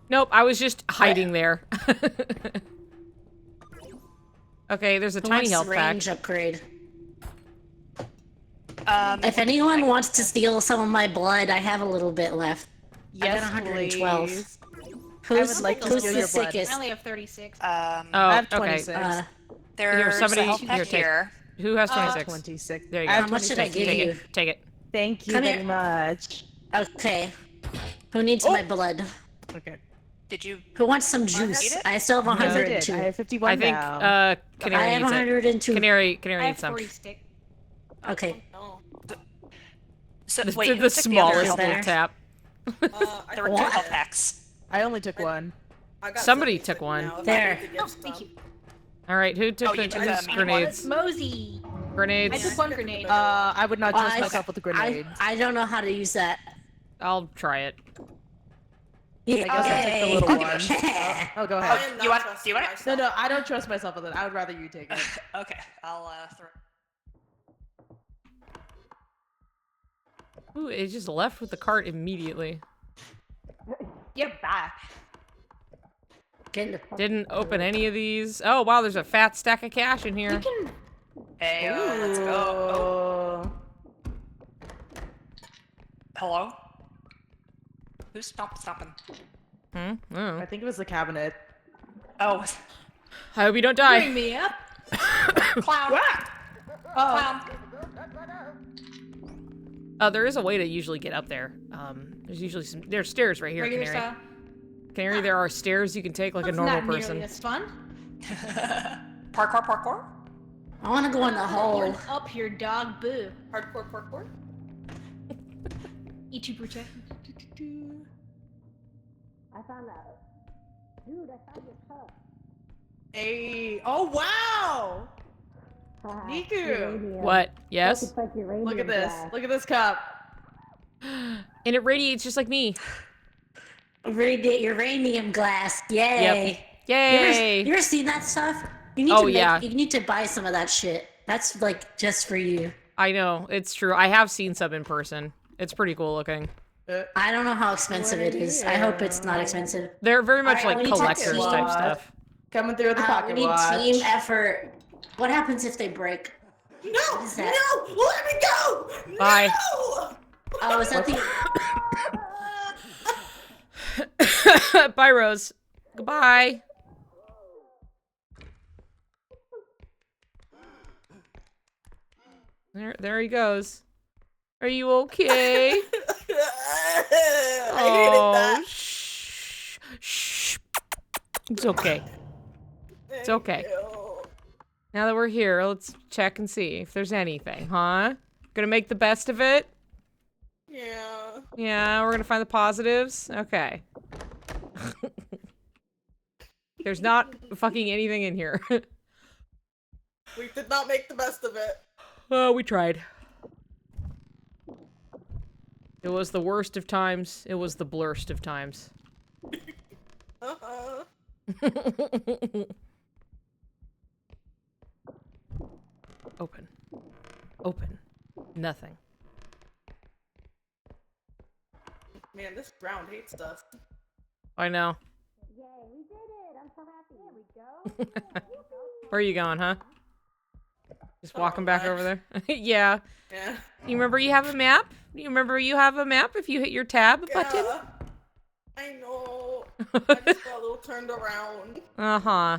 S1: Nope, I was just hiding there. Okay, there's a
S10: Who
S1: tiny
S10: wants
S1: health pack.
S10: range upgrade? If anyone wants to steal some of my blood, I have a little bit left. I got
S11: Yes,
S10: 112.
S11: please. would like to
S10: who's
S11: steal
S10: the
S11: your blood.
S10: sickest?
S4: I only have 36.
S1: Oh,
S11: I have
S1: okay.
S11: 26.
S7: There's
S1: somebody-
S7: a health pack
S1: here, take-
S7: here.
S1: Who has
S11: I have
S1: 26?
S11: 26.
S1: There you
S11: I
S1: go.
S11: have
S10: How much did I
S11: 26.
S10: give
S1: Take
S10: you?
S1: it. Take it.
S11: Thank you
S10: Come
S11: very
S10: here.
S11: much.
S10: Okay. Who needs my blood?
S11: Okay.
S7: Did you?
S10: Who wants some
S7: Eat
S10: juice?
S7: it?
S10: I still have
S11: Yes, I did.
S10: 102.
S11: I have 51
S1: I think
S11: now.
S1: Canary
S10: I have
S1: needs it.
S10: 102.
S1: Canary
S4: I
S1: needs
S4: have
S1: some.
S4: 40 stick.
S10: Okay.
S7: So
S1: The,
S7: wait,
S1: the
S7: who took the other
S1: smallest
S7: health
S1: little
S10: there.
S1: tap.
S7: There were 2 health packs.
S11: I only took one.
S5: I got
S1: Somebody
S5: 76
S1: took one.
S5: now, if I
S10: There.
S5: need to give
S4: Oh, thank
S5: some.
S4: you.
S1: All right, who took
S7: Oh, you took the
S1: who's
S7: medium
S1: grenades?
S4: Mosey.
S1: Grenades.
S4: I took one grenade.
S11: I would not trust
S10: I-
S11: myself with a grenade.
S10: I don't know how to use that.
S1: I'll try it.
S10: Yeah.
S11: I guess I'll take the little one.
S10: Okay.
S11: Oh, go
S5: I
S11: ahead.
S5: am
S7: you
S5: not
S7: want- do you
S5: trusting
S7: want it?
S5: myself.
S11: No, I don't trust myself with it. I would rather you take it.
S7: Okay, I'll throw.
S1: Ooh, it just left with the cart immediately.
S4: Get back.
S1: Didn't open any of these. Oh wow, there's a fat stack of cash in here.
S7: Hey, let's go. Oh. Hello? Who's stopping?
S1: Oh.
S11: I think it was the cabinet.
S7: Oh,
S1: I hope you don't die.
S4: Bring me up.
S7: clown. Clown.
S1: There is a way to usually get up there. There's stairs right here,
S4: Regular
S1: Canary.
S4: style.
S1: Canary, there are stairs you can take like
S4: That's
S1: a normal
S4: not
S1: person.
S4: nearly as fun.
S7: Parkour.
S10: I want to go in the hole.
S4: You're up here, dog. Boo.
S5: Hardcore parkour?
S4: Eat you protect.
S8: I found out. Dude, I found your cup.
S11: Hey. Oh, wow. Niku.
S8: Uranium.
S1: What? Yes?
S8: It's like uranium
S11: Look at this.
S8: glass.
S11: Look at this cup.
S1: And it radiates just like me.
S10: Uranium glass. Yay.
S1: Yay!
S10: You ever seen that stuff? You need
S1: Oh,
S10: to make,
S1: yeah.
S10: You need to buy some of that shit. That's like just for you.
S1: I know, it's true. I have seen some in person. It's pretty cool looking.
S10: I don't know how expensive it is. I hope it's not expensive.
S1: They're very much
S10: Alright, we
S1: like
S10: need to
S1: collector's
S10: team
S1: type
S11: watch.
S1: stuff.
S11: Coming through with the
S10: We
S11: pocket
S10: need
S11: watch.
S10: team effort. What happens if they break?
S5: No!
S10: What is that?
S5: No! Let me go!
S1: Bye.
S5: No!
S10: Oh, is that the...
S1: Bye, Rose. Goodbye. There he goes. Are you okay? Oh, shh. Shh. It's okay. It's okay. Now that we're here, let's check and see if there's anything, huh? Gonna make the best of it?
S5: Yeah.
S1: Yeah, we're gonna find the positives? Okay. There's not fucking anything in here.
S5: We did not make the best of it.
S1: Oh, we tried. It was the worst of times. It was the blurst of times.
S5: Uh-huh.
S1: Open. Open. Nothing.
S5: Man, this ground hates us.
S1: I know.
S8: Yay, we did it! I'm so happy. There we go.
S1: Where are you going, huh? Just walking back over there? Yeah.
S5: Yeah.
S1: You remember you have a map? You remember you have a map if you hit your tab button?
S5: Yeah. I know. I just got a little turned around.
S1: Uh-huh.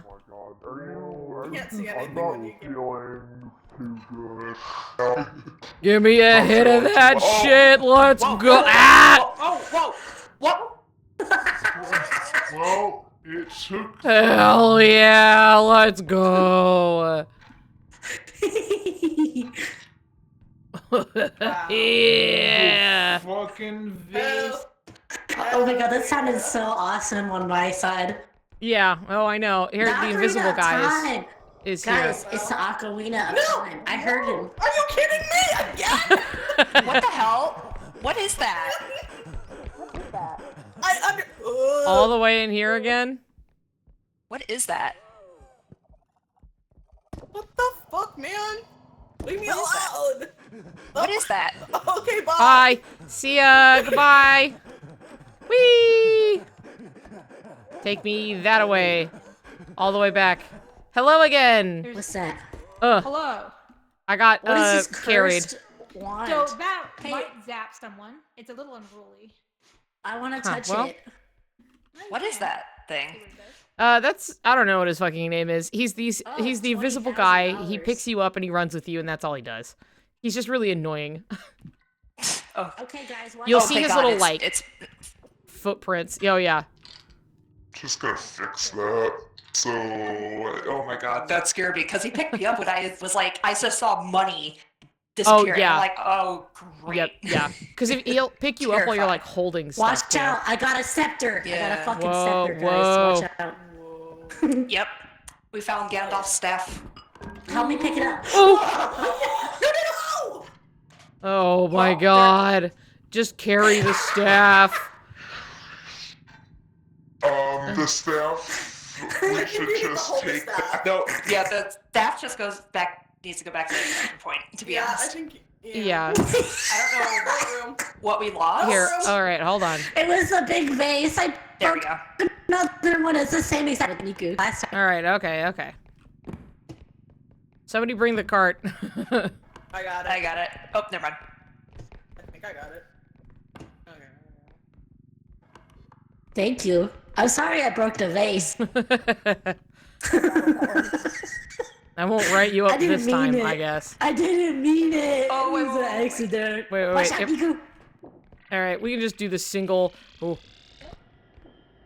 S5: You can't see anything when you get...
S1: Give me a hit of that shit. Let's go. Ah!
S2: Oh, whoa!
S12: Well, it took.
S1: Hell yeah, let's go. Yeah.
S12: Fucking this.
S10: Oh my god, that sounded so awesome on my side.
S1: Yeah. Oh, I know. Here, the invisible guy is here.
S10: Guys, it's the Ocarina of Time. I heard him.
S5: Are you kidding me again?
S7: What the hell? What is that?
S1: All the way in here again?
S7: What is that?
S5: What the fuck, man? Leave me alone.
S7: What is that?
S5: Okay, bye.
S1: Bye. See ya. Goodbye. Whee! Take me that away. All the way back. Hello again.
S10: What's that?
S4: Hello.
S1: I got
S10: What is this
S1: carried.
S10: cursed wand?
S4: So that
S10: Hey.
S4: might zap someone. It's a little unruly.
S10: I want to
S1: Huh,
S10: touch
S1: well.
S10: it.
S7: What is that thing?
S1: That's I don't know what his fucking name is. He's the invisible guy. He picks you up and he runs with you, and that's all he does. He's just really annoying.
S7: Oh.
S10: Okay, guys.
S1: You'll see his little like footprints. Oh yeah.
S12: Just gotta fix that. So,
S7: oh my god, that scared me because he picked me up when I was like, I just saw money disappear.
S1: Oh yeah.
S7: I'm like, oh great.
S1: Yep. Yeah. Because he'll pick you up while you're like holding stuff.
S10: Watch out! I got a scepter.
S7: Yeah.
S10: I got a fucking
S1: Whoa,
S10: scepter, guys. Watch out.
S7: Yep. We found Gandalf's staff.
S10: Help me pick it up.
S1: Oh!
S7: No!
S1: Oh my god. Just carry the staff.
S12: the staff, we should just take that.
S7: No, yeah, the staff just needs to go back to the extraction point, to be honest.
S9: I think,
S1: Yeah.
S7: I don't know what we lost.
S1: Here, alright, hold on.
S10: It was a big vase. I
S7: There we
S10: broke
S7: go.
S10: another one. It's the same exact with Niku.
S1: Alright, okay. Somebody bring the cart.
S9: I got it.
S7: I got it. Oh, never mind.
S9: I think I got it. Okay.
S10: Thank you. I'm sorry I broke the vase.
S1: I won't write you up this time,
S10: it.
S1: I guess.
S10: I didn't mean it.
S7: Oh,
S10: it was an accident.
S1: Wait.
S10: Watch out, Niku.
S1: Alright, we can just do the single. Oh.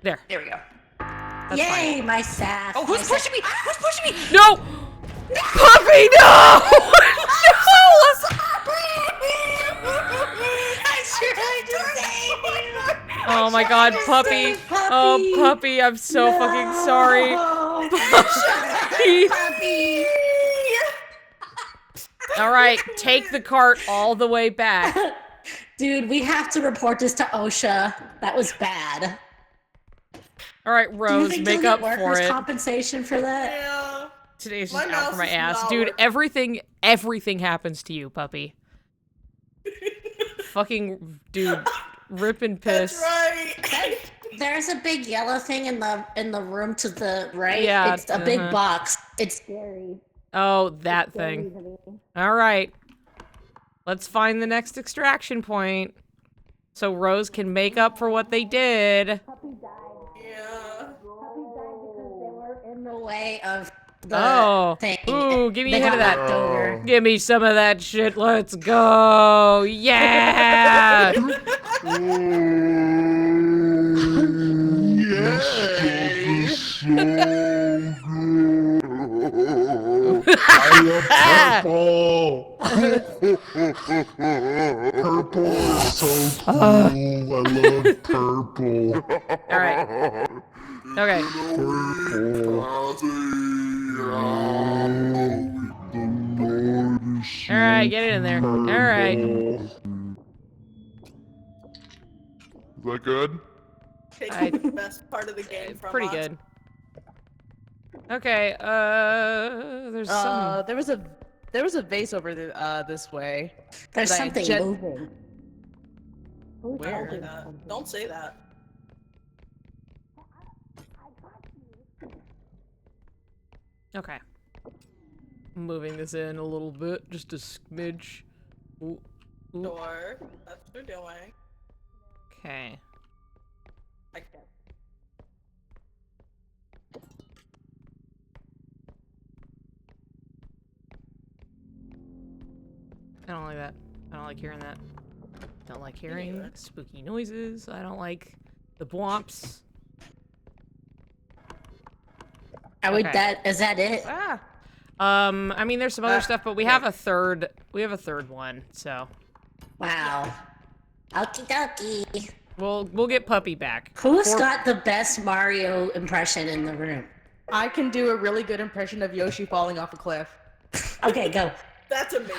S1: There.
S7: There we go.
S1: That's
S10: Yay,
S1: fine.
S10: my staff.
S7: Oh, who's pushing me? Who's pushing me?
S1: No! Puppy, no! Oh my god, puppy. Oh, puppy, I'm so fucking sorry.
S10: Puppy.
S1: Alright, take the cart all the way back.
S10: Dude, we have to report this to OSHA. That was bad.
S1: Alright,
S10: Do you
S1: Rose,
S10: think
S1: make
S10: you'll
S1: up
S10: get
S1: for
S10: workers'
S1: it.
S10: compensation for that?
S9: Yeah.
S1: Today's
S9: My
S1: just out for
S9: mouse
S1: my
S9: is
S1: ass.
S9: not
S1: Dude,
S9: working.
S1: everything happens to you, puppy. Fucking, dude, rip and piss.
S9: That's right.
S10: There's a big yellow thing in the room to the right.
S1: Yeah,
S10: It's a big box. It's scary.
S1: Oh, that thing. Alright. Let's find the next extraction point. So Rose can make up for what they did.
S10: Puppy died.
S9: Yeah.
S10: Puppy died because they were in the way of the
S1: Oh.
S10: thing.
S1: Ooh, give me a
S10: They
S1: hit of
S10: got
S1: that.
S10: knocked over.
S1: Give me some of that shit. Let's go. Yeah.
S12: I love purple. Purple is so cool. I love purple.
S1: All right. Okay. All right, get it in there. All right.
S12: Is that good?
S9: Taking the best part of the game from
S1: Pretty
S9: us.
S1: good. Okay. There's some.
S11: There was a vase over this way.
S10: There's
S11: that I
S10: something
S11: jet-
S10: moving.
S9: Where? Don't say that.
S1: Okay. I'm moving this in a little bit, just a smidge. Ooh. Ooh.
S9: Sure. That's what you're doing.
S1: Okay. I don't like that. I don't like hearing that. Don't like hearing spooky noises. I don't like the bwomps.
S10: Is that it?
S1: Ah. I mean, there's some other stuff, but we have a third. We have a third one, so.
S10: Wow. Okie dokie.
S1: We'll get Puppy back.
S10: Who's got the best Mario impression in the room?
S11: I can do a really good impression of Yoshi falling off a cliff.
S10: Okay, go.
S9: That's amazing.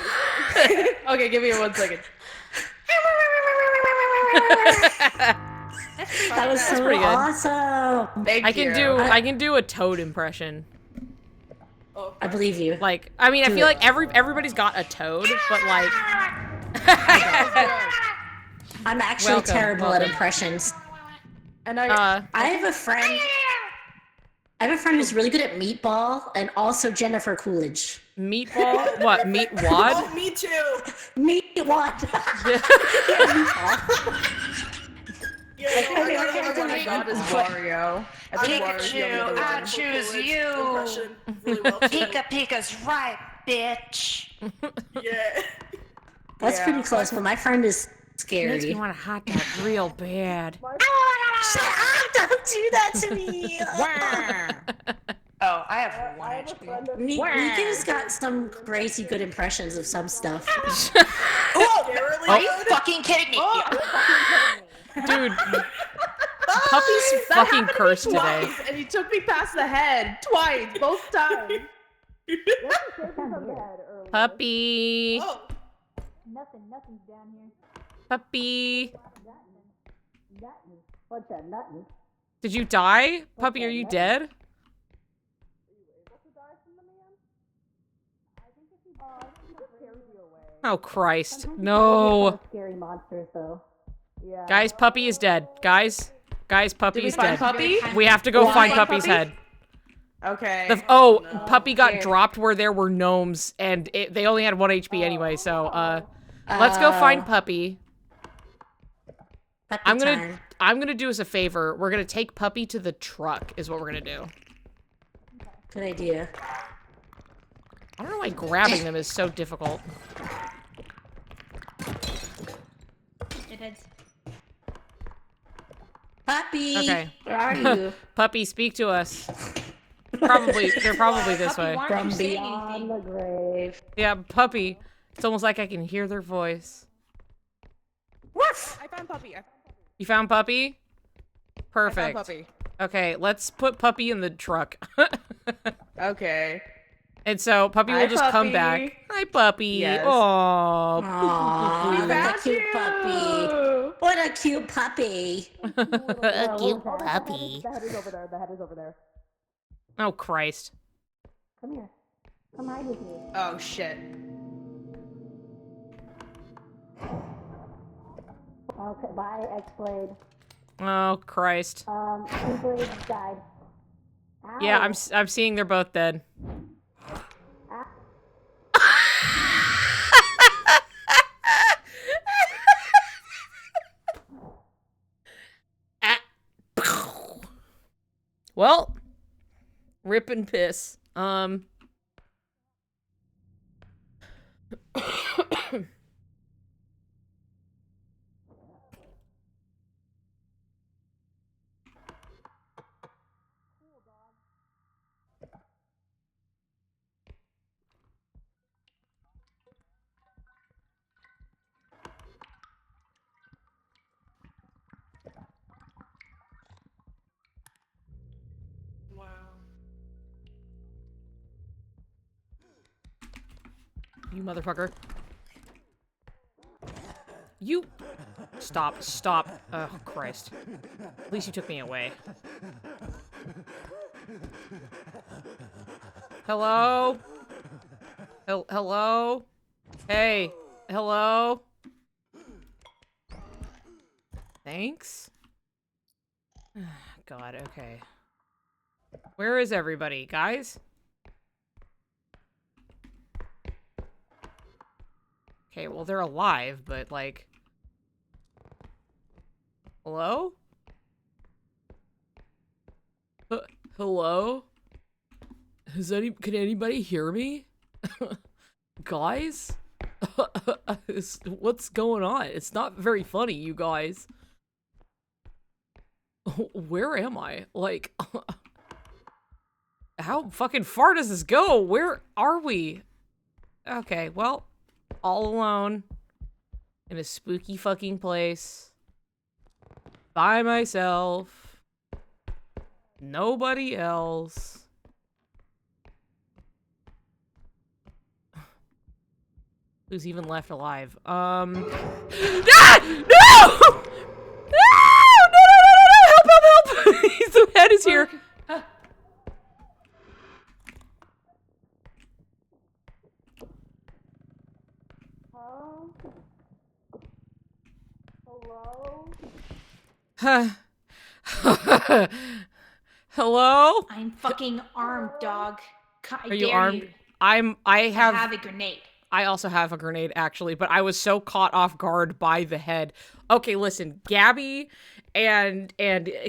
S11: Okay, give me 1 second.
S10: That was so
S1: pretty good.
S10: awesome.
S11: Thank
S1: I
S11: you.
S1: can do a Toad impression.
S9: Oh,
S10: I believe you.
S1: Like, I mean, I
S10: Do
S1: feel
S10: it.
S1: like everybody's got a Toad, but like.
S10: I'm actually
S1: Welcome,
S10: terrible
S1: welcome.
S10: at impressions.
S11: And
S10: I have a friend. I have a friend who's really good at Meatball and also Jennifer Coolidge.
S1: Meatball? What? Meat wad?
S9: Oh, me too.
S10: Meat what?
S9: Yeah,
S11: I think
S9: no,
S11: the
S9: I
S11: only
S9: got
S11: one I got is Wario. I think Wario's the only other
S7: I
S11: one.
S7: choose you.
S9: Impression really well too.
S7: Pika Pika's right, bitch.
S9: Yeah.
S10: That's
S11: Yeah.
S10: pretty close, but my friend is scary.
S1: Makes me want a hot dog real bad.
S10: Shut up! Don't do that to me!
S7: Oh, I have one HP.
S10: Mika's got some crazy good impressions of some stuff.
S7: Oh, are you fucking kidding me?
S1: Dude, Puppy's fucking cursed today.
S11: Twice, and you took me past the head twice, both times.
S1: Puppy.
S9: Oh.
S8: Nothing's down here.
S1: Puppy.
S8: What's that, nothing?
S1: Did you die? Puppy, are you dead? Oh, Christ. No.
S8: Scary monsters, though. Yeah.
S1: Guys, Puppy is dead. Guys, Puppy
S11: Did we
S1: is
S11: find
S1: dead.
S11: Puppy?
S1: We have to go
S11: Well,
S1: find
S11: find
S1: Puppy's
S11: Puppy?
S1: head.
S11: Okay.
S1: Puppy got dropped where there were gnomes, and they only had 1 HP anyway, so, let's go find Puppy. I'm gonna do us a favor. We're gonna take Puppy to the truck, is what we're gonna do.
S10: Good idea.
S1: I don't know why grabbing them is so difficult.
S4: It is.
S10: Puppy!
S1: Okay.
S10: Where are you?
S1: Puppy, speak to us. They're probably this way.
S4: Why aren't
S8: From
S4: you saying
S8: beyond
S4: anything?
S8: the grave.
S1: Yeah, Puppy. It's almost like I can hear their voice.
S11: Woof! I found Puppy.
S1: You found Puppy? Perfect.
S11: I found Puppy.
S1: Okay, let's put Puppy in the truck.
S11: Okay.
S1: And so Puppy will
S11: Hi,
S1: just come
S11: Puppy.
S1: back. Hi, Puppy.
S11: Yes.
S1: Aww.
S10: Aww, what a
S11: found
S10: cute
S11: you.
S10: puppy. What a cute puppy.
S1: A cute puppy.
S8: The head is over there. The head is over there.
S1: Oh, Christ.
S8: Come here. Come hide with me.
S11: Oh shit.
S8: Okay, bye, X-Blade.
S1: Oh, Christ.
S8: X-Blade died. Ow.
S1: Yeah, I'm seeing they're both dead. Well, rip and piss. You motherfucker. You... Stop. Oh, Christ. At least you took me away. Hello? Hello? Hey. Hello? Thanks? God, okay. Where is everybody, guys? Okay, well, they're alive, but, like... Hello? Hello? Can anybody hear me? Guys? What's going on? It's not very funny, you guys. Where am I? Like... How fucking far does this go? Where are we? Okay, well... All alone. In a spooky fucking place. By myself. Nobody else. Who's even left alive? Ah! No! No! No! Help! The head is here. Hello?
S4: I'm fucking armed, dog.
S1: Are you armed? I have
S4: a grenade.
S1: I also have a grenade, actually, but I was so caught off guard by the head. Okay, listen, Gabby and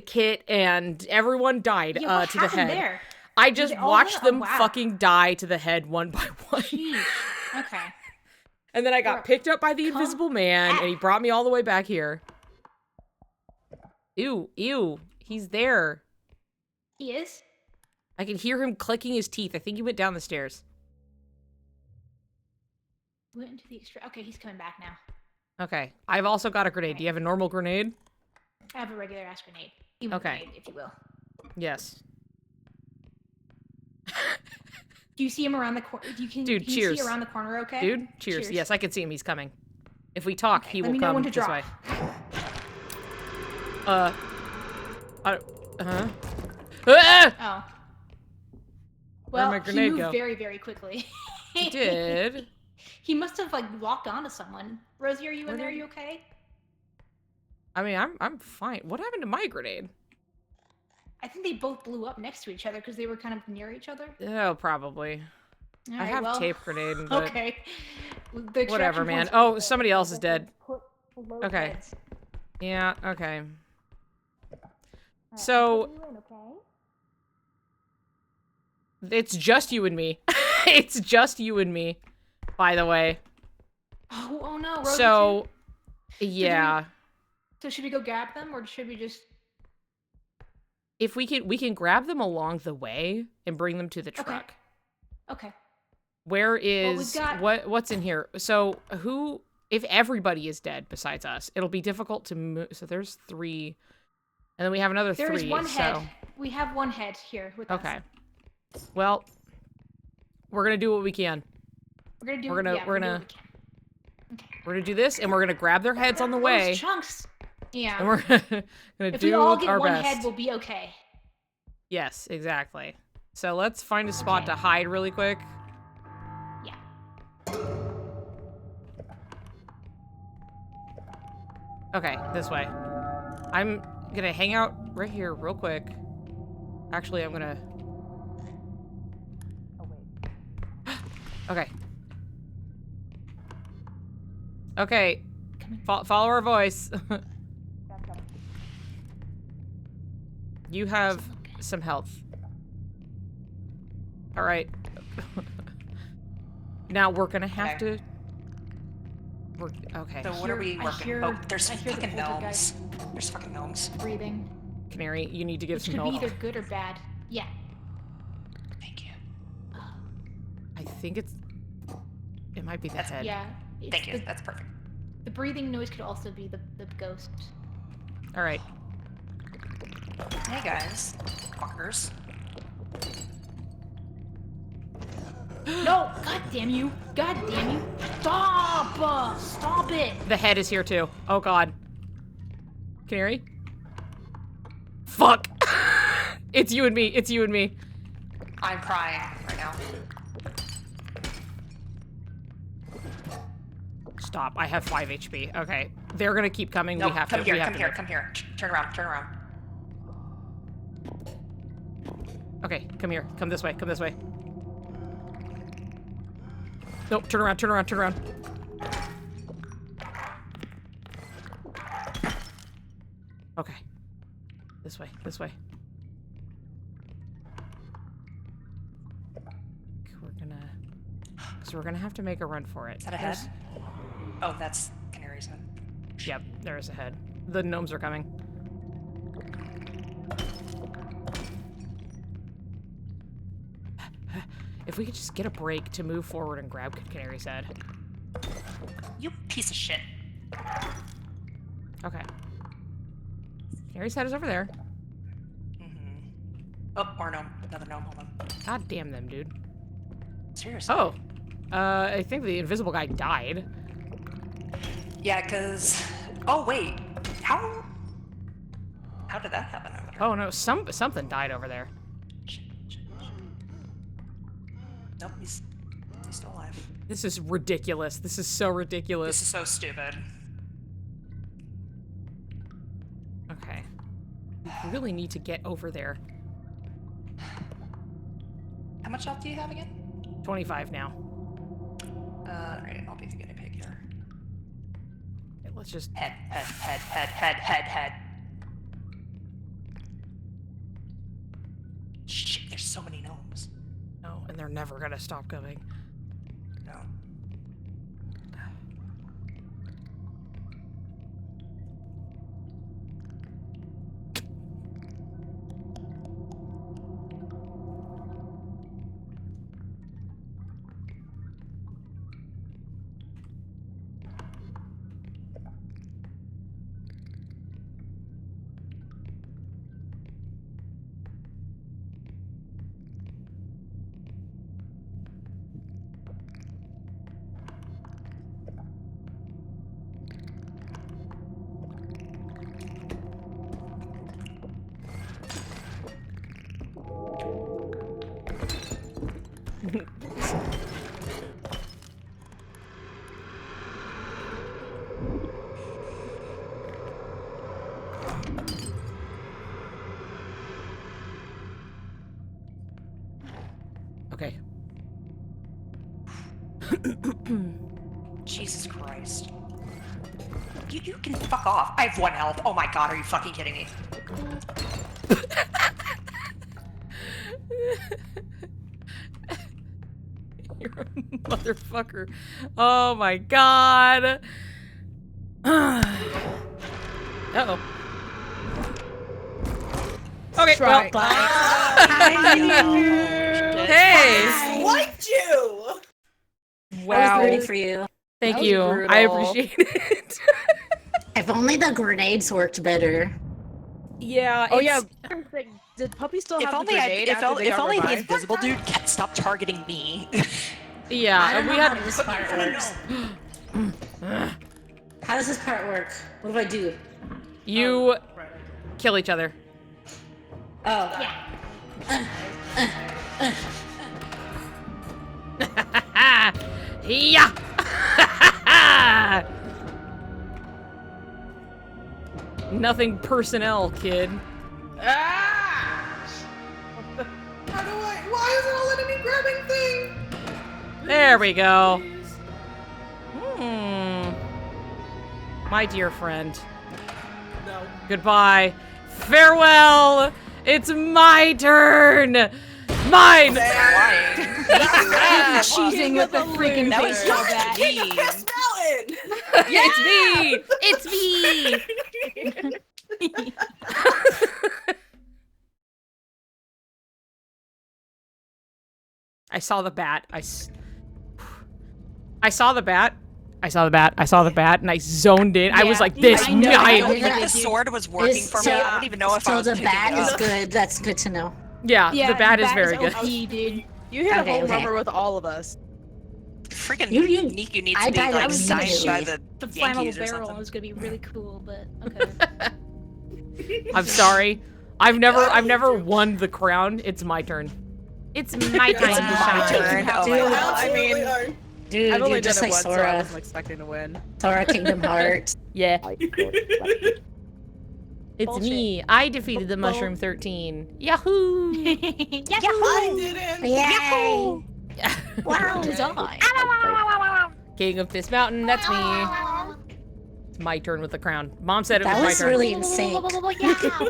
S1: Kit and everyone died
S4: Yeah,
S1: to the head.
S4: There?
S1: I just watched them
S4: wow.
S1: fucking die to the head one by one.
S4: Jeez. Okay.
S1: And then I got picked up by the invisible man, and he brought me all the way back here. Ew, ew, he's there.
S4: He is?
S1: I can hear him clicking his teeth. I think he went down the stairs.
S4: Went into the extra. Okay, he's coming back now.
S1: Okay, I've also got a grenade. Okay. Do you have a normal grenade?
S4: I have a regular ass grenade. Even grenade, if you will.
S1: Yes.
S4: Do you see him around the corner? Dude, can
S1: cheers.
S4: You see around the corner okay?
S1: Dude, cheers. Yes, I can see him. He's coming. If we talk, he will come this way.
S4: Oh. Well,
S1: where'd my grenade
S4: he moved
S1: go?
S4: very, very quickly.
S1: He did.
S4: He must have, like, locked onto someone. Rosie, are you in there? Are you okay?
S1: I mean, I'm fine. What happened to my grenade?
S4: I think they both blew up next to each other because they were kind of near each other.
S1: Oh, probably.
S4: All
S1: I
S4: right,
S1: have
S4: well,
S1: tape grenade, but
S4: okay.
S1: Whatever, man. Oh, somebody else is dead. Okay. Yeah, okay. So it's just you and me. It's just you and me, by the way.
S4: Oh no, Rosie
S1: so
S4: too?
S1: Yeah.
S4: So should we go grab them, or should we just?
S1: If we can grab them along the way and bring them to the truck.
S4: Okay.
S1: Where is
S4: well,
S1: what's in here? So who? If everybody is dead besides us, it'll be difficult to move. So there's 3, and then we have another 3.
S4: There's one head.
S1: So.
S4: We have one head here with us.
S1: Okay. Well, we're gonna do what we can.
S4: We're gonna
S1: do this, and we're gonna grab their heads on the way.
S4: Those chunks. Yeah.
S1: And we're gonna
S4: if
S1: do
S4: we all get
S1: our
S4: one
S1: best.
S4: head, we'll be okay.
S1: Yes, exactly. So let's find a spot to hide really quick.
S4: Yeah.
S1: Okay, this way. I'm gonna hang out right here real quick. Actually, I'm gonna...
S8: Oh, wait.
S1: Okay. Okay. Follow our voice. You have some health. All right. Now we're gonna have to... Okay.
S7: So what are we working? Oh, there's fucking gnomes. There's fucking gnomes.
S4: Breathing.
S1: Canary, you need to give some
S4: could
S1: help.
S4: be either good or bad. Yeah.
S7: Thank you.
S1: I think it might be the head.
S4: Yeah.
S7: Thank you. That's perfect.
S4: The breathing noise could also be the ghost.
S1: All right.
S7: Hey guys, fuckers.
S4: No! God damn you! God damn you! Stop! Stop it!
S1: The head is here too. Oh god. Canary? Fuck! It's you and me. It's you and me.
S7: I'm crying right now.
S1: Stop. I have 5 HP. Okay. They're gonna keep coming.
S7: No,
S1: we have
S7: come
S1: to.
S7: here,
S1: we have
S7: come
S1: to
S7: here,
S1: move.
S7: come here. Turn around, turn around.
S1: Okay, come here. Come this way. Come this way. Nope. Turn around. Turn around. Turn around. Okay. This way. This way. We're gonna have to make a run for it.
S7: Is that a head? Oh, that's Canary's head.
S1: Yep, there is a head. The gnomes are coming. If we could just get a break to move forward and grab Canary's head.
S7: You piece of shit.
S1: Okay. Canary's head is over there.
S7: Oh, more gnome. Another gnome. Hold on.
S1: God damn them, dude.
S7: Seriously.
S1: Oh. I think the invisible guy died.
S7: Yeah, because... Oh, wait. How did that happen over there?
S1: Oh, no. Something died over there.
S7: Nope, he's still alive.
S1: This is ridiculous. This is so ridiculous.
S7: This is so stupid.
S1: Okay. We really need to get over there.
S7: How much health do you have again?
S1: 25 now.
S7: Alright, I'll be the guinea pig here.
S1: Okay, let's just...
S7: Head. Shit, there's so many gnomes.
S1: No, and they're never gonna stop coming.
S7: No.
S1: Okay.
S7: Jesus Christ. You can fuck off. I have 1 health. Oh my god, are you fucking kidding me?
S1: You're a motherfucker. Oh my god. Uh-oh. Okay,
S11: Try.
S1: Hey!
S9: Liked you!
S10: I
S1: Wow.
S10: was rooting for you.
S1: Thank
S11: That was
S1: you. I
S11: brutal.
S1: appreciate it.
S10: If only the grenades worked better.
S1: Yeah.
S11: Oh yeah.
S1: it's-
S11: Did Puppy still
S7: If
S11: have
S7: only
S11: the
S7: I,
S11: grenade
S7: if,
S11: after they
S7: if
S11: got
S7: only the
S11: revived?
S7: invisible dude kept stop targeting me.
S1: Yeah,
S10: I don't
S1: we
S10: know
S1: had.
S10: how this part works. How does this part work? What do I do?
S1: You kill each other.
S10: Oh.
S1: Yeah. Nothing personnel, kid.
S9: Ah! How do I? Why is it all letting me grabbing thing?
S1: There we go. My dear friend.
S9: No.
S1: Goodbye. Farewell. It's my turn. Mine.
S4: Cheesing with the freaking
S7: That
S4: thing
S7: was
S4: so
S7: yours.
S4: bad.
S9: King of Pest Mountain!
S1: It's me. It's me. I saw the bat. I saw the bat. I saw the bat. I saw the bat, and I zoned in. I was like, "This
S4: I know.
S1: guy."
S7: I think the sword was working for me. I don't even know if I was
S10: the
S7: picking
S10: bat
S7: it
S10: is
S7: up.
S10: good. That's good to know.
S1: Yeah, the bat is very good.
S4: OP, dude.
S11: You hit a
S10: Okay,
S11: home
S10: okay.
S11: run with all of us.
S7: Freaking
S10: You-
S7: Niku needs
S10: I
S7: to be
S10: died
S7: like
S10: like
S7: signed by the
S4: The
S7: Yankees
S4: flammable
S7: or
S4: barrel
S7: something.
S4: is gonna be really cool, but okay.
S1: I'm sorry. I've never won the crown. It's my turn. It's my time to
S7: my
S1: shine.
S7: turn. Oh
S10: Dude,
S7: my god.
S11: I mean,
S10: Dude,
S11: I've only
S10: you're just
S11: done it
S10: like
S11: once, so I
S10: Sora.
S11: wasn't expecting to win.
S10: Sora Kingdom Hearts.
S1: Yeah. It's
S4: Bullshit.
S1: me. I defeated the Mushroom 13. Yahoo!
S9: I didn't.
S10: Yay!
S4: Wow, design.
S1: King of this mountain. That's me. It's my turn with the crown. Mom said it
S10: That
S1: was my
S10: was
S1: turn.
S10: really insane.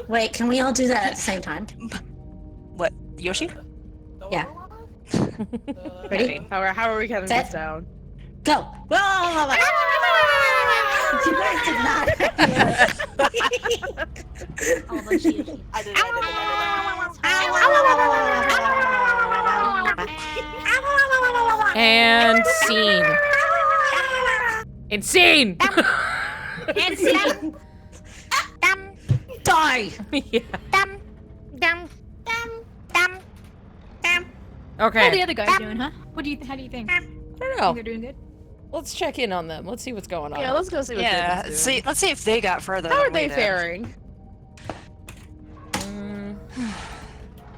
S10: Wait, can we all do that at the same time?
S7: What? Yoshi?
S10: Yeah. Ready?
S11: How are we counting
S10: Set.
S11: this down?
S10: Go! You guys did not.
S4: All of us Yoshi.
S9: I did
S1: And scene. Insane!
S4: And see.
S10: Die!
S1: Yeah.
S4: How are the
S1: Okay.
S4: other guys doing, huh? How do you think?
S1: I don't
S4: Think
S1: know.
S4: they're doing good?
S1: Let's check in on them. Let's see what's going on.
S11: Yeah, let's go see what
S7: Yeah.
S11: Jacob's doing.
S7: Let's see if they got further.
S11: How are
S7: than we
S11: they
S7: did.
S11: faring?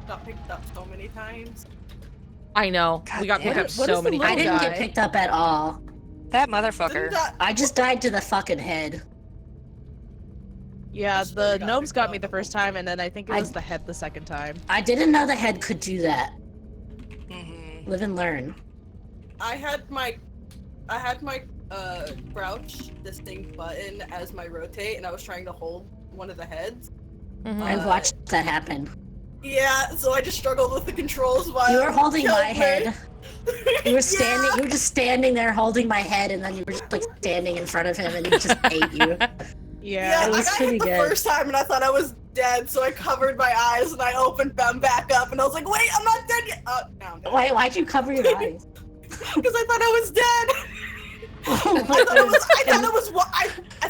S9: got picked up so many times.
S1: I know. We got
S7: God
S1: picked
S7: damn.
S1: up so many
S10: I
S1: times.
S10: didn't
S11: guy?
S10: get picked up at all.
S7: That motherfucker.
S10: I just died to the fucking head.
S11: Yeah,
S9: That's
S11: the
S9: where you got
S11: gnomes
S9: picked
S11: got
S9: up.
S11: me the first time, and then I think it
S10: I-
S11: was the head the second time.
S10: I didn't know the head could do that.
S7: Mhm.
S10: Live and learn.
S9: I had my I had my crouch distinct button as my rotate, and I was trying to hold one of the heads.
S10: I've watched that happen.
S9: Yeah, so I just struggled with the controls while
S10: You were holding my head. You were standing.
S9: Yeah.
S10: You were just standing there holding my head, and then you were just like standing in front of him, and he just ate you.
S9: Yeah,
S10: it was
S9: I got
S10: pretty
S9: hit the
S10: good.
S9: first time, and I thought I was dead, so I covered my eyes and I opened them back up, and I was like, "Wait, I'm not dead yet." Oh, no, I'm dead.
S10: Why'd you cover your eyes?
S9: Because I thought I was dead. I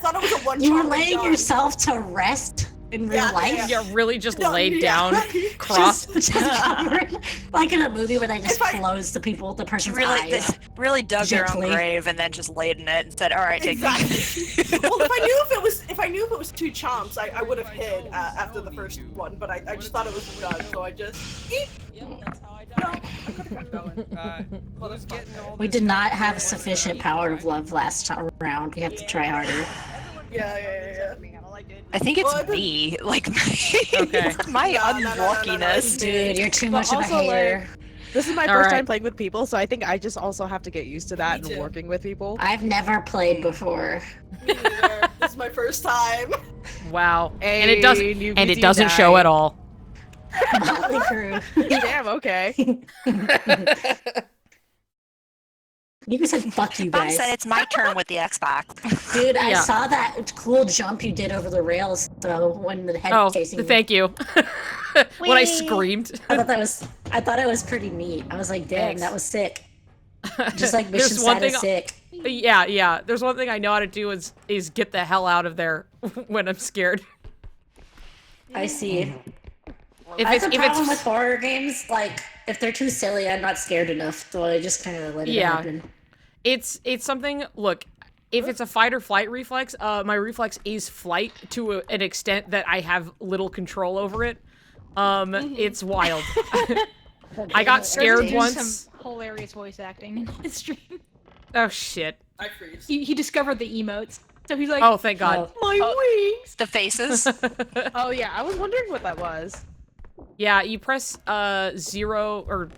S9: thought it was a one.
S10: You were laying yourself to rest in real life.
S1: Yeah, really just laid
S9: yeah.
S1: down, crossed.
S10: Just covered, like in a movie where they just close the person's eyes.
S7: Really dug their own
S10: Gently.
S7: grave and then just laid in it and said, "All right, take me."
S9: Well, if I knew if it was two chomps, I would have hid after the first one, but I just thought it was done, so I just.
S2: That's how I died. Who's getting all
S10: We
S2: this
S10: did not
S2: stuff
S10: have
S2: going
S10: sufficient power of love last round. We have to try harder.
S9: Yeah.
S7: I think it's me. Like
S1: Okay.
S7: my unluckiness.
S10: Dude, you're too
S11: But
S10: much of a
S11: also,
S10: hater.
S11: like, this is my
S1: All
S11: first
S1: right.
S11: time playing with people, so I think I just also have to get used to that
S9: Me
S11: and
S9: too.
S11: working with people.
S10: I've never played before.
S9: Me neither. This is my first time.
S1: Wow. And
S11: Hey,
S1: it doesn't.
S11: new
S1: And it
S11: BT
S1: doesn't show
S11: night.
S1: at all.
S10: Motley Crue.
S11: Damn, okay.
S10: You said fuck you
S7: Mom
S10: guys.
S7: said it's my turn with the Xbox.
S10: Dude, I
S1: Yeah.
S10: saw that cool jump you did over the rails though when the head
S1: Oh,
S10: was chasing you.
S1: thank you. When I
S10: Whee!
S1: screamed.
S10: I thought it was pretty neat. I was like, dang,
S1: Thanks.
S10: that was sick. Just like
S1: There's
S10: mission
S1: one
S10: status
S1: thing-
S10: sick.
S1: Yeah. There's one thing I know how to do is get the hell out of there when I'm scared.
S10: I see.
S1: If
S10: That's
S1: it's
S10: the
S1: if
S10: problem with
S1: it's
S10: horror games. Like, if they're too silly, I'm not scared enough, so I just kind of let it
S1: Yeah.
S10: happen.
S1: it's something. Look, if it's a fight or flight reflex, my reflex is flight to an extent that I have little control over it. It's wild. I got scared
S4: Do
S1: once.
S4: some hilarious voice acting in his stream.
S1: Oh shit.
S9: I freeze.
S4: He discovered the emotes, so he's like,
S1: Oh, thank God.
S11: My wings!
S7: The faces.
S11: Oh yeah, I was wondering what that was.
S1: Yeah, you press 0 or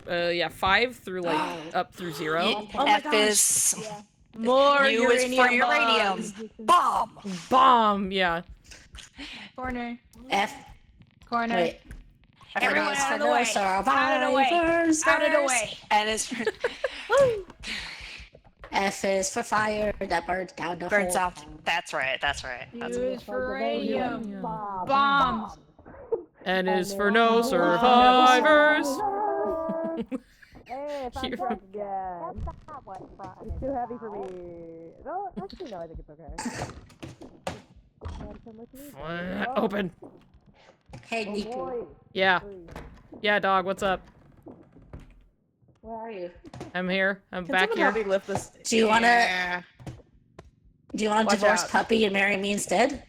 S1: 5 through like up through 0.
S11: Oh my
S7: F
S11: gosh.
S7: is
S11: More
S7: U is for uranium. Bomb.
S1: Bomb. Yeah.
S4: corner,
S10: F.
S4: corner.
S10: Wait.
S4: Everyone
S10: F is
S4: out
S10: for
S4: of the way. Out of the way.
S10: survivors
S4: Out of the
S10: first.
S4: way.
S7: And it's
S10: F is for fire that burns down the
S7: burns
S10: whole-
S7: off. That's right. That's right. That's
S4: Use for radio. Bombs.
S1: N is for no survivors.
S11: Hey,
S1: Here.
S11: again. It's too heavy for me. No, actually, no, I think it's okay.
S1: Open.
S10: Hey, Nico.
S1: Yeah. Yeah, dog. What's up?
S10: Where are you?
S1: I'm here. I'm
S11: Can
S1: back
S11: someone
S1: here.
S11: help me lift this?
S10: Do you wanna- Do you want to
S11: Watch
S10: divorce
S11: out.
S10: Puppy and marry me instead?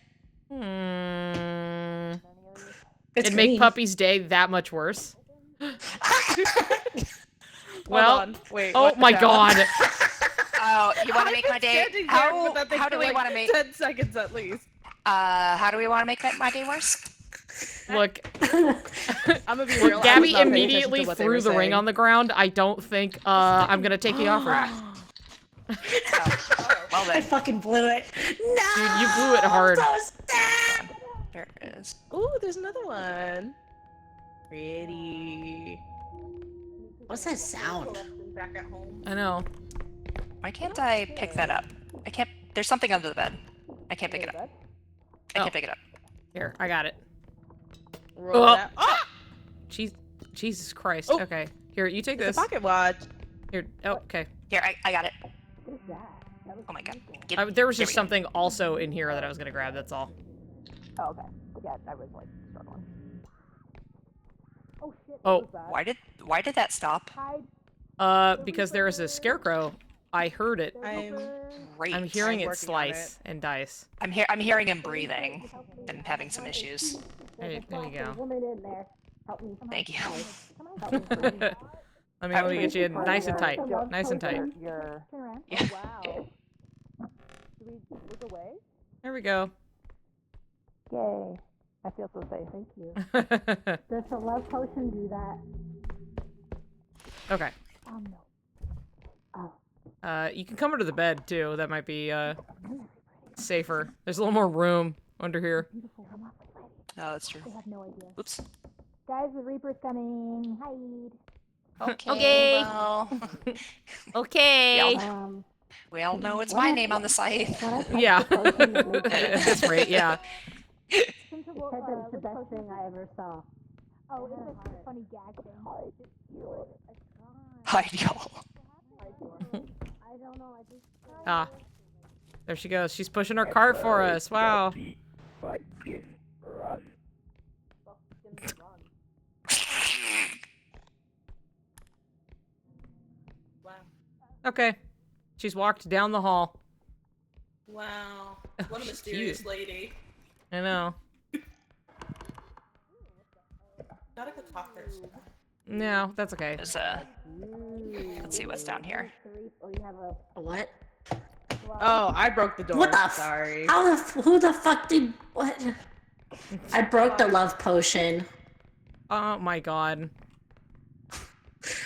S1: It'd make Puppy's day that much worse. Well,
S11: Hold on. Wait,
S1: oh
S11: watch
S1: my
S11: out.
S1: God.
S7: Oh, you want to make my day? How do we
S11: like
S7: want to make?
S11: 10 seconds at least.
S7: How do we want to make my day worse?
S1: Look,
S11: I'm gonna be
S1: when
S11: real.
S1: Gabby immediately threw the ring on the ground, I don't think I'm gonna take the offer.
S7: Well
S10: I
S7: then,
S10: fucking blew it. No!
S1: Dude, you blew it hard.
S10: I'm so sad.
S7: there it is.
S11: Ooh, there's another one. Pretty.
S10: What's that sound?
S9: Back at home.
S1: I know.
S7: Why can't I pick that up? I can't. There's something under the bed. I can't pick it up. I can't pick it up.
S1: Here, I got it.
S11: Roll that. Ah!
S1: Jesus Christ.
S11: Oh.
S1: Okay. Here, you take
S11: It's
S1: this.
S11: a pocket watch.
S1: Here. Oh, okay.
S7: Here, I got it. Oh my god.
S1: There was
S7: Here
S1: just
S7: we go.
S1: something also in here that I was gonna grab. That's all.
S11: Oh, okay. Yeah, I was like struggling.
S9: Oh shit.
S1: Oh.
S9: What was
S7: Why
S9: that?
S7: did that stop?
S1: Because there is a scarecrow. I heard it.
S7: Great.
S1: I'm hearing
S11: I'm
S1: it
S11: working on
S1: slice and dice.
S7: I'm hearing him breathing and having some issues.
S1: There you go.
S8: Woman in there. Help me.
S7: Thank you.
S1: Let me get you nice and tight. Nice and tight.
S11: Your...
S7: Yeah.
S11: Wow. Should we look away?
S1: There we go.
S11: Yay. I feel so safe. Thank you.
S8: Does the love potion do that?
S1: Okay.
S8: No. Oh.
S1: You can come under the bed too. That might be safer. There's a little more room under here.
S7: No, that's true.
S8: I have no idea.
S7: Oops.
S8: Guys, the Reaper's coming. Hide.
S7: Okay.
S1: Okay.
S7: Well,
S1: Okay.
S7: we all know it's my name on the site.
S1: Yeah. That's right. Yeah.
S8: Said that was the best thing I ever saw. Oh, it's a funny gag thing.
S7: Hide y'all.
S8: I don't know. I just.
S1: Ah. There she goes. She's pushing her cart for us. Wow. Okay. She's walked down the hall.
S9: Wow. What a
S1: She's
S9: mysterious
S1: cute.
S9: lady.
S1: I know.
S9: Gotta go talk to her.
S1: No, that's okay.
S7: There's let's see what's down here.
S10: What?
S11: Oh, I broke the door.
S10: What the
S11: Sorry.
S10: Who the fuck did what? I broke the love potion.
S1: Oh my god.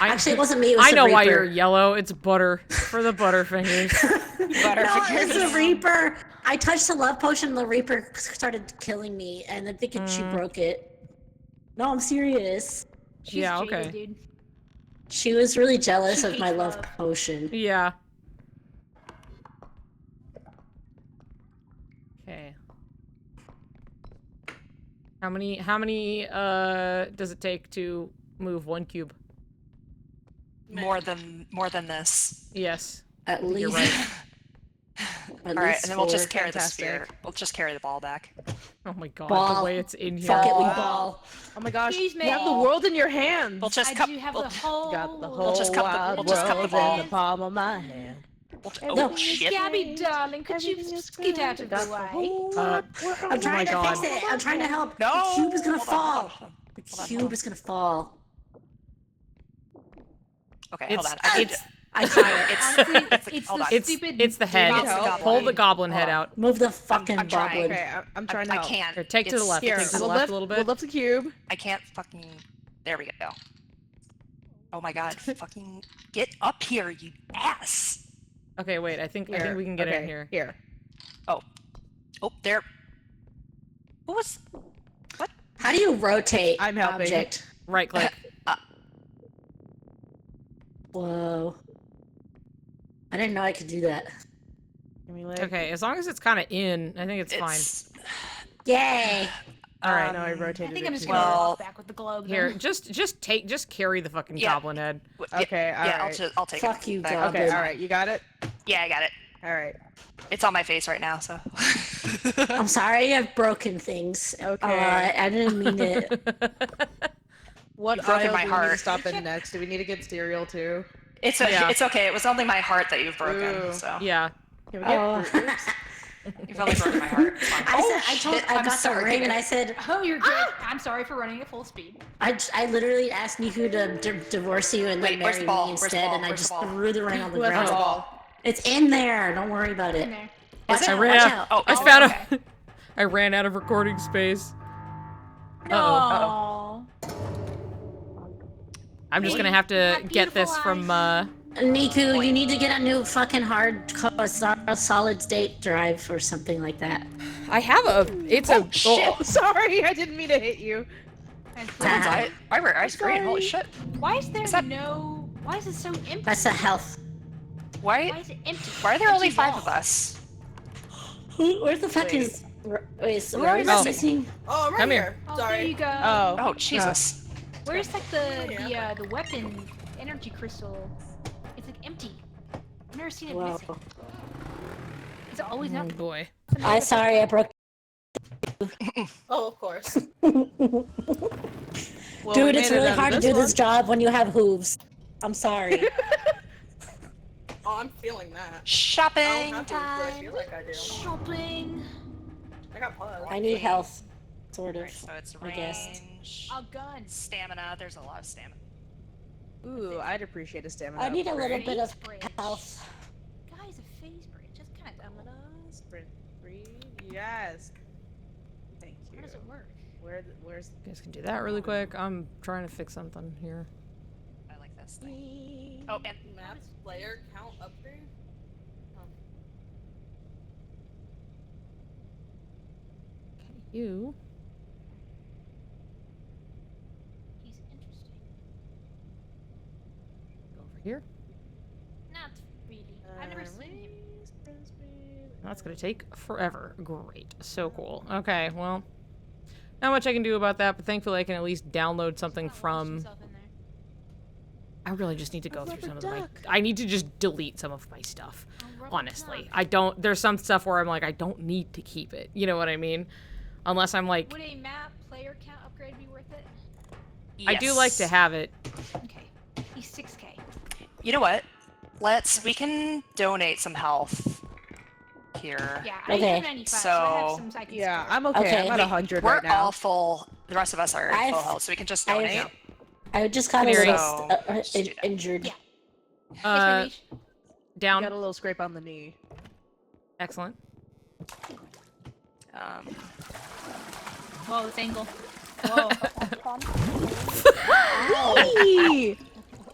S10: Actually, it wasn't me. It was
S1: I
S10: the
S1: know why
S10: Reaper.
S1: you're yellow. It's butter for the Butterfingers.
S10: No, it's the Reaper. I touched the love potion, and the Reaper started killing me, and I'm thinking she broke it. No, I'm serious.
S1: Yeah, okay.
S4: Dude.
S10: She was really jealous
S4: She
S10: of my
S4: hates
S10: love
S4: love.
S10: potion.
S1: Yeah. Okay. How many does it take to move 1 cube?
S7: More than this.
S1: Yes.
S10: At
S1: You're
S10: least.
S1: right.
S10: At
S7: All right,
S10: least
S7: and then we'll just
S10: 4.
S7: carry the
S11: Fantastic.
S7: sphere. We'll just carry the ball back.
S1: Oh my god,
S10: Ball.
S1: the way it's in here.
S10: Fuck it, we
S11: Wow.
S10: ball.
S11: Oh my gosh.
S4: Excuse me.
S11: You have the world in your hands.
S7: We'll just
S4: I
S7: cup.
S4: do have
S7: We'll,
S4: the whole.
S11: Got the
S7: We'll
S11: whole
S7: just cup the-
S11: wide
S7: we'll just cup the
S11: world
S7: ball.
S11: in the palm of my hand.
S7: oh
S10: No.
S7: shit!
S4: Gabby, darling, could you get out of the way?
S10: I'm trying to
S1: God.
S10: fix it. I'm trying to help.
S7: No.
S10: The cube is gonna
S7: Hold on,
S10: fall.
S7: hold on.
S10: The cube is gonna fall.
S7: Okay, hold
S1: It's
S7: on. I need to-
S10: I tried.
S4: Honestly, it's
S7: hold
S4: the
S7: on.
S4: stupid.
S1: It's the head.
S11: Need help?
S1: Pull the goblin head out.
S10: Move the fucking
S7: I'm trying.
S10: goblin.
S11: Okay, I'm trying to
S7: I
S11: help.
S7: can't.
S1: Here, take to the
S7: It's-
S1: left.
S11: Here,
S1: Take to the
S11: we'll
S1: left
S11: lift,
S1: a little
S11: we'll
S1: bit.
S11: lift the cube.
S7: I can't fucking. There we go. Oh my god! Fucking get up here, you ass!
S1: Okay, wait. I think
S11: Here.
S1: we can get
S11: okay,
S1: in here.
S11: Here.
S7: Oh, there. What was? What?
S10: How do you rotate
S11: I'm helping.
S10: object?
S1: Right click.
S10: Whoa. I didn't know I could do that.
S11: Give me like.
S1: Okay, as long as it's kind of in, I think it's fine.
S10: Yay!
S1: All right.
S11: No, I rotated
S4: I think
S11: it
S4: I'm just
S11: too
S4: gonna
S11: far.
S4: walk back with the globe.
S1: Here,
S4: then.
S1: just carry the fucking
S7: Yeah.
S1: goblin head.
S11: Okay,
S7: Yeah,
S11: alright.
S7: I'll take
S10: Fuck
S7: it.
S10: you,
S7: back.
S10: goblin.
S11: Okay, alright, you got it?
S7: Yeah, I got it.
S11: Alright.
S7: It's on my face right now, so.
S10: I'm sorry I've broken things.
S11: Okay.
S10: I didn't mean it.
S11: What
S7: You've broken
S11: aisle
S7: my
S11: do we need to
S7: heart.
S11: stop in next? Do we need to get cereal too?
S7: It's
S1: Yeah.
S7: it's okay. It was only my heart that you've broken.
S11: Ooh.
S7: So
S1: Yeah.
S11: Can we get
S10: Oh.
S11: fruit Loops?
S7: you've only broken my heart. It's fine.
S10: I said, I
S7: shit,
S10: got
S7: I'm
S10: the
S7: sorry.
S10: ring and I said,
S4: Oh, you're good. I'm sorry for running at full speed.
S10: I literally asked Niku to divorce you and
S7: Wait,
S10: then
S7: where's
S10: marry
S7: the ball?
S10: me
S7: Where's the
S10: instead,
S7: ball?
S10: and I
S7: Where's the
S10: just
S7: ball?
S10: threw the ring on the
S11: Who has the
S10: ground.
S11: ball?
S10: It's in there. Don't worry about it.
S4: In there.
S10: Watch
S1: I
S10: out,
S1: ran
S10: watch
S1: out.
S10: out.
S7: Oh,
S1: I
S7: oh,
S1: found
S7: okay.
S1: I ran out of recording space.
S4: No.
S1: Uh-oh. I'm just gonna have to
S4: Not
S1: get this
S4: beautiful
S1: from
S10: Niku, you need to get a new fucking solid state drive or something like that.
S1: I have a it's a
S7: shit.
S11: Sorry, I didn't mean to hit you.
S7: Why were ice cream? Holy shit.
S4: Why is there
S7: that-
S4: no? Why is it so empty?
S10: That's a health.
S4: Why
S7: Why
S4: is it empty?
S7: are there only
S4: Empty
S7: 5
S4: wall.
S7: of us?
S10: Where the fuck
S11: Wait.
S10: is? Wait, so
S7: Who are
S10: Rose
S7: you
S10: missing?
S9: Oh, I'm right
S1: Come
S9: here.
S1: here.
S4: Oh,
S9: Sorry.
S4: there you go.
S11: Oh.
S7: Oh Jesus.
S4: Where's like the weapon energy crystal? It's like empty. I've never seen it
S10: Wow.
S4: missing. Is it always
S1: oh
S4: empty?
S1: boy.
S10: I'm sorry, I broke.
S9: Oh, of course.
S11: Well, we
S10: Dude, it's
S11: made it
S10: really
S11: out of
S10: hard to do
S11: one.
S10: this job when you have hooves. I'm sorry.
S9: Oh, I'm feeling that. I
S7: Shopping
S9: don't have to, but I
S7: time.
S9: feel like I do.
S4: Shopping.
S9: I got plugs.
S10: I need health, sort of.
S7: Alright, so it's
S10: I guess.
S7: range,
S4: A gun.
S7: stamina. There's a lot of stamina.
S11: Ooh, I'd appreciate a stamina.
S10: I need a little
S11: upgrade.
S10: bit of
S4: Phase bridge.
S10: health.
S4: Guys, a phase bridge. Just kind of dumb.
S11: Sprint 3. Yes. Thank you.
S4: How does it work?
S11: Where's
S1: You guys can do that really quick. I'm trying to fix something here.
S7: I like this thing. Oh, and
S11: Maps player count upgrade?
S1: You.
S4: He's interesting.
S1: Go over here.
S4: Not really. I've never seen him.
S1: That's gonna take forever. Great. So cool. Okay, well. Not much I can do about that, but thankfully I can at least download something from... I really just need to go through some of my... I need to just delete some of my stuff. Honestly. I don't... There's some stuff where I'm like, I don't need to keep it. You know what I mean? Unless I'm like...
S4: Would a map player count upgrade be worth it?
S7: yes.
S1: I do like to have it.
S4: Okay. He's 6K.
S7: You know what? We can donate some health here.
S4: Yeah, I have 95, so I have some I can
S11: Yeah,
S4: spare.
S11: I'm okay. I'm at 100 right now.
S7: We're all full. The rest of us are full health, so we can just donate.
S10: I just got a little injured.
S4: Yeah.
S1: Down.
S11: Got a little scrape on the knee.
S1: Excellent.
S4: Whoa, this angle. Whoa.
S11: Hey!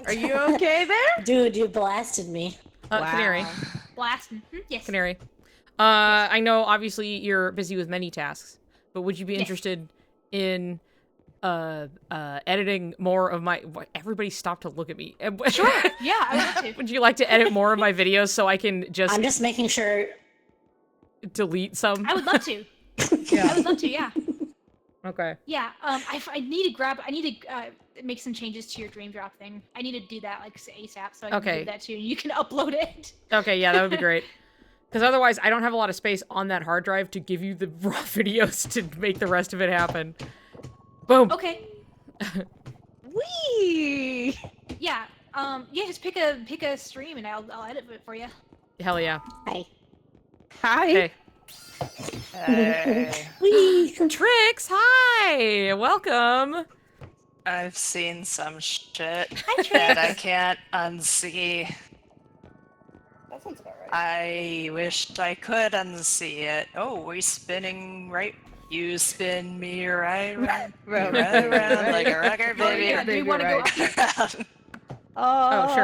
S11: Are you okay there?
S10: Dude, you blasted me.
S1: Canary.
S4: Blasting. Yes.
S1: Canary. I know obviously you're busy with many tasks, but would you be interested in editing more of my... Everybody stop to look at me.
S4: Sure. Yeah, I would love to.
S1: Would you like to edit more of my videos so I can just...
S10: I'm just making sure...
S1: delete some?
S4: I would love to. I would love to, yeah.
S1: Okay.
S4: Yeah, I need to make some changes to your dream drop thing. I need to do that like ASAP so I can do that too and you can upload it.
S1: Okay, yeah, that would be great. Because otherwise, I don't have a lot of space on that hard drive to give you the raw videos to make the rest of it happen. Boom.
S4: Okay.
S11: Wee.
S4: Yeah. Yeah. Just pick a stream and I'll edit it for you.
S1: Hell yeah.
S10: Hi.
S1: Hey.
S10: Wee.
S1: Trix, hi. Welcome.
S7: I've seen some shit
S4: Hi, Trix.
S7: that I can't unsee.
S9: That sounds about right.
S7: I wish I could unsee it. Oh, we spinning right? You spin me right around like a record, baby.
S4: Yeah, do you want to go up?
S1: Oh,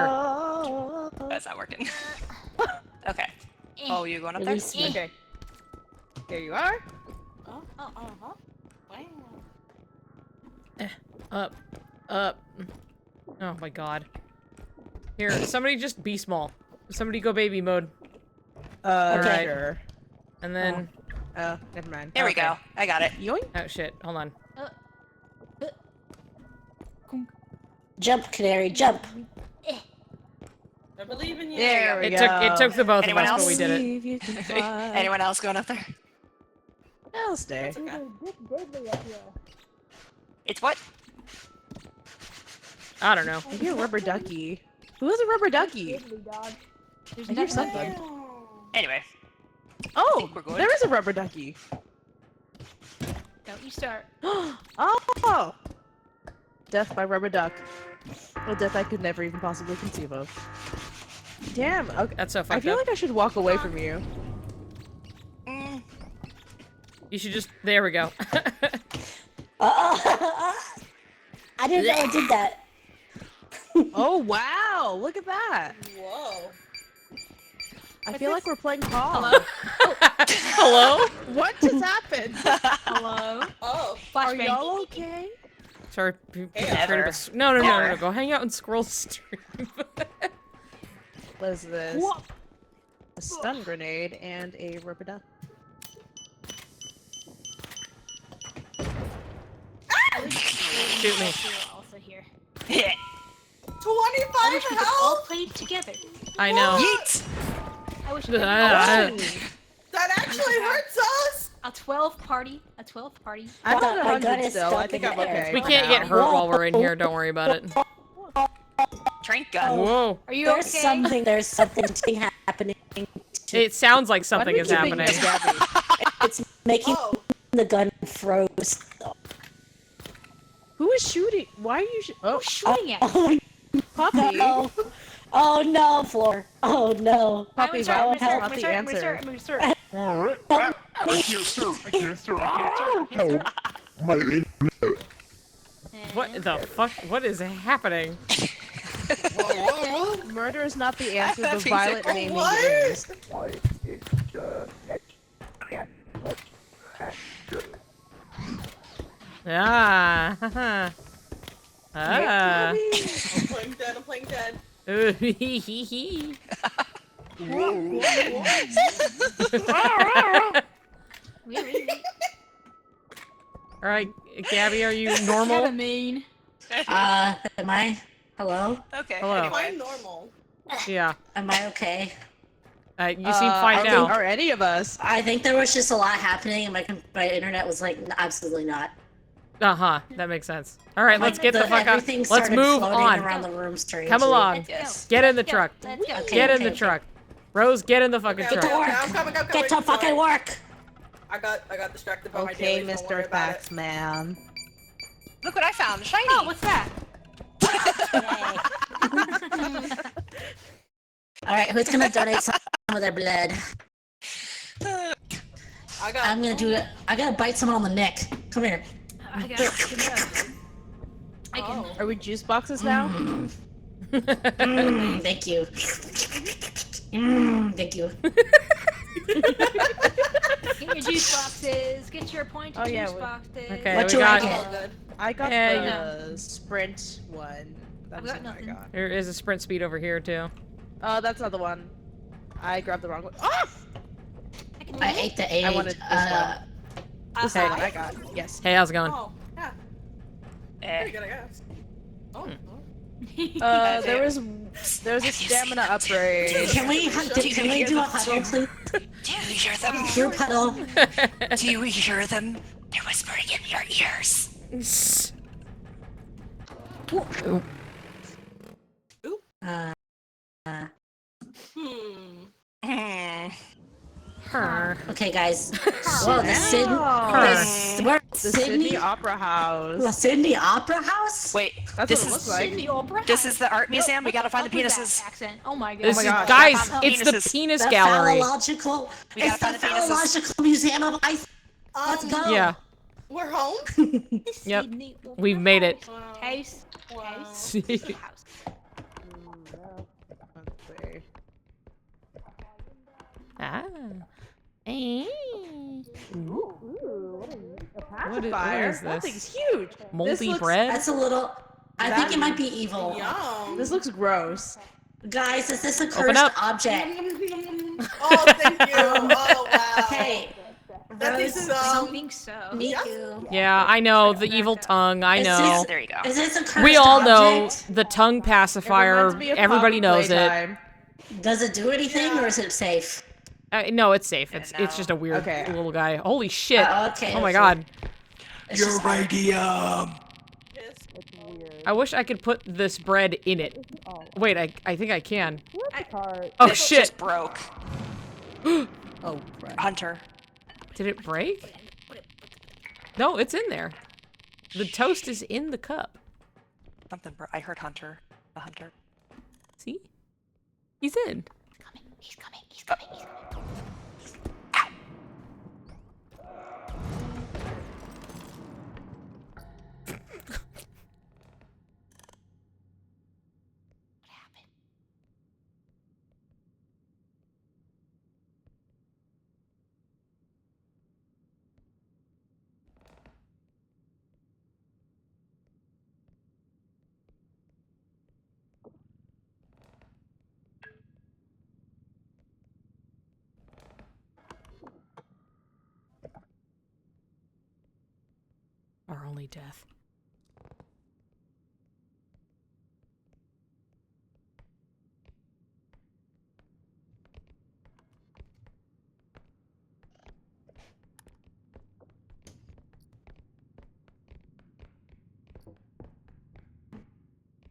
S1: sure.
S7: That's not working. Okay. Oh, you going up there?
S11: Okay. Here you are.
S1: Up. Up. Oh my god. Here, somebody just be small. Somebody go baby mode.
S11: Okay. Sure.
S1: And then...
S11: never mind.
S7: There we go. I got it.
S11: Yoink.
S1: Oh shit, hold on.
S10: Jump, Canary, jump.
S9: I believe in you.
S11: There we go.
S1: It took the both
S7: Anyone
S1: of us,
S7: else?
S1: but we did it.
S7: Anyone else going up there?
S11: I'll stay.
S7: It's what?
S1: I don't know.
S11: I hear rubber ducky. Who is a rubber ducky? I hear something.
S7: Anyway.
S11: Oh,
S7: we're good.
S11: there is a rubber ducky.
S4: Don't you start.
S11: Oh! Death by rubber duck. A death I could never even possibly conceive of. Damn. Okay.
S1: That's so fucked
S11: I feel
S1: up.
S11: like I should walk away from you.
S1: You should just... There we go.
S10: I didn't know I did that.
S11: Oh, wow! Look at that!
S9: Whoa.
S11: I feel like we're playing Paul.
S4: Hello?
S1: Hello?
S11: What just happened?
S4: Hello?
S9: Oh.
S11: Are
S4: Flashbang.
S11: y'all okay?
S1: Sorry.
S7: Never.
S1: No. Go hang out and scroll stream.
S11: What is this?
S4: What?
S11: A stun grenade and a rubber duck.
S1: Shoot me.
S4: Also here.
S9: 25
S4: I wish we could all
S9: health?
S4: play together.
S1: I know.
S7: Yeet!
S4: I wish we could all
S9: That actually hurts us!
S4: a 12 party. A 12 party.
S11: I'm
S10: Wow,
S11: at
S10: my
S11: 100
S10: gun is
S11: still. I
S10: stuck
S11: think
S10: in
S11: I'm
S10: the air.
S11: okay.
S1: We
S11: for
S1: can't
S11: now.
S1: get hurt while we're in here. Don't worry about it.
S7: Drink gun.
S1: Whoa.
S4: Are you
S10: There's
S4: okay?
S10: there's something happening.
S1: It sounds like
S11: Why
S1: something
S11: do we
S1: is
S11: keep being
S1: happening.
S11: stabby?
S10: It's making
S9: Oh.
S10: the gun froze.
S11: Who is shooting? Why are you oh,
S4: Who's shooting at you?
S10: Oh
S11: puppy!
S10: no! Oh no, Floor! Oh no!
S11: Puppy violence is not the answer.
S4: I'm gonna start.
S12: Alright. I can't start. I can't start. Help. My internet.
S1: What the fuck? What is happening?
S11: Murder is not the answer, but
S7: That's
S11: violent
S7: exactly
S11: naming
S9: what?
S11: is.
S1: Ah. haha. Ah.
S9: I'm playing dead. I'm playing dead.
S1: All right, Gabby, are you normal?
S4: Kinda mean.
S10: Am I? Hello?
S7: Okay,
S1: Hello.
S7: anyway.
S9: I'm normal.
S1: Yeah.
S10: Am I okay?
S1: You seem fine now.
S11: Are any of us?
S10: I think there was just a lot happening, and my internet was like, absolutely not.
S1: Uh-huh, that makes sense. All right, let's get the fuck out.
S10: Everything
S1: Let's
S10: started
S1: move
S10: floating
S1: on.
S10: around the room strangely.
S1: Come along.
S7: Yes.
S1: Get in the truck.
S4: Let's go.
S10: Okay,
S1: Get in
S10: okay,
S1: the truck. Rose, get in the fucking
S9: Okay,
S10: Get to
S1: truck.
S10: work.
S9: I'm coming.
S10: Get to fucking work.
S9: I got distracted by my
S11: Okay,
S9: dailies, don't worry
S11: Mr.
S9: about it.
S11: Faxman.
S7: Look what I found. Shiny.
S4: Oh, what's that?
S10: All right, who's gonna donate some of their blood? I'm gonna do it. I gotta bite someone on the neck. Come here.
S4: I got I can.
S11: Are we juice boxes now?
S10: Thank you. Thank you.
S4: Get your juice boxes. Get your pointed
S11: Oh, yeah,
S4: juice
S11: we-
S4: boxes.
S1: Okay,
S10: What
S1: we
S10: do I
S1: got.
S10: get?
S9: All good.
S11: I got
S1: Yeah,
S11: the sprint one. That's
S4: I've got
S11: what I
S4: nothing.
S11: got.
S1: There is a sprint speed over here too.
S11: Oh, that's not the one. I grabbed the wrong one. Oh!
S10: I ate the egg.
S11: I wanted this one. This is the
S1: Hey.
S11: one I got. Yes.
S1: Hey, how's it going?
S9: Oh, yeah. Pretty good, I guess. Oh.
S11: There was a stamina upgrade.
S10: Can we do a huddle, please?
S7: Do you hear them?
S10: Group huddle.
S7: Do you hear them? They're whispering in your ears.
S9: Hmm.
S10: Okay, guys. Whoa, the
S11: Sydney Opera House.
S10: The Sydney Opera House?
S7: Wait,
S11: That's
S7: this
S11: what it
S7: is
S11: looks like.
S4: Sydney Opera
S7: this
S4: House.
S7: is the art museum. We gotta find the
S4: What was that
S7: penises.
S4: accent? Oh my god.
S1: This is,
S11: gosh,
S1: guys,
S7: I found
S1: it's the
S7: penises.
S1: penis
S10: The
S1: gallery.
S10: phallological.
S7: We
S10: It's
S7: gotta
S10: the
S7: find the penises.
S10: phallological museum of ice. Let's go.
S1: Yeah,
S9: We're home?
S1: yep.
S4: Sydney Opera
S1: We've made it.
S9: Wow.
S4: House.
S9: Wow.
S4: House.
S1: See?
S4: House.
S11: Let's see.
S1: Ah. Eh. What
S11: Fire.
S1: is
S11: That
S1: this?
S11: thing's huge.
S1: Moldy
S11: looks-
S1: bread?
S10: That's a little. I think it might be evil.
S9: Yum.
S11: This looks gross.
S10: Guys, is this a
S1: Open
S10: cursed
S1: up.
S10: object?
S9: Oh, thank you. Oh, wow.
S10: Hey,
S9: That
S10: Rose,
S9: is,
S4: I think so.
S10: me
S9: Yeah.
S10: too.
S1: Yeah, I know, the evil tongue, I
S10: Is
S1: know.
S10: this-
S7: There you go.
S10: Is this a cursed
S1: We all know
S10: object?
S1: the tongue
S11: It
S1: pacifier,
S11: reminds me of
S1: everybody
S11: Poppy
S1: knows it.
S11: Playtime.
S10: Does it do anything or is it safe?
S1: No, it's safe. It's
S7: No.
S1: just a weird
S11: Okay.
S1: little guy. Holy shit.
S10: Okay.
S1: Oh my god.
S10: It's just hard.
S1: I wish I could put this bread in it. Wait, I think I can.
S11: Kart.
S1: Oh
S7: This
S1: shit.
S7: just broke.
S11: Oh, right.
S7: Hunter.
S1: Did it break? No, it's in there. The toast is in the cup.
S7: Something I heard Hunter. The Hunter.
S1: See? He's in.
S4: He's coming. He's coming. He's coming.
S1: Our only death.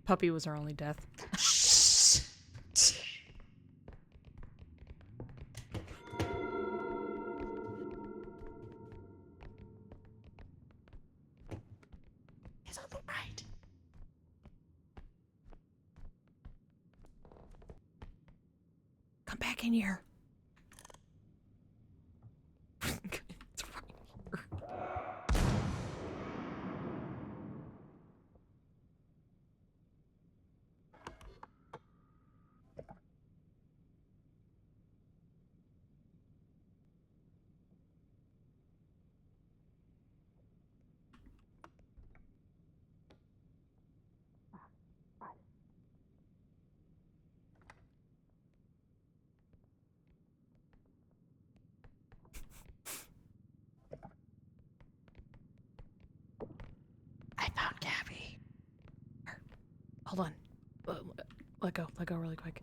S1: Puppy was our only death.
S10: He's on the right.
S1: Come back in here. It's right here. Hold on. Let go really quick.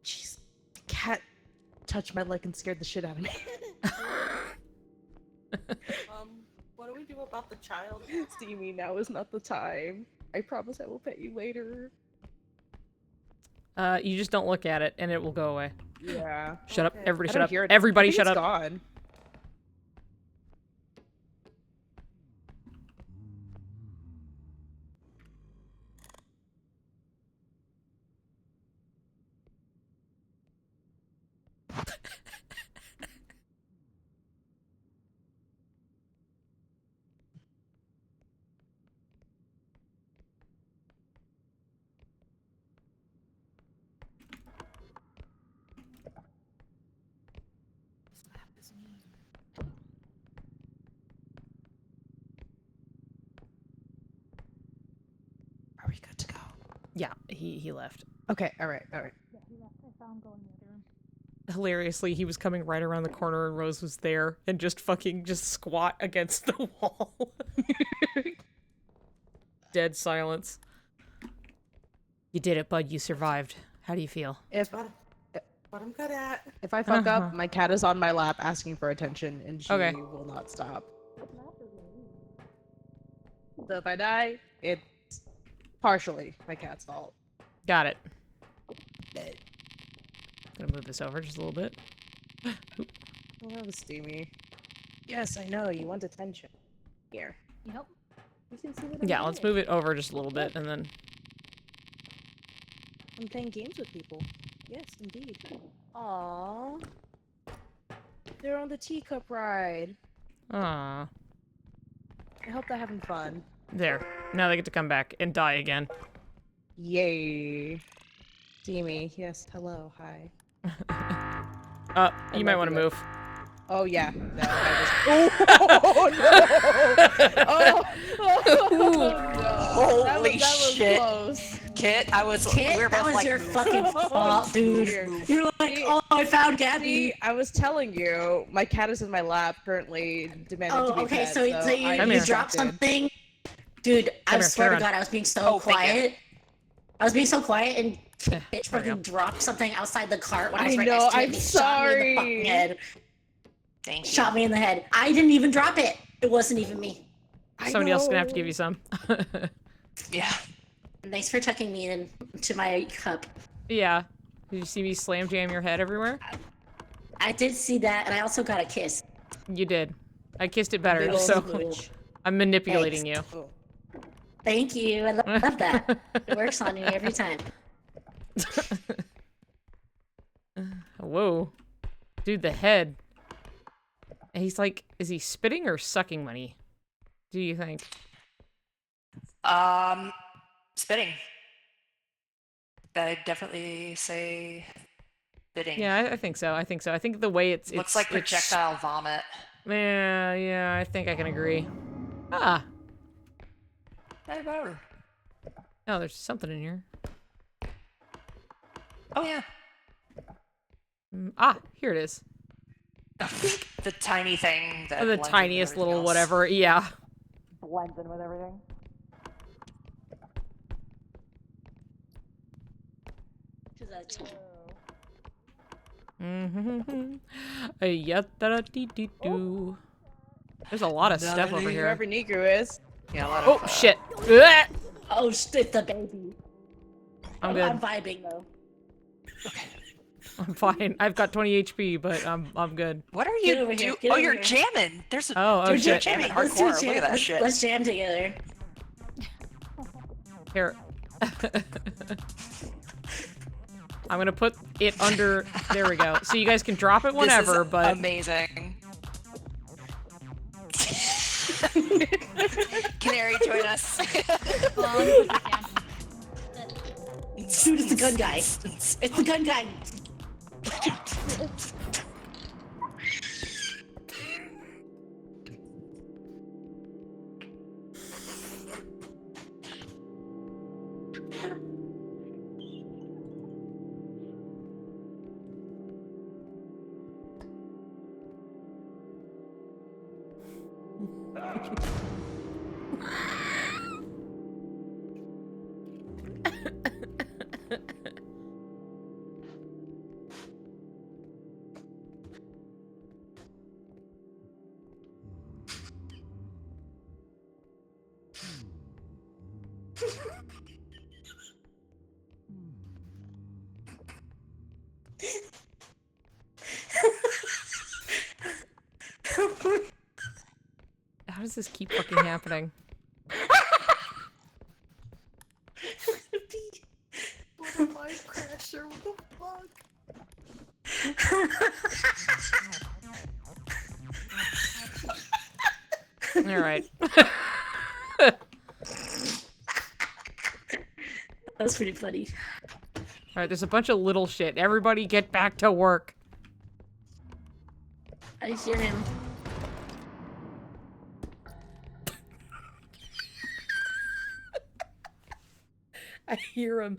S11: Jeez. Cat touched my leg and scared the shit out of me.
S9: What do we do about the child?
S11: Steamy, now is not the time. I promise I will pet you later.
S1: You just don't look at it, and it will go away.
S11: Yeah.
S1: Shut up. Everybody
S11: I
S1: shut
S11: don't
S1: up.
S11: hear it.
S1: Everybody
S11: I think
S1: shut
S11: it's
S1: up.
S11: Gone. Are we good to go?
S1: Yeah, he left.
S11: Okay, alright.
S4: Yeah, he left. I saw him go in the other room.
S1: Hilariously, he was coming right around the corner and Rose was there and just squat against the wall. Dead silence. You did it, bud. You survived. How do you feel?
S9: What I'm good at.
S11: If I fuck up, my cat is on my lap asking for attention, and she will not stop. So if I die, it's partially my cat's fault.
S1: Got it. Gonna move this over just a little bit.
S11: Oh, that was steamy. Yes, I know. You want attention. Here.
S4: Yep.
S11: You can see what I'm
S1: Yeah, let's
S11: doing.
S1: move it over just a little bit and then...
S11: I'm playing games with people. Yes, indeed. Aww. They're on the teacup ride.
S1: Aww.
S11: I hope they're having fun.
S1: There. Now they get to come back and die again.
S11: Yay. Steamy. Yes, hello. Hi.
S1: You might want to move.
S11: Oh, yeah. No, I was... Oh, no.
S7: Holy shit.
S11: Close.
S7: Kit, I was.
S10: Kit,
S7: we were
S10: that
S7: both
S10: was
S7: like,
S10: your fucking fault, dude. You're like, oh, I found Gabby.
S11: See, I was telling you, my cat is in my lap currently, demanding to be
S10: okay,
S11: pet,
S10: so you dropped something? Dude, I swear to God, I was being so quiet. I was being so quiet and it fucking dropped something outside the cart when I was right next to it.
S11: I'm sorry.
S10: Shot me in the fucking head.
S7: Thank you.
S10: Shot me in the head. I didn't even drop it. It wasn't even me.
S1: Somebody else is gonna have to give you some.
S7: Yeah.
S10: Thanks for tucking me into my cup.
S1: Yeah. Did you see me slam jam your head everywhere?
S10: I did see that, and I also got a kiss.
S1: You did. I kissed it better,
S10: Big ol'
S1: so
S10: smooch.
S1: I'm manipulating you.
S10: Thank you. I love that. It works on you every time.
S1: Whoa. Dude, the head. And he's like, is he spitting or sucking money? Do you think?
S7: Spitting. I'd definitely say spitting.
S1: Yeah, I think so. I think so. I think the way it's
S7: Looks like projectile vomit.
S1: Yeah, I think I can agree. Ah.
S7: Hey, better.
S1: Oh, there's something in here.
S7: Oh, yeah.
S1: Here it is.
S7: The tiny thing that
S1: The
S7: blends in
S1: tiniest
S7: with
S1: little
S7: everything else.
S1: whatever, yeah.
S9: Blends in with everything.
S1: Yeah-da-dee-dee-doo. There's a lot of stuff over here.
S11: Whoever Negro is.
S7: Yeah, a lot
S1: Oh,
S7: of,
S1: shit. Ugh!
S10: Oh, shit, the baby.
S1: I'm good.
S10: I'm vibing, though.
S1: I'm fine. I've got 20 HP, but I'm good.
S7: What are
S10: Get
S7: you
S10: over here,
S7: doing?
S10: get
S7: Oh,
S10: over
S7: you're
S10: here.
S7: jamming. There's a
S1: Oh,
S7: dude, you're
S1: shit.
S7: jamming
S10: Let's do
S7: hardcore. Look at that shit.
S10: Let's jam together.
S1: Here. I'm gonna put it under. There we go. So you guys can drop it whenever,
S7: This is
S1: but
S7: amazing. Canary, join us.
S10: Dude, it's the gun guy. It's the gun guy.
S1: How does this keep fucking happening?
S5: What a life crasher, what the fuck?
S1: Alright.
S10: That's pretty funny.
S1: Alright, there's a bunch of little shit. Everybody get back to work.
S10: I hear him.
S1: I hear him.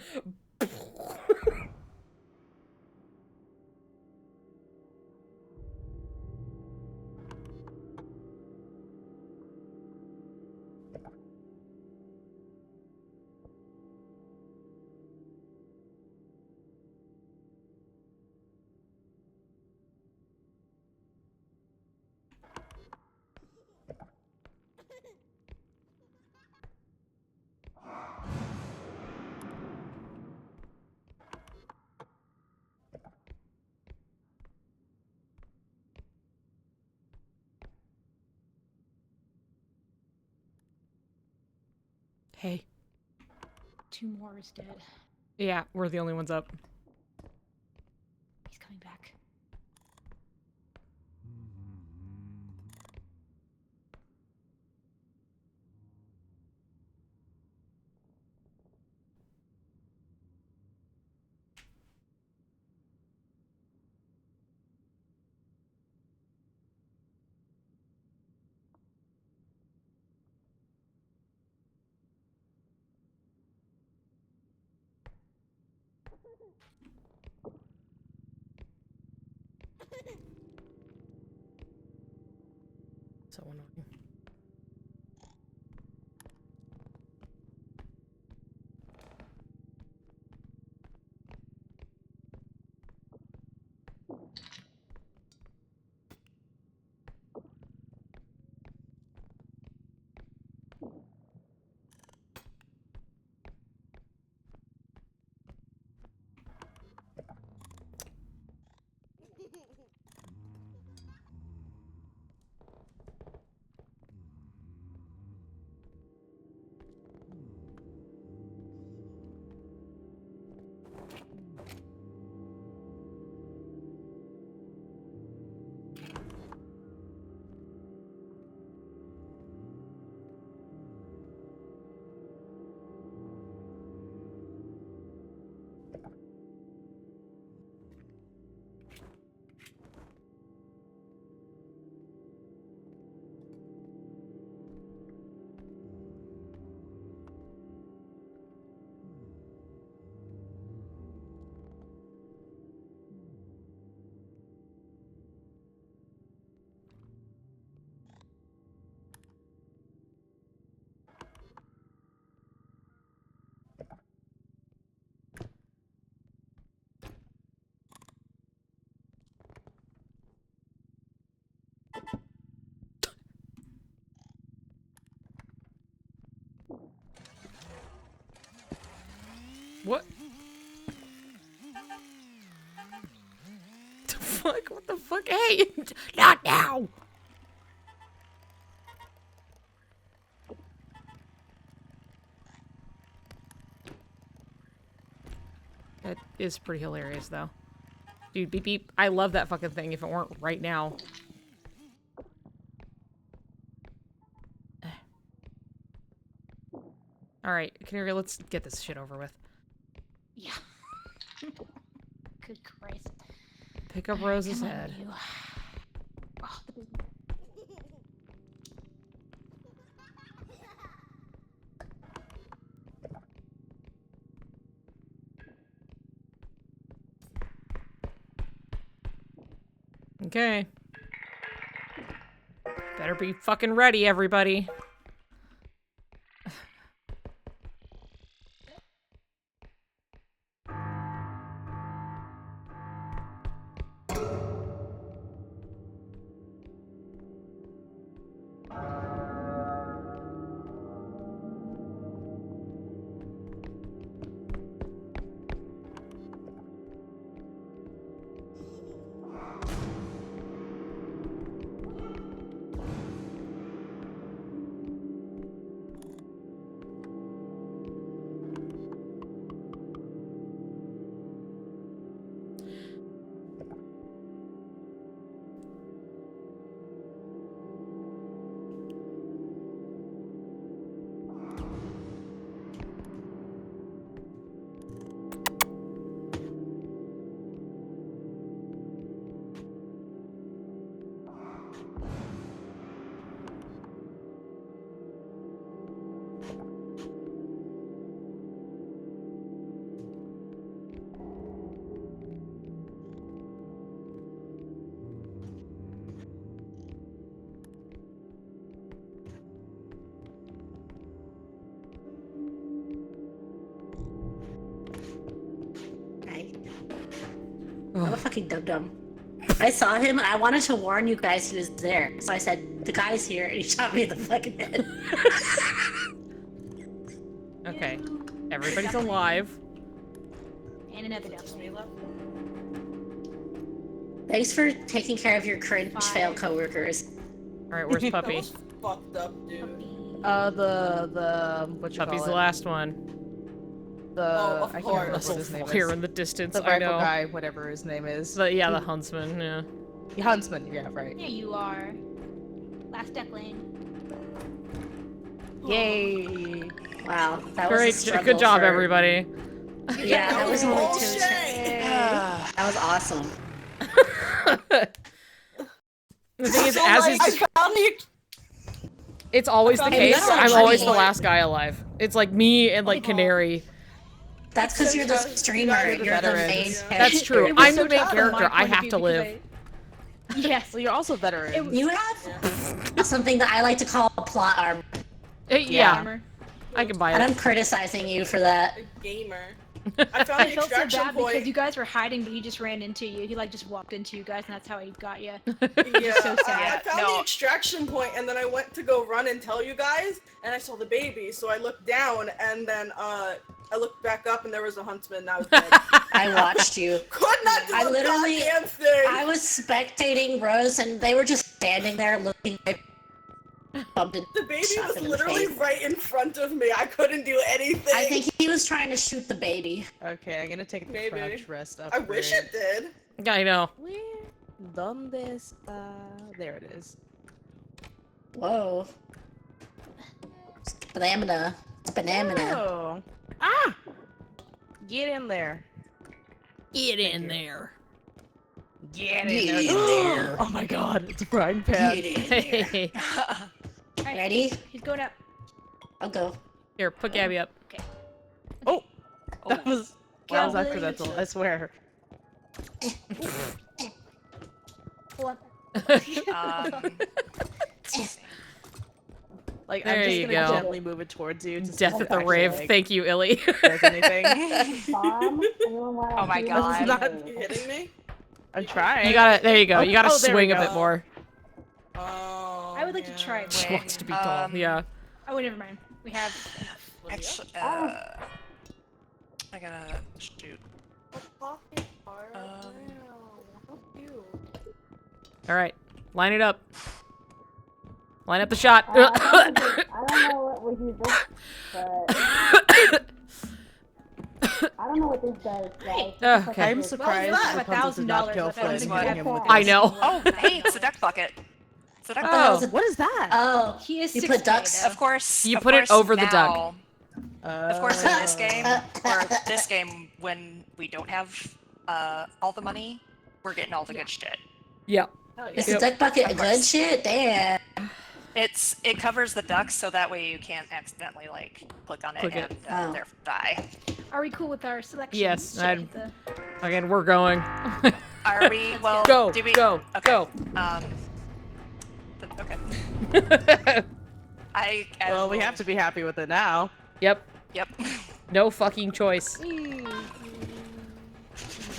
S1: Hey.
S4: 2 more is dead.
S1: Yeah, we're the only ones up.
S4: He's coming back.
S1: So annoying. What? The fuck? What the fuck? Hey! Not now! That is pretty hilarious, though. Dude, beep beep. I love that fucking thing if it weren't right now. Alright, Canary, let's get this shit over with.
S4: Yeah. Good Christ.
S1: Pick up
S4: Alright,
S1: Rose's
S4: come on,
S1: head.
S4: you. Oh, the baby.
S1: Okay. Better be fucking ready, everybody.
S10: I'm a fucking dum-dum. I saw him and I wanted to warn you guys he was there. So I said, the guy's here, and he shot me in the fucking head.
S1: Okay. Everybody's alive.
S4: And another dumpling.
S10: Thanks for taking care of your cringe fail coworkers.
S1: Alright, where's Puppy?
S9: That was fucked up, dude.
S11: What you
S1: Puppy's
S11: call
S1: the
S11: it?
S1: last one.
S11: I can't remember what his name
S1: Here
S11: is.
S1: in the distance,
S11: The
S1: I
S11: rifle
S1: know.
S11: guy, whatever his name is.
S1: The huntsman, yeah.
S11: The huntsman, yeah, right.
S4: There you are. Last duckling.
S11: Yay!
S10: Wow, that
S1: Great,
S10: was a struggle
S1: good job,
S10: for-
S1: everybody.
S10: Yeah, that was only
S9: bullshit.
S10: That was awesome.
S1: The thing is,
S9: So,
S1: as
S9: like,
S1: is,
S9: I found the
S1: it's always the
S9: found
S1: case.
S10: the
S1: I'm
S10: funny
S1: always the
S10: point.
S1: last guy alive. It's like me and like Canary.
S10: That's because you're the streamer.
S9: guys are
S10: You're the main
S11: veterans.
S10: character.
S1: That's true.
S4: It was
S1: I'm
S4: so
S1: the main
S4: tough from
S1: character.
S4: my
S1: I
S4: point of
S1: have
S4: view
S1: to
S4: because
S1: live.
S4: Yes.
S11: Well, you're also veteran.
S10: You have something that I like to call plot armor.
S1: Yeah,
S4: Armor.
S1: I can buy
S10: And I'm
S1: it.
S10: criticizing you for that.
S9: gamer. I found
S4: I
S9: the
S4: felt so
S9: extraction
S4: bad because
S9: point.
S4: you guys were hiding, but he just ran into you. He like just walked into you guys, and that's how he got you.
S9: Yeah,
S4: so sad.
S9: I found the extraction point, and then I went to go run and tell you guys, and I saw the baby. So I looked down, and then I looked back up, and there was a huntsman. And I was dead.
S10: I watched you.
S9: Could not do
S10: I
S9: a
S10: literally-
S9: goddamn thing.
S10: I was spectating Rose, and they were just standing there looking. Bumped and
S9: The baby
S10: shot
S9: was
S10: them in the
S9: literally
S10: face.
S9: right in front of me. I couldn't do anything.
S10: I think he was trying to shoot the baby.
S11: Okay, I'm gonna take the
S9: Maybe.
S11: crouch rest up.
S9: I wish it did.
S1: Yeah, I know.
S11: Where? Donde está? There it is.
S10: Whoa. It's banana. It's banana.
S11: Oh. Ah! Get in there.
S1: Get in there.
S11: Get
S10: in
S11: in
S10: there.
S11: there. Oh my god, it's a frying pan.
S10: Get in there.
S1: Hey.
S4: Alright,
S10: Ready?
S4: He's going up.
S10: I'll go.
S1: Here, put Gabby up.
S11: Oh! That was
S4: Gabby.
S11: accidental, I swear.
S4: Pull up.
S11: Like,
S1: There
S11: I'm just
S1: you
S11: gonna
S1: go.
S11: gently move it towards you. To see
S1: Death
S11: if
S1: at
S11: it
S1: the
S11: actually,
S1: rave.
S11: like,
S1: Thank you, Illy.
S11: does anything.
S8: Mom, anyone want
S7: Oh my god.
S9: Are you hitting me?
S11: I'm trying.
S1: You gotta. There you go. You gotta
S11: Oh, there we
S1: swing a
S11: go.
S1: bit more.
S9: Oh.
S4: I would like to try it.
S1: She wants to be tall. Yeah.
S4: Oh, never mind. We have enough.
S7: Actually, I gotta shoot.
S1: All right. Line it up. Line up the shot.
S8: I don't know what we do this, but I don't know what this does, guys.
S1: Okay.
S11: I'm surprised
S4: that?
S11: Rapunzel did not
S4: $1,000.
S11: go
S4: I
S11: for
S4: thought it
S7: was
S11: hitting
S7: good.
S11: him with
S1: I
S11: this.
S1: know.
S7: Oh, hey, it's a duck bucket. It's a duck
S1: Oh.
S7: bucket.
S11: What is that?
S10: Oh,
S4: He is
S10: you
S4: 6
S10: put ducks?
S7: Of course.
S1: You
S7: of
S1: put it
S7: course
S1: over the duck.
S7: now Of course, in this game, when we don't have all the money, we're getting all the good shit.
S1: Yeah.
S10: Is the duck bucket a good shit? Damn.
S7: It covers the ducks, so that way you can't accidentally like click on it and therefore die.
S4: Are we cool with our selection?
S1: Yes. Again, we're going.
S7: Are we? Well,
S1: go.
S7: do we?
S1: Go.
S7: Okay.
S1: Go.
S7: Okay.
S11: Well, we have to be happy with it now.
S1: Yep.
S7: Yep.
S1: No fucking choice. We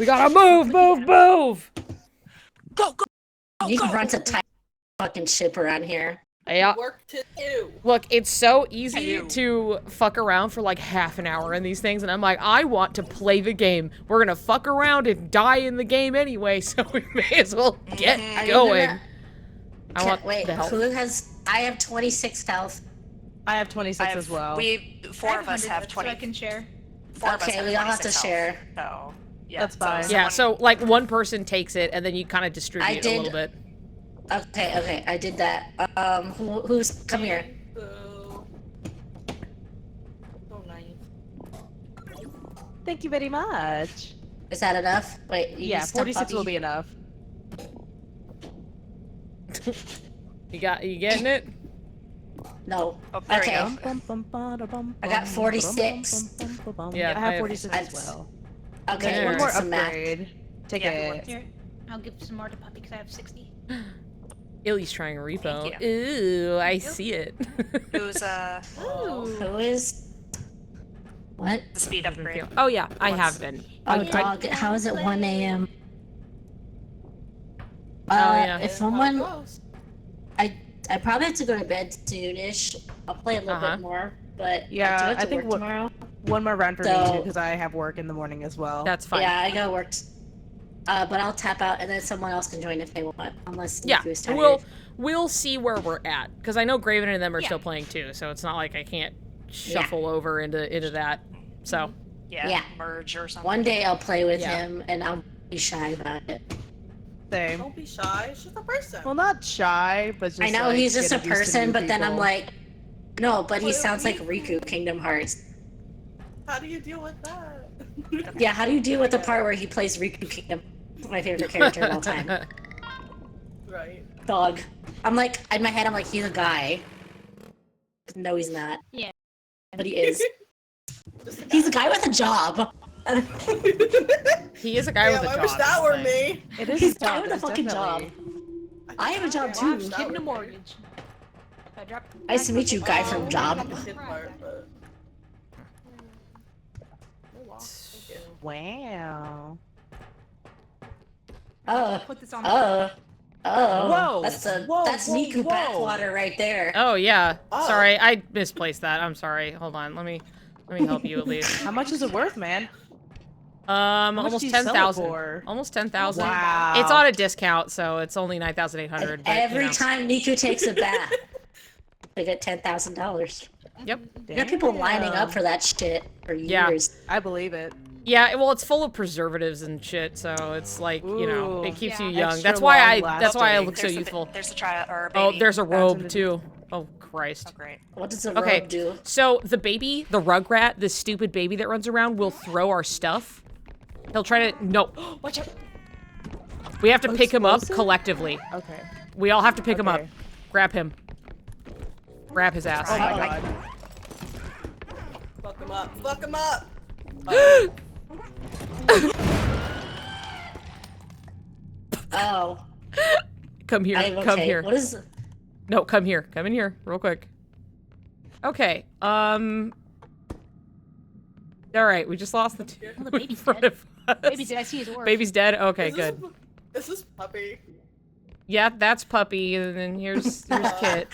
S1: gotta move.
S10: Go, go. You can run to tight fucking ship around here.
S1: Yeah.
S9: Work to do.
S1: Look, it's so easy to fuck around for like half an hour in these things, and I'm like, I want to play the game. We're gonna fuck around and die in the game anyway, so we may as well get going.
S10: Wait, who has... I have 26 health.
S11: I have 26 as well.
S7: Four of us have 20.
S4: So I can share.
S10: Okay, we all have to share.
S7: So, yeah.
S11: That's fine.
S1: Yeah, so like one person takes it, and then you kind of distribute a little bit.
S10: Okay, I did that. Who's... Come here.
S9: So nice.
S11: Thank you very much.
S10: Is that enough? Wait,
S11: yeah, 46 will be enough.
S1: You getting it?
S10: No.
S7: Oh, there
S10: okay.
S11: I
S10: got 46.
S1: Yeah,
S11: I have 46 as well.
S10: Okay,
S11: one more
S10: some math.
S11: upgrade. Take it.
S4: Here, I'll give some more to Puppy because I have 60.
S1: Illy's trying repo. Ooh, I see it.
S7: Who's
S10: Who is? What?
S7: the speed upgrade?
S1: Oh yeah, I have been.
S10: Oh, dog. How is it 1 a.m.?
S1: yeah.
S10: If someone... I probably have to go to bed soonish. I'll play a little bit more, but
S11: yeah,
S10: I do have to
S11: I think
S10: work tomorrow.
S11: One more round for me
S10: So-
S11: too, because I have work in the morning as well.
S1: That's fine.
S10: Yeah, I gotta work. But I'll tap out, and then someone else can join if they want, unless
S1: Yeah,
S10: Niku's tired.
S1: we'll see where we're at, because I know Graven and them are still playing too, so it's not like I can't shuffle over into that. So
S7: Yeah. Merge or something.
S10: One day I'll play with him, and I'll be shy about it.
S11: Same.
S9: Don't be shy. It's just a person.
S11: Well, not shy, but just
S10: I know
S11: like,
S10: he's just a
S11: getting used to
S10: person,
S11: new
S10: but then I'm
S11: people.
S10: like, no, but he
S9: Well,
S10: sounds like Riku, Kingdom Hearts.
S9: How do you deal with that?
S10: Yeah, how do you deal with the part where he plays Riku Kingdom? It's my favorite character of all time.
S9: Right.
S10: Dog. I'm like, in my head, I'm like, he's a guy. No, he's not.
S4: Yeah.
S10: But he is. He's a guy with a job.
S1: he is a guy with a job.
S9: I wish that were me.
S11: It is
S10: He's a
S11: a
S10: guy
S11: job,
S10: with a fucking job. I have a job too.
S4: Getting a mortgage.
S10: Nice to meet you, guy from job.
S11: Wow.
S4: Put this on.
S10: Whoa.
S11: Whoa,
S10: That's Niku backwater right there.
S1: Oh yeah. Sorry, I misplaced that. I'm sorry. Hold on. Let me help you at least.
S11: How much is it worth, man?
S1: Almost 10,000. Almost 10,000.
S11: Wow.
S1: It's on a discount, so it's only 9,800.
S10: Every time Niku takes a bath, they get $10,000.
S1: Yep.
S10: There are people lining up for that shit for years.
S11: I believe it.
S1: Yeah, well, it's full of preservatives and shit, so it's like, you know, it keeps you young.
S11: Extra
S1: That's why I
S11: long
S1: look so youthful.
S7: There's a child or a baby.
S1: Oh, there's a robe too. Oh Christ.
S7: Oh, great.
S10: What does the robe do?
S1: So the baby, the rugrat, this stupid baby that runs around, will throw our stuff. He'll try to
S4: Watch out.
S1: We have to pick him up collectively.
S11: Okay.
S1: We all have to pick him up. Grab him. Grab his ass.
S11: Oh my god.
S9: Fuck him up. Fuck him up.
S10: Oh.
S1: Come here.
S10: I'm
S1: Come
S10: okay.
S1: here.
S10: What is?
S1: No, come here. Come in here, real quick. Okay. All right. We just lost the two
S4: Oh, the baby's
S1: in front
S4: dead.
S1: of us.
S4: Baby's dead. I see his orb.
S1: Baby's dead. Okay, good.
S9: Is this puppy?
S1: Yeah, that's Puppy, and then here's Kit.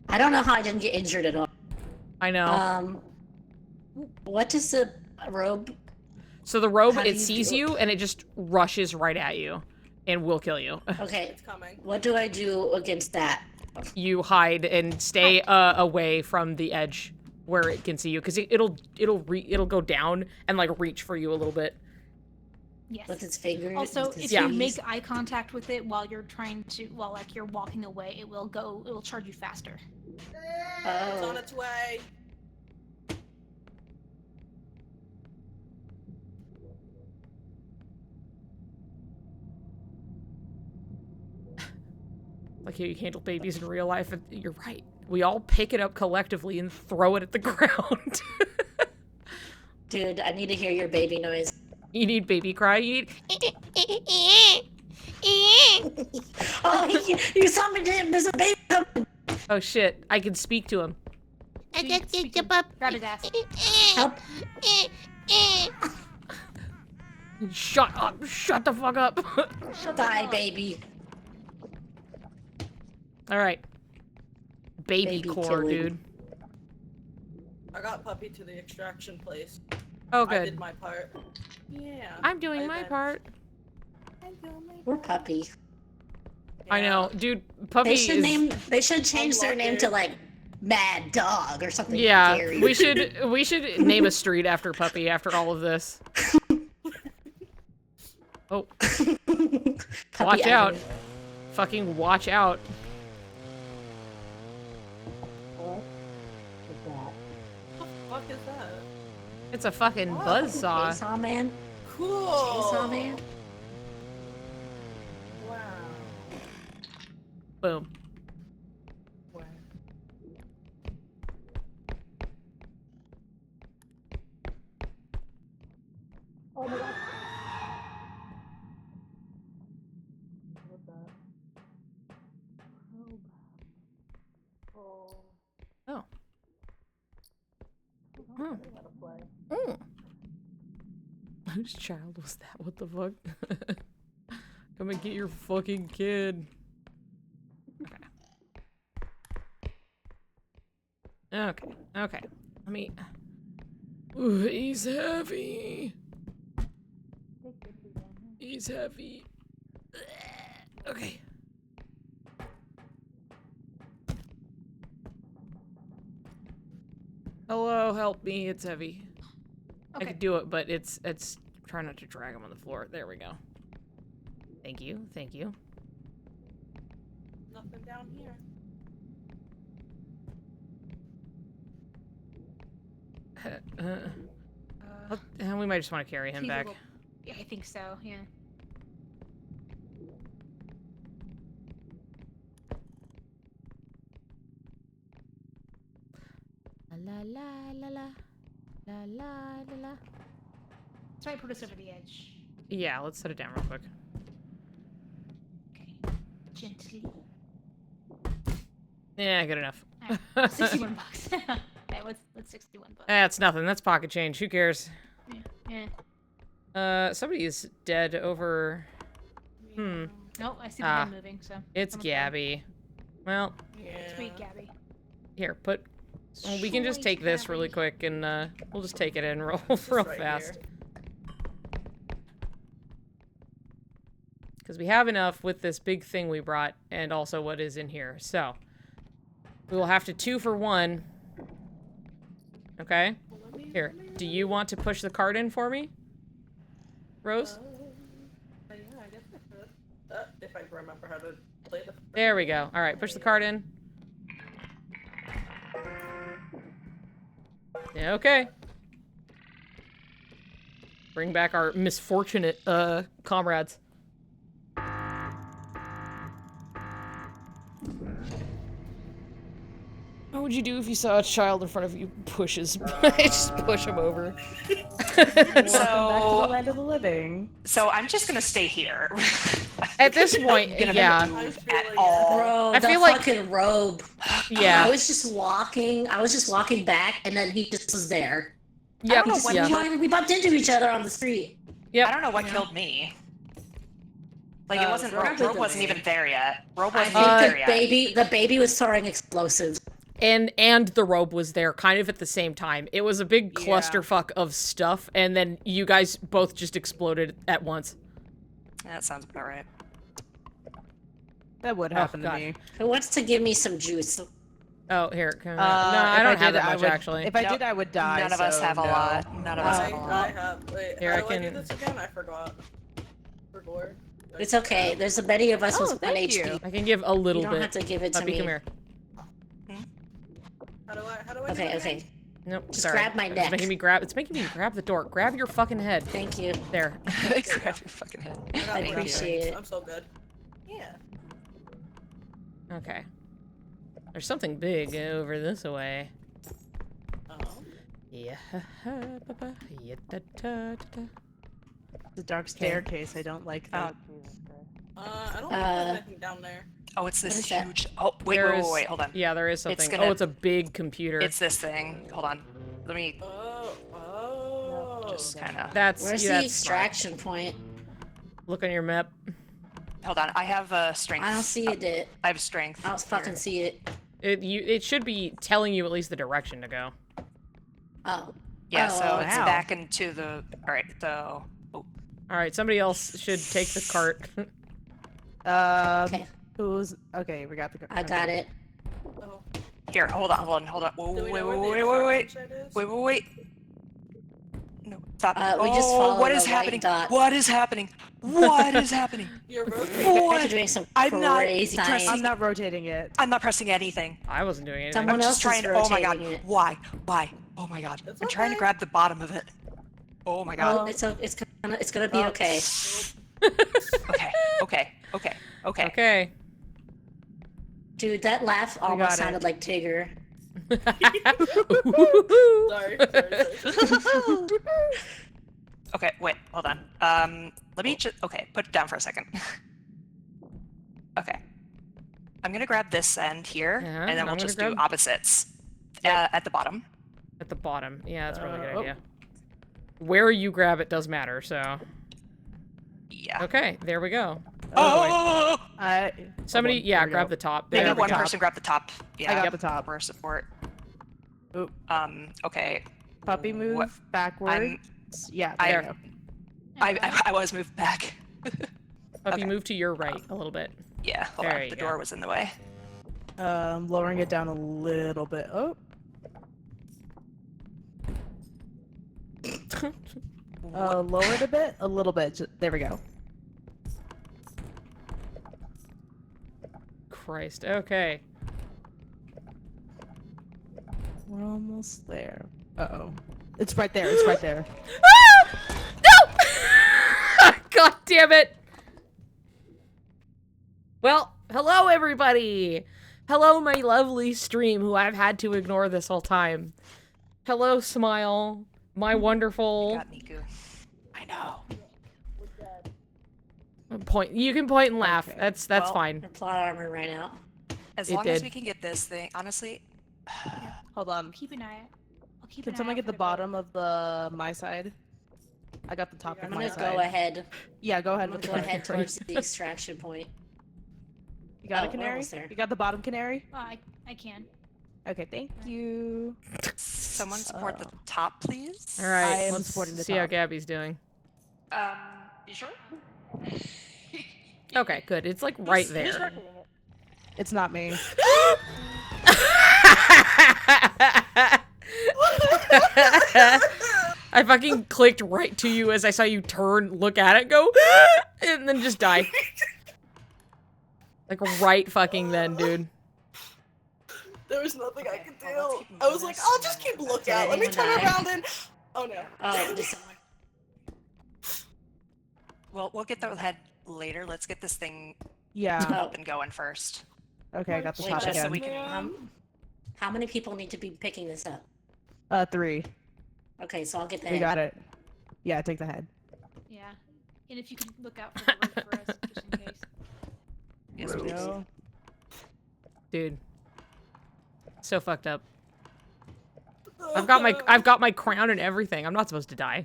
S10: I don't know how I didn't get injured at all.
S1: I know.
S10: What does the robe?
S1: So the robe,
S10: How do
S1: it
S10: you
S1: sees
S10: do it?
S1: you and it just rushes right at you, and will kill you.
S10: Okay.
S9: It's coming.
S10: What do I do against that?
S1: You hide and stay away from the edge where it can see you, because it'll go down and like reach for you a little bit.
S4: Yes.
S10: With its fingers.
S4: Also,
S10: with its
S4: if you
S10: knees?
S4: make eye contact with it while you're like you're walking away, it will charge you faster.
S9: It's on its way.
S1: Like how you handle babies in real life. You're right. We all pick it up collectively and throw it at the ground.
S10: Dude, I need to hear your baby noise.
S1: You need baby cry? You need...
S10: Oh, you summoned him! There's a baby coming!
S1: Oh shit, I can speak to him.
S4: Grab his ass.
S10: Help.
S1: Shut up! Shut the fuck up!
S10: Die, baby.
S1: Alright. Baby core,
S10: killing.
S1: dude.
S9: I got Puppy to the extraction place.
S1: Oh,
S9: I
S1: good.
S9: did my part. Yeah.
S1: I'm doing my part.
S10: Poor Puppy.
S1: I know, dude. Puppy
S10: They should change their name to like Mad Dog or something.
S1: Yeah,
S10: scary.
S1: we should name a street after Puppy after all of this. Oh. Watch out.
S10: Avenue.
S1: Fucking watch out.
S10: What is that?
S9: What the fuck is that?
S1: It's a fucking buzzsaw.
S10: Chainsaw Man?
S9: Cool.
S10: Chainsaw Man?
S9: Wow.
S1: Boom.
S9: Wow.
S8: Oh my god.
S9: What's that? Oh.
S1: Oh.
S9: I don't know how to play.
S1: Whose child was that? What the fuck? Come and get your fucking kid. Okay. Okay. Let me... Ooh, he's heavy. He's heavy. Okay. Hello, help me. It's heavy. I could do it, but it's try not to drag him on the floor. There we go. Thank you. Thank you.
S9: Nothing down here.
S1: We might just want to carry him back.
S4: Yeah, I think so. Yeah.
S1: La la la la la la la la.
S4: That's why I put us over the edge.
S1: Yeah, let's set it down real quick.
S4: Okay. Gently.
S1: Yeah, good enough.
S4: Alright, 61 bucks. That was 61 bucks.
S1: That's nothing. That's pocket change. Who cares?
S4: Yeah.
S1: Somebody is dead over.
S4: Nope, I see the head moving, so.
S1: It's Gabby. Well.
S4: Sweet Gabby.
S1: Here, put. Well, we can just take this really quick, and we'll just take it in real fast. Because we have enough with this big thing we brought, and also what is in here. So, we will have to 2 for 1. Okay? Here, do you want to push the cart in for me? Rose?
S9: Yeah, I guess I could. If I remember how to play the...
S1: There we go. Alright, push the cart in. Yeah, okay. Bring back our misfortunate, comrades. What would you do if you saw a child in front of you pushes? Just push him over.
S11: Back to the land of the living.
S7: So I'm just gonna stay here.
S1: At this point, yeah.
S7: At all.
S10: Bro,
S1: I
S10: the
S1: feel like-
S10: fucking robe.
S1: Yeah.
S10: I was just walking back, and then he just was there.
S1: Yep.
S10: We bumped into each other on the street.
S1: Yep.
S7: I don't know what killed me. Like it wasn't
S10: probably
S7: Robe
S10: the
S7: wasn't
S10: baby.
S7: even there yet. Robe
S10: I
S7: wasn't
S10: think
S7: even
S10: the
S7: there yet.
S10: the baby was throwing explosives.
S1: And the robe was there kind of at the same time. It was a big clusterfuck of stuff, and then you guys both just exploded at once.
S7: That sounds about right.
S11: That would happen to
S1: God.
S11: me.
S10: Who wants to give me some juice?
S1: Oh, here. Can no, I don't have that much, actually.
S11: If I did, I would die.
S7: None of us
S11: so
S7: have a
S11: no.
S7: lot. None of us have a
S9: I
S7: lot.
S9: have... Wait,
S1: Here,
S9: how
S1: I
S9: do I do
S1: can-
S9: this again? I forgot. For gore.
S10: It's okay. There's many of us
S11: Oh,
S10: with 1
S11: thank
S10: HP.
S11: you.
S1: I can give a little
S10: You don't
S1: bit.
S10: have to give it to
S1: Puppy,
S10: me.
S1: come here.
S9: How do I do
S10: Okay,
S9: it
S10: okay.
S9: again?
S1: Nope,
S10: Just
S1: sorry.
S10: grab my
S1: It's
S10: neck.
S1: making me grab. It's making me grab the door. Grab your fucking head.
S10: Thank you.
S1: There.
S7: Grab your fucking head.
S9: got
S10: I
S9: one.
S10: appreciate it.
S9: I'm so good. Yeah.
S1: Okay. There's something big over this way.
S9: Oh.
S1: Yeah.
S11: The dark staircase. I don't like that.
S9: I don't think there's anything down there.
S7: Oh, it's this
S10: What is that?
S7: huge. Oh, wait, wait, hold on.
S1: Yeah, there is something.
S7: It's gonna-
S1: Oh, it's a big computer.
S7: It's this thing. Hold on. Let me
S9: Oh.
S7: just kind of.
S1: That's
S10: Where's
S1: yeah,
S10: the
S1: that's
S10: extraction point?
S1: Look on your map.
S7: Hold on. I have strength.
S10: I don't see it.
S7: I have strength.
S10: I don't fucking see it.
S1: It should be telling you at least the direction to go.
S10: Oh.
S7: Yeah,
S10: Oh,
S7: so it's
S11: wow.
S7: back into the. All right, so. Oh.
S1: All right, somebody else should take the cart.
S11: Okay. Who's okay? We got the.
S10: I got it.
S9: Oh.
S7: Here, hold on. Whoa,
S9: Do
S7: wait,
S9: we
S7: wait,
S9: know
S7: wait,
S9: where
S7: wait,
S9: the
S7: wait, wait,
S9: extraction site is?
S7: wait. No, stop.
S10: We just
S7: Oh,
S10: followed
S7: what
S10: the
S7: is
S10: white
S7: happening?
S10: dot.
S7: What is happening? What is happening?
S9: You're rotating.
S10: You're doing some
S7: I'm not
S10: crazy
S7: pressing-
S10: things.
S11: I'm not rotating it.
S7: I'm not pressing anything.
S1: I wasn't doing anything.
S10: Someone
S7: I'm
S10: else
S7: just trying
S10: is
S7: to. Oh my god.
S10: rotating it.
S7: Why? Why? Oh my god.
S9: It's
S7: I'm trying to
S9: okay.
S7: grab the bottom of it. Oh my god.
S10: Oh, it's gonna be okay.
S7: Okay.
S1: Okay.
S10: Dude, that laugh
S11: got
S10: almost
S11: it.
S10: sounded like Tigger.
S9: Sorry.
S7: Okay, wait, hold on. Let me just. Okay, put it down for a second. Okay. I'm gonna grab this end here,
S1: Yeah,
S7: and then
S1: and
S7: we'll
S1: I'm
S7: just
S1: gonna
S7: do
S1: grab-
S7: opposites. At the bottom.
S1: At the bottom. Yeah, that's probably a good
S11: oh.
S1: idea. Where you grab it does matter, so.
S7: Yeah.
S1: Okay, there we go.
S7: Oh!
S1: Somebody,
S11: hold on,
S1: yeah,
S11: there we
S1: grab
S11: go.
S1: the top.
S7: Maybe
S1: There we
S7: one
S1: go.
S7: person grab the top. Yeah.
S11: I got the top.
S7: For support.
S11: Oop.
S7: Okay.
S11: Puppy move
S7: What-
S11: backwards. Yeah,
S7: I-
S11: there we go.
S7: I was moved back.
S1: Puppy,
S7: Okay.
S1: move to your right a little bit.
S7: Yeah, hold
S1: There
S7: on.
S1: you
S7: The
S1: go.
S7: door was in the way.
S11: Lowering it down a little bit. Oh. Lower it a bit. A little bit. There we go.
S1: Christ. Okay.
S11: We're almost there. Uh-oh. It's right there. It's right there.
S1: No! God damn it! Well, hello everybody! Hello my lovely stream who I've had to ignore this whole time. Hello Smile, my wonderful...
S7: Got Niku. I know.
S1: Point. You can point and laugh.
S11: Okay.
S1: That's
S7: Well,
S1: fine.
S10: Her plot armor right out.
S7: As
S1: It
S7: long as
S1: did.
S7: we can get this thing, honestly.
S11: Hold on.
S4: Keep an eye. I'll keep
S11: Can
S4: an
S11: someone
S4: eye
S11: get
S4: out
S11: the
S4: for boat.
S11: bottom of the my side? I got the top
S10: I'm
S11: of my
S10: gonna
S11: side.
S10: go ahead.
S11: Yeah, go ahead
S10: I'm
S11: with
S10: gonna
S11: the
S10: go ahead towards the extraction point.
S11: You got
S10: Oh,
S11: a
S10: we're
S11: canary?
S10: almost there.
S11: You got the bottom canary?
S4: I can.
S11: Okay, thank you.
S7: Someone support the top, please.
S1: Alright,
S11: I am
S1: let's
S11: supporting the
S1: see how
S11: top.
S1: Gabby's doing.
S7: You sure?
S1: Okay, good. It's like right
S7: Who's
S1: there.
S7: recording it?
S11: It's not me.
S1: I fucking clicked right to you as I saw you turn, look at it, go, and then just die. Like right fucking then, dude.
S9: There was nothing I could
S7: let's
S9: do.
S7: keep
S9: I was
S7: moving
S9: like,
S7: this.
S9: I'll just keep lookout. Let me turn around and. Oh no.
S10: Oh, just
S7: Well, we'll get the head later. Let's get this thing
S11: Yeah.
S7: up and going first.
S11: Okay, I got the
S10: wait,
S11: top
S7: just so
S11: again.
S7: we can-
S10: how many people need to be picking this up?
S11: 3.
S10: Okay, so I'll get the
S11: We
S10: head.
S11: got it. Yeah, take the head.
S4: Yeah. And if you could look out for the rope for us, just in case.
S7: Yes,
S11: There we
S7: please.
S11: go.
S1: Dude. So fucked up. I've got my crown and everything. I'm not supposed to die.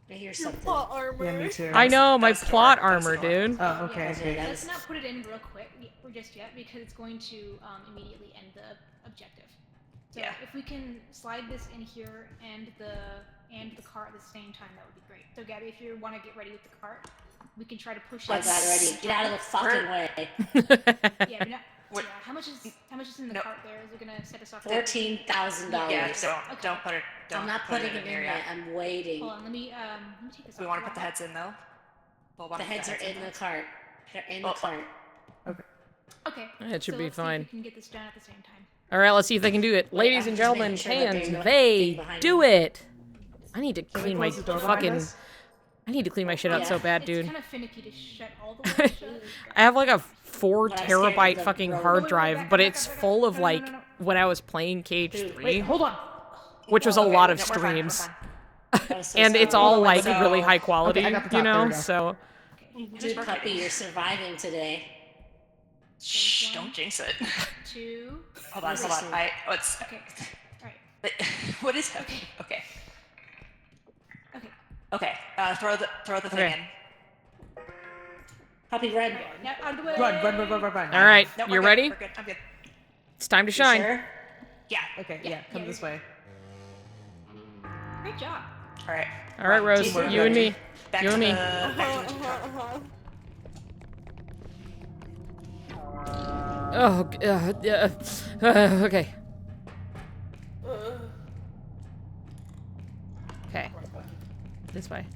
S10: I hear
S9: Your
S10: something.
S9: plot armor.
S11: Yeah, me too.
S1: I know, my
S7: That's the door.
S1: plot
S7: That's the
S1: armor,
S7: door.
S1: dude.
S11: Oh, okay.
S10: Yeah,
S11: okay.
S10: that
S4: Let's
S10: is-
S4: not put it in real quick or just yet because it's going to immediately end the objective. So
S7: Yeah.
S4: if we can slide this in here and the cart at the same time, that would be great. So Gabby, if you want to get ready with the cart, we can try to push
S10: I
S4: it.
S10: got it ready. Get out of the fucking way.
S4: Yeah, we're not,
S7: What-
S4: yeah. How much is in the
S7: No.
S4: cart there? Is it gonna set us off?
S10: $14,000.
S7: Yeah, don't put it. Don't
S10: I'm not
S7: put
S10: putting it in
S7: here
S10: yet.
S7: yet.
S10: I'm waiting.
S4: Hold on, let me take this.
S7: We
S4: off.
S7: want to put the heads in though. We'll
S10: The
S7: wanna put
S10: heads are in
S7: though.
S10: the cart. They're in
S7: Oh,
S10: the cart.
S4: Okay.
S1: It should
S4: so
S1: be
S4: let's see
S1: fine.
S4: if we can get this done at the same time.
S1: All right, let's see if they can do it.
S10: Wait,
S1: Ladies
S10: I'm
S1: and
S10: just
S1: gentlemen,
S10: making sure that
S1: can
S10: there's no
S1: they
S10: thing behind
S1: do
S10: me.
S1: it? I need to
S11: Can we
S1: clean my
S11: close the door behind
S1: fucking...
S11: us?
S1: I need to clean my shit out so bad, dude.
S4: It's kind of finicky to shut all the way shut.
S1: I have like a 4
S10: But I'm
S1: terabyte
S10: scared of
S1: fucking
S10: the
S1: hard
S10: road.
S1: drive, but it's full of like when I was playing KH3,
S11: Wait, hold on.
S1: which was a lot of streams. And it's all like really high quality,
S11: Okay, I got the
S1: you
S11: top, there
S1: know,
S11: we go.
S1: so.
S10: Dude, puppy, you're surviving today.
S7: Shh, don't jinx it.
S4: 2.
S7: Hold on. What's...
S4: Okay. Alright.
S7: What is happening? Okay.
S4: Okay.
S7: Okay, throw the thing in.
S10: Puppy, run.
S4: Now, out of the way.
S11: Run.
S1: All right,
S7: No, we're
S1: you
S7: good,
S1: ready?
S7: We're good. I'm good.
S1: It's time to shine.
S10: Sure?
S7: Yeah.
S11: Okay, yeah, come this way.
S4: Great job.
S7: All right.
S1: All right, Rose,
S7: Teamwork.
S1: you and me.
S7: Back
S1: You
S7: to
S1: and me.
S7: back to the car.
S1: Oh, okay. Okay. This way.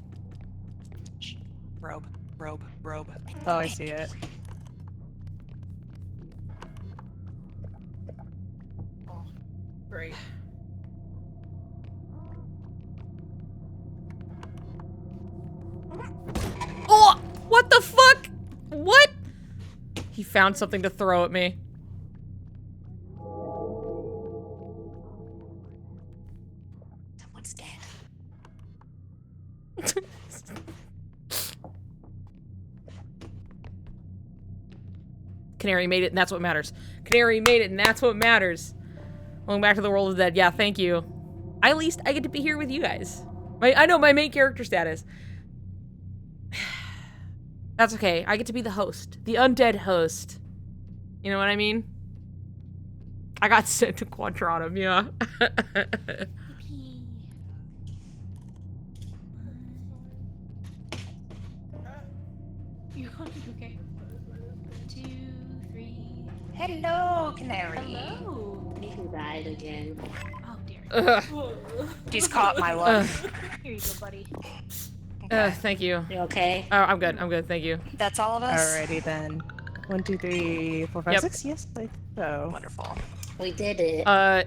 S7: Robe.
S11: Oh, I see it.
S9: Great.
S1: Oh! What the fuck? What? He found something to throw at me.
S10: Someone's dead.
S1: Canary made it, and that's what matters. Canary made it, and that's what matters. Going back to the world of the dead. Yeah, thank you. At least I get to be here with you guys. I know my main character status. That's okay. I get to be the host. The undead host. You know what I mean? I got sent to Quadratum, yeah.
S4: You're okay. 2, 3.
S7: Hello, Canary.
S4: Hello.
S10: Niku died again.
S4: Oh dear.
S7: She's caught my love.
S4: Here you go, buddy.
S1: Thank you.
S10: You okay?
S1: Oh, I'm good, thank you.
S7: That's all of us?
S11: Alrighty then. 1, 2, 3, 4, 5,
S1: Yep.
S11: 6. Yes, I think so.
S7: Wonderful.
S10: We did it.
S1: I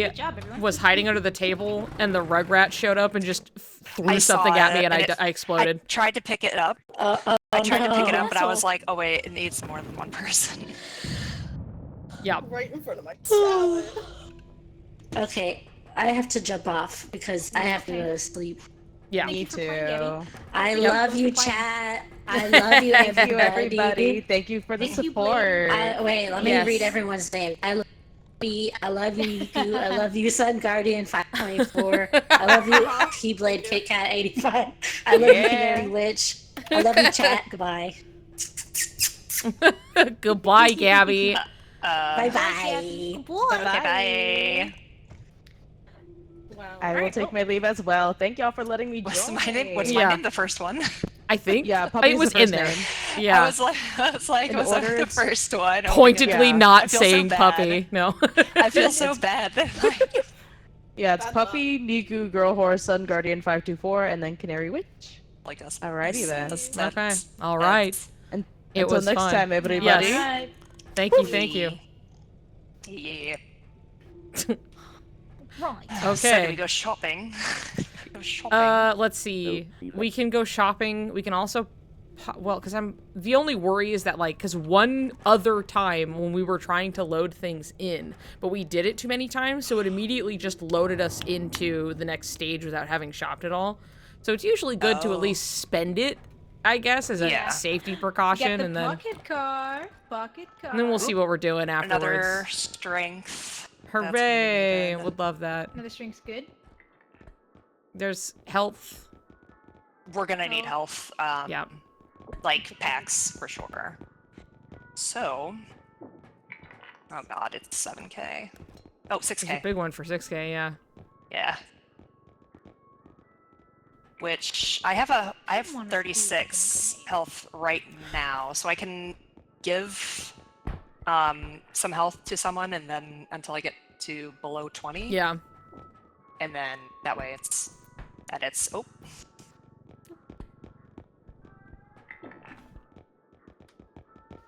S4: Good job, everyone.
S1: was hiding under the table, and the Rugrat showed up and just threw
S7: I
S1: something
S7: saw
S1: at me,
S7: it,
S1: and
S7: and
S1: I exploded.
S7: I tried to pick it up. I tried to pick it up, but I was like, oh wait, it needs more than one person.
S1: Yeah.
S9: Right in front of my salad.
S10: Okay, I have to jump off because I have to go to sleep.
S1: Yeah.
S11: Me too.
S10: I
S1: Yep.
S10: love you, chat. I love you,
S11: Thank
S10: everybody.
S11: you, everybody. Thank you for the support.
S10: Wait, let me
S11: Yes.
S10: read everyone's name. I love you, Niku. I love you, Sun Guardian 524. I love you, Keyblade KitKat 85. I love you, Canary Witch. I love you, chat. Goodbye.
S1: Goodbye, Gabby.
S10: Bye bye.
S7: Okay, bye.
S9: Wow.
S11: I will take my leave as well. Thank y'all for letting me join.
S7: What's my name the first one?
S1: I think.
S11: Yeah, Puppy's
S1: it was
S11: the first
S1: in there.
S11: name.
S1: Yeah.
S7: I was like,
S11: In
S7: was that
S11: order,
S7: the
S11: it's
S7: first one? Oh my
S1: Pointedly
S7: God. I
S1: not
S7: feel so
S1: saying
S7: bad.
S1: puppy. No.
S7: I feel so bad.
S11: Yeah, it's Puppy, Niku, Girl Horse, Sun Guardian 524, and then Canary Witch.
S7: Like us.
S11: Alrighty then.
S1: Okay. All right.
S11: And
S1: It
S11: until
S1: was
S11: next
S1: fun.
S11: time, everybody.
S1: Yes. Thank you. Thank you.
S7: Yeah.
S4: Right.
S7: So do
S1: Okay.
S7: we go shopping? Go shopping.
S1: Let's see. We can go shopping. We can also, well, because the only worry is that, like, because one other time when we were trying to load things in, but we did it too many times, so it immediately just loaded us into the next stage without having shopped at all. So it's usually good to at least spend it, I guess, as a safety precaution,
S4: Get the
S1: and then
S4: pocket car.
S1: and then we'll see what we're doing afterwards.
S7: Another strength.
S1: Hooray! Would love that.
S4: Another string's good.
S1: There's health.
S7: We're gonna need health.
S1: Yeah.
S7: Like packs for sure. So. Oh god, it's 7K. Oh, 6K.
S1: It's a big one for 6K, yeah.
S7: Yeah. Which I have 36 health right now, so I can give some health to someone and then until I get to below 20.
S1: Yeah.
S7: And then that way it's oh.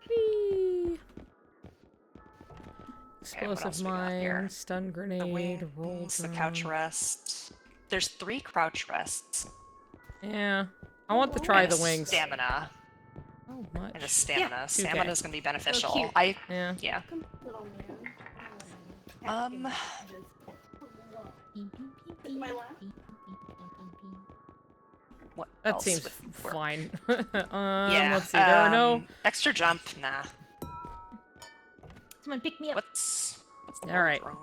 S1: Whee!
S7: Okay, what else
S1: Explosive
S7: we got here?
S1: mine, stun
S7: The
S1: grenade, roll
S7: wings, the couch
S1: drone.
S7: rest. There's 3 crouch rests.
S1: Yeah. I want to try
S7: And
S1: the wings.
S7: Stamina.
S1: Oh, much.
S7: And a stamina.
S4: Yeah.
S7: Stamina is going to be beneficial.
S4: cute.
S7: Yeah. What
S1: That
S7: else
S1: seems
S7: would work?
S1: fine.
S7: Yeah.
S1: Let's see. There are no.
S7: Extra jump. Nah.
S4: Someone pick me up.
S7: What's the
S1: All right.
S7: drone?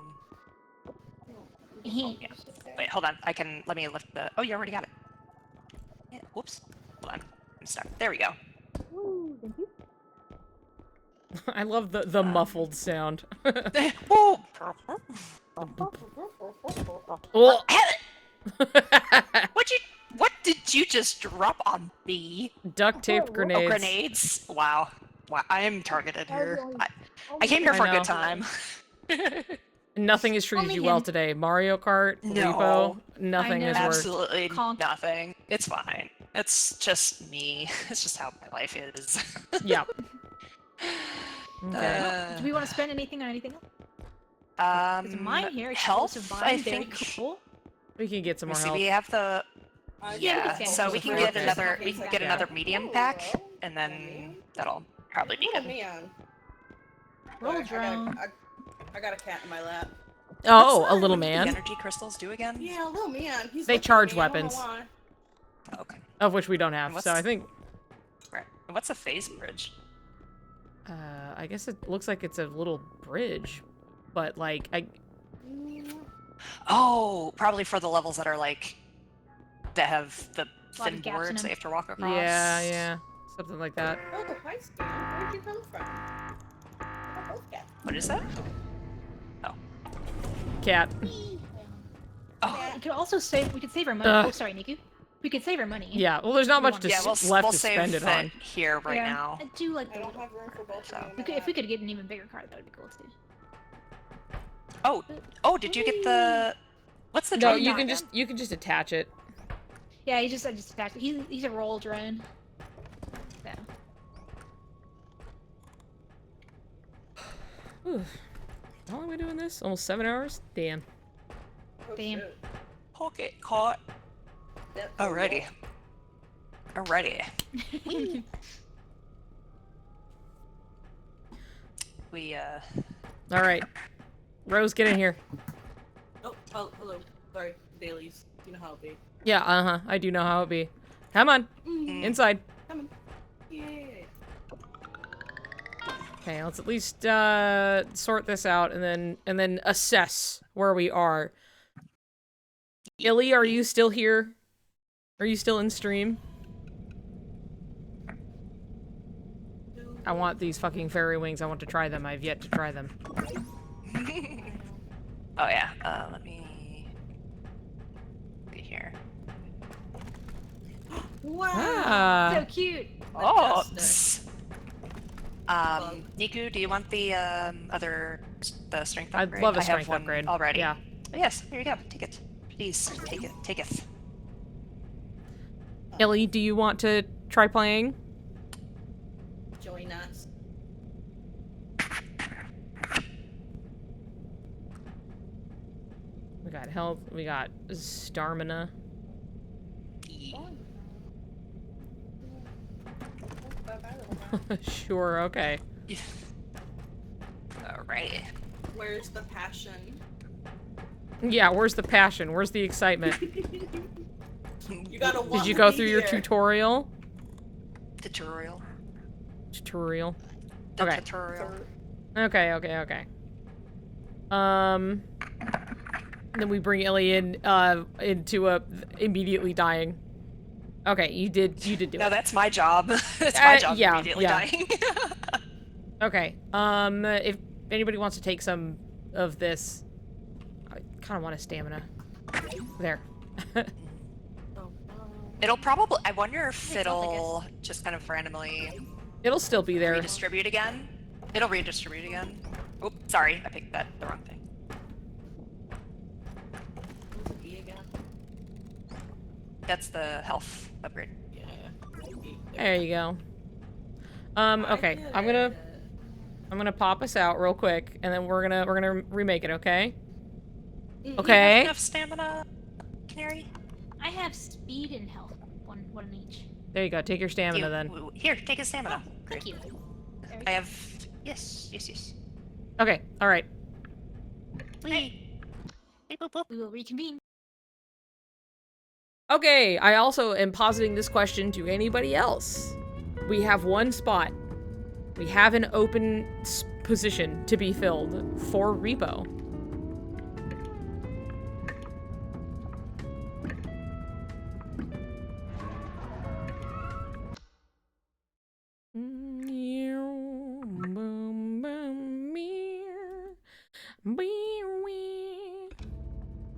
S7: Yeah. Wait, hold on. Let me lift the. Oh, you already got it. Yeah. Whoops. Hold on. I'm stuck. There we go.
S1: I love the muffled sound.
S7: Oh.
S1: Oh.
S7: What did you just drop on me?
S1: Duct tape grenades.
S7: Oh, grenades? Wow. I am targeted here. I came here for a good time.
S1: Nothing has treated you well today. Mario Kart,
S7: No.
S1: Repo, nothing has worked.
S7: Absolutely nothing. It's fine. It's just me. It's just how my life is.
S1: Yep. Okay.
S4: Do we want to spend anything on anything else? Mine here,
S7: health,
S4: explosive
S7: I
S4: mine, very
S7: think.
S4: cool.
S1: We can get some more
S7: See,
S1: health.
S7: we have the. Yeah,
S4: Okay.
S7: so we can get
S1: Okay.
S7: another. We can get another medium pack, and then that'll probably be
S9: Oh
S7: good.
S9: man.
S4: Roll drone.
S9: I got a cat in my lap.
S1: Oh, a little
S7: What did the
S1: man.
S7: energy crystals do again?
S9: Yeah, a little man. He's
S1: They
S9: looking at
S1: charge
S9: me, I don't know
S1: weapons.
S9: why.
S7: Okay.
S1: Of which we don't have,
S7: What's-
S1: so I think.
S7: Right. What's a phase bridge?
S1: I guess it looks like it's a little bridge, but like
S7: Oh, probably for the levels that are like that have the
S4: lot of
S7: thin
S4: gaps in
S7: boards they
S4: them.
S7: have to walk across.
S1: yeah, something like that.
S9: Oh, hi, Stan. Where'd you come from? Oh, cat.
S7: What is that?
S1: Cat.
S7: Oh,
S4: We could also save. We could save our money.
S1: Ugh.
S4: Oh, sorry, Niku. We could save our money.
S1: Yeah. Well, there's not much to
S7: yeah, we'll
S1: left
S7: we'll
S1: to
S7: save
S1: spend it on.
S7: here right
S4: Yeah.
S7: now.
S4: I do like
S9: I
S4: the
S9: don't
S4: little.
S9: have room for both
S7: So.
S9: of
S4: We
S9: them.
S4: could, if we could get an even bigger card, that would be cool too.
S7: Oh, did you get the? What's the
S1: No,
S7: drone?
S1: you can just attach it.
S4: Yeah, I just attached it. He's a roll drone. So.
S1: Whew. How long are we doing this? Almost 7 hours? Damn.
S9: Oh,
S4: Damn.
S9: shit.
S7: Pocket caught.
S9: That's
S7: Alrighty. Alrighty. We
S1: All right. Rose, get in here.
S9: Oh, hello. Sorry, dailies. You know how it be.
S1: Yeah, I do know how it be. Come on. Inside.
S9: Coming. Yay.
S1: Okay, let's at least sort this out and then assess where we are. Illy, are you still here? Are you still in stream? I want these fucking fairy wings. I want to try them. I've yet to try them.
S7: Oh yeah. Let me be here.
S9: Wow.
S1: Ah.
S4: So cute.
S7: Oh.
S9: Majestic.
S7: Niku, do you want the the strength
S1: I'd
S7: upgrade?
S1: love a
S7: I have
S1: strength
S7: one
S1: upgrade.
S7: already.
S1: Yeah.
S7: Oh, yes, here you go. Take it. Please, take it. Take it.
S1: Illy, do you want to try playing?
S9: Join us.
S1: We got health. We got stamina. Sure, okay.
S7: Alrighty.
S9: Where's the passion?
S1: Yeah, where's the passion? Where's the excitement?
S9: You gotta want
S1: Did you
S9: to
S1: go
S9: be
S1: through your
S9: here.
S1: tutorial?
S7: Tutorial.
S1: Tutorial.
S7: The
S1: Okay.
S7: tutorial.
S1: Okay. Then we bring Illy in, into a immediately dying. Okay, you did do
S7: No,
S1: it.
S7: that's my job. It's my job
S1: yeah,
S7: immediately
S1: yeah.
S7: dying.
S1: Okay, if anybody wants to take some of this, I kind of want a stamina. There.
S7: It'll probably. I wonder if it'll just kind of randomly
S1: It'll still be there.
S7: redistribute again. It'll redistribute again. Oop, sorry, I picked the wrong thing. That's the health upgrade.
S1: There you go. Okay, I'm gonna pop us out real quick, and then we're gonna remake it, okay?
S7: You have
S1: Okay.
S7: enough stamina, Canary?
S4: I have speed and health. one each.
S1: There you go. Take your stamina then.
S7: Here, take a stamina.
S4: Thank you.
S7: I have. Yes.
S1: Okay. All right.
S7: We
S4: will reconvene.
S1: Okay. I also am positing this question to anybody else. We have one spot. We have an open position to be filled for Repo.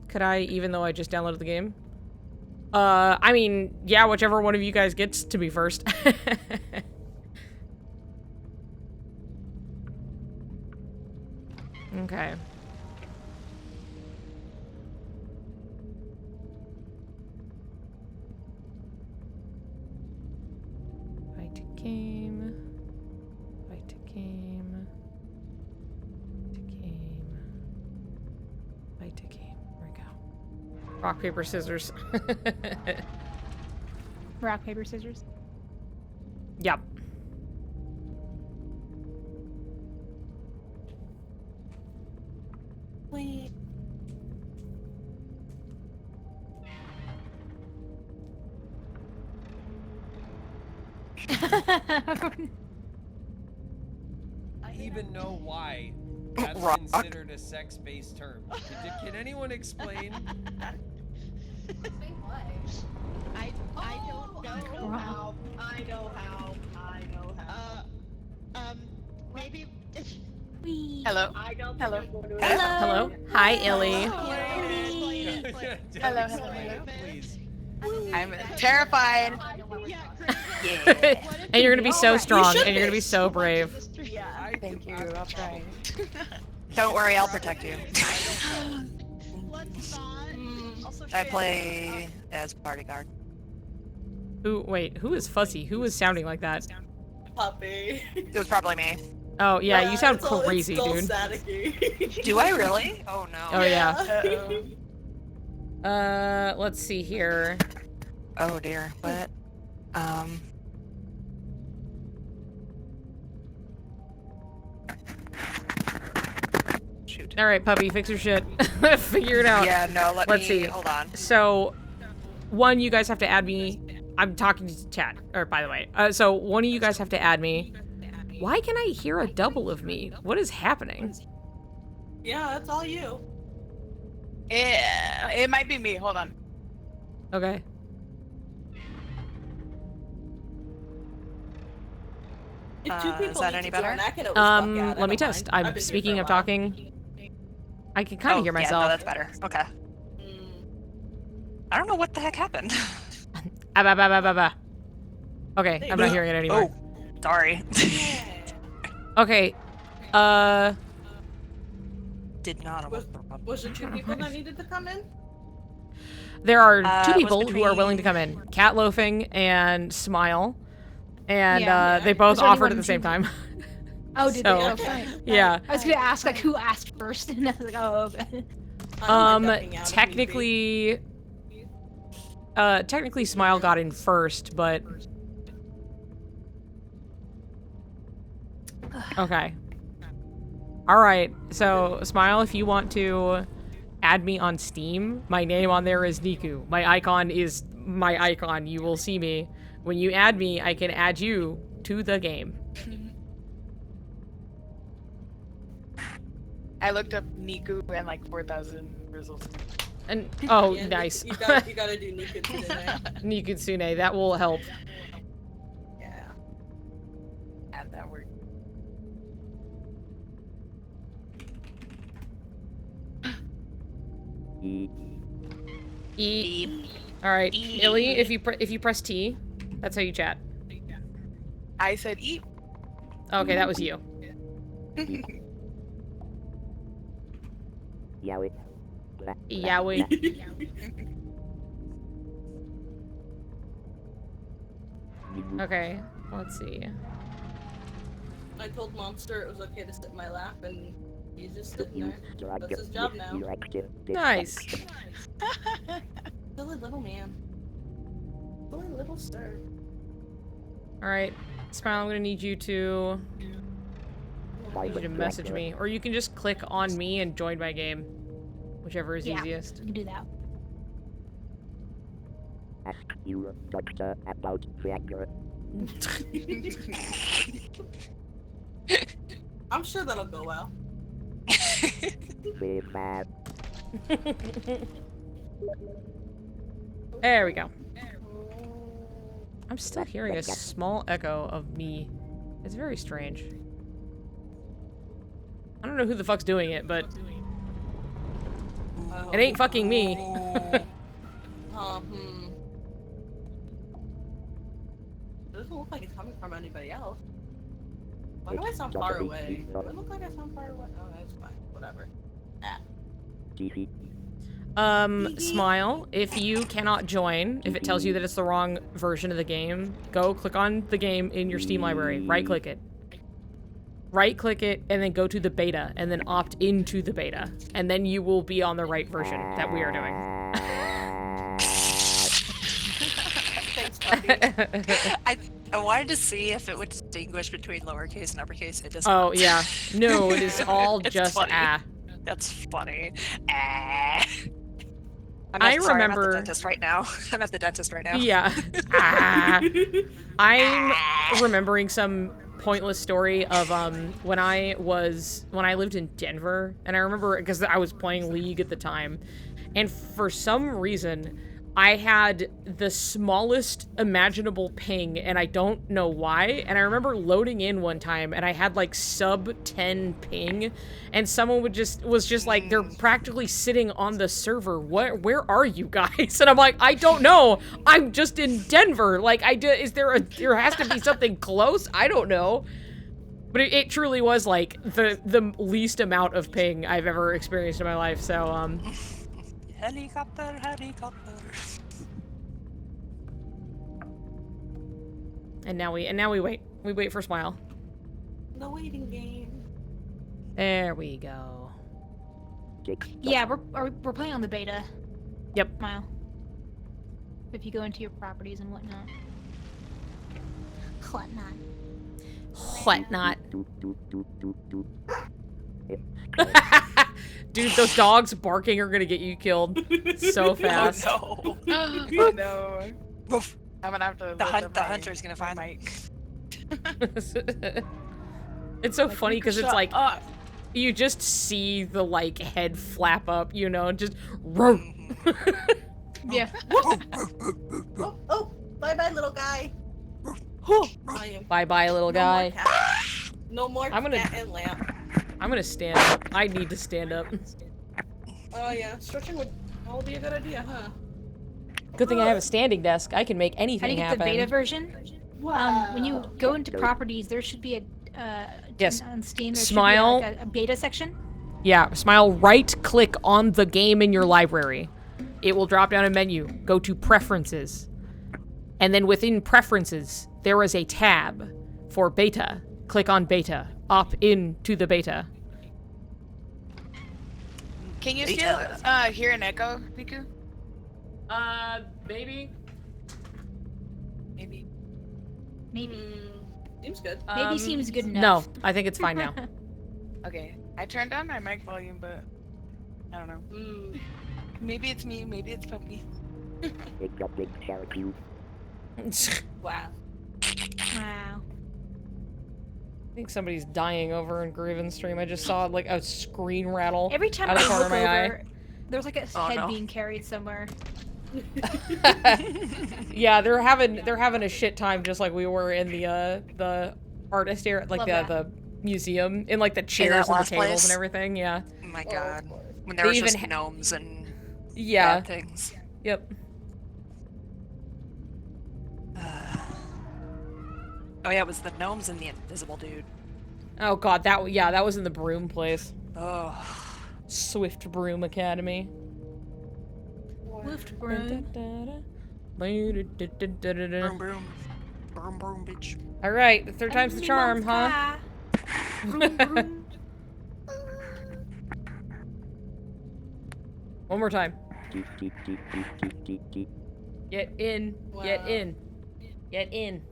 S1: Could I, even though I just downloaded the game? I mean, yeah, whichever one of you guys gets to be first. Okay. Fight to game. Fight to game. To game. Fight to game. There we go. Rock, paper, scissors.
S4: Rock, paper, scissors.
S1: Yep.
S9: Wait.
S2: I even know why that's considered a sex-based term. Can anyone explain?
S13: Explain what?
S6: I don't know how. I know how. Maybe.
S13: Hello.
S6: Hello.
S1: Hello. Hi, Illy.
S13: Hello.
S2: Please.
S13: I'm terrified.
S1: And you're gonna be so strong, and you're gonna be so brave.
S13: Thank you. I'll try.
S7: Don't worry, I'll protect you. I play as bodyguard.
S1: Wait, who is Fuzzy? Who is sounding like that?
S9: Puppy.
S7: It was probably me.
S1: Oh, yeah, you sound crazy,
S9: it's
S1: dude.
S9: Staticky.
S7: Do I really? Oh no.
S1: Oh, yeah. Let's see here.
S7: Oh dear. What? Shoot.
S1: Alright, puppy, fix your shit. Figure it out.
S7: Yeah, no,
S1: Let's see.
S7: Hold on.
S1: So, one, you guys have to add me. I'm talking to chat. Or, by the way. So, one of you guys have to add me. Why can I hear a double of me? What is happening?
S9: Yeah, that's all you.
S13: It might be me. Hold on.
S1: Okay.
S9: If two people
S7: is that
S9: need
S7: any
S9: to do
S7: better?
S9: an I can always fuck out, I
S1: Let me
S9: don't
S1: test.
S9: mind. I've
S1: I'm
S9: been here
S1: speaking
S9: for a
S1: of
S9: while.
S1: talking. I can kind of hear
S7: Yeah,
S1: myself.
S7: no, that's better. Okay. I don't know what the heck happened.
S1: Okay, I'm not hearing it anymore.
S7: Oh, sorry.
S1: Okay.
S7: Did not.
S9: Was it two people that needed to come in?
S1: There are two
S7: it was
S1: people who are willing to come in. Cat Loafing and Smile. And they both
S4: Was there
S1: offered at
S4: anyone
S1: the same time.
S4: Oh, did
S1: So,
S4: they? Okay.
S1: yeah.
S4: I was gonna ask like who asked first, and I was like, oh, okay.
S1: Technically Smile got in first, but okay. Alright, so Smile, if you want to add me on Steam, my name on there is Niku. My icon is my icon. You will see me. When you add me, I can add you to the game.
S13: I looked up Niku and like 4,000 results.
S1: And oh,
S9: Yeah,
S1: nice.
S9: You gotta do Nikitsune.
S1: Nikitsune, that will help.
S9: Yeah.
S13: And that worked.
S1: E. All right, Illy, if you press T, that's how you chat.
S13: I said eat.
S1: Okay, that was you.
S8: Yowie.
S1: Yowie. Okay, let's see.
S9: I told Monster it was okay to sit in my lap, and he's just sitting there. That's his job now.
S1: Nice.
S9: Silly little man. My little sir.
S1: Alright, Smile, I'm gonna need you to... message me. Or you can just click on me and join my game. Whichever is easiest.
S4: You can do that.
S8: Ask you, doctor, about Viagra.
S9: I'm sure that'll go well.
S8: Very bad.
S1: There we go. I'm still hearing a small echo of me. It's very strange. I don't know who the fuck's doing it, but... It ain't fucking me.
S9: Doesn't look like it's coming from anybody else. Why do I sound far away? Do it look like I sound far away? Oh, that's fine. Whatever.
S1: Smile, if you cannot join, if it tells you that it's the wrong version of the game, go click on the game in your Steam library. Right-click it. Right-click it, and then go to the beta, and then opt into the beta. And then you will be on the right version that we are doing.
S9: Thanks, buddy.
S7: I wanted to see if it would distinguish between lowercase and uppercase. It doesn't.
S1: Oh, yeah. No, it is all just
S7: funny.
S1: ah.
S7: That's funny. Ah.
S1: I
S7: sorry,
S1: remember...
S7: I'm at the dentist right now. I'm at the dentist right now.
S1: Yeah. Ah. I'm remembering some pointless story of when I lived in Denver, and I remember because I was playing League at the time, and for some reason I had the smallest imaginable ping, and I don't know why. And I remember loading in one time, and I had like sub 10 ping, and someone was just like, they're practically sitting on the server. Where are you guys? And I'm like, I don't know. I'm just in Denver. Like, there has to be something close? I don't know. But it truly was like the least amount of ping I've ever experienced in my life. So
S7: Helicopter.
S1: And now we wait. We wait for Smile.
S9: The waiting game.
S1: There we go.
S4: Yeah, we're playing on the beta.
S1: Yep.
S4: Smile. If you go into your properties and whatnot. Whatnot.
S1: Whatnot. Dude, those dogs barking are gonna get you killed so fast.
S13: Oh no. Oh no. I'm gonna have to.
S7: The hunter's gonna find
S13: Mike.
S1: It's so funny because it's like you just see the like head flap up, you know, just
S4: Yeah.
S9: Oh, bye bye, little guy.
S1: Bye bye, little guy.
S9: No more cat and lamp.
S1: I'm gonna stand up. I need to stand up.
S9: Oh yeah, stretching would be a good idea, huh?
S1: Good thing I have a standing desk. I can make anything
S4: How do you get
S1: happen.
S4: the beta version? When you go into properties, there should be a
S1: yes.
S4: on Steam. There
S1: Smile.
S4: should be like a beta section.
S1: Yeah, Smile. Right-click on the game in your library. It will drop down a menu. Go to Preferences, and then within Preferences, there is a tab for beta. Click on beta. Opt into the beta.
S13: Can you still hear an echo, Niku?
S1: Maybe.
S4: Maybe.
S9: Seems good.
S4: Maybe seems good enough.
S1: No, I think it's fine now.
S13: Okay, I turned down my mic volume, but I don't know. Maybe it's me. Maybe it's Puppy.
S9: Wow.
S4: Wow.
S1: I think somebody's dying over in Grieven's stream. I just saw like a screen rattle
S4: Every time
S1: out of
S4: I
S1: the corner
S4: look
S1: of my
S4: over, there's like a head being carried somewhere.
S1: Yeah, they're having a shit time just like we were in the artist area, like the museum, in like the chairs and the tables and everything. Yeah.
S7: Oh my god. When there was just gnomes and bad things.
S1: Yep.
S7: Oh yeah, it was the gnomes and the invisible dude.
S1: Oh god, that was in the broom place.
S7: Oh.
S1: Swift Broom Academy.
S4: Swift Broom.
S7: Broom broom. Broom broom bitch.
S1: Alright, third time's the charm, huh?
S4: Broom, broom.
S1: One more time. Get in.
S9: Wow.
S1: Get in. Get in.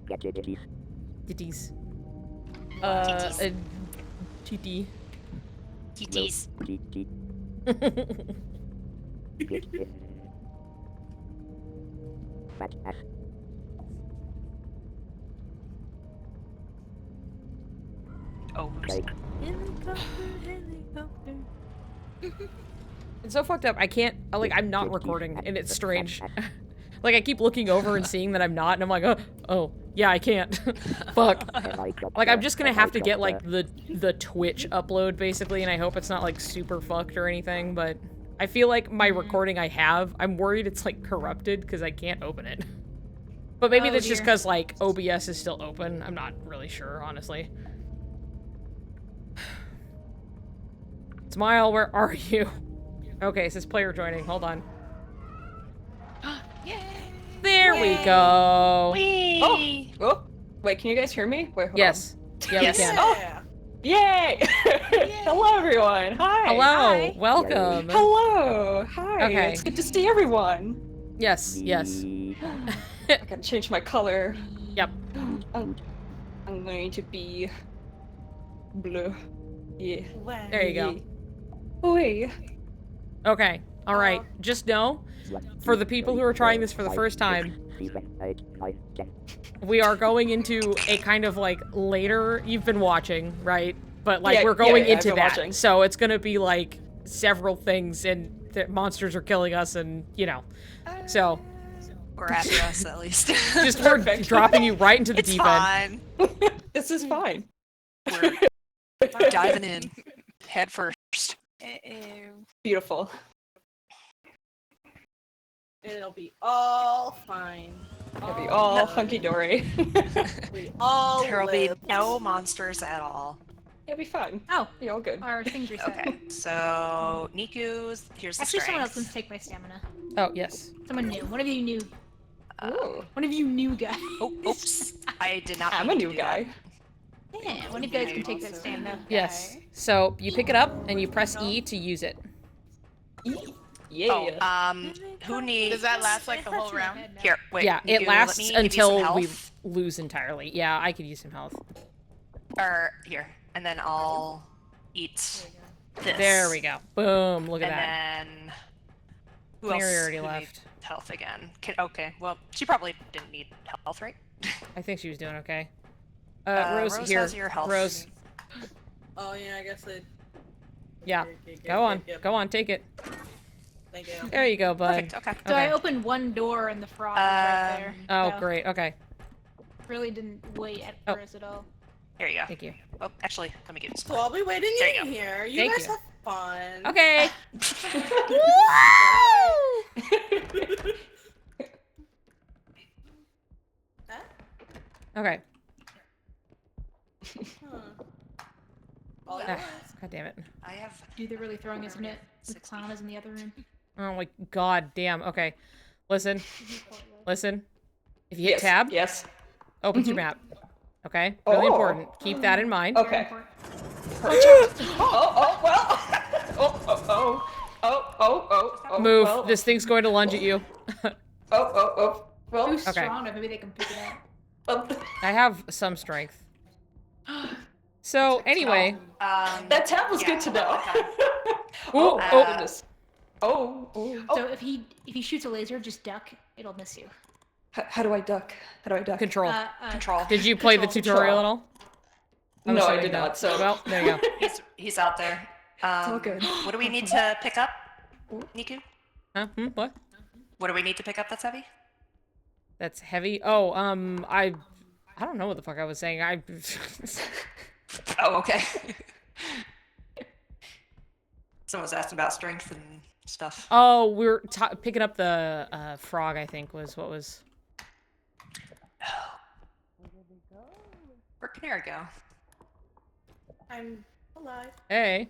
S1: Titties. TT.
S7: TTs. Oh,
S1: It's so fucked up. I can't, like, I'm not recording, and it's strange. Like, I keep looking over and seeing that I'm not, and I'm like, oh, yeah, I can't. Fuck. Like, I'm just gonna have to get, like, the Twitch upload, basically, and I hope it's not, like, super fucked or anything, but I feel like my recording I have, I'm worried it's, like, corrupted, because I can't open it. But maybe that's just because, like, OBS is still open. I'm not really sure, honestly. Smile, where are you? Okay, it says player joining. Hold on.
S13: Yay!
S1: There we go.
S14: Oh, wait, can you guys hear me? Wait, hold
S1: yes.
S14: on.
S1: Yeah,
S14: yes.
S1: we can.
S14: Oh, yay! Hello, everyone. Hi.
S1: Hello.
S14: Hi.
S1: Welcome.
S14: Hello. Hi.
S1: Okay.
S14: It's good to see everyone.
S1: Yes. Yes.
S14: I gotta change my color.
S1: Yep.
S14: I'm going to be blue. Yeah.
S1: There you go.
S14: Oi.
S1: Okay. All right. Just know, for the people who are trying this for the first time, we are going into a kind of like later. You've been watching, right? But like we're going into that, watching. So it's gonna be like several things, and the monsters are killing us, and you know, so.
S7: Or after us, at least.
S1: Just we're dropping you right into the deep end.
S14: This is fine.
S7: We're diving in head first.
S14: Beautiful.
S9: It'll be all fine.
S14: It'll be all hunky-dory.
S7: There'll be no monsters at all.
S14: It'll be fun.
S4: Oh.
S14: Be all good.
S4: Our things reset.
S7: Okay, so Niku's, here's the
S4: Actually,
S7: strength.
S4: someone else wants to take my stamina.
S1: Oh, yes.
S4: Someone new. One of you new.
S14: Ooh.
S4: One of you new guys.
S7: Oh, oops. I did not
S14: I'm a new guy.
S4: Yeah, one of you guys can take that stamina.
S1: Yes. So you pick it up and you press E to use it.
S14: Yeah.
S7: Oh, who needs...
S13: Does that last like the whole round?
S7: Here, wait.
S1: Yeah, it
S7: Niku,
S1: lasts
S7: let me give you some
S1: until we
S7: health.
S1: lose entirely. Yeah, I could use some health.
S7: Or, here. And then I'll eat this.
S1: There we go. Boom, look at that.
S7: And then... Who
S1: Mary
S7: else
S1: already
S7: who
S1: left.
S7: needs health again? Okay, well, she probably didn't need health, right?
S1: I think she was doing okay. Rose, here.
S7: has your health.
S1: Rose.
S9: Oh yeah, I guess it.
S1: Yeah. Go on. Go on, take it.
S9: Thank you.
S1: There you go, bud.
S7: Perfect, okay.
S4: So I opened one door and the frog was right there.
S1: Oh,
S4: So
S1: great. Okay.
S4: Really didn't wait for us at all.
S7: Here you go.
S1: Thank you.
S7: Oh, actually, let me give you
S9: So I'll be waiting
S7: There you
S9: in
S7: go.
S9: here. You
S1: Thank
S9: guys
S1: you.
S9: have fun.
S1: Okay. Okay.
S9: All
S1: Ah,
S9: at once.
S1: God damn it.
S7: I have...
S4: Dude, they're really throwing us in it. The clown is in the other room.
S1: Oh my god damn. Okay. Listen. Listen. If you hit
S14: Yes,
S1: tab,
S14: yes.
S1: opens your map. Okay? Really
S14: Oh.
S1: important. Keep that in mind.
S14: Okay. Oh,
S1: Move.
S14: well.
S1: This thing's going to lunge at you.
S14: Well,
S4: Who's
S1: Okay.
S4: strong enough? Maybe they can pick it up.
S1: I have some strength. So, anyway.
S14: That tab was good to know.
S1: Oh,
S14: goodness. Oh.
S4: So if he shoots a laser, just duck. It'll miss you.
S14: How do I duck? How do I duck?
S1: Control.
S7: Control.
S1: Did you play the tutorial at all? I'm
S14: No, I
S1: assuming
S14: did not. So
S1: Well, there you go.
S7: He's out there.
S14: all good.
S7: What do we need to pick up, Niku?
S1: Huh? What?
S7: What do we need to pick up that's heavy?
S1: That's heavy. Oh, I don't know what the fuck I was saying.
S7: Oh, okay. Someone's asking about strength and stuff.
S1: Oh, we're picking up the frog. I think was what was.
S7: Where'd Canary go?
S9: I'm alive.
S1: Hey,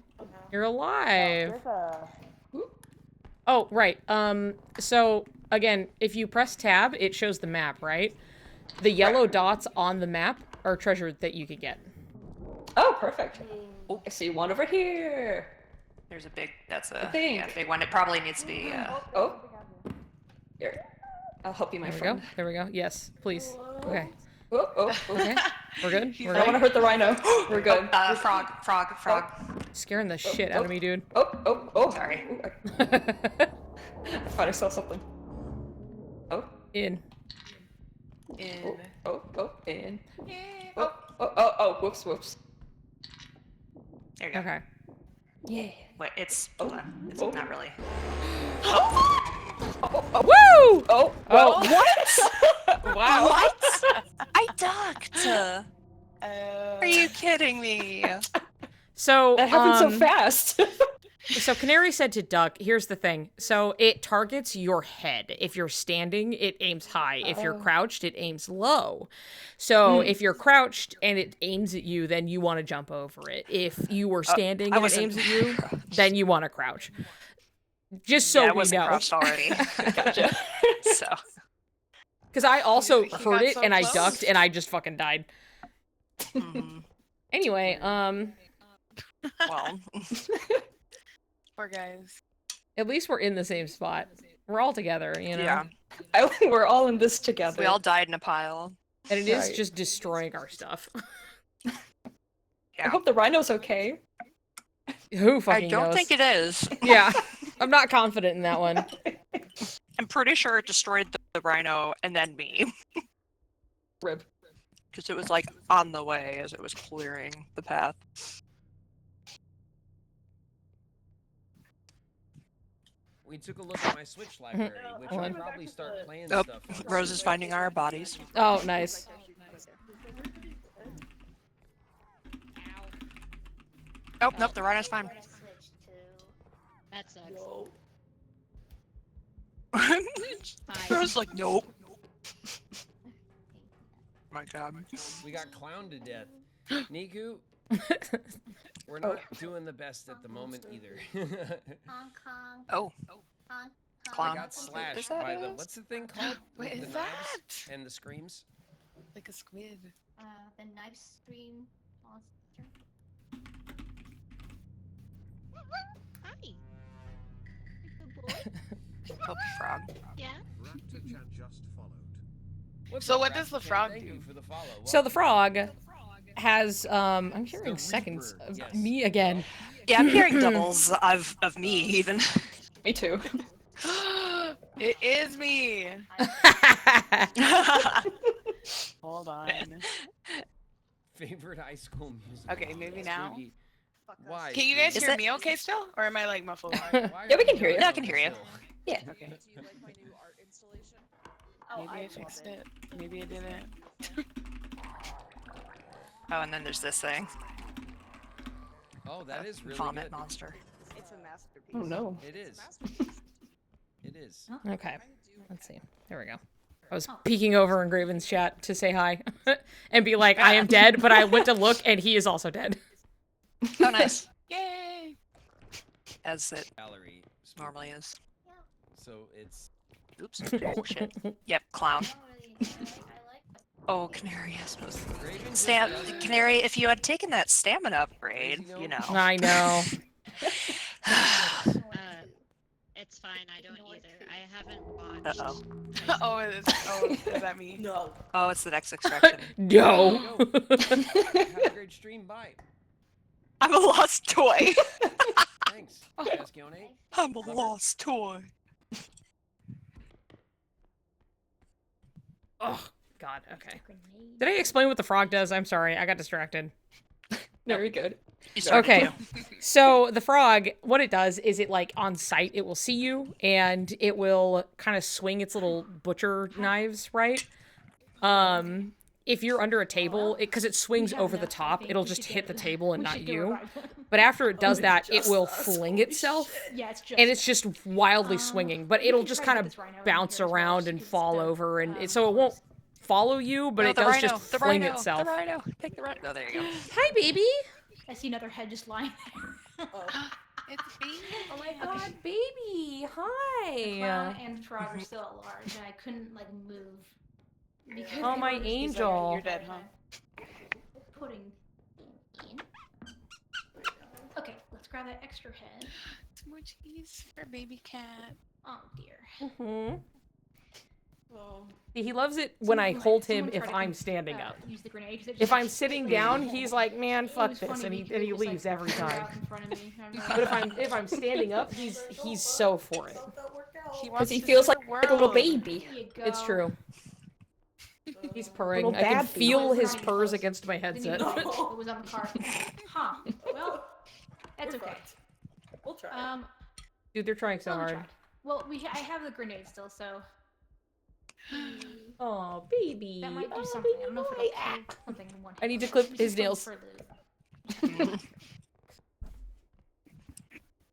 S1: you're alive. Oh, right. So again, if you press tab, it shows the map, right? The yellow dots on the map are treasure that you could get.
S14: Oh, perfect. Oh, I see one over here.
S7: There's a big, that's a
S14: thing.
S7: yeah, big one. It probably needs to be,
S14: Oh. Here, I'll help you, my
S1: There we
S14: friend.
S1: go. There we go. Yes, please. Okay.
S14: Oh.
S1: Okay. We're good. We're
S14: I don't want to
S1: good.
S14: hurt the rhino. We're good.
S7: Frog.
S1: Scaring the shit out of me, dude.
S14: Oh.
S7: Sorry.
S14: I thought I saw something. Oh.
S1: In.
S14: Oh. In. Oh. Whoops.
S7: There you go.
S1: Okay.
S14: Yeah.
S7: Wait, it's not really.
S1: Woo!
S14: Oh.
S7: What?
S1: Wow.
S7: What? I ducked. Are you kidding me?
S1: So
S14: that happened so fast.
S1: So Canary said to duck, here's the thing. So it targets your head. If you're standing, it aims high. If you're crouched, it aims low. So if you're crouched and it aims at you, then you want to jump over it. If you were standing and it aims at you, then you want to crouch. Just so
S7: I
S1: we
S7: wasn't
S1: know.
S7: crouched already. Gotcha. So.
S1: Because I also
S13: He
S1: heard
S13: got
S1: it
S13: so
S1: and I
S13: close.
S1: ducked and I just fucking died. Anyway,
S7: Well.
S13: Poor guys.
S1: at least we're in the same spot. We're all together, you know?
S7: Yeah.
S14: We're all in this together.
S7: We all died in a pile.
S1: And it is just destroying our stuff.
S14: I hope the rhino's okay.
S1: Who fucking
S7: I don't
S1: knows?
S7: think it is.
S1: Yeah. I'm not confident in that one.
S7: I'm pretty sure it destroyed the rhino and then me.
S14: Rib.
S7: Because it was like on the way as it was clearing the path.
S2: We took a look at my Switch library, which
S1: Hold
S2: I'll
S1: on.
S2: probably start playing
S7: Oh,
S2: stuff on.
S7: Rose is finding our bodies.
S1: Oh, nice.
S7: Oh, nope, the rhino's fine.
S6: That sucks.
S7: Rose like, nope. My god.
S2: We got clowned to death. Niku, we're not doing the best at the moment either.
S7: Oh.
S2: I
S7: Clown.
S2: got slashed
S7: Is that
S2: by the
S7: it?
S2: what's the thing called?
S13: What
S2: With
S13: is
S2: the
S13: that?
S2: knives and the screams.
S13: Like a squid.
S8: The knife stream monster. Hi.
S7: Help frog.
S8: Yeah.
S13: So what does the frog
S2: Thank
S13: do?
S2: you for the follow.
S1: So the frog has, I'm hearing seconds of me again.
S7: Yeah, I'm hearing doubles of me even.
S14: Me too.
S13: It is me. Hold on.
S2: Favorite high school music.
S13: Okay, maybe now.
S2: Why?
S13: Can you guys
S7: Is
S13: hear
S7: it-
S13: me okay still? Or am I like muffled?
S14: Yeah, we can hear you.
S7: Yeah, I can hear you.
S14: Yeah.
S13: Okay.
S9: Do you like my new art installation?
S13: Maybe I fixed it. Maybe I didn't.
S7: Oh, and then there's this thing.
S2: Oh, that is really
S7: Vomit
S2: good.
S7: monster.
S9: It's a masterpiece.
S14: Oh no.
S2: It is. It is.
S1: Okay. Let's see. There we go. I was peeking over in Graven's chat to say hi and be like, I am dead, but I went to look and he is also dead.
S7: Oh, nice.
S13: Yay!
S7: As it
S2: Gallery.
S7: normally is.
S2: So it's.
S7: Oops. Oh, shit. Yep, clown. Oh, Canary has no Canary, if you had taken that stamina upgrade, you know.
S1: I know.
S6: It's fine, I don't either. I haven't watched.
S7: Uh-oh.
S13: Is that me?
S9: No.
S7: Oh, it's the next extraction.
S1: No.
S2: Have a great stream. Bye.
S7: I'm a lost toy.
S2: Thanks. Gascione.
S7: I'm a lost toy.
S1: Oh, God. Okay. Did I explain what the frog does? I'm sorry. I got distracted.
S14: Very good.
S1: Okay. So the frog, what it does is it like on sight, it will see you and it will kind of swing its little butcher knives, right? If you're under a table, because it swings over the top, it'll just hit the table and not you. But after it does that, it will fling itself.
S4: Yeah, it's just.
S1: And it's just wildly swinging, but it'll just kind of bounce around and fall over, and so it won't follow you, but it does just fling itself.
S7: The rhino. Take the rhino. Oh, there you go.
S1: Hi, baby.
S4: I see another head just lying there.
S13: It's me.
S1: Oh my God, baby. Hi.
S4: Clown and frog are still at large, and I couldn't like move. Because
S1: Oh,
S4: they
S1: my
S4: were just
S1: angel.
S13: You're dead, huh?
S4: Pudding in. Okay, let's grab that extra head.
S13: Too much cheese for baby cat.
S4: Oh dear.
S1: Mm-hmm. He loves it when I hold him if I'm standing up.
S4: Use the grenade, 'cause it
S1: If
S4: just,
S1: I'm
S4: like,
S1: sitting
S4: sticks
S1: down,
S4: in the
S1: he's
S4: hole.
S1: like, man,
S4: It
S1: fuck
S4: was
S1: this,
S4: funny
S1: and he
S4: because it just,
S1: leaves
S4: like,
S1: every
S4: threw
S1: time.
S4: out in front of me. I don't know.
S1: But if I'm standing up, he's so for it.
S14: Because he feels like a little baby.
S4: There you go.
S1: It's true. He's purring.
S14: Little
S1: I can
S14: babby.
S1: feel his
S4: Running
S1: purrs
S4: close.
S1: against my
S4: Didn't
S1: headset.
S4: even know what was on the card. Huh. Well, that's okay.
S9: We'll try.
S1: Dude, they're trying so
S4: Well, we
S1: hard.
S4: tried. Well, I have the grenade still, so.
S1: Oh, baby.
S4: That might do something. I don't know if it'll kill something in one hit.
S1: I need to clip
S4: This
S1: his
S4: is still
S1: nails.
S4: for the-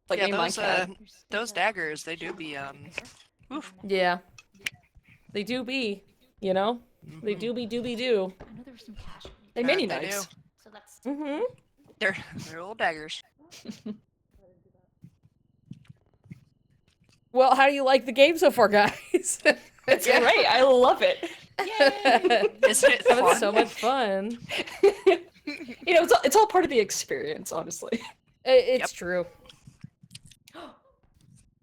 S14: Like
S7: Yeah, those daggers, they do be oof.
S1: Yeah. They do be, you know? They do be dooby doo.
S4: I know there was some cash.
S14: They mini
S7: They
S14: knives.
S7: do.
S4: So that's.
S1: Mm-hmm.
S7: They're little daggers.
S1: Well, how do you like the game so far, guys?
S14: It's great. I love it.
S7: Isn't it
S1: Having
S7: fun?
S1: so much fun.
S14: You know, it's all part of the experience, honestly.
S1: It's true.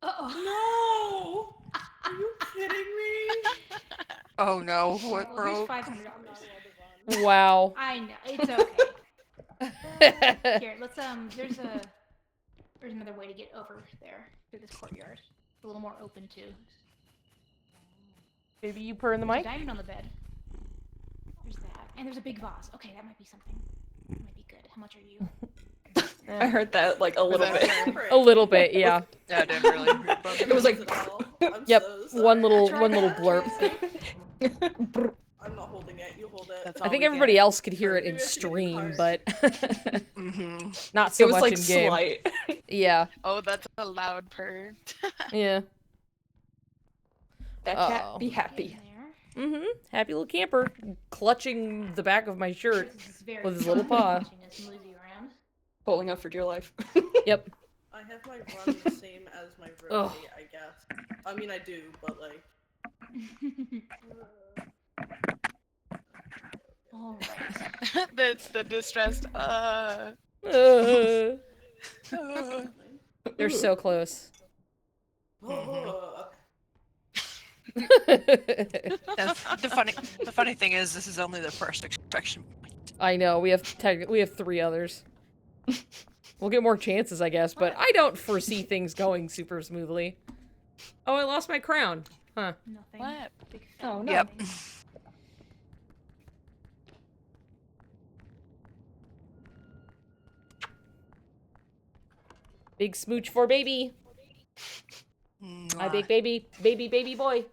S4: Uh-oh.
S9: No! Are you kidding me?
S7: Oh no, what
S4: Well, here's
S7: broke?
S4: $500.
S1: Wow.
S4: I know. It's okay. Here, let's there's another way to get over there through this courtyard. It's a little more open too.
S1: Maybe you purr in the
S4: There's a
S1: mic?
S4: diamond on the bed. There's that. And there's a big vase. Okay, that might be something. That might be good. How much are you?
S14: I heard that like a little bit.
S1: A little bit, yeah.
S7: Yeah, I didn't really.
S14: It was like,
S1: Yep, one little blurp.
S9: I'm not holding it. You hold it.
S1: I think everybody else could hear it in stream, but not so
S14: it was
S1: much
S14: like
S1: in game.
S14: slight.
S1: Yeah,
S13: Oh, that's a loud purr.
S1: yeah.
S14: That cat be happy.
S1: Mm-hmm. Happy little camper, clutching the back of my shirt
S4: This is very
S1: with his little
S4: fun,
S1: paw.
S4: watching us mosey around.
S14: Pulling up for dear life.
S1: Yep.
S9: I have my run the same as my
S1: Ugh.
S9: rotate, I guess. I mean, I do, but like.
S4: Alright.
S13: the distressed.
S1: They're so close.
S7: The funny thing is, this is only the first extraction point.
S1: I know, we have 3 others. We'll get more chances, I guess, but I don't foresee things going super smoothly. Oh, I lost my crown. Huh.
S4: Nothing.
S13: What?
S14: Oh no.
S7: Yep.
S1: Big smooch for baby. Hi, big baby. Baby boy.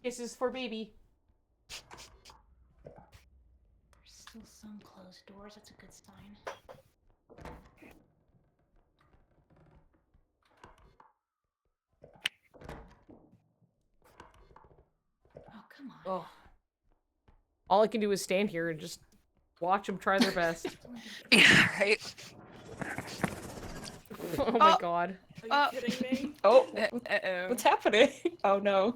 S1: Kisses for baby.
S4: There's still some closed doors. That's a good sign. Oh, come on.
S1: Oh. All I can do is stand here and just watch them try their best.
S7: Yeah, right.
S1: Oh my god.
S9: Are you kidding me?
S14: Oh,
S13: Uh-oh.
S14: what's happening? Oh no.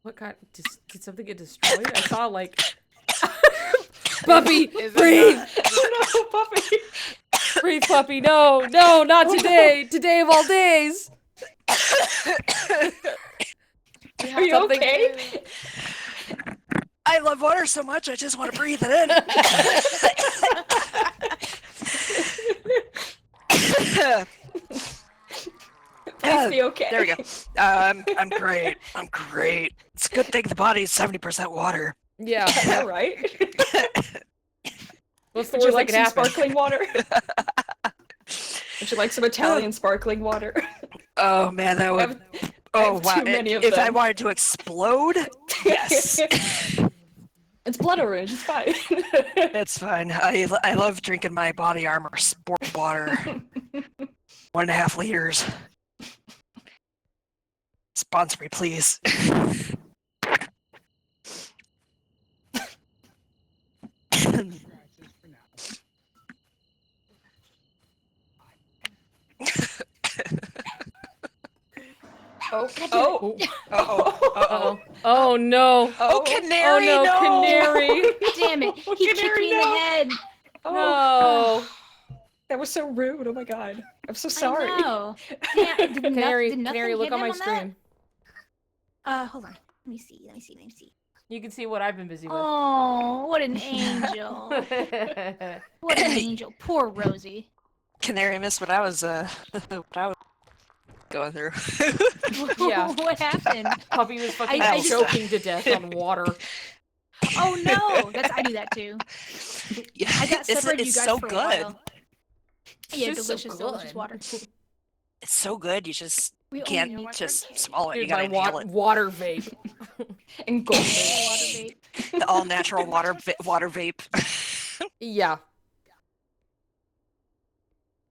S1: What got... Did something get destroyed? I saw, like... Puppy!
S13: Is it
S1: Breathe!
S14: No, puppy.
S1: Breathe, puppy! No! No, not today! Today of all days!
S14: Are you
S1: Something-
S14: okay?
S7: I love water so much, I just want to breathe it in.
S14: Please be okay.
S7: There we go. I'm great. I'm great. It's a good thing the body's 70% water.
S1: Yeah.
S14: Yeah, right?
S1: What's the
S14: Would you
S1: worst
S14: like
S1: that
S14: some
S1: could happen?
S14: sparkling water? Would you like some Italian sparkling water?
S7: Oh man, that would. Oh
S14: have
S7: wow!
S14: too many of
S7: If I
S14: them.
S7: wanted to explode, yes,
S14: It's blood orange. It's fine.
S7: it's fine. I love drinking my body armor sport water. 1.5 liters. Sponsor me, please.
S14: Oh,
S1: Oh.
S14: oh,
S1: Oh no.
S7: Oh, canary!
S1: Oh no,
S7: no!
S1: canary!
S4: Damn it! He kicked
S14: Canary,
S4: me in the
S14: no.
S4: head.
S1: No.
S14: That was so rude. Oh my god. I'm so sorry.
S4: I know. Canary,
S1: Canary, look on my
S4: that?
S1: stream. Canary, look on my stream.
S4: Hold on. Let me see.
S1: You can see what I've been busy with.
S4: Oh, what an angel. What an angel. Poor Rosie.
S7: Canary missed what I was going through.
S1: Yeah.
S4: What happened?
S1: Puppy was fucking
S4: I just-
S1: choking to death on water.
S4: Oh no! I do that too.
S7: Yeah,
S4: I got separated you guys
S7: so
S4: for a
S7: good.
S4: while. Yeah,
S1: It's so
S4: delicious
S1: good.
S4: water.
S7: It's so good. You just
S4: We only
S7: can't
S4: need
S7: just swallow it.
S1: Dude,
S7: You gotta
S1: my
S7: inhale it.
S1: water vape.
S14: And gold.
S4: Water vape.
S7: The all natural water vape.
S1: Yeah.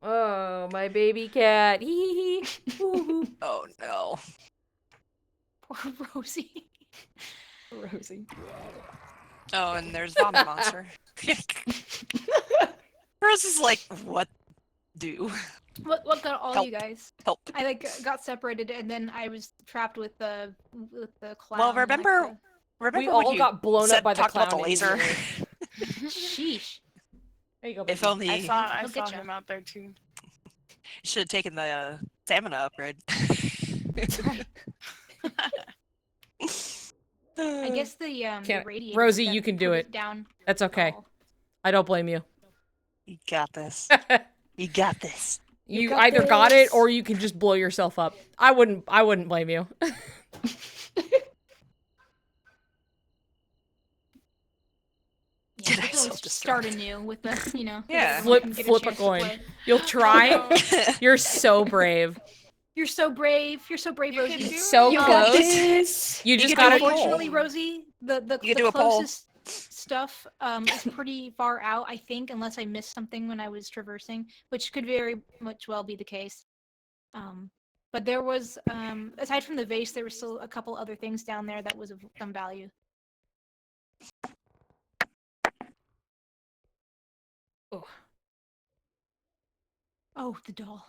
S1: Oh, my baby cat. Hee hee.
S7: Oh no.
S4: Poor Rosie.
S14: Rosie.
S7: Oh, and there's Vomit Monster. Rose is like, what do?
S4: What got all
S7: Help.
S4: you guys?
S7: Help.
S4: I got separated and then I was trapped with the clown.
S7: Well, remember
S1: We
S7: when
S1: all
S7: you
S1: got blown
S7: said,
S1: up by the
S7: talked about
S1: clown
S7: the laser?
S1: immediately.
S4: Sheesh.
S1: There you go.
S7: If
S1: baby.
S7: only
S13: I
S7: you
S13: saw
S4: He'll get ya.
S13: him out there too.
S7: should have taken the stamina upgrade.
S4: I guess the
S1: Can't-
S4: radiator
S1: Rosie,
S4: stuff
S1: you can
S4: put
S1: do it.
S4: down.
S1: That's okay. I don't blame you.
S7: You got this. You got this.
S1: You
S14: got
S1: either got it
S14: this.
S1: or you can just blow yourself up. I wouldn't blame you.
S4: Yeah,
S7: Did
S4: we
S7: I
S4: can always
S7: self-destruct?
S4: start anew with the, you know.
S7: Yeah.
S4: everyone can get
S1: Flip a
S4: chance to
S1: coin.
S4: play.
S1: You'll try.
S4: no.
S1: You're so brave.
S4: You're so brave. You're so brave,
S13: You
S4: Rosie.
S13: can do
S1: It's so
S13: it.
S14: You got
S1: close.
S14: this.
S1: You just
S7: can do
S1: gotta.
S7: a poll.
S4: Unfortunately, Rosie, the
S7: You can do a poll.
S4: closest stuff is pretty far out, I think, unless I missed something when I was traversing, which could very much well be the case. But there was, aside from the vase, there were still a couple other things down there that was of some value.
S1: Oh.
S4: Oh, the doll.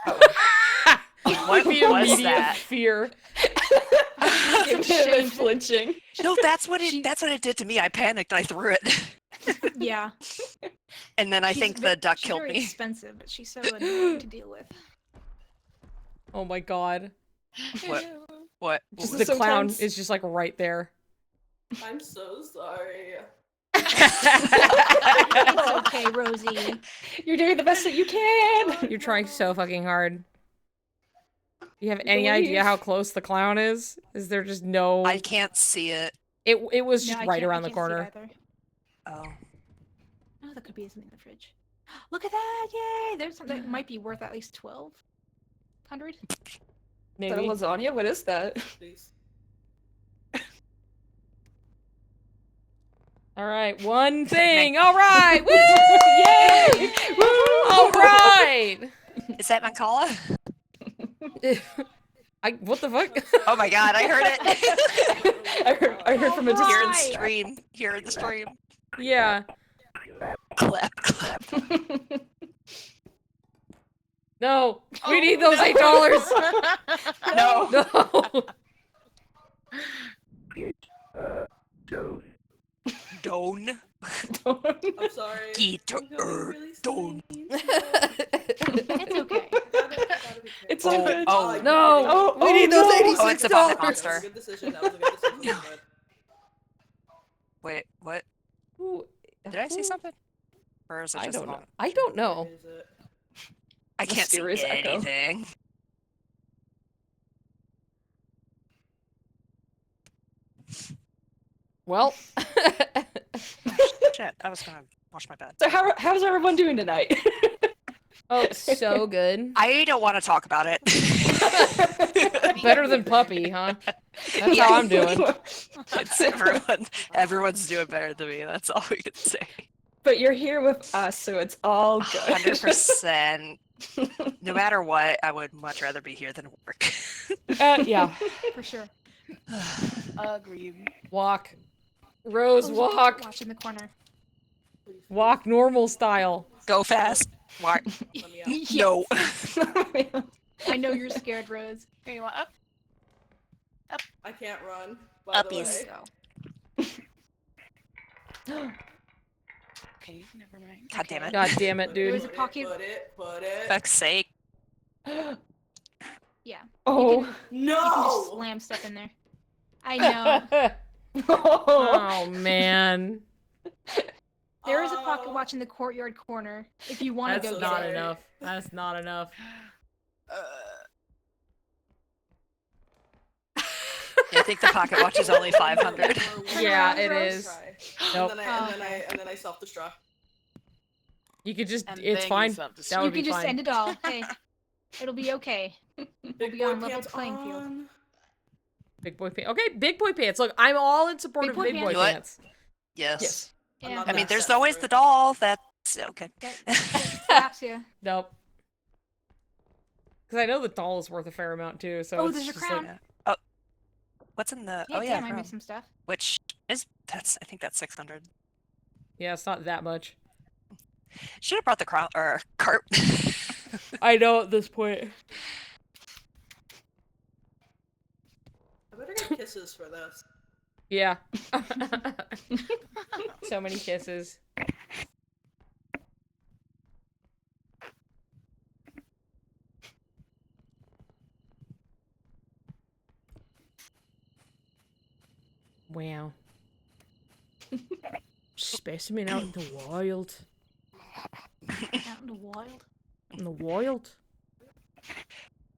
S7: What
S1: The
S7: was
S1: immediate
S7: that?
S1: fear.
S14: They're flinching.
S7: No, that's what it did to me. I panicked. I threw it.
S4: Yeah.
S7: And then I think the duck
S4: she's
S7: killed
S4: very
S7: me.
S4: expensive, but she's so annoying to deal with.
S1: Oh my god.
S7: What?
S1: Just the clown is just like right there.
S9: I'm so sorry.
S4: It's okay, Rosie.
S14: You're doing the best that you can.
S1: You're trying so fucking hard. Do you have any idea how close the clown is? Is there just no?
S7: I can't see it.
S1: It was
S4: No,
S1: just
S4: I
S1: right
S4: can't-
S1: around
S4: I
S1: the
S4: can't see it
S1: corner.
S4: either.
S7: Oh.
S4: Oh, that could be something in the fridge. Look at that! Yay! There's something that might be worth at least 1,200.
S14: Is that
S1: Maybe.
S14: lasagna? What is that?
S9: Please.
S1: All right, one thing. All right, woo! Yay! Woo! All right.
S7: Is that Mancala?
S1: What the fuck?
S7: Oh my god, I heard it.
S14: I heard from a
S7: Here in the
S14: distance.
S7: stream. Here in the stream.
S1: Yeah.
S7: Clap, clap.
S1: No, we need those $8.
S7: No.
S1: No.
S7: Don.
S9: I'm sorry.
S7: Guitar. Don.
S4: It's okay.
S14: It's all good.
S7: Oh,
S1: No. We need those $86.
S7: Oh, it's a vomit
S9: That
S7: monster.
S9: was a good decision. That was a good decision. but-
S7: Wait, what?
S1: Ooh,
S7: Did I see something? Or is it
S1: I
S7: just a
S1: don't know.
S7: vomit?
S1: I don't know.
S9: Is it?
S7: I can't see
S14: Mysterious echo.
S7: anything.
S1: Well.
S7: Shit, I was gonna wash my bed.
S14: So how's everyone doing tonight?
S1: Oh, so good.
S7: I don't want to talk about it.
S1: Better than Puppy, huh? That's how I'm doing.
S7: It's everyone's doing better than me. That's all we can say.
S14: But you're here with us, so it's all good.
S7: 100%. No matter what, I would much rather be here than work.
S1: Yeah.
S4: For sure.
S13: Agreed.
S1: Walk. Rose, walk.
S4: Watch in the corner.
S1: Walk normal style.
S7: Go fast. Walk.
S9: Let me out.
S7: No.
S4: I know you're scared, Rose.
S13: Here, you want up?
S9: I can't run. By the
S7: Uppies.
S9: way.
S13: Okay, never mind.
S7: God damn it.
S1: God damn it,
S4: There
S1: dude.
S4: was a pocket.
S9: Put it.
S7: Fuck's sake.
S4: Yeah.
S14: Oh.
S4: You can
S9: No!
S4: just slam stuff in there. I know.
S1: Oh man.
S4: There is a pocket watch in the courtyard corner if you want to
S1: That's
S4: go
S1: not
S4: get it.
S1: enough. That's not enough.
S7: Yeah, I think the pocket watch is only 500.
S1: Yeah, it is.
S9: Try.
S1: Nope.
S9: And then I self-destruct.
S1: You could just,
S13: And
S1: it's
S13: then
S1: fine.
S13: you self-destruct.
S1: That
S4: You
S1: would be
S4: can just
S1: fine.
S4: end it all. Hey, it'll be okay. We'll be on level playing field.
S1: Big boy pants. Okay, big boy pants. Look, I'm all in support
S4: Big
S1: of
S4: boy
S1: big boy
S7: You know what?
S1: pants.
S7: Yes.
S4: Yeah.
S7: I mean, there's always the doll. That's okay.
S4: Slaps you.
S1: Nope. Because I know the doll is worth a fair amount too. So
S4: Oh,
S1: it's
S4: there's a
S1: just
S4: crown.
S1: like,
S7: Oh, what's in the?
S4: Yeah,
S7: Oh yeah,
S4: damn, I
S7: crown.
S4: missed some stuff.
S7: Which is I think that's 600.
S1: yeah, it's not that much.
S7: Should have brought the crown or cart.
S1: I know at this point.
S9: I better get kisses for this.
S1: Yeah. So many kisses. Wow. Specimen out in the wild.
S4: Out in the wild.
S1: In the wild.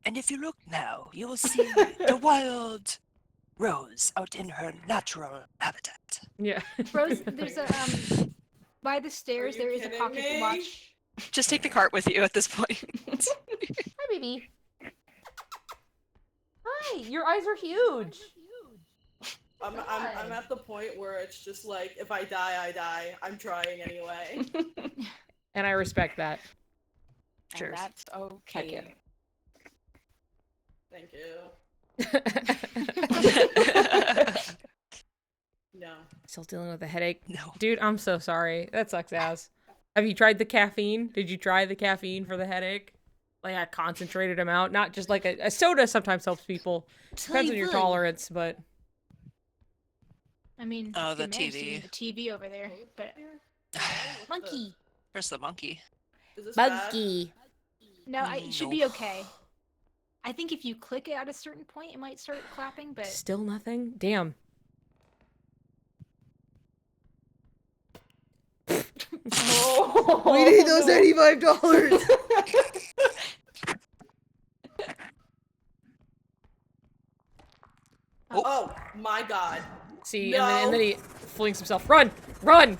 S7: And if you look now, you will see the wild Rose out in her natural habitat.
S1: Yeah.
S4: Rose, there's a by the stairs there is a pocket watch.
S7: Just take the cart with you at this point.
S1: Hi, baby. Hi, your eyes are huge.
S9: I'm at the point where it's just like, if I die, I die. I'm trying anyway.
S1: And I respect that.
S13: And that's okay.
S9: Thank you. No.
S1: Still dealing with a headache?
S7: No.
S1: Dude, I'm so sorry. That sucks ass. Have you tried the caffeine? Did you try the caffeine for the headache? Like a concentrated amount? Not just like a soda sometimes helps people. Depends on your tolerance, but...
S4: I mean,
S7: Oh,
S4: it's
S7: the
S4: good managed to
S7: TV.
S4: get the TV over there, but monkey.
S7: Where's the monkey?
S9: Is this
S1: Monkey.
S4: No, it should be okay. I think if you click it at a certain point, it might start clapping, but
S1: Still nothing? Damn.
S5: We need those $85.
S9: Oh my god.
S1: See,
S9: No.
S1: and then he flings himself. Run! Run!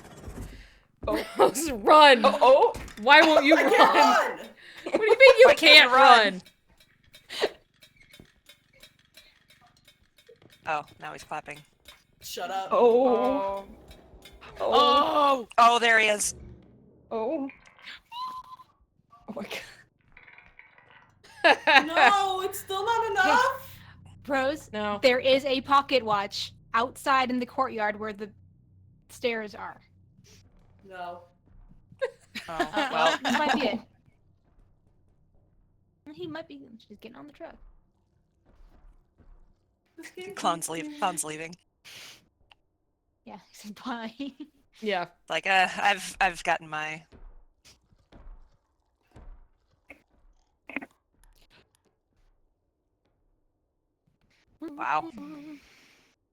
S1: Oh. Run!
S14: Oh.
S1: Why won't you
S9: I
S1: run?
S9: can't run!
S1: What do you mean you can't run?
S7: Oh, now he's clapping.
S9: Shut up.
S14: Oh.
S7: Oh! Oh, there he is.
S14: Oh. Oh my god.
S9: No, it's still not enough.
S4: Bros,
S1: No.
S4: there is a pocket watch outside in the courtyard where the stairs are.
S9: No.
S7: Oh,
S4: Well,
S7: well.
S4: this might be it. He might be. She's getting on the truck.
S7: Clown's leaving.
S4: Yeah, he said bye.
S1: Yeah.
S7: Like, I've gotten my... Wow.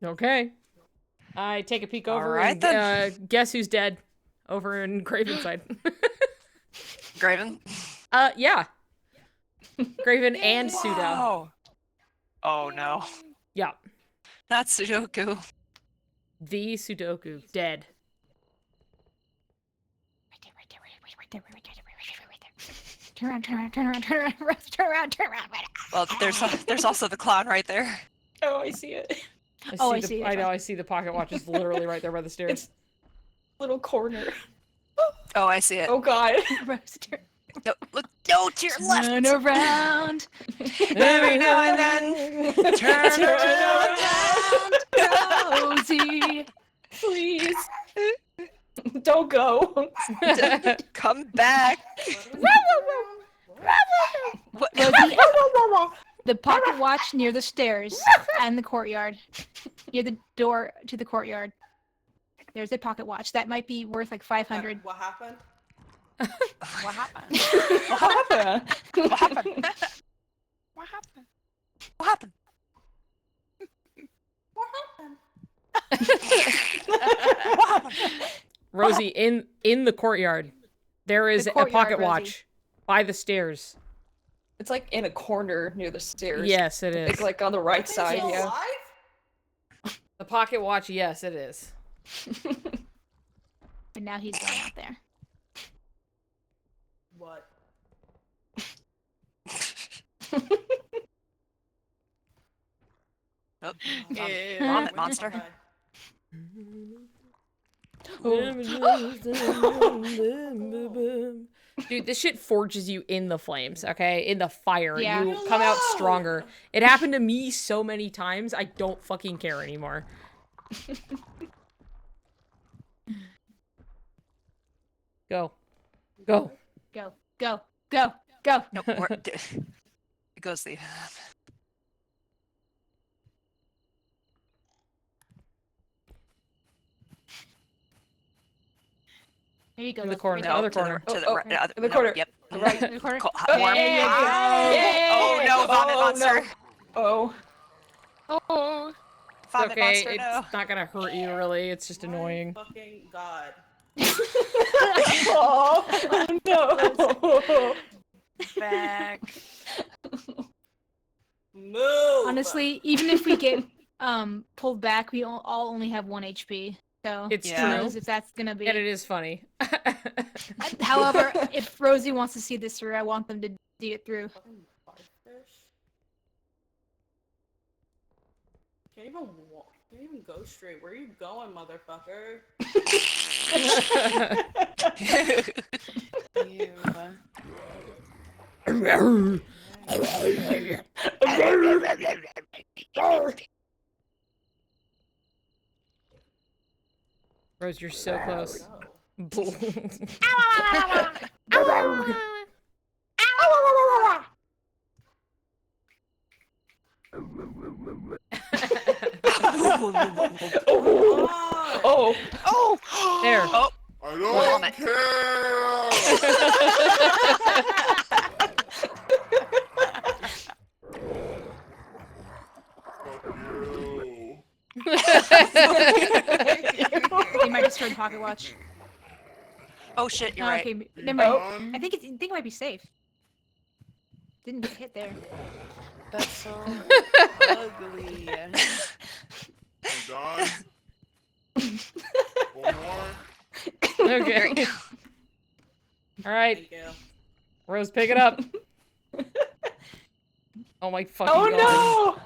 S1: Okay. I take a peek over
S7: Alright,
S1: and
S7: then.
S1: guess who's dead over in Graven's side.
S7: Graven?
S1: Yeah. Graven and Suda.
S7: Wow. Oh no.
S1: Yeah.
S7: Not Sudoku.
S1: The Sudoku. Dead.
S4: Turn around, turn around, turn around, turn around, turn around, turn around.
S7: Well, there's also the clown right there.
S14: Oh, I see it.
S4: I see it.
S1: I know, I see the pocket watch is literally right there by the stairs.
S14: It's little corner.
S7: Oh, I see it.
S14: Oh god.
S7: No, look, no, to your left.
S4: Turn around.
S7: Every now and then. Turn around.
S4: Rosie.
S14: Please. Don't go.
S7: Come back. What?
S4: Rosie, the pocket watch near the stairs and the courtyard. Near the door to the courtyard. there's a pocket watch that might be worth like 500.
S9: What happened?
S13: What happened?
S14: What happened?
S13: What happened? What happened?
S7: What happened?
S9: What happened?
S1: Rosie, in the courtyard, there is a pocket watch by the stairs.
S14: It's like in a corner near the stairs.
S1: Yes, it is.
S14: It's like on the right side, yeah.
S1: The pocket watch, yes, it is.
S4: But now he's going out there.
S9: What?
S7: Oh,
S13: Ew.
S7: vomit monster.
S1: Dude, this shit forges you in the flames, okay? In the fire.
S4: Yeah.
S1: You come out stronger. It happened to me so many times, I don't fucking care anymore. Go. Go.
S4: Go. Go. Go. Go.
S7: Nope. It goes the.
S4: There you go.
S1: In the
S4: Go.
S1: corner.
S4: Right
S1: the
S4: there.
S1: other corner.
S7: To the right.
S14: in the corner.
S7: Yep.
S14: Right.
S4: In the corner.
S7: Warm.
S4: There you go.
S7: Oh no, vomit monster.
S14: Oh.
S13: Oh.
S1: It's
S7: Vomit
S1: okay,
S7: monster,
S1: it's
S7: no.
S1: not gonna hurt you, really. It's just annoying.
S9: Fucking God.
S14: Oh no.
S13: Back.
S9: Move.
S4: Honestly, even if we get pulled back, we all only have 1 HP. So
S1: It's
S4: who
S1: true.
S4: knows if that's gonna be.
S1: And it is funny.
S4: However, if Rosie wants to see this through, I want them to see it through.
S9: Fucking firefish. Can't even walk. Can't even go straight. Where are you going, motherfucker?
S1: Rose, you're so close.
S14: Oh.
S7: Oh.
S1: There.
S7: Oh.
S12: I don't
S7: Vomit.
S4: He might destroy the pocket watch.
S7: Oh shit, you're
S4: Oh,
S7: right.
S4: okay, never mind. I think it might be safe. Didn't get hit there.
S13: That's so ugly.
S12: I'm done. One more.
S1: Okay. All right.
S9: Thank you.
S1: Rose, pick it up. Oh my fucking
S14: Oh
S1: god.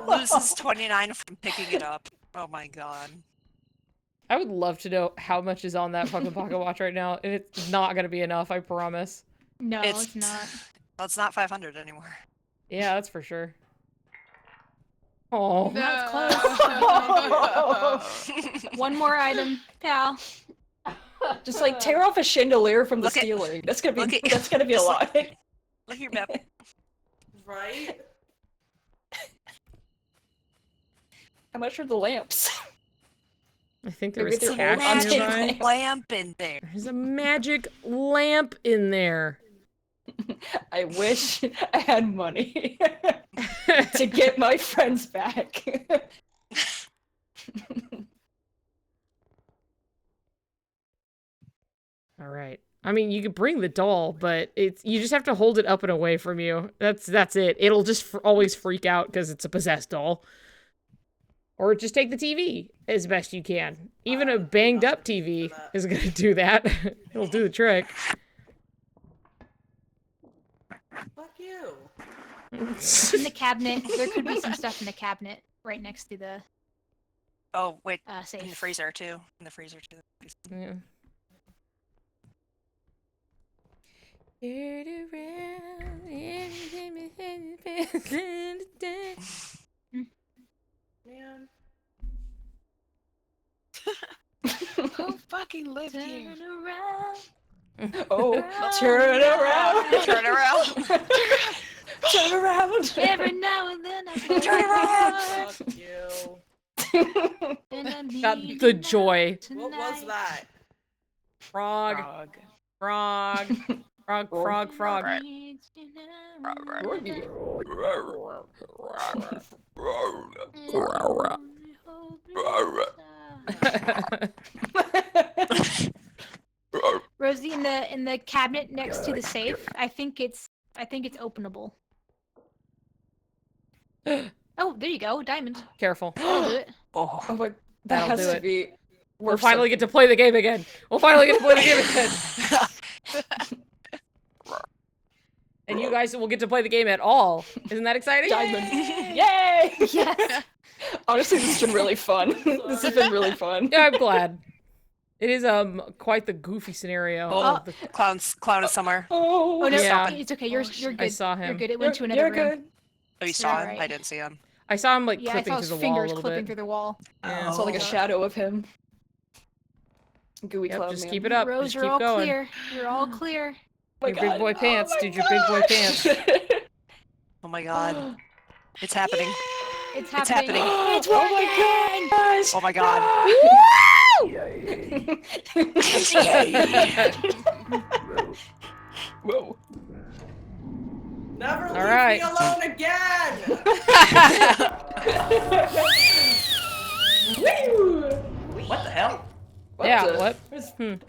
S14: no.
S7: Loses 29 from picking it up. Oh my god.
S1: I would love to know how much is on that fucking pocket watch right now, and it's not gonna be enough, I promise.
S4: No, it's not.
S7: Well, it's not 500 anymore.
S1: Yeah, that's for sure. Oh.
S4: That's close. One more item, pal.
S14: Just like tear off a chandelier from the
S7: Look at-
S14: ceiling. That's gonna be
S7: look at-
S14: that's gonna be a
S7: just
S14: lot.
S7: Look at your map.
S9: Right?
S14: How much are the lamps?
S1: I think there
S14: Maybe
S1: was
S14: they're
S1: cash
S14: all
S1: nearby.
S14: magic.
S7: Lamp in there.
S1: There's a magic lamp in there.
S14: I wish I had money to get my friends back.
S1: All right. I mean, you could bring the doll, but you just have to hold it up and away from you. That's it. It'll just always freak out because it's a possessed doll. Or just take the TV as best you can. Even a banged up TV is gonna do that. It'll do the trick.
S9: Fuck you.
S4: In the cabinet, there could be some stuff in the cabinet right next to the
S7: Oh, wait.
S4: safe.
S7: In the freezer, too. In the freezer, too.
S1: Yeah.
S9: Man.
S13: Who fucking lived here?
S14: Oh, turn around.
S7: Turn around.
S14: Turn around.
S4: Every now and then I
S7: Turn around.
S9: Fuck you.
S1: Got the joy.
S9: What was that?
S1: Frog. Frog. Frog, frog, frog.
S4: Rosie, in the cabinet next to the safe, I think it's openable. Oh, there you go, diamond.
S1: Careful.
S4: That'll do it.
S14: Oh my, that
S1: That'll
S14: has
S1: do
S14: to
S1: it.
S14: be.
S1: We'll finally get to play the game again. We'll finally get to play the game again. And you guys will get to play the game at all. Isn't that exciting?
S14: Diamond. Yay! Yes. Honestly, this has been really fun. This has been really fun.
S1: Yeah, I'm glad. It is quite the goofy scenario.
S7: Oh, clown is somewhere.
S4: Oh no,
S1: yeah.
S4: It's okay. You're good.
S1: I saw him.
S4: You're good. It went to another room.
S14: Good.
S7: Oh, you saw him?
S4: Alright.
S7: I didn't see him.
S1: I saw him like
S4: Yeah, I
S1: clipping
S4: saw his
S1: through the wall a
S4: fingers
S1: little
S4: clipping
S1: bit.
S4: through the wall.
S1: Yeah.
S14: I saw like a shadow of him. Gooey
S1: Yep,
S14: cloud
S1: just
S14: man.
S1: keep it up.
S4: Rose,
S1: Just
S4: you're
S1: keep
S4: all
S1: going.
S4: clear. You're all clear.
S1: Your big boy pants, dude. Your big boy pants.
S7: Oh my god. It's happening.
S4: It's
S7: It's
S4: happening.
S7: happening.
S4: It's working.
S7: Oh my god.
S14: Whoa.
S9: Never leave
S1: right.
S9: me alone again!
S15: What the hell?
S1: Yeah, what?
S15: And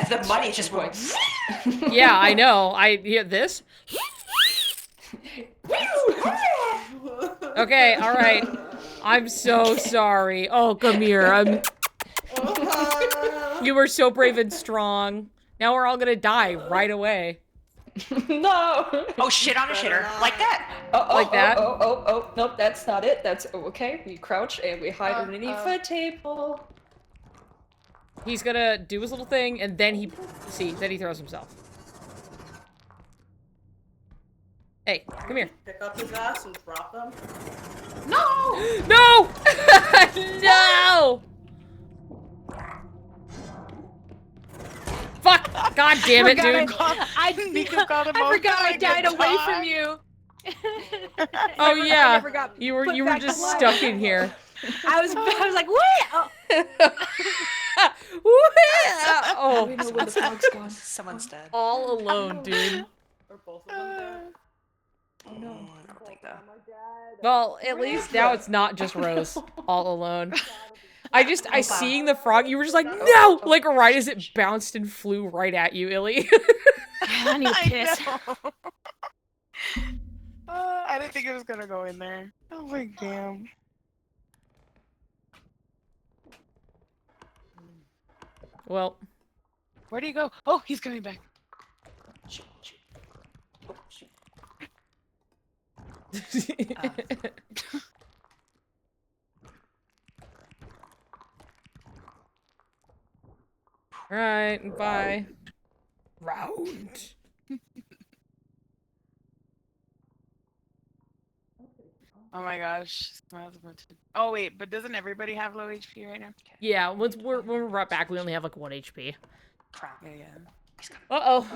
S15: the money just went.
S1: Yeah, I know. I hear this. Okay, all right. I'm so sorry. Oh, come here. You were so brave and strong. Now we're all gonna die right away.
S14: No.
S15: Oh, shit on a shitter. Like that.
S1: Like that?
S14: Oh, nope, that's not it. That's okay. We crouch and we hide underneath a table.
S1: He's gonna do his little thing, and then he throws himself. Hey, come here.
S9: Pick up his ass and drop him.
S1: No! No! No! Fuck! God damn it, dude.
S4: I forgot I died away from you.
S1: Oh yeah.
S4: never got
S1: You were
S4: put
S1: you were
S4: back
S1: just
S4: alive.
S1: stuck in here.
S4: I was like, what?
S1: Oh.
S14: We know where the fog's gone.
S7: Someone's dead.
S1: All alone, dude.
S9: Or both of them dead.
S14: Oh no.
S7: I don't think that.
S1: Well, at least now it's not just Rose all alone. I seeing the frog, you were just like, no! Like right as it bounced and flew right at you, Illy.
S4: I need a kiss.
S13: I didn't think it was gonna go in there. Oh my damn.
S1: Well.
S13: Where do you go? Oh, he's coming back.
S1: Alright, bye. Round.
S13: Oh my gosh. Oh wait, but doesn't everybody have low HP right now?
S1: Yeah, when we're right back, we only have like 1 HP.
S7: Crap.
S13: Yeah.
S1: Uh-oh.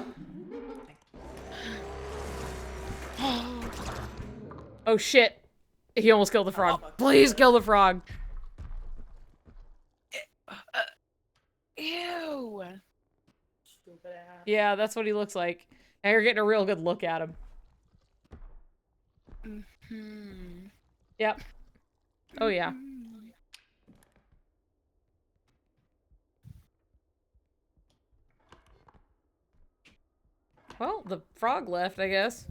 S1: Oh shit. He almost killed the frog. Please kill the frog.
S13: Ew.
S9: Stupid ass.
S1: Yeah, that's what he looks like. And you're getting a real good look at him.
S13: Hmm.
S1: Yep. Oh yeah. Well, the frog left, I guess.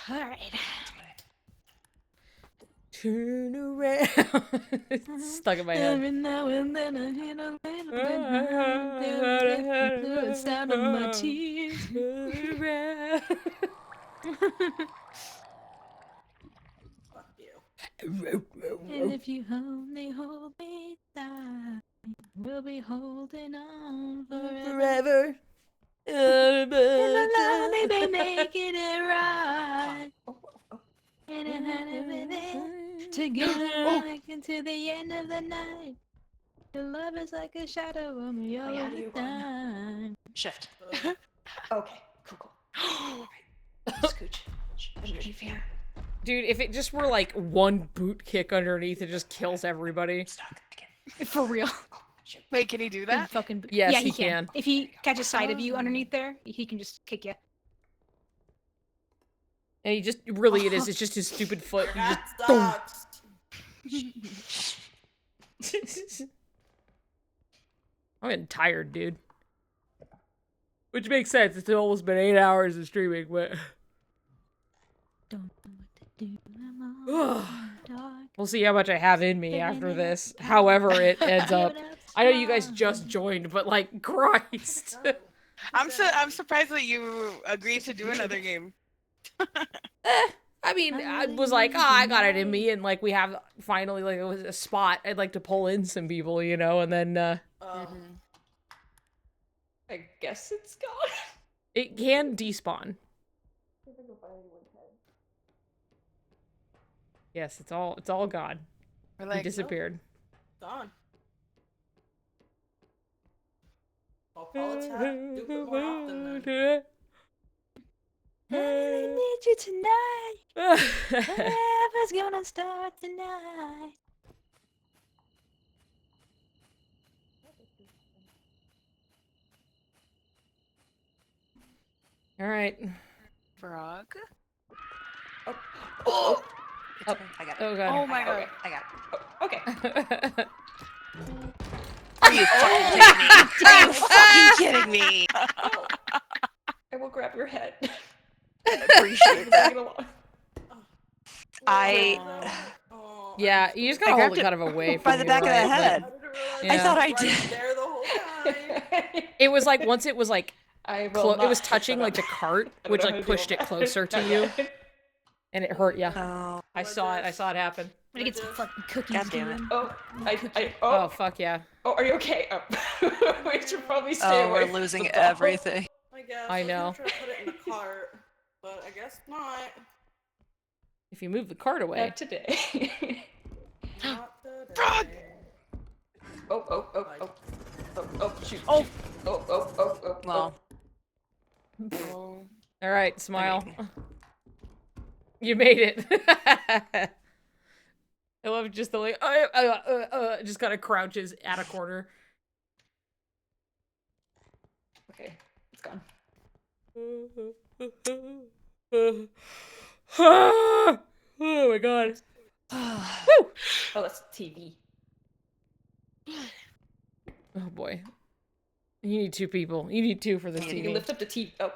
S4: All right.
S1: Turn around. It's stuck in my head.
S4: Every now and then I hear a little bit the sound of my tears.
S9: Fuck you.
S4: And if you only hold me tight, we'll be holding on forever. And alone they may make it right. And together like into the end of the night. Your love is like a shadow on me all the time.
S15: Shift.
S14: Okay, cool. Scooch. Underneath here.
S1: Dude, if it just were like one boot kick underneath, it just kills everybody.
S4: For real.
S13: Wait, can he do that?
S4: Fucking
S1: Yes,
S4: yeah,
S1: he
S4: he can.
S1: can.
S4: If he catches sight of you underneath there, he can just kick you.
S1: And he just really it's just his stupid foot. He
S9: That
S1: just I'm getting tired, dude. Which makes sense. It's almost been 8 hours of streaming, but we'll see how much I have in me after this. However it ends up. I know you guys just joined, but like, Christ.
S13: I'm surprised that you agreed to do another game.
S1: I mean, I was like, oh, I got it in me, and like we have finally like it was a spot. I'd like to pull in some people, you know, and then
S14: I guess it's gone.
S1: it can despawn. Yes, it's all gone.
S13: Like,
S1: he disappeared.
S9: Gone. I'll do it more often then.
S4: I need you tonight. Whatever's gonna start tonight.
S1: All right.
S13: Frog.
S15: Oh, I got it.
S1: Oh god.
S13: Oh my god.
S15: I got it.
S14: Okay.
S15: Are you fucking kidding me? Are you fucking kidding me?
S14: I will grab your head.
S15: I appreciate that.
S1: Yeah, you just gotta hold it kind of away from
S15: by the back of the head.
S1: Yeah.
S15: I thought I did.
S9: There the whole time.
S1: It was like once it was like
S14: it
S1: was touching like the cart, which like pushed it closer to you, and it hurt you.
S15: Oh,
S1: I saw it happen.
S4: I'm gonna get some fucking cookies.
S15: God damn it.
S4: Dude.
S1: Oh fuck yeah.
S14: Oh, are you okay? We should probably stay away.
S15: We're losing everything.
S9: I guess.
S1: I know.
S9: was gonna try to put it in the cart, but I guess not.
S1: If you move the cart away.
S14: Not today.
S9: Not today.
S13: Frog!
S14: Oh, shoot.
S13: Oh.
S14: Oh.
S15: Well.
S13: Oh.
S1: All right, smile. You made it. I love just the like, just kind of crouches at a corner.
S14: Okay, it's gone.
S1: Oh my god.
S14: Oh, that's TV.
S1: Oh boy. You need two people. You need two for this
S14: You
S1: TV.
S14: can lift up the TV. Oh.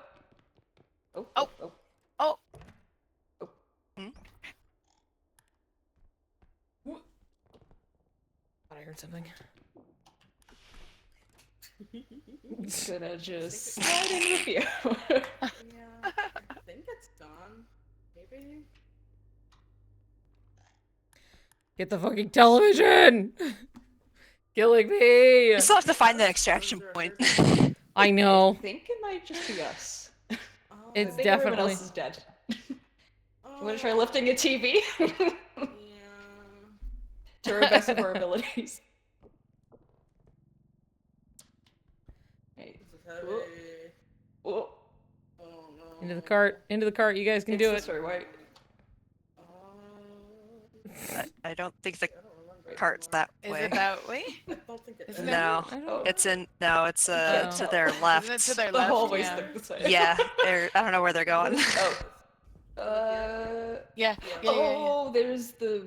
S1: Thought I heard something.
S14: Gonna just slide in with you.
S9: Yeah, I think it's done. Maybe.
S1: Get the fucking television! Killing me!
S7: You still have to find the extraction point.
S1: I know.
S14: I think it might just be us.
S1: It's
S14: I think
S1: definitely.
S14: everyone else is dead. I'm gonna try lifting a TV. To our best of our abilities. Hey. Oh.
S1: Into the cart. Into the cart. You guys can do it.
S14: Sorry, wait.
S7: I don't think the cart's that way.
S13: Is it that way?
S9: I don't think it's
S7: No, it's in. No, it's to their left.
S13: Isn't it to their
S14: The
S13: left?
S14: hallway's
S13: Yeah.
S14: this way.
S7: Yeah, I don't know where they're going.
S13: Yeah.
S14: Oh, there's the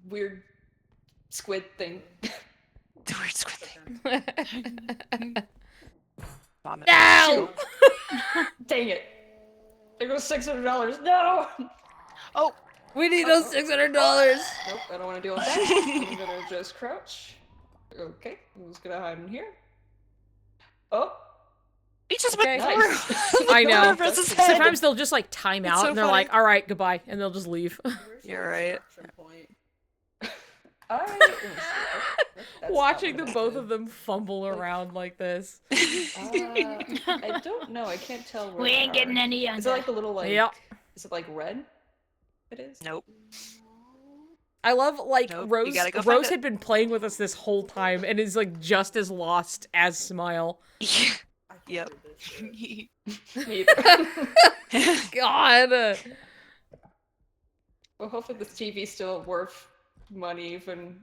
S14: weird squid thing.
S7: The weird squid thing. Vomit.
S1: No!
S14: Dang it! There goes $600. No!
S13: Oh,
S1: We need those $600.
S14: Nope, I don't want to deal with that. I'm gonna just crouch. Okay, I'm just gonna hide in here. Oh.
S7: He just
S1: Okay.
S7: went
S14: Nice.
S1: I know.
S7: Over his head.
S1: Sometimes they'll just like time out
S7: so
S1: and they're
S7: funny.
S1: like, all right, goodbye. And they'll just leave.
S7: You're right.
S1: Watching the both of them fumble around like this.
S14: I don't know. I can't tell where
S4: We ain't
S14: they
S4: getting
S14: are.
S4: any
S14: Is it like the little like?
S1: Yep.
S14: Is it like red? It is.
S7: Nope.
S1: I love like
S7: Nope, you
S1: Rose.
S7: gotta go find
S1: Rose
S7: it.
S1: had been playing with us this whole time and is like just as lost as Smile.
S7: Yep.
S14: Neither.
S1: God.
S14: Well, hopefully this TV's still worth money even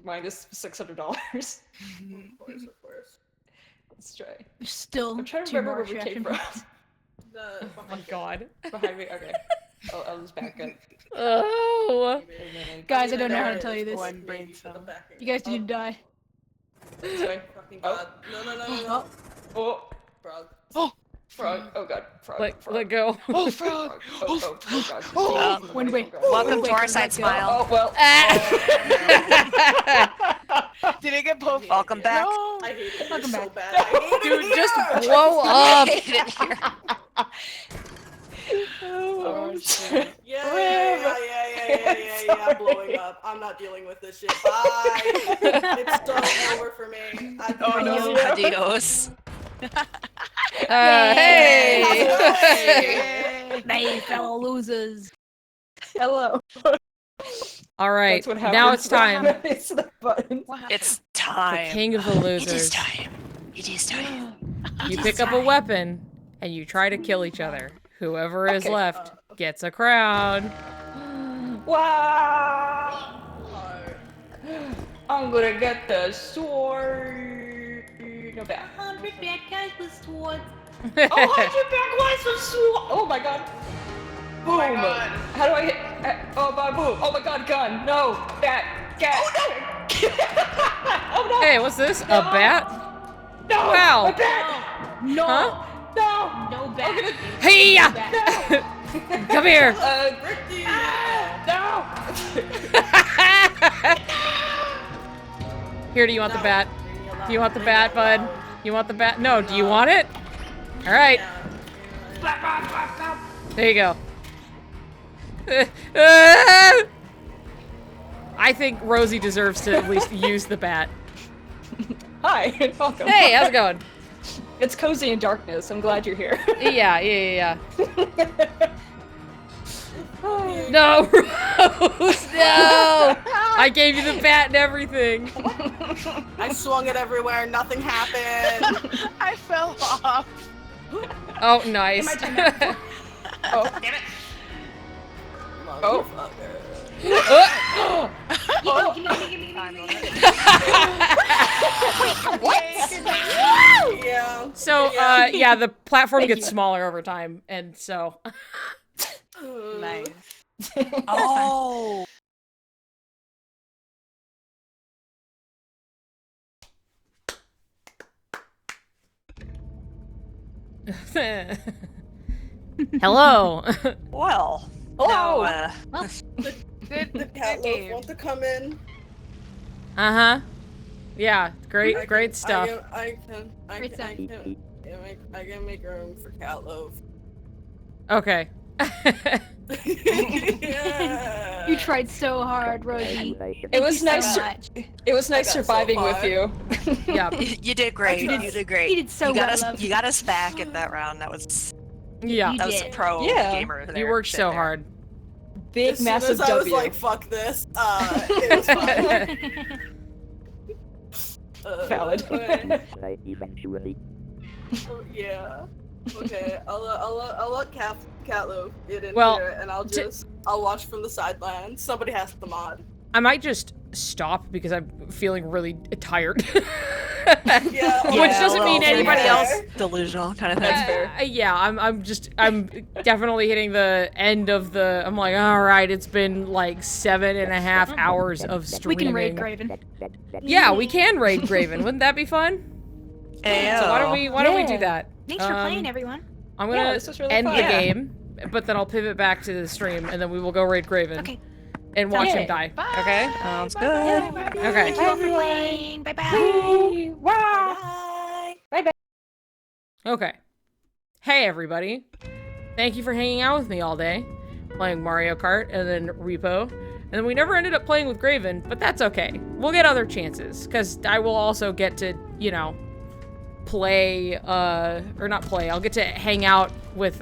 S14: minus $600.
S9: Of course.
S14: Let's try.
S4: Still
S14: I'm trying to
S4: two
S14: remember
S4: more
S14: where we came from.
S4: extraction
S9: The
S1: Oh my god.
S14: Behind me? Okay. I'll just back up.
S1: Oh.
S4: Guys, I don't know how to tell you this.
S13: One brain cell.
S4: You guys need to die.
S14: This way.
S9: Fucking
S14: Oh.
S9: god. No.
S14: Oh.
S9: Frog.
S13: Oh.
S14: Frog. Oh god. Frog.
S1: Let go.
S13: Oh, frog.
S14: Oh god.
S13: Oh.
S4: One way.
S15: Welcome to our side, Smile.
S14: Oh well.
S13: Did it get both?
S15: Welcome back.
S13: No.
S9: I hate it
S4: Welcome
S9: so
S4: back.
S9: bad. I hate it
S1: Dude,
S9: here.
S1: just blow up.
S14: Oh shit.
S9: Yeah, I'm blowing up. I'm not dealing with this shit. Bye. It's so over for me.
S15: Adios.
S1: Hey.
S4: Hey, fellow losers.
S14: Hello.
S1: All right.
S14: That's what happens.
S1: Now it's time.
S14: It's the button.
S15: It's
S1: The
S15: time.
S1: king of the
S15: It
S1: losers.
S15: is time. It is time.
S1: You pick up a weapon and you try to kill each other. Whoever is left gets a crown.
S14: Wow! I'm gonna get the sword. No bad.
S4: 100 bad guys with swords.
S14: 100 bad guys with sword. Oh my god. Boom.
S13: Oh my god.
S14: How do I hit? Oh my boom. Oh my god, gun. No. Bat. Cat. Oh no. Oh no.
S1: Hey, what's this? A bat?
S14: No.
S1: Wow.
S14: A bat.
S4: No.
S1: Huh?
S14: No.
S4: No bad.
S1: Hey! Come here.
S14: No.
S1: Here, do you want the bat? Do you want the bat, bud? You want the bat? No, do you want it? All right. There you go. I think Rosie deserves to at least use the bat.
S14: Hi. Welcome.
S1: Hey, how's it going?
S14: It's cozy in darkness. I'm glad you're here.
S1: Yeah. No, Rose, no! I gave you the bat and everything.
S9: I swung it everywhere. Nothing happened.
S13: I fell off.
S1: Oh, nice.
S14: Oh, damn it. Oh.
S9: Yeah.
S1: So, yeah, the platform gets smaller over time, and so.
S13: Nice.
S15: Oh.
S1: Hello.
S15: Well.
S14: Hello.
S15: Now,
S9: The cat loaf want to come in.
S1: Uh-huh. Yeah, great stuff.
S9: I can make room for cat loaf.
S1: Okay.
S9: Yeah.
S4: You tried so hard, Rosie.
S14: It was
S4: Thank you
S14: nice.
S4: so much.
S14: It was nice
S9: so
S14: surviving with
S9: far.
S14: you.
S1: Yeah.
S15: you did great. You did great.
S4: You did so well, love.
S15: You got us back at that round. That was
S1: Yeah.
S15: that was a
S4: did.
S15: pro
S14: Yeah.
S15: gamer.
S1: You
S15: there,
S1: worked
S15: shit
S1: so
S15: there.
S1: hard.
S14: Big,
S9: As soon
S14: massive
S9: as I was
S14: W.
S9: like, fuck this, it was fine.
S14: Valid.
S9: Yeah. Okay, I'll let Catloaf get in
S1: Well,
S9: here, and I'll watch from the sidelines. Somebody has to mod.
S1: I might just stop because I'm feeling really tired.
S9: Yeah,
S1: Which doesn't mean anybody else.
S15: Delusional kind of thing.
S1: Yeah, I'm definitely hitting the end of the. I'm like, all right, it's been like 7.5 hours of
S4: We
S1: streaming.
S4: can raid Graven.
S1: Yeah, we can raid Graven. Wouldn't that be fun?
S15: Ayo.
S1: So why don't we do that?
S4: Thanks for playing, everyone.
S1: I'm gonna
S14: this was really
S1: end
S14: fun.
S1: the
S14: Yeah.
S1: game, but then I'll pivot back to the stream, and then we will go raid Graven.
S4: Okay.
S1: And watch
S14: Okay.
S1: him die.
S13: Bye.
S1: Okay?
S15: Sounds good.
S1: Okay.
S4: Thank you all for playing. Bye-bye.
S14: Bye.
S1: Okay. Hey, everybody. Thank you for hanging out with me all day, playing Mario Kart and then Repo. And then we never ended up playing with Graven, but that's okay. We'll get other chances, because I will also get to, you know, play, or not play, I'll get to hang out with,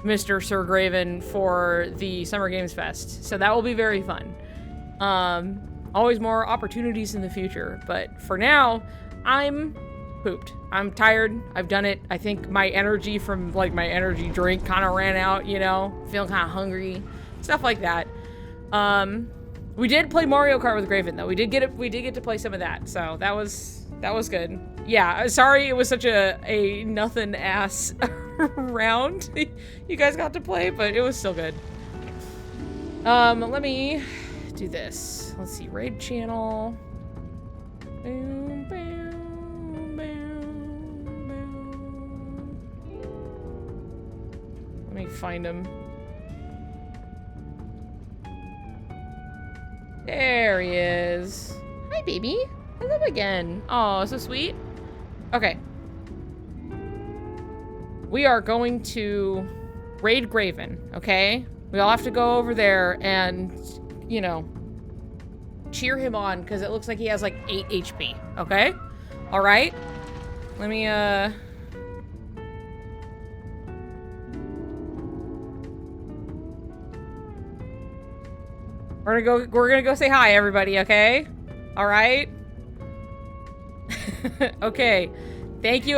S1: Mr. Sir Graven for the Summer Games Fest. So that will be very fun. Always more opportunities in the future, but for now, I'm pooped. I'm tired. I've done it. I think my energy from, like, my energy drink kind of ran out, you know? Feeling kind of hungry. Stuff like that. We did play Mario Kart with Graven though. We did get to play some of that. So that was good. Yeah, sorry it was such a nothing ass round you guys got to play, but it was still good. Let me do this. Let's see, raid channel. Boom, boom, boom, boom. Let me find him. There he is. Hi, baby. Hello again. Oh, so sweet. Okay. We are going to raid Graven, okay? We all have to go over there and, you know, cheer him on, because it looks like he has like 8 HP, okay? Alright? Let me, we're gonna go say hi, everybody, okay? Alright? Okay. Thank you.